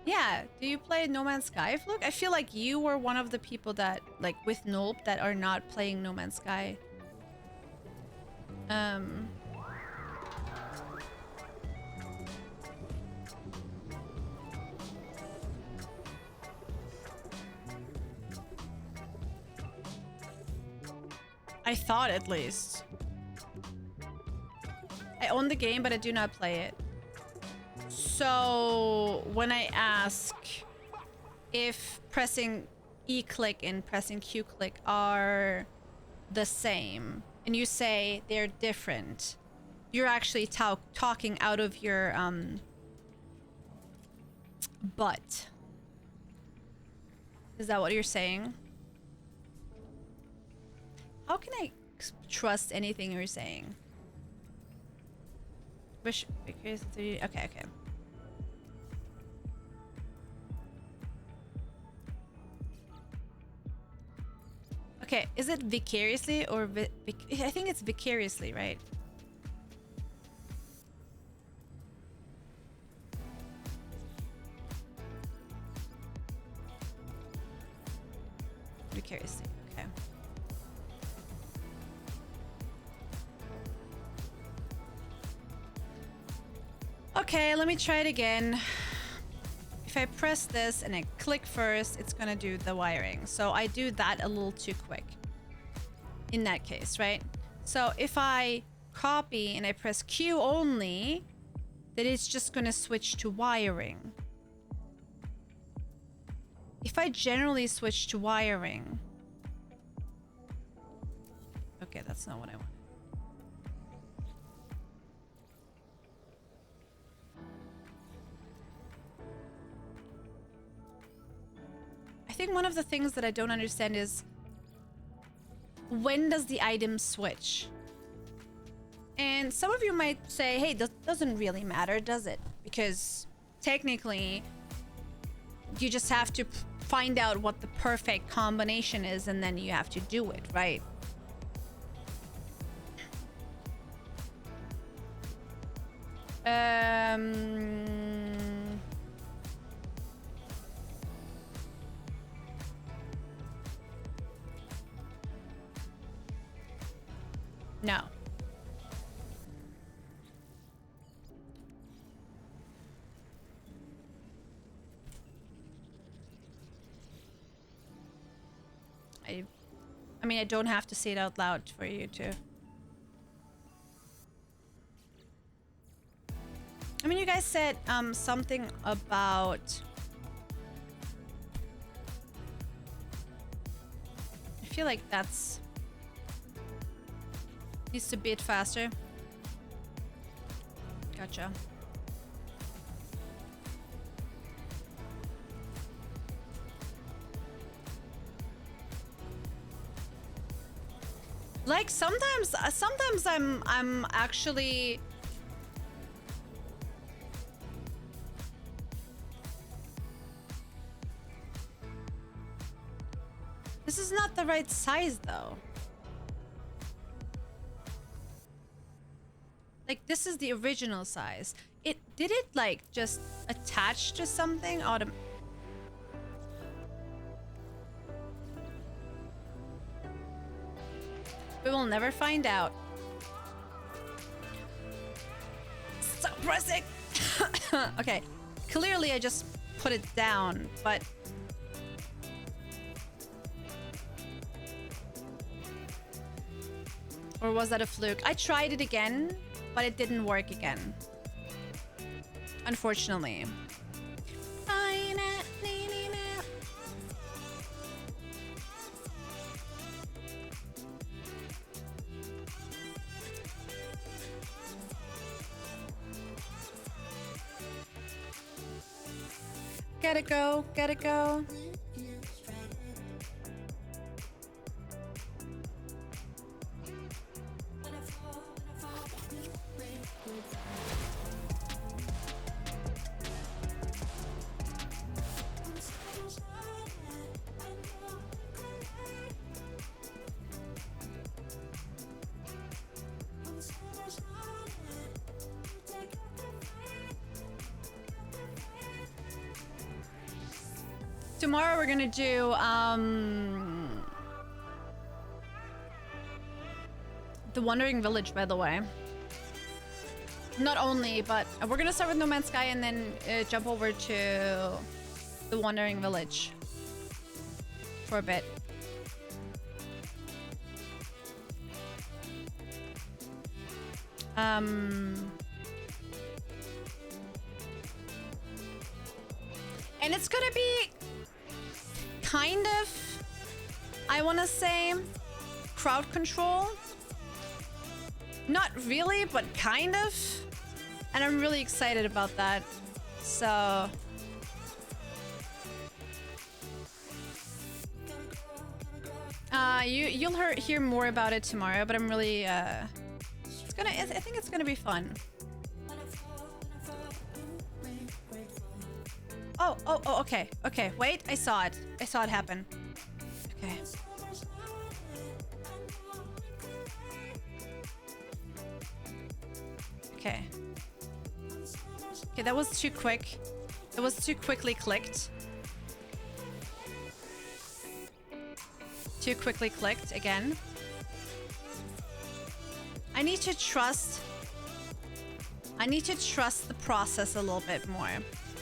Yeah, do you play No Man's Sky, Fluke? I feel like you were one of the people that, like, with Nope, that are not playing No Man's Sky. I thought, at least. I own the game, but I do not play it. So when I ask if pressing E click and pressing Q click are the same, and you say they're different, you're actually talking out of your butt. Is that what you're saying? How can I trust anything you're saying? Okay, okay. Okay, is it vicariously or I think it's vicariously, right? Okay, let me try it again. If I press this and I click first, it's gonna do the wiring. So I do that a little too quick. In that case, right? So if I copy and I press Q only, then it's just gonna switch to wiring. If I generally switch to wiring... Okay, that's not what I want. I think one of the things that I don't understand is when does the item switch? And some of you might say, hey, that doesn't really matter, does it? Because technically, you just have to find out what the perfect combination is and then you have to do it, right? No. I mean, I don't have to say it out loud for you to. I mean, you guys said something about... I feel like that's... needs to be it faster. Gotcha. Like sometimes I'm actually this is not the right size though. Like this is the original size. Did it like just attach to something automatically? We will never find out. Stop pressing! Okay, clearly I just put it down, but... Or was that a fluke? I tried it again, but it didn't work again. Unfortunately. Gotta go, gotta go. Tomorrow we're gonna do the Wandering Village, by the way. Not only, but we're gonna start with No Man's Sky and then jump over to the Wandering Village for a bit. And it's gonna be kind of, I want to say, crowd control. Not really, but kind of. And I'm really excited about that. So... you'll hear more about it tomorrow, but I'm really, I think it's gonna be fun. Oh, okay. Okay, wait, I saw it. I saw it happen. Okay. Okay. Okay, that was too quick. It was too quickly clicked. Too quickly clicked again. I need to trust I need to trust the process a little bit more.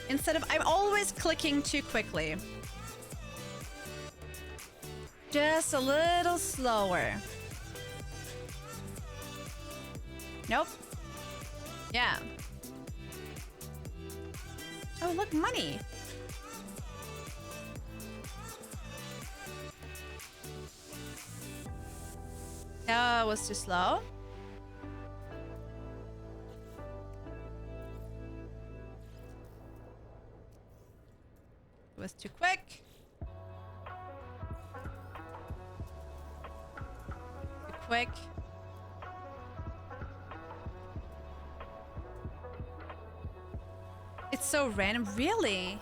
Instead of, I'm always clicking too quickly. Just a little slower. Nope. Yeah. Oh, look, money. Oh, it was too slow. It was too quick. Too quick. It's so random, really?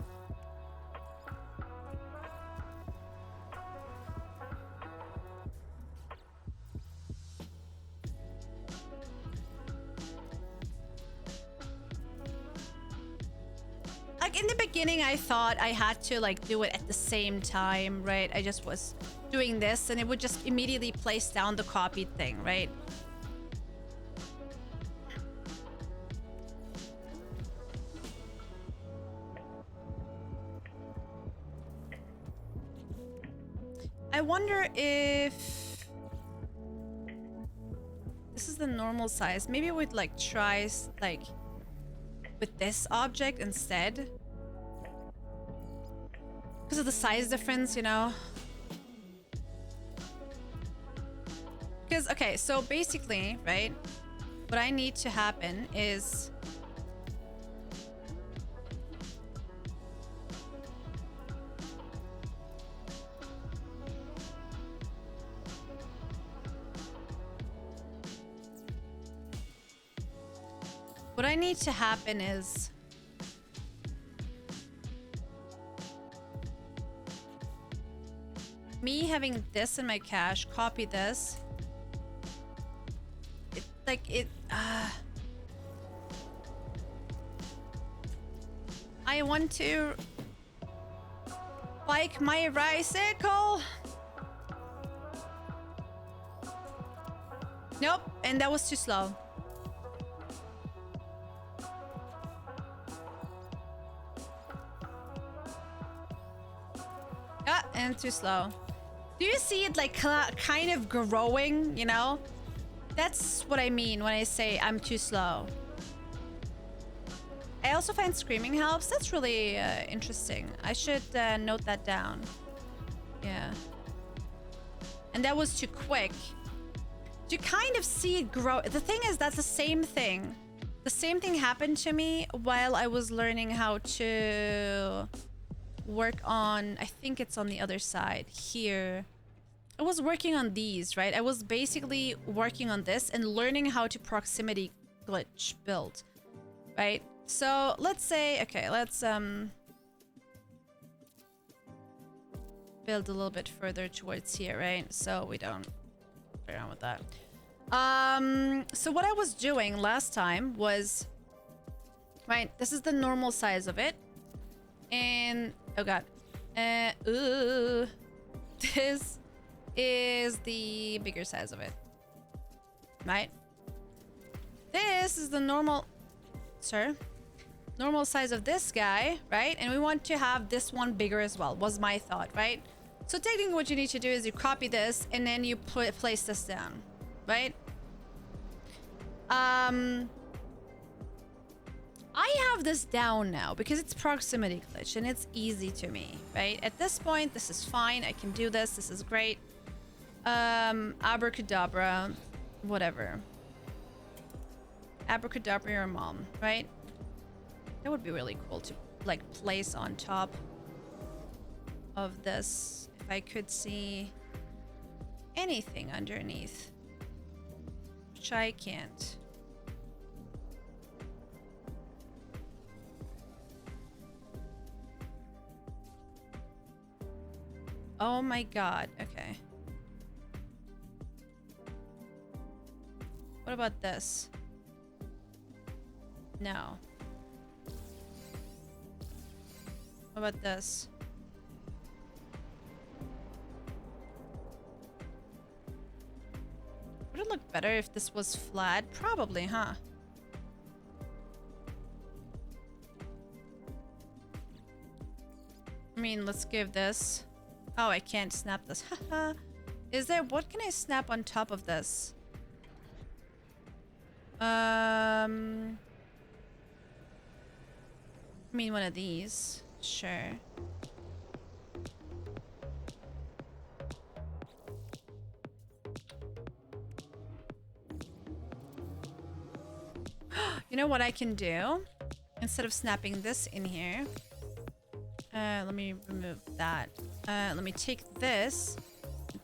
Like in the beginning, I thought I had to like do it at the same time, right? I just was doing this and it would just immediately place down the copied thing, right? I wonder if this is the normal size. Maybe we'd like try like with this object instead. Because of the size difference, you know? Because, okay, so basically, right? What I need to happen is... What I need to happen is... me having this in my cache, copy this. I want to bike my bicycle. Nope, and that was too slow. Ah, and too slow. Do you see it like kind of growing, you know? That's what I mean when I say I'm too slow. I also find screaming helps. That's really interesting. I should note that down. Yeah. And that was too quick. You kind of see it grow. The thing is, that's the same thing. The same thing happened to me while I was learning how to work on, I think it's on the other side here. I was working on these, right? I was basically working on this and learning how to proximity glitch build, right? So let's say, okay, let's build a little bit further towards here, right? So we don't play around with that. So what I was doing last time was, right, this is the normal size of it. And, oh god. This is the bigger size of it. Right? This is the normal, sir. Normal size of this guy, right? And we want to have this one bigger as well, was my thought, right? So technically what you need to do is you copy this and then you place this down, right? I have this down now because it's proximity glitch and it's easy to me, right? At this point, this is fine. I can do this. This is great. Abracadabra, whatever. Abracadabra your mom, right? That would be really cool to like place on top of this if I could see anything underneath, which I can't. Oh my god, okay. What about this? No. What about this? Would it look better if this was flat? Probably, huh? I mean, let's give this. Oh, I can't snap this. Haha. Is there, what can I snap on top of this? I mean, one of these. Sure. You know what I can do? Instead of snapping this in here, let me remove that. Let me take this,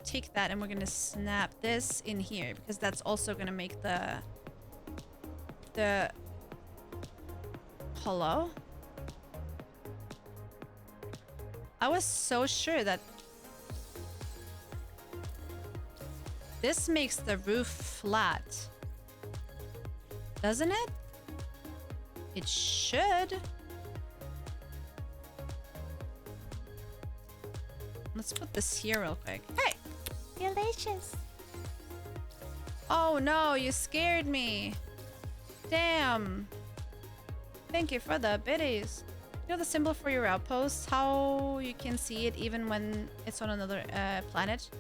take that, and we're gonna snap this in here because that's also gonna make the hello. I was so sure that this makes the roof flat, doesn't it? It should. Let's put this here real quick. Hey! Delicious. Oh no, you scared me. Damn. Thank you for the biddies. You know the symbol for your outpost? How you can see it even when it's on another planet?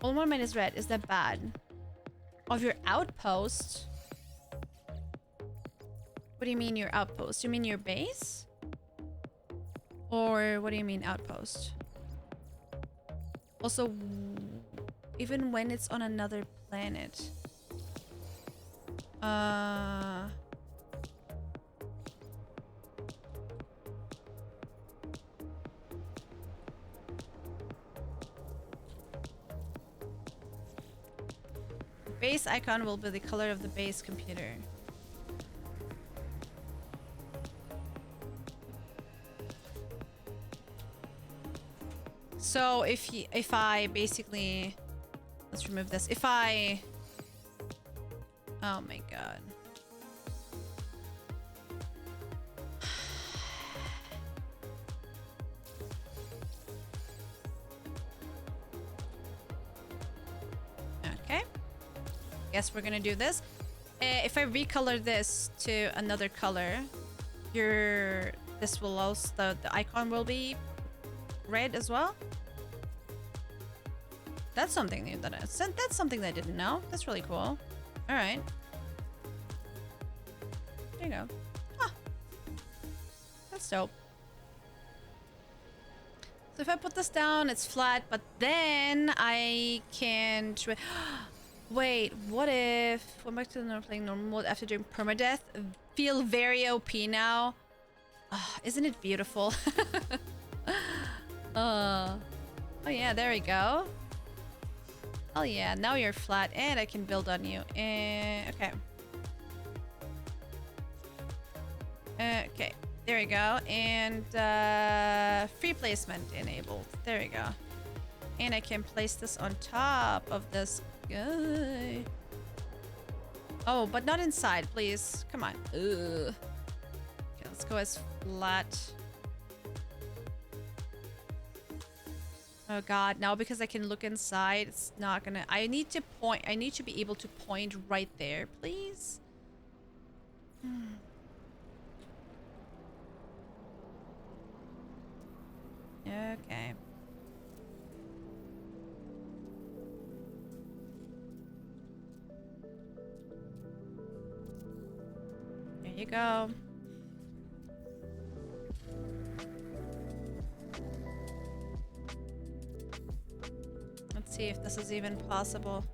All one is red. Is that bad? Of your outpost? What do you mean your outpost? You mean your base? Or what do you mean outpost? Also, even when it's on another planet. Base icon will be the color of the base computer. So if I basically, let's remove this. If I, oh my god. Okay. Guess we're gonna do this. If I recolor this to another color, this will also, the icon will be red as well. That's something new that that's something that I didn't know. That's really cool. All right. There you go. Huh. That's dope. So if I put this down, it's flat, but then I can wait, what if went back to the normal playing normal mode after doing permadeath? Feel very OP now. Isn't it beautiful? Oh yeah, there we go. Oh yeah, now you're flat and I can build on you. Okay. Okay, there we go. And free placement enabled. There we go. And I can place this on top of this guy. Oh, but not inside, please. Come on. Ugh. Okay, let's go as flat. Oh god, now because I can look inside, it's not gonna... I need to be able to point right there, please. Okay. There you go. Let's see if this is even possible.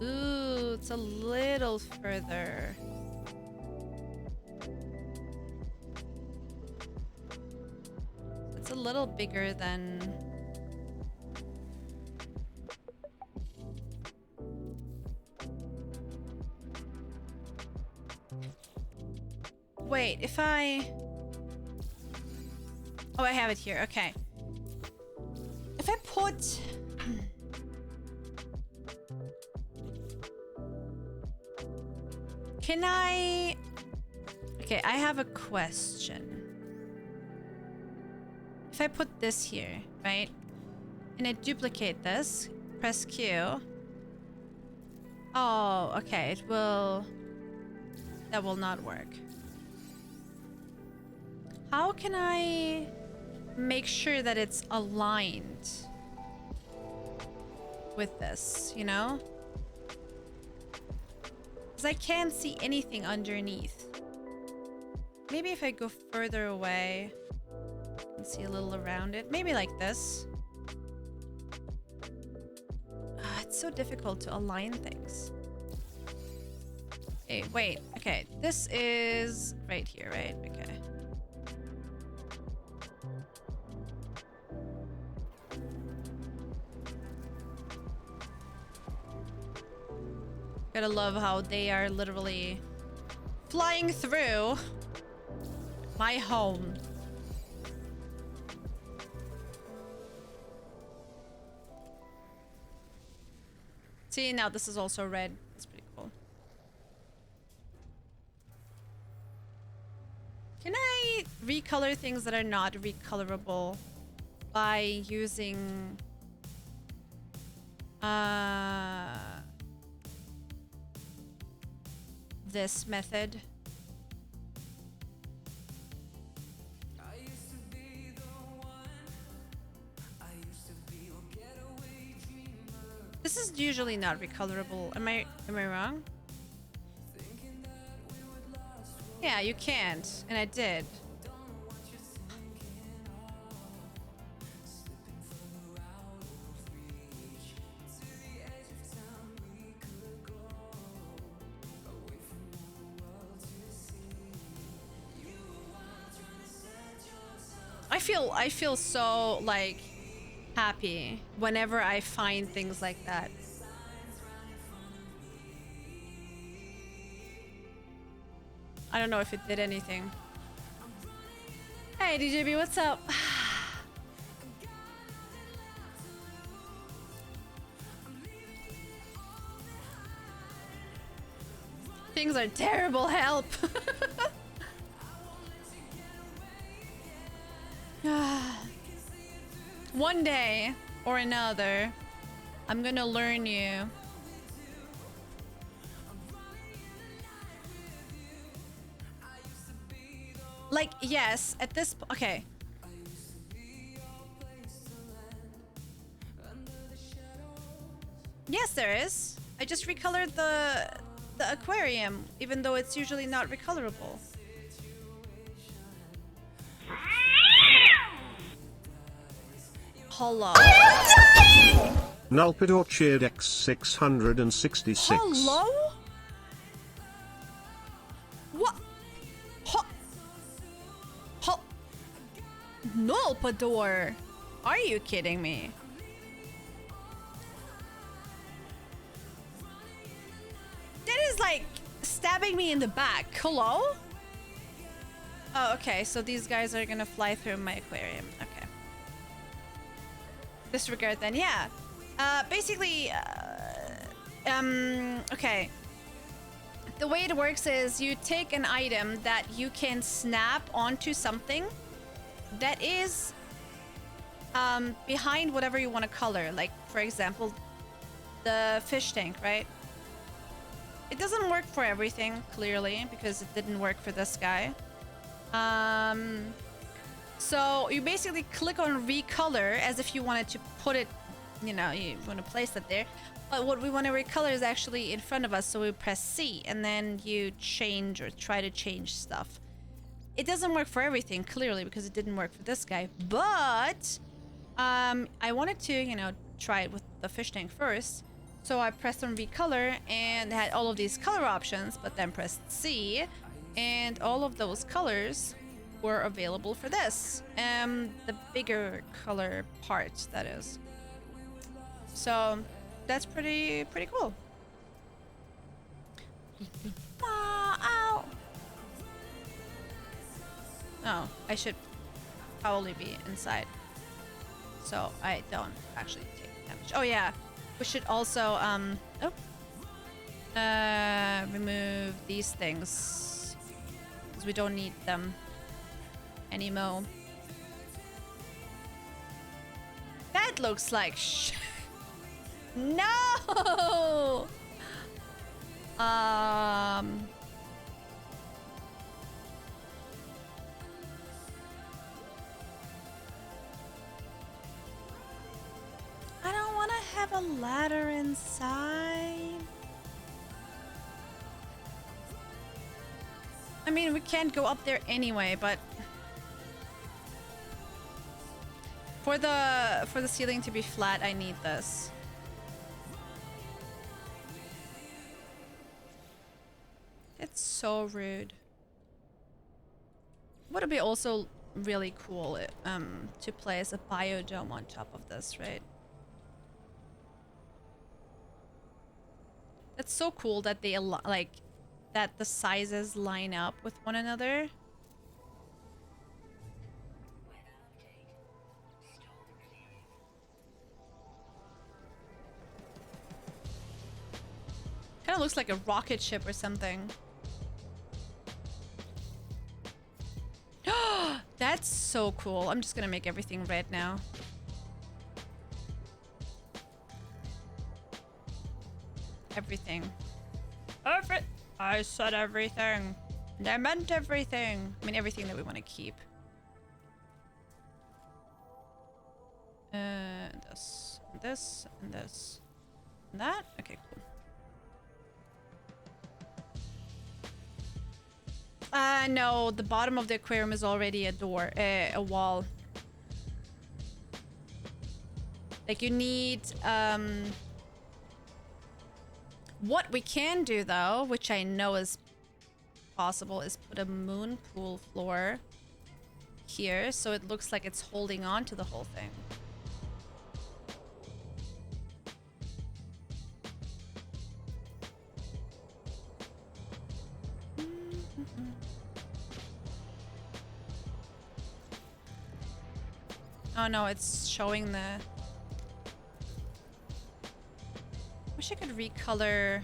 Ooh, it's a little further. It's a little bigger than... Wait, if I... Oh, I have it here. Okay. If I put... Can I... Okay, I have a question. If I put this here, right? And I duplicate this, press Q. Oh, okay, it will... That will not work. How can I... make sure that it's aligned with this, you know? Because I can't see anything underneath. Maybe if I go further away, I can see a little around it. Maybe like this. It's so difficult to align things. Hey, wait. Okay, this is right here, right? Okay. Gotta love how they are literally flying through my home. See, now this is also red. That's pretty cool. Can I recolor things that are not recolorable by using this method? This is usually not recolorable. Am I wrong? Yeah, you can't, and I did. I feel so like happy whenever I find things like that. I don't know if it did anything. Hey DJB, what's up? Things are terrible, help. One day or another, I'm gonna learn you. Like, yes, at this okay. Yes, there is. I just recolored the aquarium, even though it's usually not recolorable. Hello? Nulpid cheered X 666. Hello? What? Nulpador? Are you kidding me? That is like stabbing me in the back. Hello? Oh, okay. So these guys are gonna fly through my aquarium. Okay. Disregard then. Yeah. Basically, okay. The way it works is you take an item that you can snap onto something that is behind whatever you want to color. Like, for example, the fish tank, right? It doesn't work for everything, clearly, because it didn't work for this guy. So you basically click on recolor as if you wanted to put it, you know, you want to place it there. But what we want to recolor is actually in front of us, so we press C, and then you change or try to change stuff. It doesn't work for everything, clearly, because it didn't work for this guy. But I wanted to, you know, try it with the fish tank first. So I pressed on recolor and had all of these color options, but then pressed C, and all of those colors were available for this. The bigger color part, that is. So that's pretty cool. Ow. Oh, I should probably be inside, so I don't actually take damage. Oh yeah, we should also remove these things because we don't need them anymore. That looks like no. a ladder inside? I mean, we can't go up there anyway, but for the ceiling to be flat, I need this. It's so rude. Would it be also really cool to place a biodome on top of this, right? That's so cool that they like that the sizes line up with one another. Kind of looks like a rocket ship or something. That's so cool. I'm just gonna make everything red now. Everything. I said everything. And I meant everything. I mean, everything that we want to keep. This, and this, and this. And that? Okay, cool. No, the bottom of the aquarium is already a door, a wall. Like, you need, what we can do, though, which I know is possible, is put a moon pool floor here, so it looks like it's holding on to the whole thing. Oh no, it's showing the... Wish I could recolor...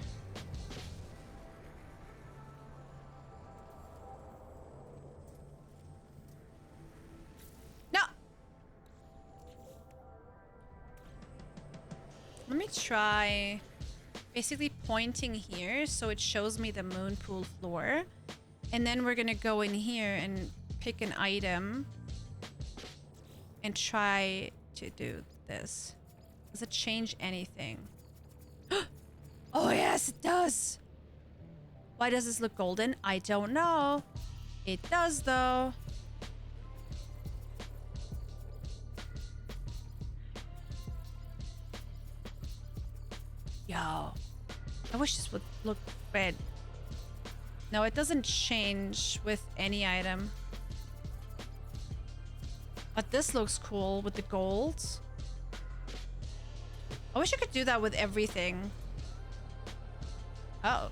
No! Let me try basically pointing here so it shows me the moon pool floor. And then we're gonna go in here and pick an item and try to do this. Does it change anything? Oh yes, it does! Why does this look golden? I don't know. It does though. Yo. I wish this would look red. No, it doesn't change with any item. But this looks cool with the gold. I wish I could do that with everything. Oh.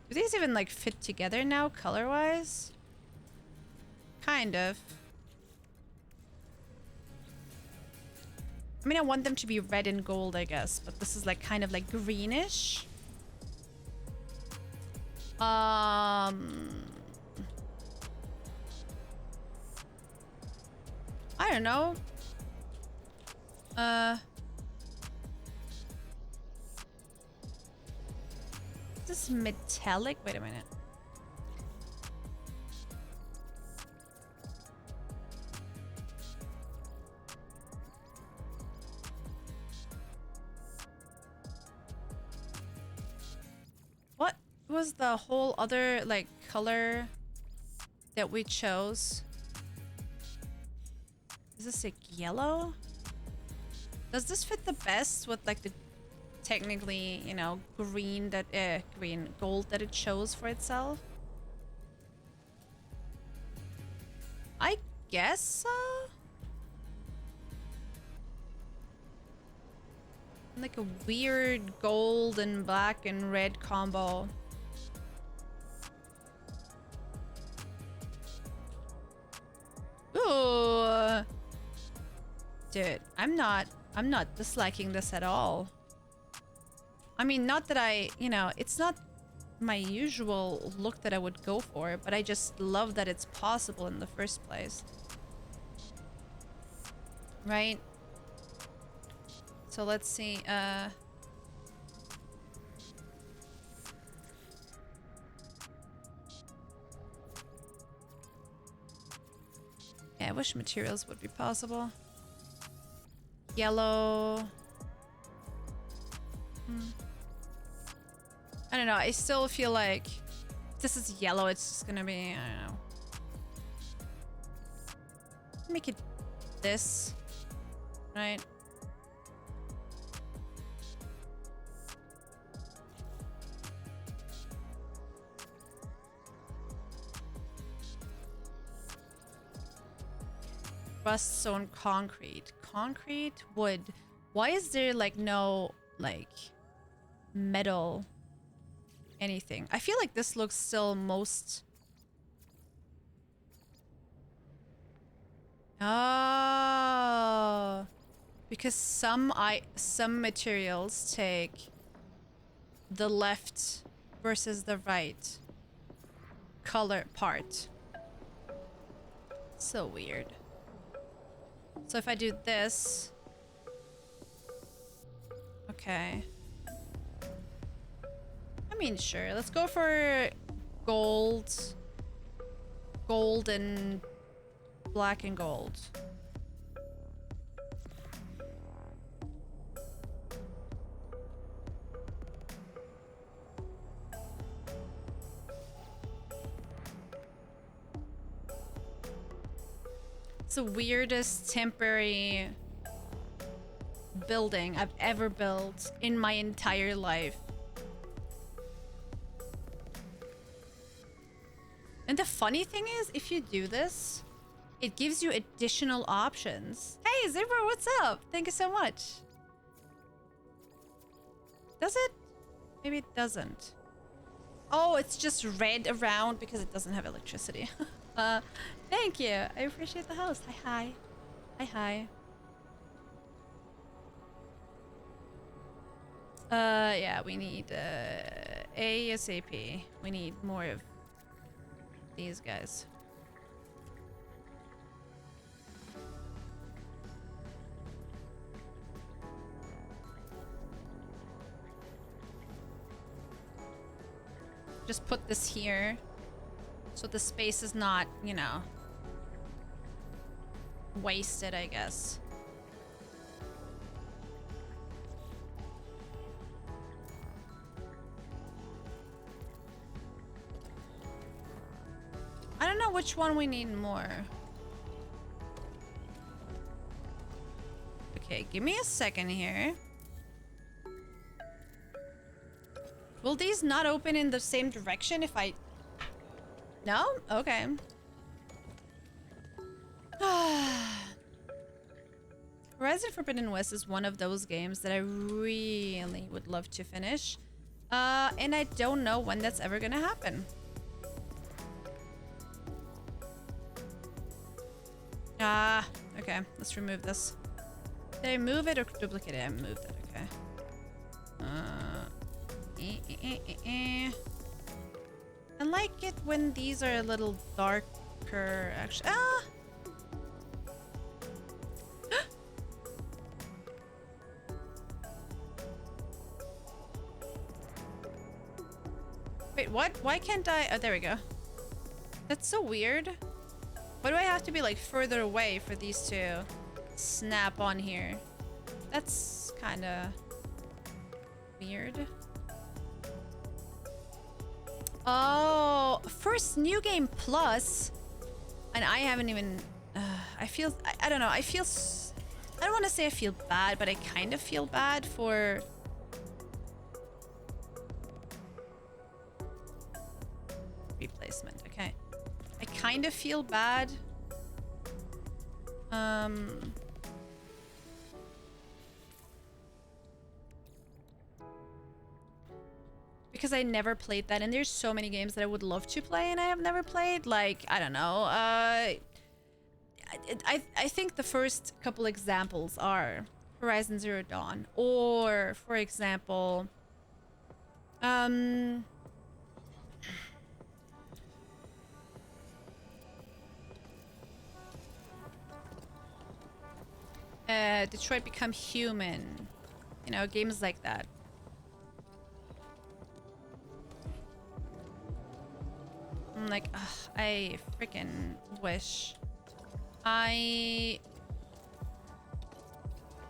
Do these even like fit together now color-wise? Kind of. I mean, I want them to be red and gold, I guess, but this is like kind of like greenish. I don't know. This metallic. Wait a minute. What was the whole other like color that we chose? Is this like yellow? Does this fit the best with like the technically, you know, green that gold that it chose for itself? I guess so. Like a weird gold and black and red combo. Ooh. Dude, I'm not disliking this at all. I mean, not that I, you know, it's not my usual look that I would go for, but I just love that it's possible in the first place. Right? So let's see, wish materials would be possible. Yellow. I don't know. I still feel like if this is yellow, it's just gonna be, I don't know. Make it this, right? Rust zone concrete. Concrete, wood. Why is there like no like metal anything? I feel like this looks still most... Oh, because some materials take the left versus the right color part. So weird. So if I do this, okay. I mean, sure. Let's go for gold, and black and gold. It's the weirdest temporary building I've ever built in my entire life. And the funny thing is, if you do this, it gives you additional options. Hey, Zebra, what's up? Thank you so much. Does it? Maybe it doesn't. Oh, it's just red around because it doesn't have electricity. Thank you. I appreciate the host. Hi, hi. Hi, hi. Yeah, we need ASAP. We need more of these guys. Just put this here so the space is not, you know, wasted, I guess. I don't know which one we need more. Okay, give me a second here. Will these not open in the same direction if I... No? Okay. Horizon Forbidden West is one of those games that I really would love to finish. And I don't know when that's ever gonna happen. Okay. Let's remove this. Did I move it or duplicate it? I moved it, okay. I like it when these are a little darker, actually. Wait, what? Why can't I? Oh, there we go. That's so weird. Why do I have to be like further away for these to snap on here? That's kind of weird. Oh, first new game plus, and I haven't even. I feel. I don't know. I feel. I don't want to say I feel bad, but I kind of feel bad for. Replacement. Okay. I kind of feel bad. Because I never played that, and there's so many games that I would love to play and I have never played. Like, I don't know. I think the first couple examples are Horizon Zero Dawn, or for example, Detroit Become Human. You know, games like that. I'm like, ugh, I freaking wish I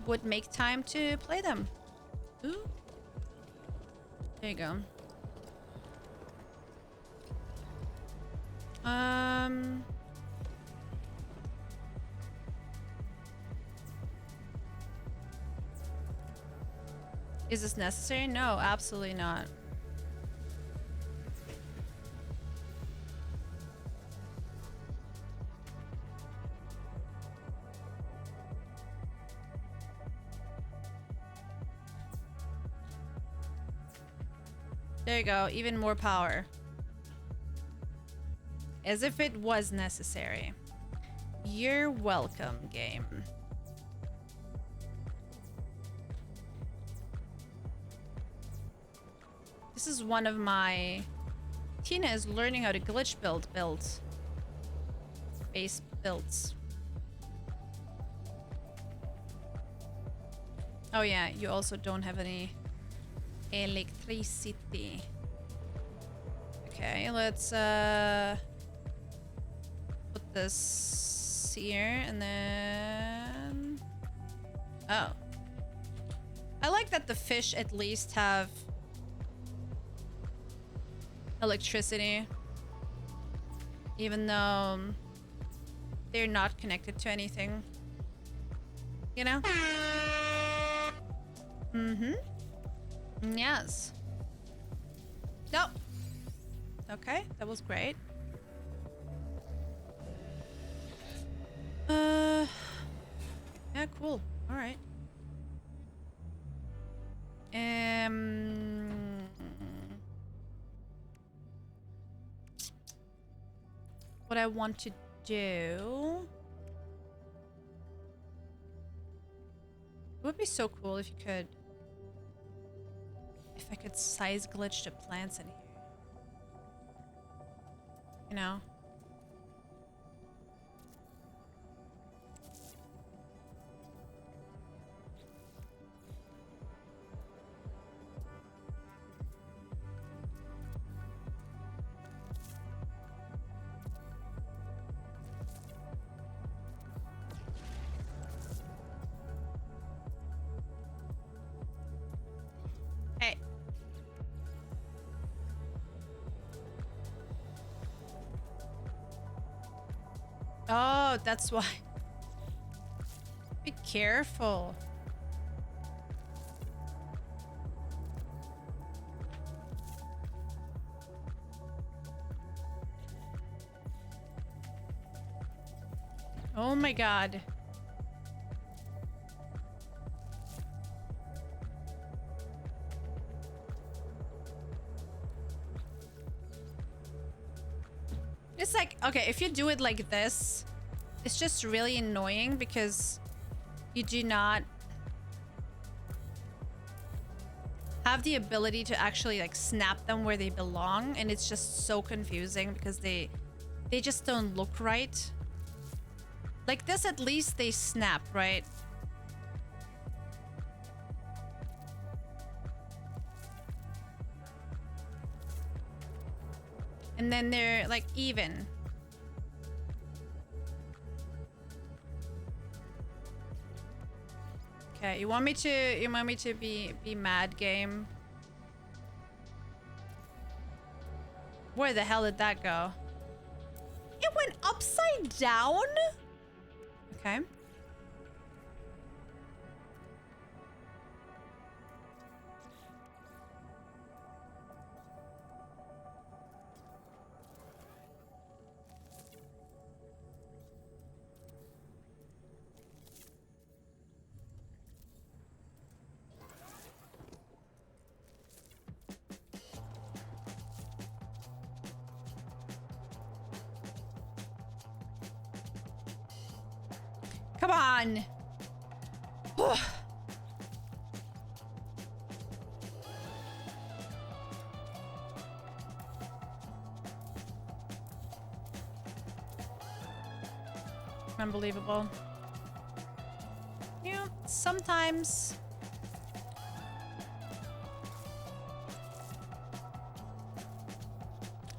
would make time to play them. Ooh. There you go. Is this necessary? No, absolutely not. There you go, even more power. As if it was necessary. You're welcome, game. This is one of my... Tina is learning how to glitch build base builds. Oh yeah, you also don't have any electricity. Okay, let's put this here and then... Oh. I like that the fish at least have electricity, even though they're not connected to anything, you know? Yes. No. Okay, that was great. Yeah, cool. All right. What I want to do... It would be so cool if you could... If I could size glitch the plants in here. You know? Hey. Oh, that's why. Be careful. Oh my god. It's like, okay, if you do it like this, it's just really annoying because you do not have the ability to actually like snap them where they belong, and it's just so confusing because they just don't look right. Like this, at least they snap, right? And then they're like even. Okay, you want me to be mad, game? Where the hell did that go? It went upside down? Okay. Come on. Unbelievable. Yeah, sometimes.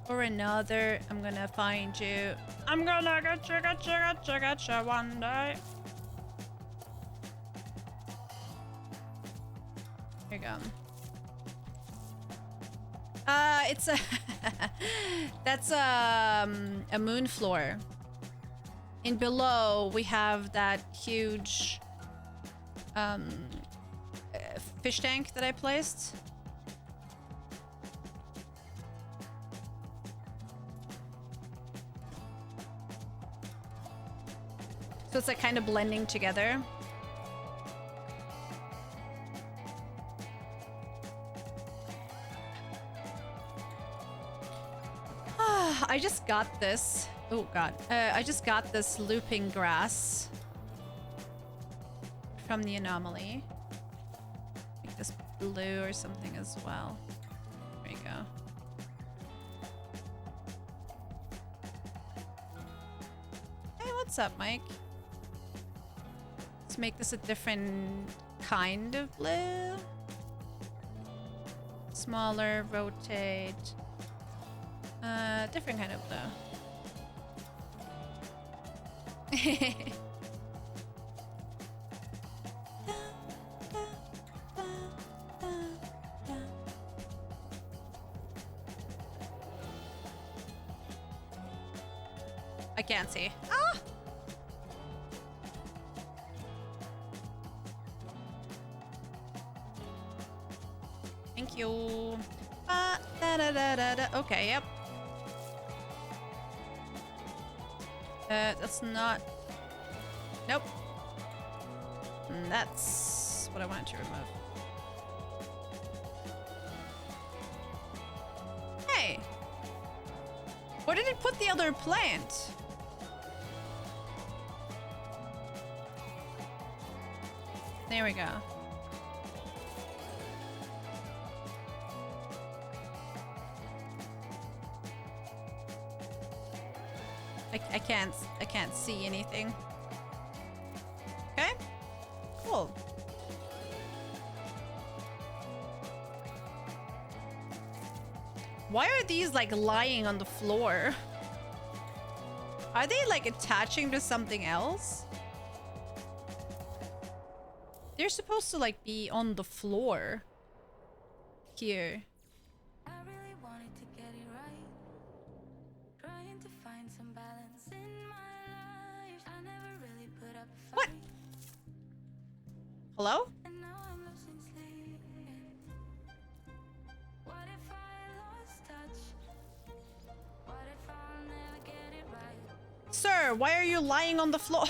Or another, I'm gonna find you I'm gonna get you one day. Here you go. It's a that's a moon floor. And below we have that huge fish tank that I placed. So it's like kind of blending together. I just got this. Oh god. I just got this looping grass from the anomaly. Make this blue or something as well. There you go. Hey, what's up, Mike? Let's make this a different kind of blue. Smaller, rotate. Different kind of blue. I can't see. Ah! Thank you. Okay, yep. That's not... Nope. That's what I wanted to remove. Hey! Where did it put the other plant? There we go. I can't see anything. Okay. Cool. Why are these like lying on the floor? Are they like attaching to something else? They're supposed to like be on the floor. Here. What? Hello? Sir, why are you lying on the floor?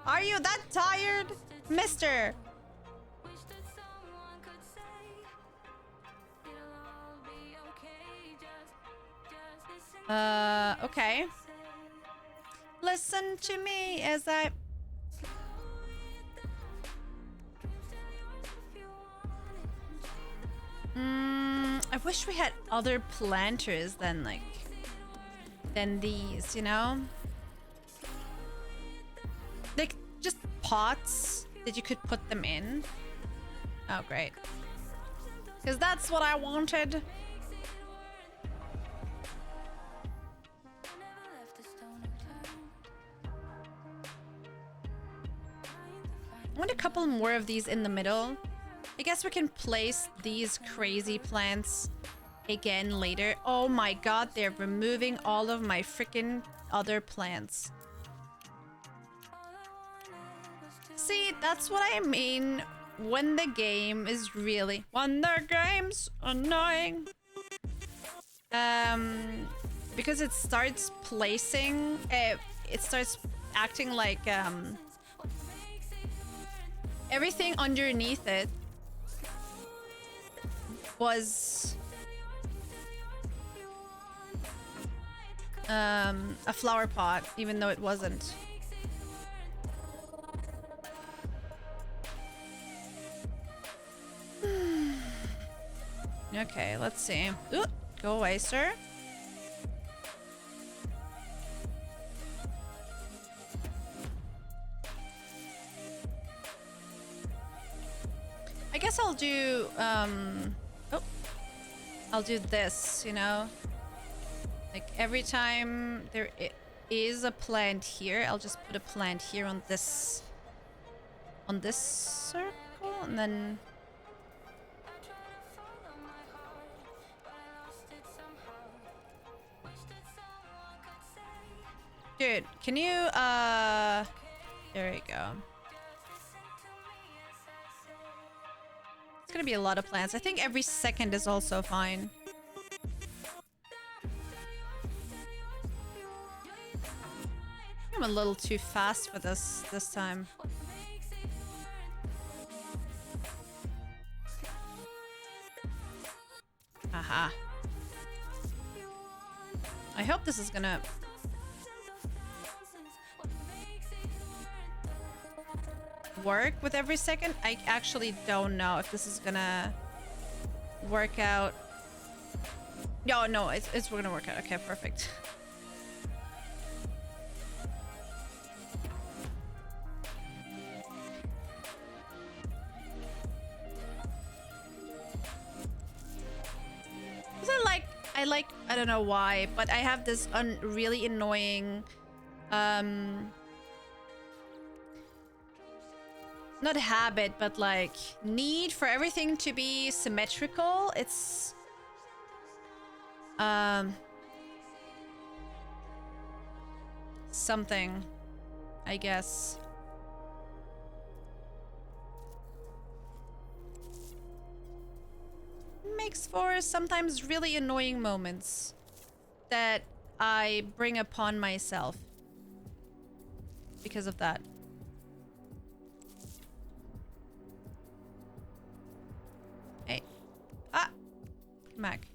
Are you that tired, mister? Okay. Listen to me as I... I wish we had other planters than these, you know? Like, just pots that you could put them in. Oh, great. Because that's what I wanted. I want a couple more of these in the middle. I guess we can place these crazy plants again later. Oh my god, they're removing all of my freaking other plants. See, that's what I mean when the game is really... When the game's annoying. Because it starts placing... it starts acting like... everything underneath it was a flower pot, even though it wasn't. Okay, let's see. Ooh, go away, sir. I guess I'll do, I'll do this, you know? Like, every time is a plant here. I'll just put a plant here on this circle, and then dude, can you there you go. It's gonna be a lot of plants. I think every second is also fine. I'm a little too fast for this time. Aha. I hope this is gonna work with every second. I actually don't know if this is gonna work out. No, it's gonna work out. Okay, perfect. I don't know why, but I have this really annoying not habit, but like need for everything to be symmetrical. It's something, I guess. Makes for sometimes really annoying moments that I bring upon myself because of that. Hey. Ah! Come back.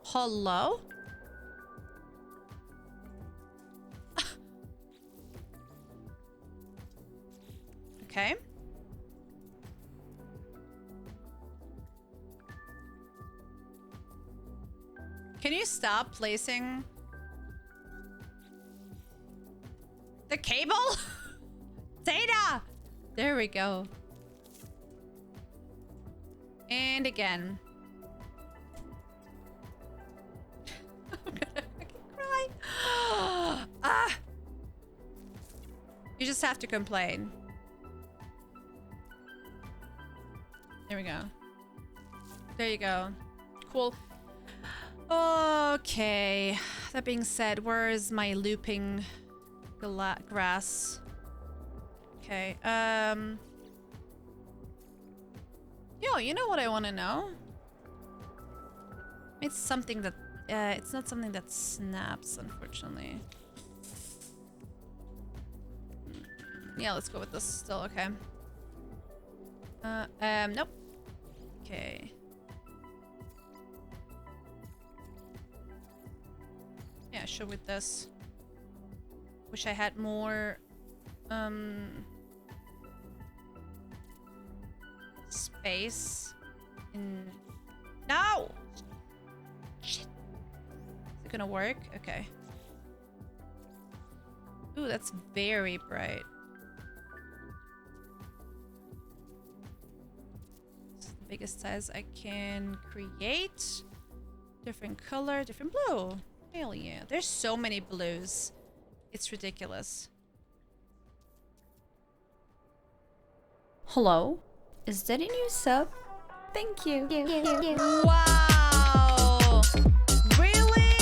Hello? Okay. Can you stop placing the cable? Data! There we go. And again. I'm gonna fucking cry. Ah! You just have to complain. There we go. There you go. Cool. Okay. That being said, where is my looping grass? Okay. Yo, you know what I want to know? It's something that it's not something that snaps, unfortunately. Yeah, let's go with this still. Okay. Nope. Okay. Yeah, sure with this. Wish I had more space in. No! Shit. Is it gonna work? Okay. Ooh, that's very bright. Biggest size I can create. Different color, different blue. Hell yeah. There's so many blues. It's ridiculous. Hello? Is that a new sub? Thank you. Wow! Really?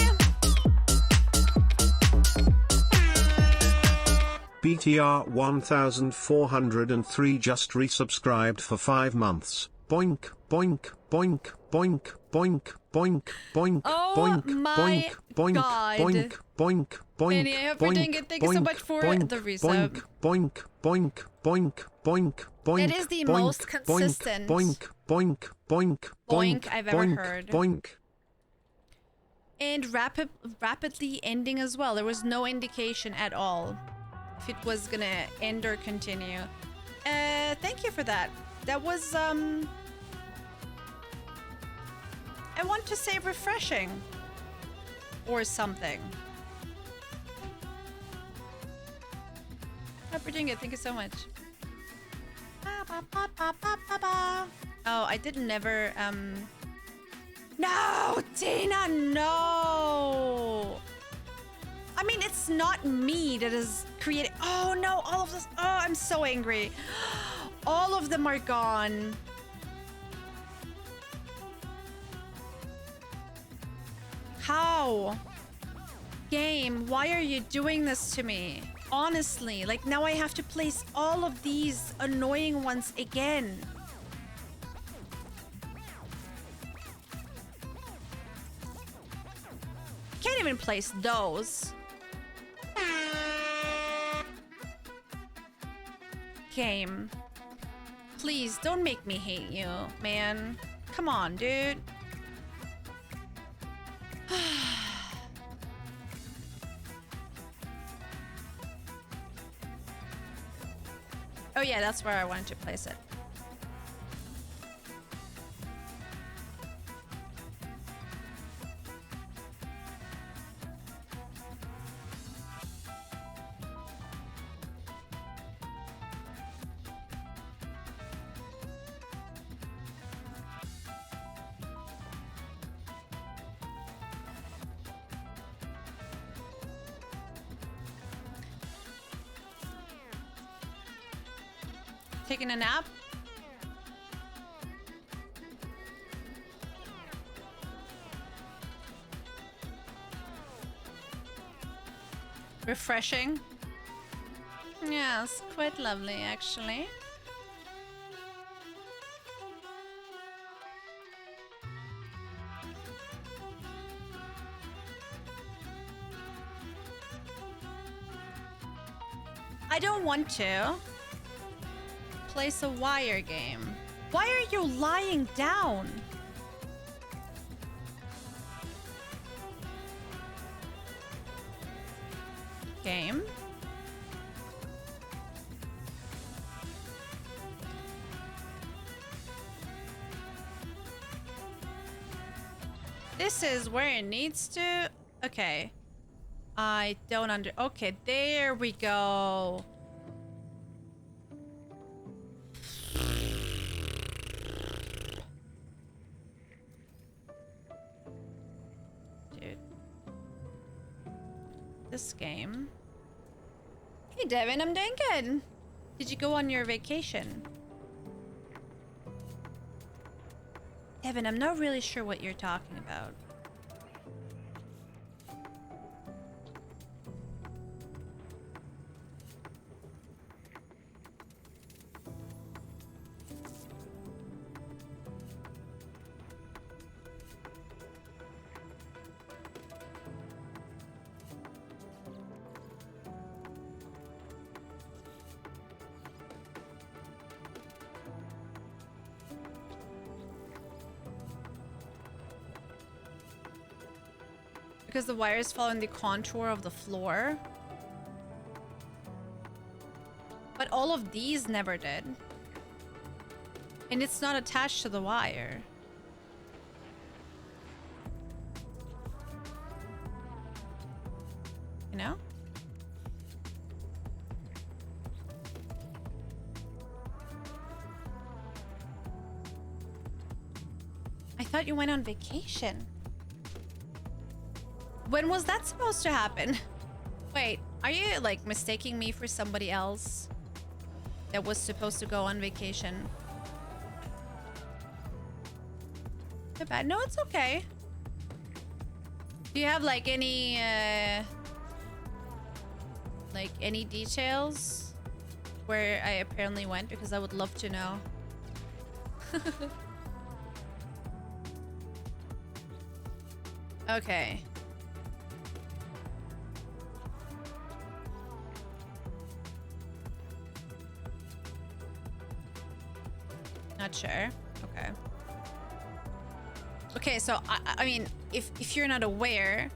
BTR 1403 just resubscribed for 5 months. Boink, boink, boink, boink, boink, boink, boink, Oh boink, my boink, boink, God. boink, boink, boink, Benny, I hope you're doing good. Thank you so much for boink, the resub. boink, boink, boink, boink, boink. It is the boink, most consistent boink, boink, boink, boink I've ever heard. Boink. And rapidly ending as well. There was no indication at all if it was gonna end or continue. Thank you for that. That was I want to say refreshing or something. Hope you're doing it. Thank you so much. Oh, I did never, No, Tina, no! I mean, it's not me that is creating... Oh, no, all of this... Oh, I'm so angry. All of them are gone. How? Game, why are you doing this to me? Honestly, like now I have to place all of these annoying ones again. Can't even place those. Game. Please don't make me hate you, man. Come on, dude. Oh yeah, that's where I wanted to place it. Taking a nap? Refreshing? Yes, quite lovely actually. I don't want to place a wire game. Why are you lying down? Game. This is where it needs to... Okay. I don't under... Okay, there we go. Dude. This game. Hey, Devin, I'm doing good. Did you go on your vacation? Devin, I'm not really sure what you're talking about. Because the wires follow in the contour of the floor. But all of these never did. And it's not attached to the wire. You know? I thought you went on vacation. When was that supposed to happen? Wait, are you like mistaking me for somebody else that was supposed to go on vacation? Too bad. No, it's okay. Do you have like any details where I apparently went? Because I would love to know. Okay. Not sure. Okay. Okay, so I mean, if you're not aware,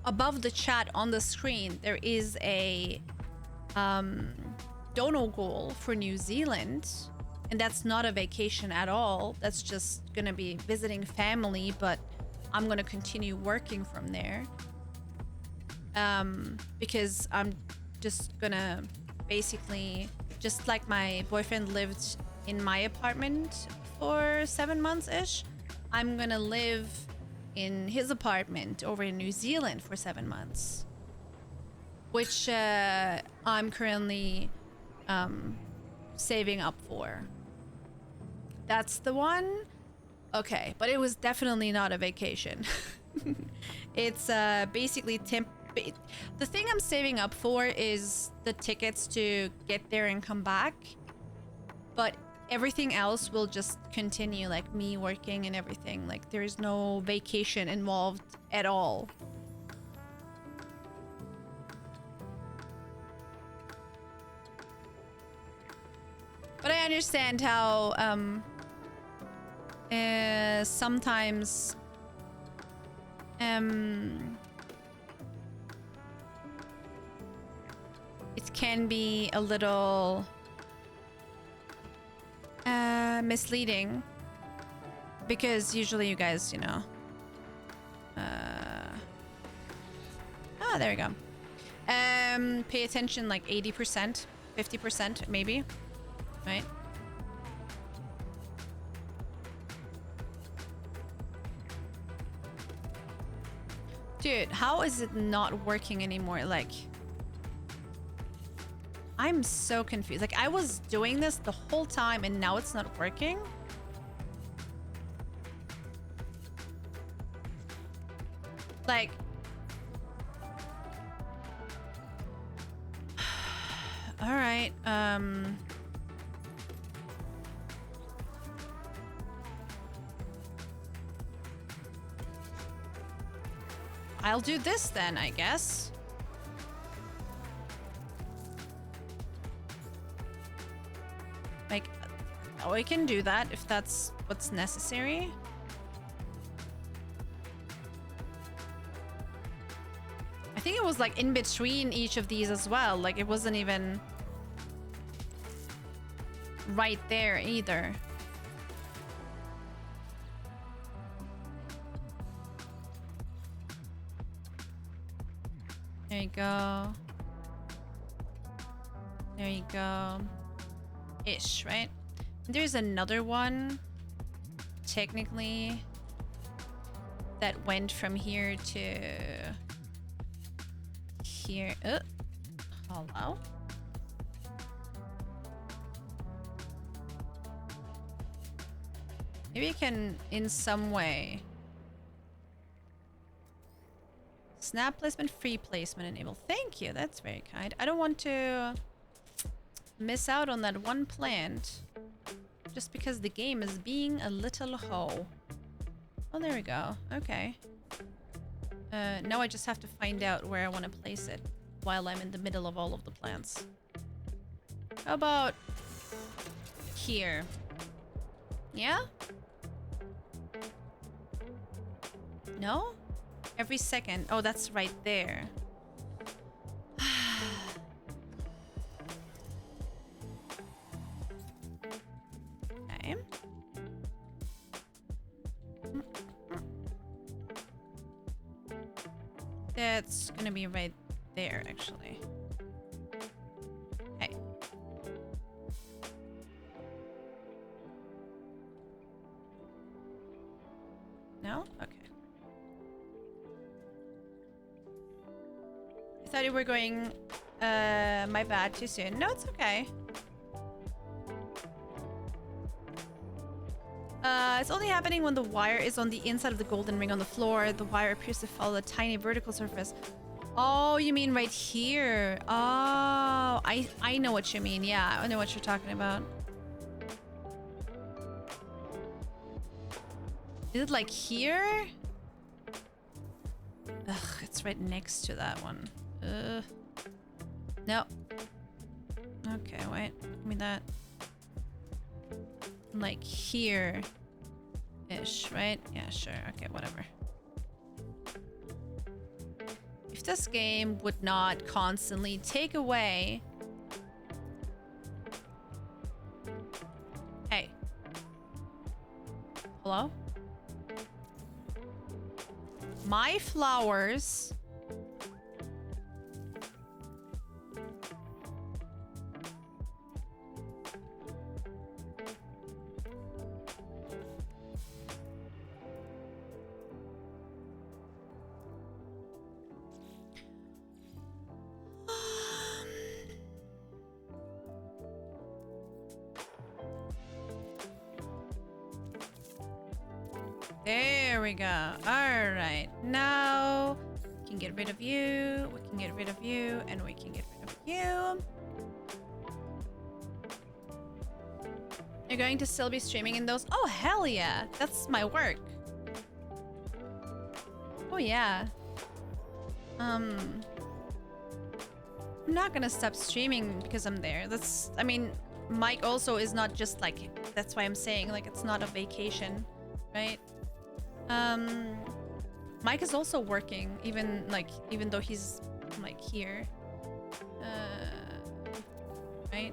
above the chat on the screen there is a dono goal for New Zealand, and that's not a vacation at all. That's just gonna be visiting family, but I'm gonna continue working from there. because I'm just gonna basically, just like my boyfriend lived in my apartment for 7 months-ish, I'm gonna live in his apartment over in New Zealand for 7 months, which I'm currently saving up for. That's the one. Okay, but it was definitely not a vacation. It's basically the thing I'm saving up for is the tickets to get there and come back, but everything else will just continue, like me working and everything. Like there's no vacation involved at all. But I understand how sometimes it can be a little misleading, because usually you guys, you know, there we go. Pay attention like 80%, 50% maybe, right? Dude, how is it not working anymore? Like, I'm so confused. Like, I was doing this the whole time and now it's not working. Like, all right. I'll do this then, I guess. Like, oh, I can do that if that's what's necessary. I think it was like in between each of these as well. Like it wasn't even right there either. There you go. There you go. Ish, right? There's another one, technically, that went from here to here. Hello? Maybe I can, in some way. Snap placement, free placement enable. Thank you, that's very kind. I don't want to miss out on that one plant just because the game is being a little hoe. Oh, there we go. Okay. Now I just have to find out where I want to place it while I'm in the middle of all of the plants. How about here? Yeah? No? Every second. Oh, that's right there. Okay. That's gonna be right there, actually. Hey. No? Okay. I thought you were going, my bad, too soon. No, it's okay. It's only happening when the wire is on the inside of the golden ring on the floor. The wire appears to follow a tiny vertical surface. Oh, you mean right here? Oh, I know what you mean. Yeah, I know what you're talking about. Is it like here? Ugh, it's right next to that one. Ugh. No. Okay, wait. Give me that. Like here-ish, right? Yeah, sure. Okay, whatever. If this game would not constantly take away... Hey. Hello? My flowers There we go. All right. Now we can get rid of you. We can get rid of you, and we can get rid of you. You're going to still be streaming in those? Oh, hell yeah. That's my work. Oh, yeah. I'm not gonna stop streaming because I'm there. I mean, Mike also is not just like, that's why I'm saying, like, it's not a vacation, right? Mike is also working, even though he's, like, here. Right?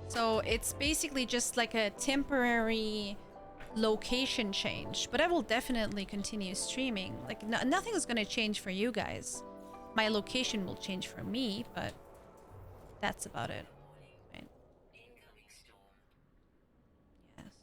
So it's basically just like a temporary location change, but I will definitely continue streaming. Like nothing is gonna change for you guys. My location will change for me, but that's about it. Right? Yes.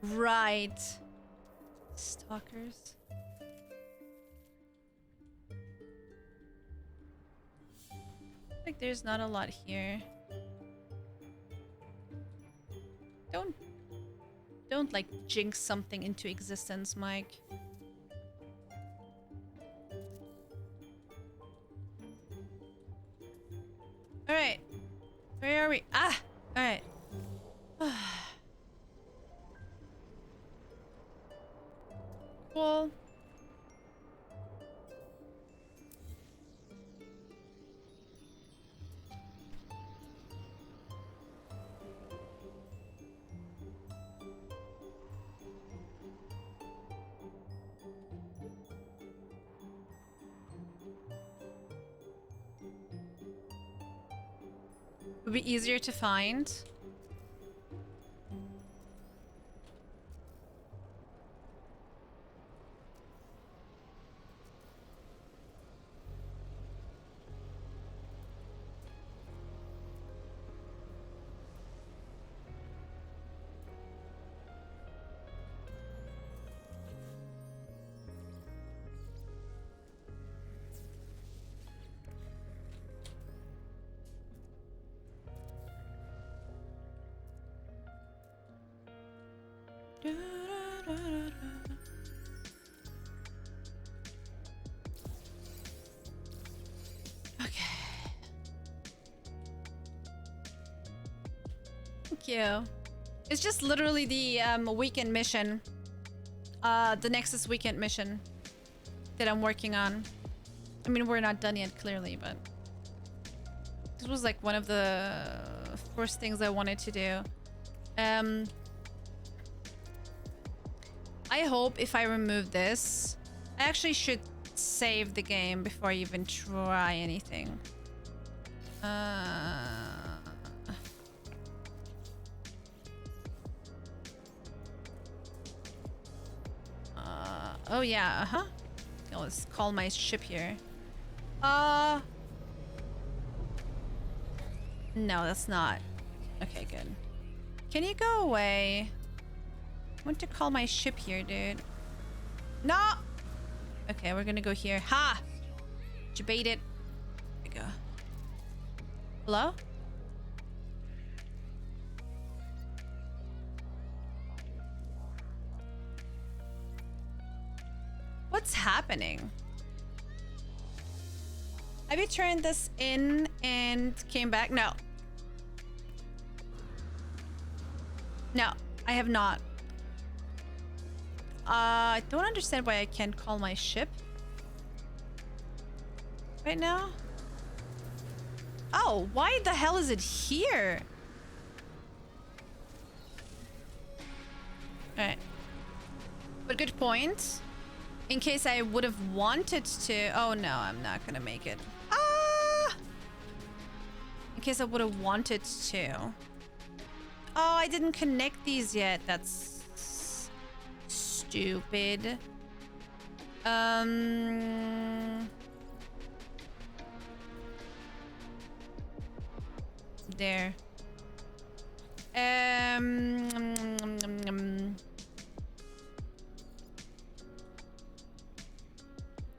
Right. Stalkers. Like there's not a lot here. Don't like jinx something into existence, Mike. All right. Where are we? Ah! All right. Cool. Would be easier to find. Thank you. It's just literally the weekend mission. The Nexus weekend mission that I'm working on. I mean, we're not done yet, clearly, but this was like one of the first things I wanted to do. I hope if I remove this, I actually should save the game before I even try anything. Oh yeah, okay, let's call my ship here. No, that's not. Okay, good. Can you go away? I want to call my ship here, dude. No! Okay, we're gonna go here. Ha! Did you bait it? There we go. Hello? What's happening? Have you turned this in and came back? No. No, I have not. I don't understand why I can't call my ship right now. Oh, why the hell is it here? Alright. But good point. In case I would have wanted to... Oh no, I'm not gonna make it. Ah! In case I would have wanted to. Oh, I didn't connect these yet. That's stupid. There.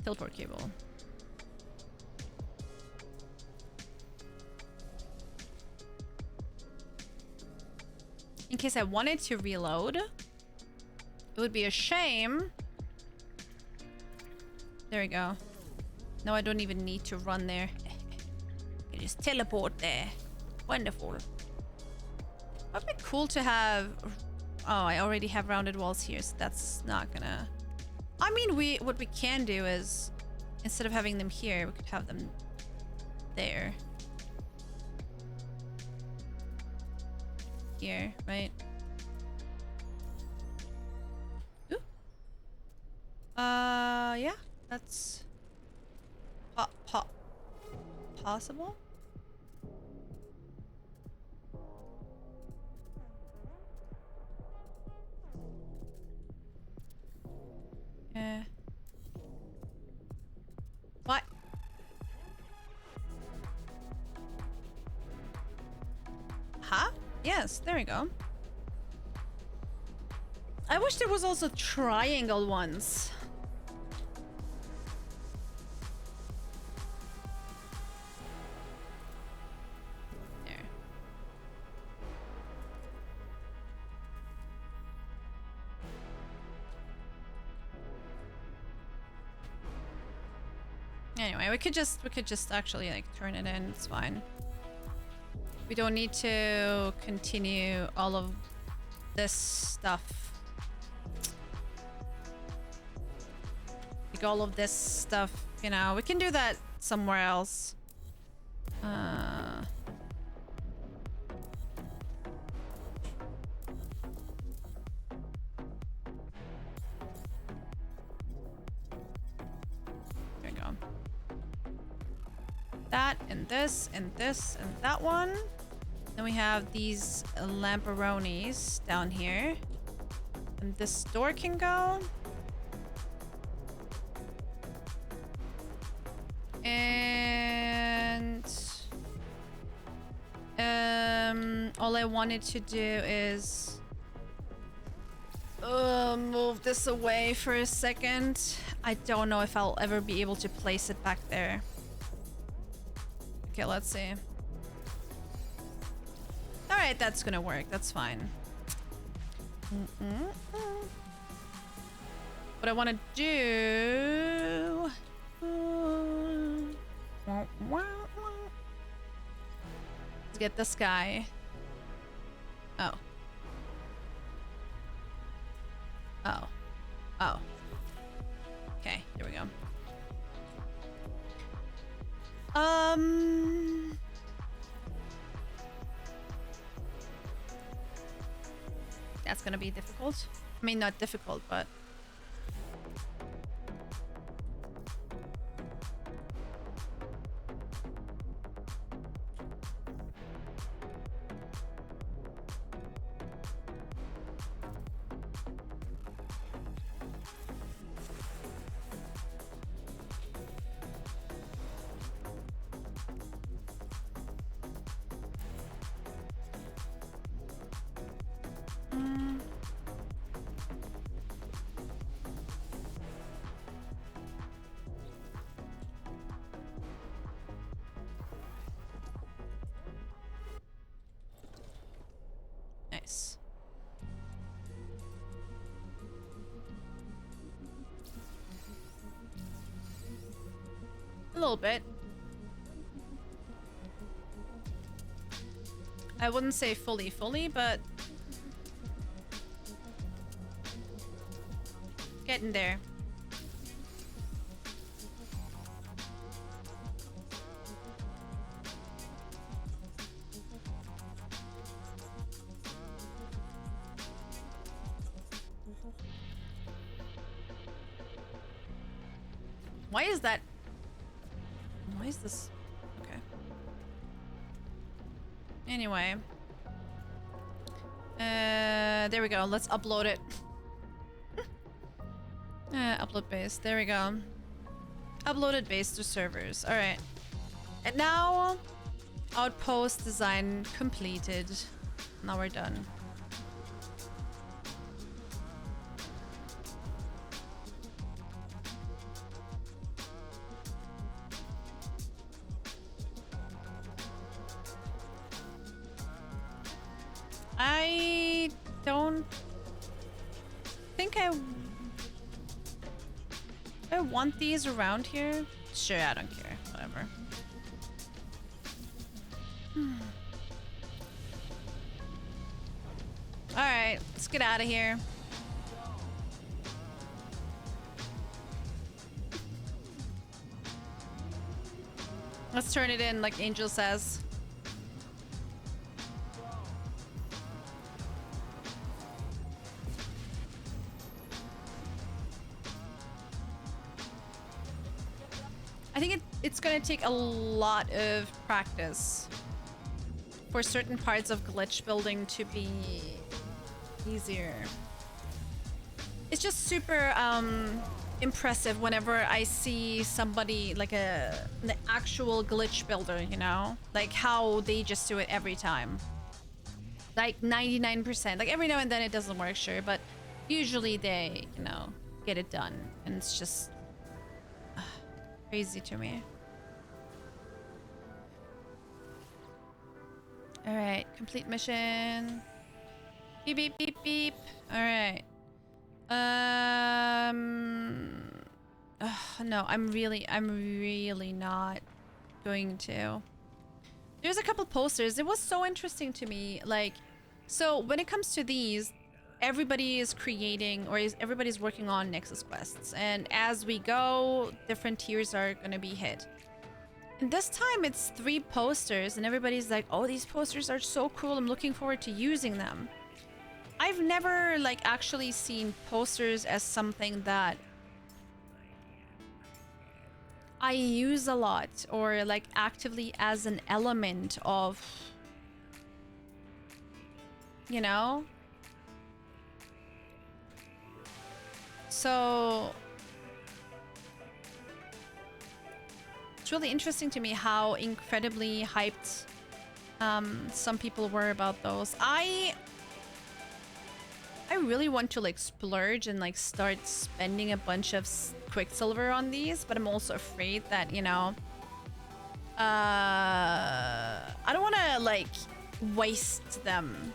Teleport cable. In case I wanted to reload, it would be a shame. There we go. No, I don't even need to run there. I just teleport there. Wonderful. Would be cool to have. Oh, I already have rounded walls here, so that's not gonna. I mean, what we can do is, instead of having them here, we could have them there. Here, right? Ooh. Yeah, that's possible. What? Huh? Yes, there we go. I wish there was also triangle ones. There. Anyway, we could just actually like turn it in. It's fine. We don't need to continue all of this stuff. Like all of this stuff, you know, we can do that somewhere else. There we go. That and this and this and that one. Then we have these lamperonis down here. And this door can go. And all I wanted to do is move this away for a second. I don't know if I'll ever be able to place it back there. Okay, let's see. Alright, that's gonna work. That's fine. What I want to do... Let's get this guy. Oh. Oh. Oh. Okay, here we go. That's gonna be difficult. I mean, not difficult, but... Nice. A little bit. I wouldn't say fully, but getting there. Why is that? Why is this? Okay. Anyway. There we go. Let's upload it. Upload base. There we go. Uploaded base to servers. Alright. And now, outpost design completed. Now we're done. I don't think I want these around here. Sure, I don't care. Whatever. Alright, let's get out of here. Let's turn it in like Angel says. I think it's gonna take a lot of practice for certain parts of glitch building to be easier. It's just super impressive whenever I see somebody like an actual glitch builder, you know? Like how they just do it every time. Like 99%. Like every now and then it doesn't work, sure, but usually they, you know, get it done. And it's just crazy to me. All right, complete mission. Beep beep beep beep. All right. No, I'm really not going to. There's a couple posters. It was so interesting to me. Like, so when it comes to these, everybody is creating everybody's working on Nexus quests, and as we go, different tiers are gonna be hit. And this time it's 3 posters, and everybody's like, "Oh, these posters are so cool! I'm looking forward to using them." I've never like actually seen posters as something that I use a lot, or like actively as an element of, you know? So it's really interesting to me how incredibly hyped some people were about those. I really want to like splurge and like start spending a bunch of Quicksilver on these, but I'm also afraid that, you know, I don't want to like waste them.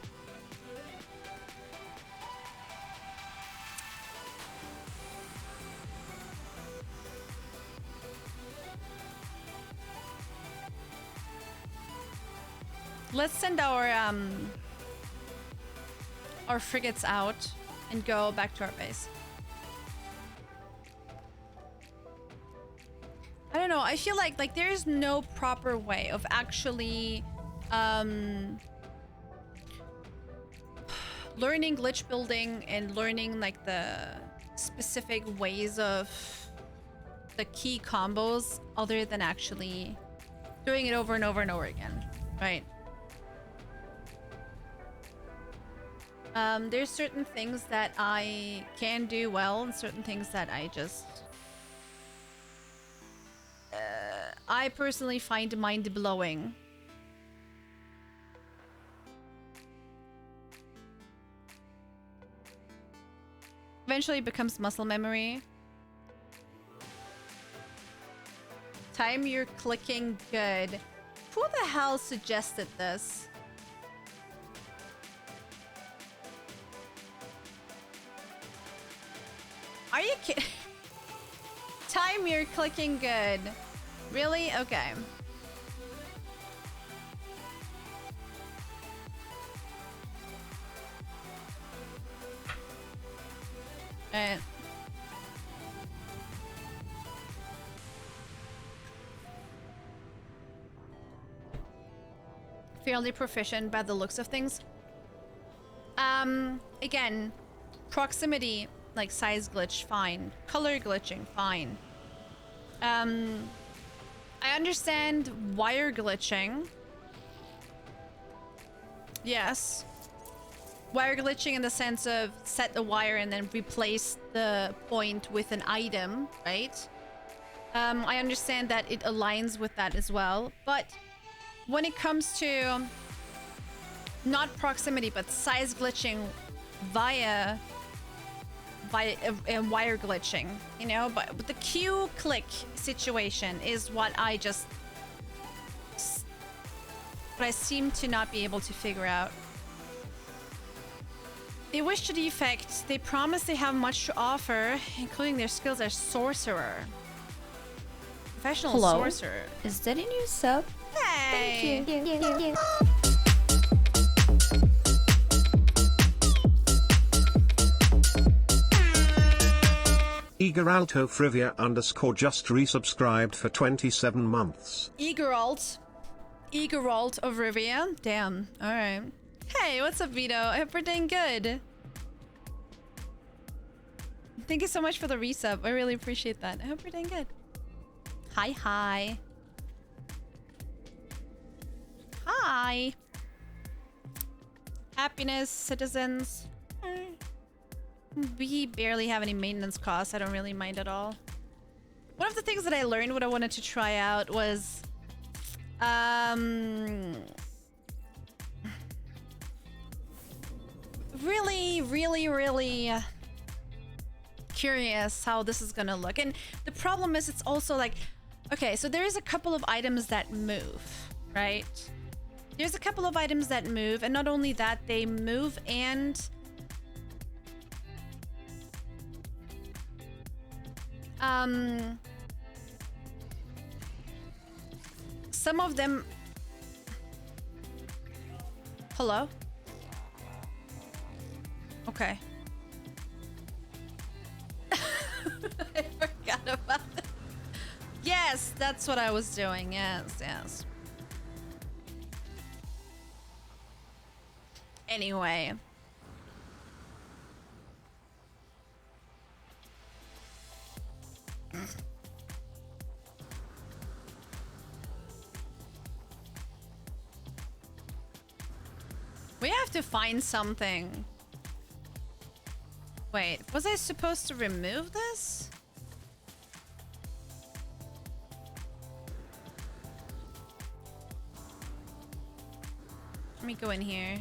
Let's send our frigates out and go back to our base. I don't know. I feel like there is no proper way of actually learning glitch building and learning like the specific ways of the key combos other than actually doing it over and over and over again, right? There's certain things that I can do well and certain things that I just I personally find mind-blowing. Eventually it becomes muscle memory. Time you're clicking good. Who the hell suggested this? Are you kidding? Time you're clicking good. Really? Okay. Alright. Fairly proficient by the looks of things. Again, proximity, like size glitch, fine. Color glitching, fine. I understand wire glitching. Yes. Wire glitching in the sense of set the wire and then replace the point with an item, right? I understand that it aligns with that as well. But when it comes to not proximity, but size glitching via wire glitching, you know, but the Q click situation is what I seem to not be able to figure out. They wish to defect. They promise they have much to offer, including their skills as sorcerer. Professional Hello? sorcerer. Is that a new sub? Hey! Thank you. Eageralto Frivia _ just resubscribed for 27 months. Eageralt of Rivia. Damn. Alright. Hey, what's up, Vito? I hope we're doing good. Thank you so much for the resub. I really appreciate that. I hope you're doing good. Hi. Hi. Happiness, citizens. We barely have any maintenance costs. I don't really mind at all. One of the things that I learned what I wanted to try out was really curious how this is gonna look. And the problem is, it's also like, okay, so there is a couple of items that move, right? There's a couple of items that move, and not only that, they move, and some of them. Hello? Okay. I forgot about that. Yes, that's what I was doing. Yes. Anyway. We have to find something. Wait, was I supposed to remove this? Let me go in here.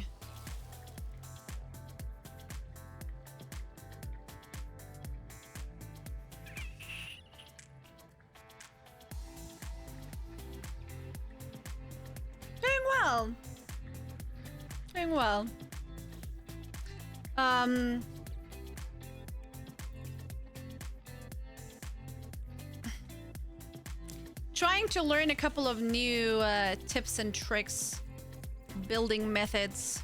Doing well. Trying to learn a couple of new tips and tricks, building methods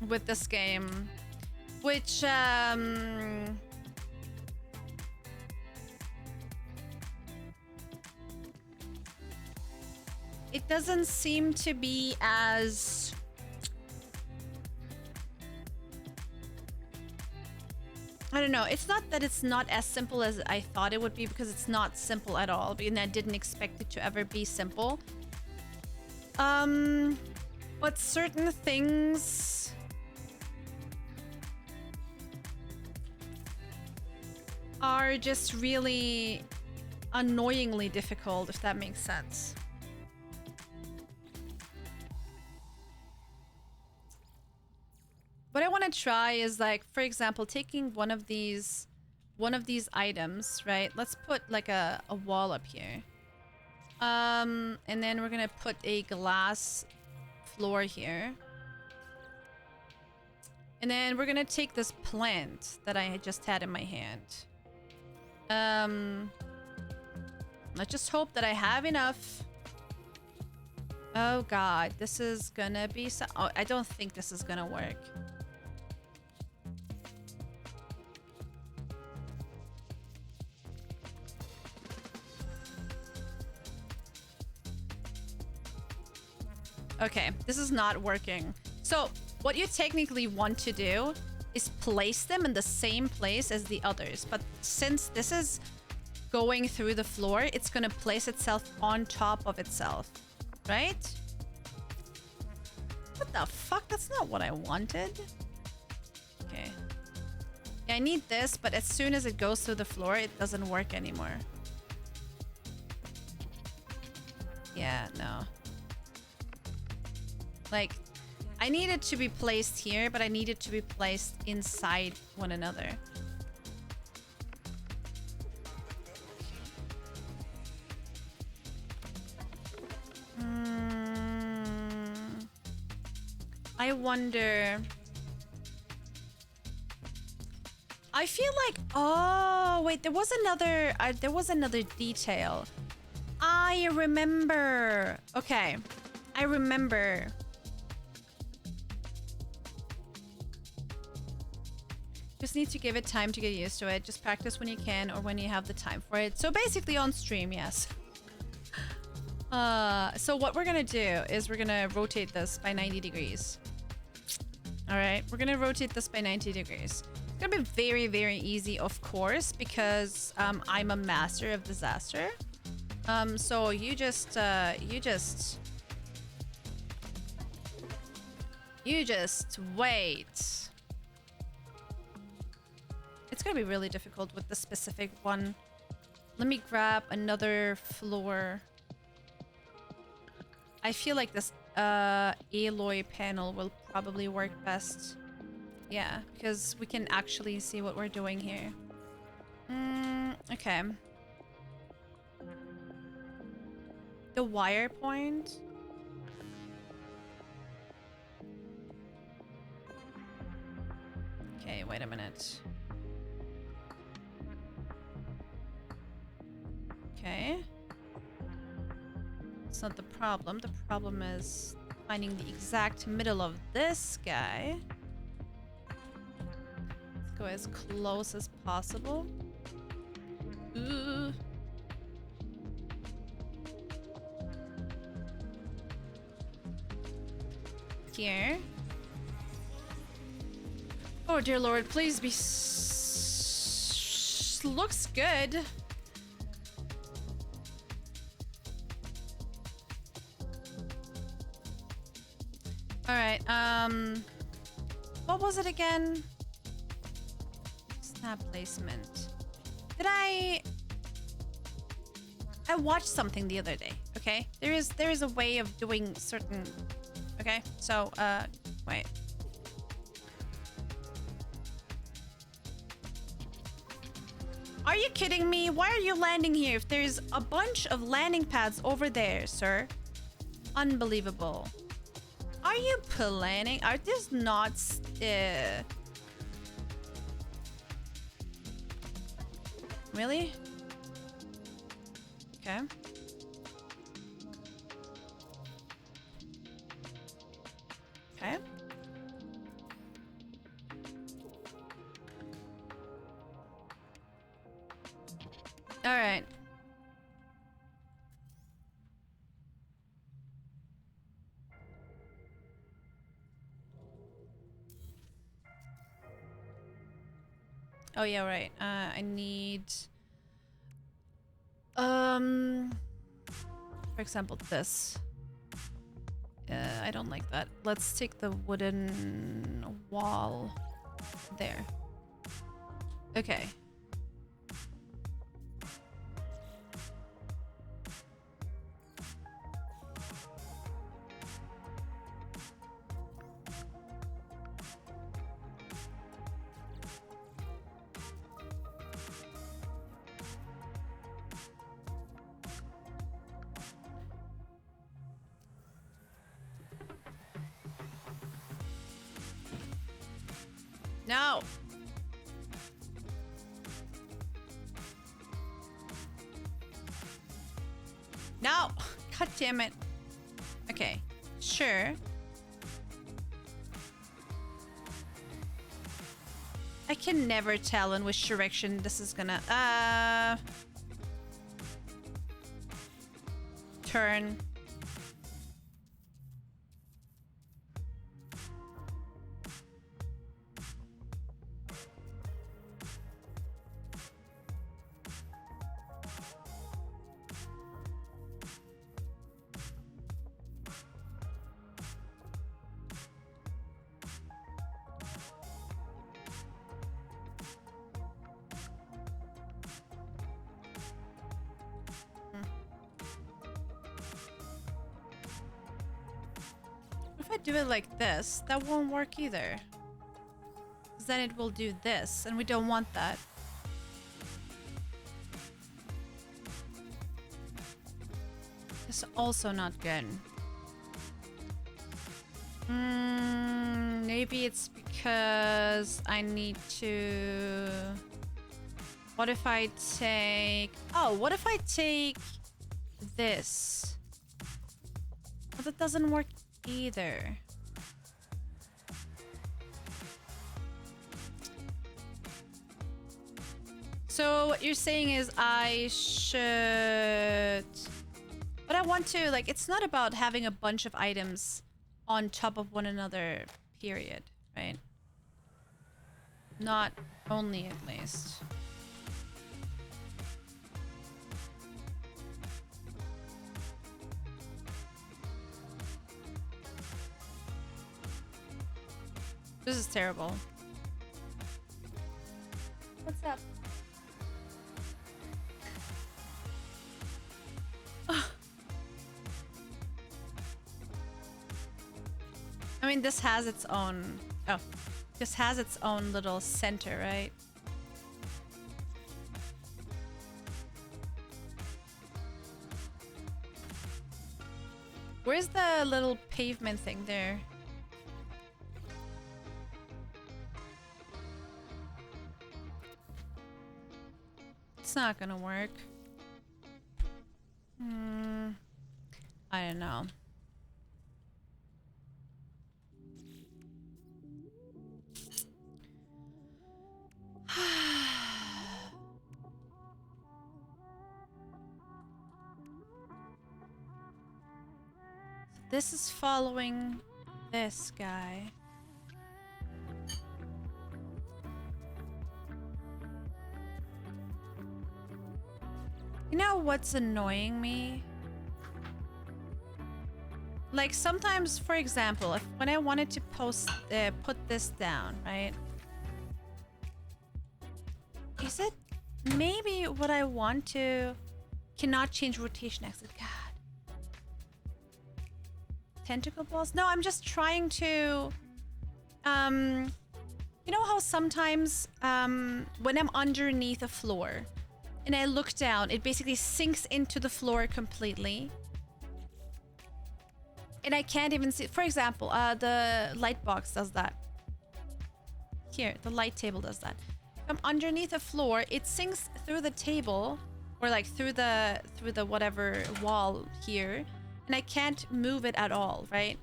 with this game, which it doesn't seem to be as I don't know. It's not that it's not as simple as I thought it would be, because it's not simple at all, and I didn't expect it to ever be simple. But certain things are just really annoyingly difficult, if that makes sense. What I want to try is, like, for example, taking one of these items, right? Let's put like a wall up here. And then we're gonna put a glass floor here. And then we're gonna take this plant that I just had in my hand. Let's just hope that I have enough. Oh god, this is gonna be so... Oh, I don't think this is gonna work. Okay, this is not working. So what you technically want to do is place them in the same place as the others. But since this is going through the floor, it's going to place itself on top of itself. Right? What the fuck? That's not what I wanted. Okay. Yeah, I need this, but as soon as it goes through the floor, it doesn't work anymore. Yeah, no. Like, I need it to be placed here, but I need it to be placed inside one another. I wonder... I feel like... Oh, wait, there was another detail. I remember. Okay, I remember. Just need to give it time to get used to it. Just practice when you can or when you have the time for it. So basically on stream, yes. So what we're gonna do is we're gonna rotate this by 90 degrees. All right, we're gonna rotate this by 90 degrees. It's gonna be very, very easy, of course, because I'm a master of disaster. So you just wait. It's gonna be really difficult with the specific one. Let me grab another floor. I feel like this alloy panel will probably work best. Yeah, because we can actually see what we're doing here. Okay. The wire point. Okay, wait a minute. Okay. It's not the problem. The problem is finding the exact middle of this guy. Let's go as close as possible. Ooh. Here. Oh dear lord, please be looks good. All right, what was it again? Snap placement. Did I watched something the other day, okay? There is a way of doing certain. Okay, so, wait. Are you kidding me? Why are you landing here if there's a bunch of landing pads over there, sir? Unbelievable. Are you planning? Are these not, really? Okay. Okay. All right. Oh yeah, right. I need for example this. I don't like that. Let's take the wooden wall there. Okay. No. No. God damn it. Okay. Sure. I can never tell in which direction this is gonna turn. do it like this, that won't work either. Because then it will do this, and we don't want that. It's also not good. Maybe it's because I need to... What if I take... Oh, what if I take this? Well, that doesn't work either. So what you're saying is I should... But I want to, like, it's not about having a bunch of items on top of one another, period, right? Not only, at least. This is terrible. What's up? I mean, this has its own... Oh. This has its own little center, right? Where's the little pavement thing there? It's not gonna work. I don't know. This is following this guy. You know what's annoying me? Like sometimes, for example, when I wanted to put this down, right? Is it maybe what I want to cannot change rotation exit? God. Tentacle balls? No, I'm just trying to you know how sometimes when I'm underneath a floor and I look down, it basically sinks into the floor completely. And I can't even see. For example, the light box does that. Here, the light table does that. If I'm underneath a floor, it sinks through the table or like through the whatever wall here, and I can't move it at all, right?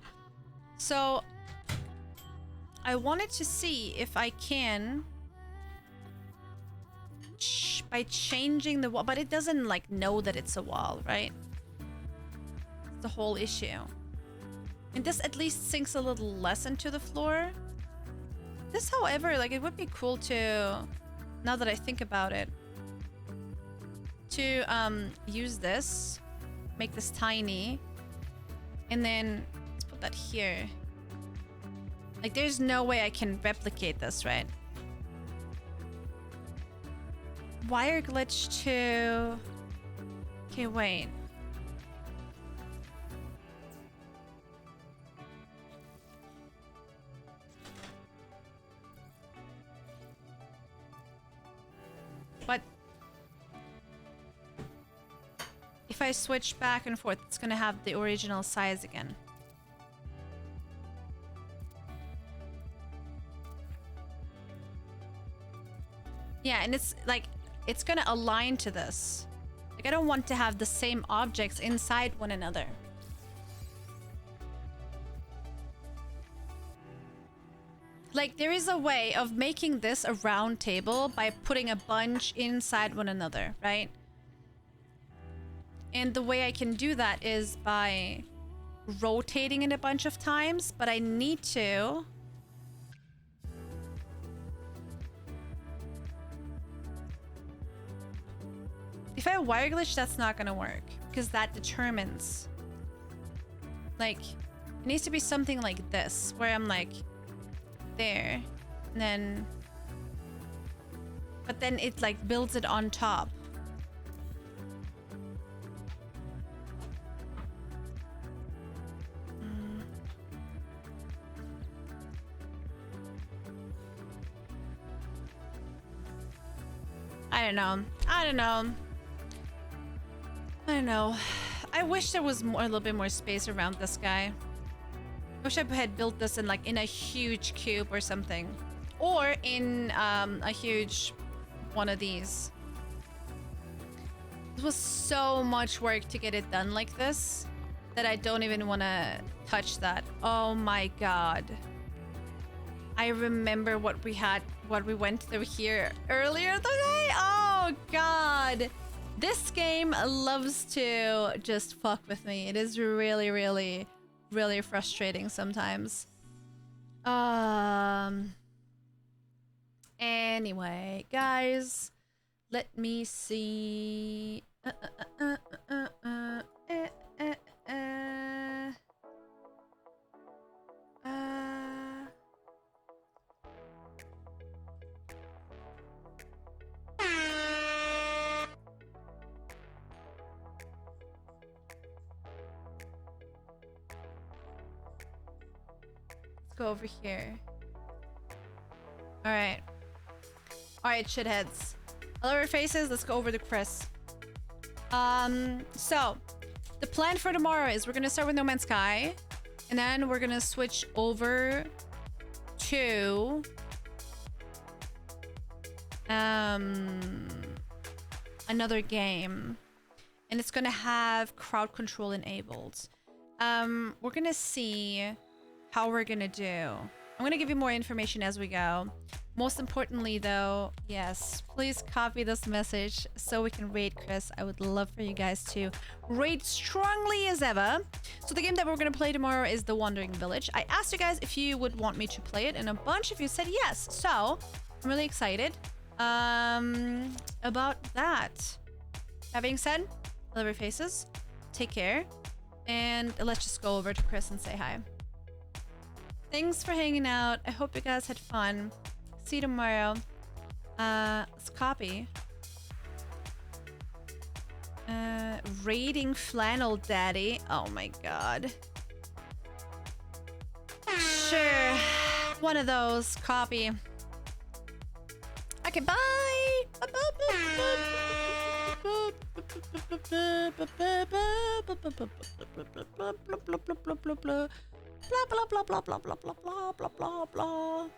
So I wanted to see if I can by changing the wall, but it doesn't like know that it's a wall, right? It's the whole issue. And this at least sinks a little less into the floor. This, however, like it would be cool to, now that I think about it, to use this, make this tiny, and then let's put that here. Like there's no way I can replicate this, right? Wire glitch to... Okay, wait. But if I switch back and forth, it's gonna have the original size again. Yeah, and it's like, it's gonna align to this. Like, I don't want to have the same objects inside one another. Like, there is a way of making this a round table by putting a bunch inside one another, right? And the way I can do that is by rotating it a bunch of times, but I need to... If I wire glitch, that's not gonna work, because that determines... Like, it needs to be something like this, where I'm like... there, and then... But then it like builds it on top. I don't know. I don't know. I don't know. I wish there was more, a little bit more space around this guy. I wish I had built this in like in a huge cube or something, or in a huge one of these. It was so much work to get it done like this that I don't even want to touch that. Oh my god. I remember what we went through here earlier today. Oh god. This game loves to just fuck with me. It is really, really, really frustrating sometimes. Anyway, guys, let me see. Let's go over here. Alright. Alright, shitheads. Hello, your faces. Let's go over to Chris. So, the plan for tomorrow is we're gonna start with No Man's Sky, and then we're gonna switch over to another game, and it's gonna have crowd control enabled. We're gonna see how we're gonna do. I'm gonna give you more information as we go. Most importantly though, yes, please copy this message so we can rate Chris. I would love for you guys to rate strongly as ever. So the game that we're gonna play tomorrow is The Wandering Village. I asked you guys if you would want me to play it, and a bunch of you said yes. So I'm really excited about that. That being said, I love your faces. Take care. And let's just go over to Chris and say hi. Thanks for hanging out. I hope you guys had fun. See you tomorrow. Let's copy. Raiding Flannel Daddy. Oh my god. Sure. One of those. Copy. Okay, bye. Blah blah blah blah blah blah blah blah blah blah blah blah blah blah blah blah.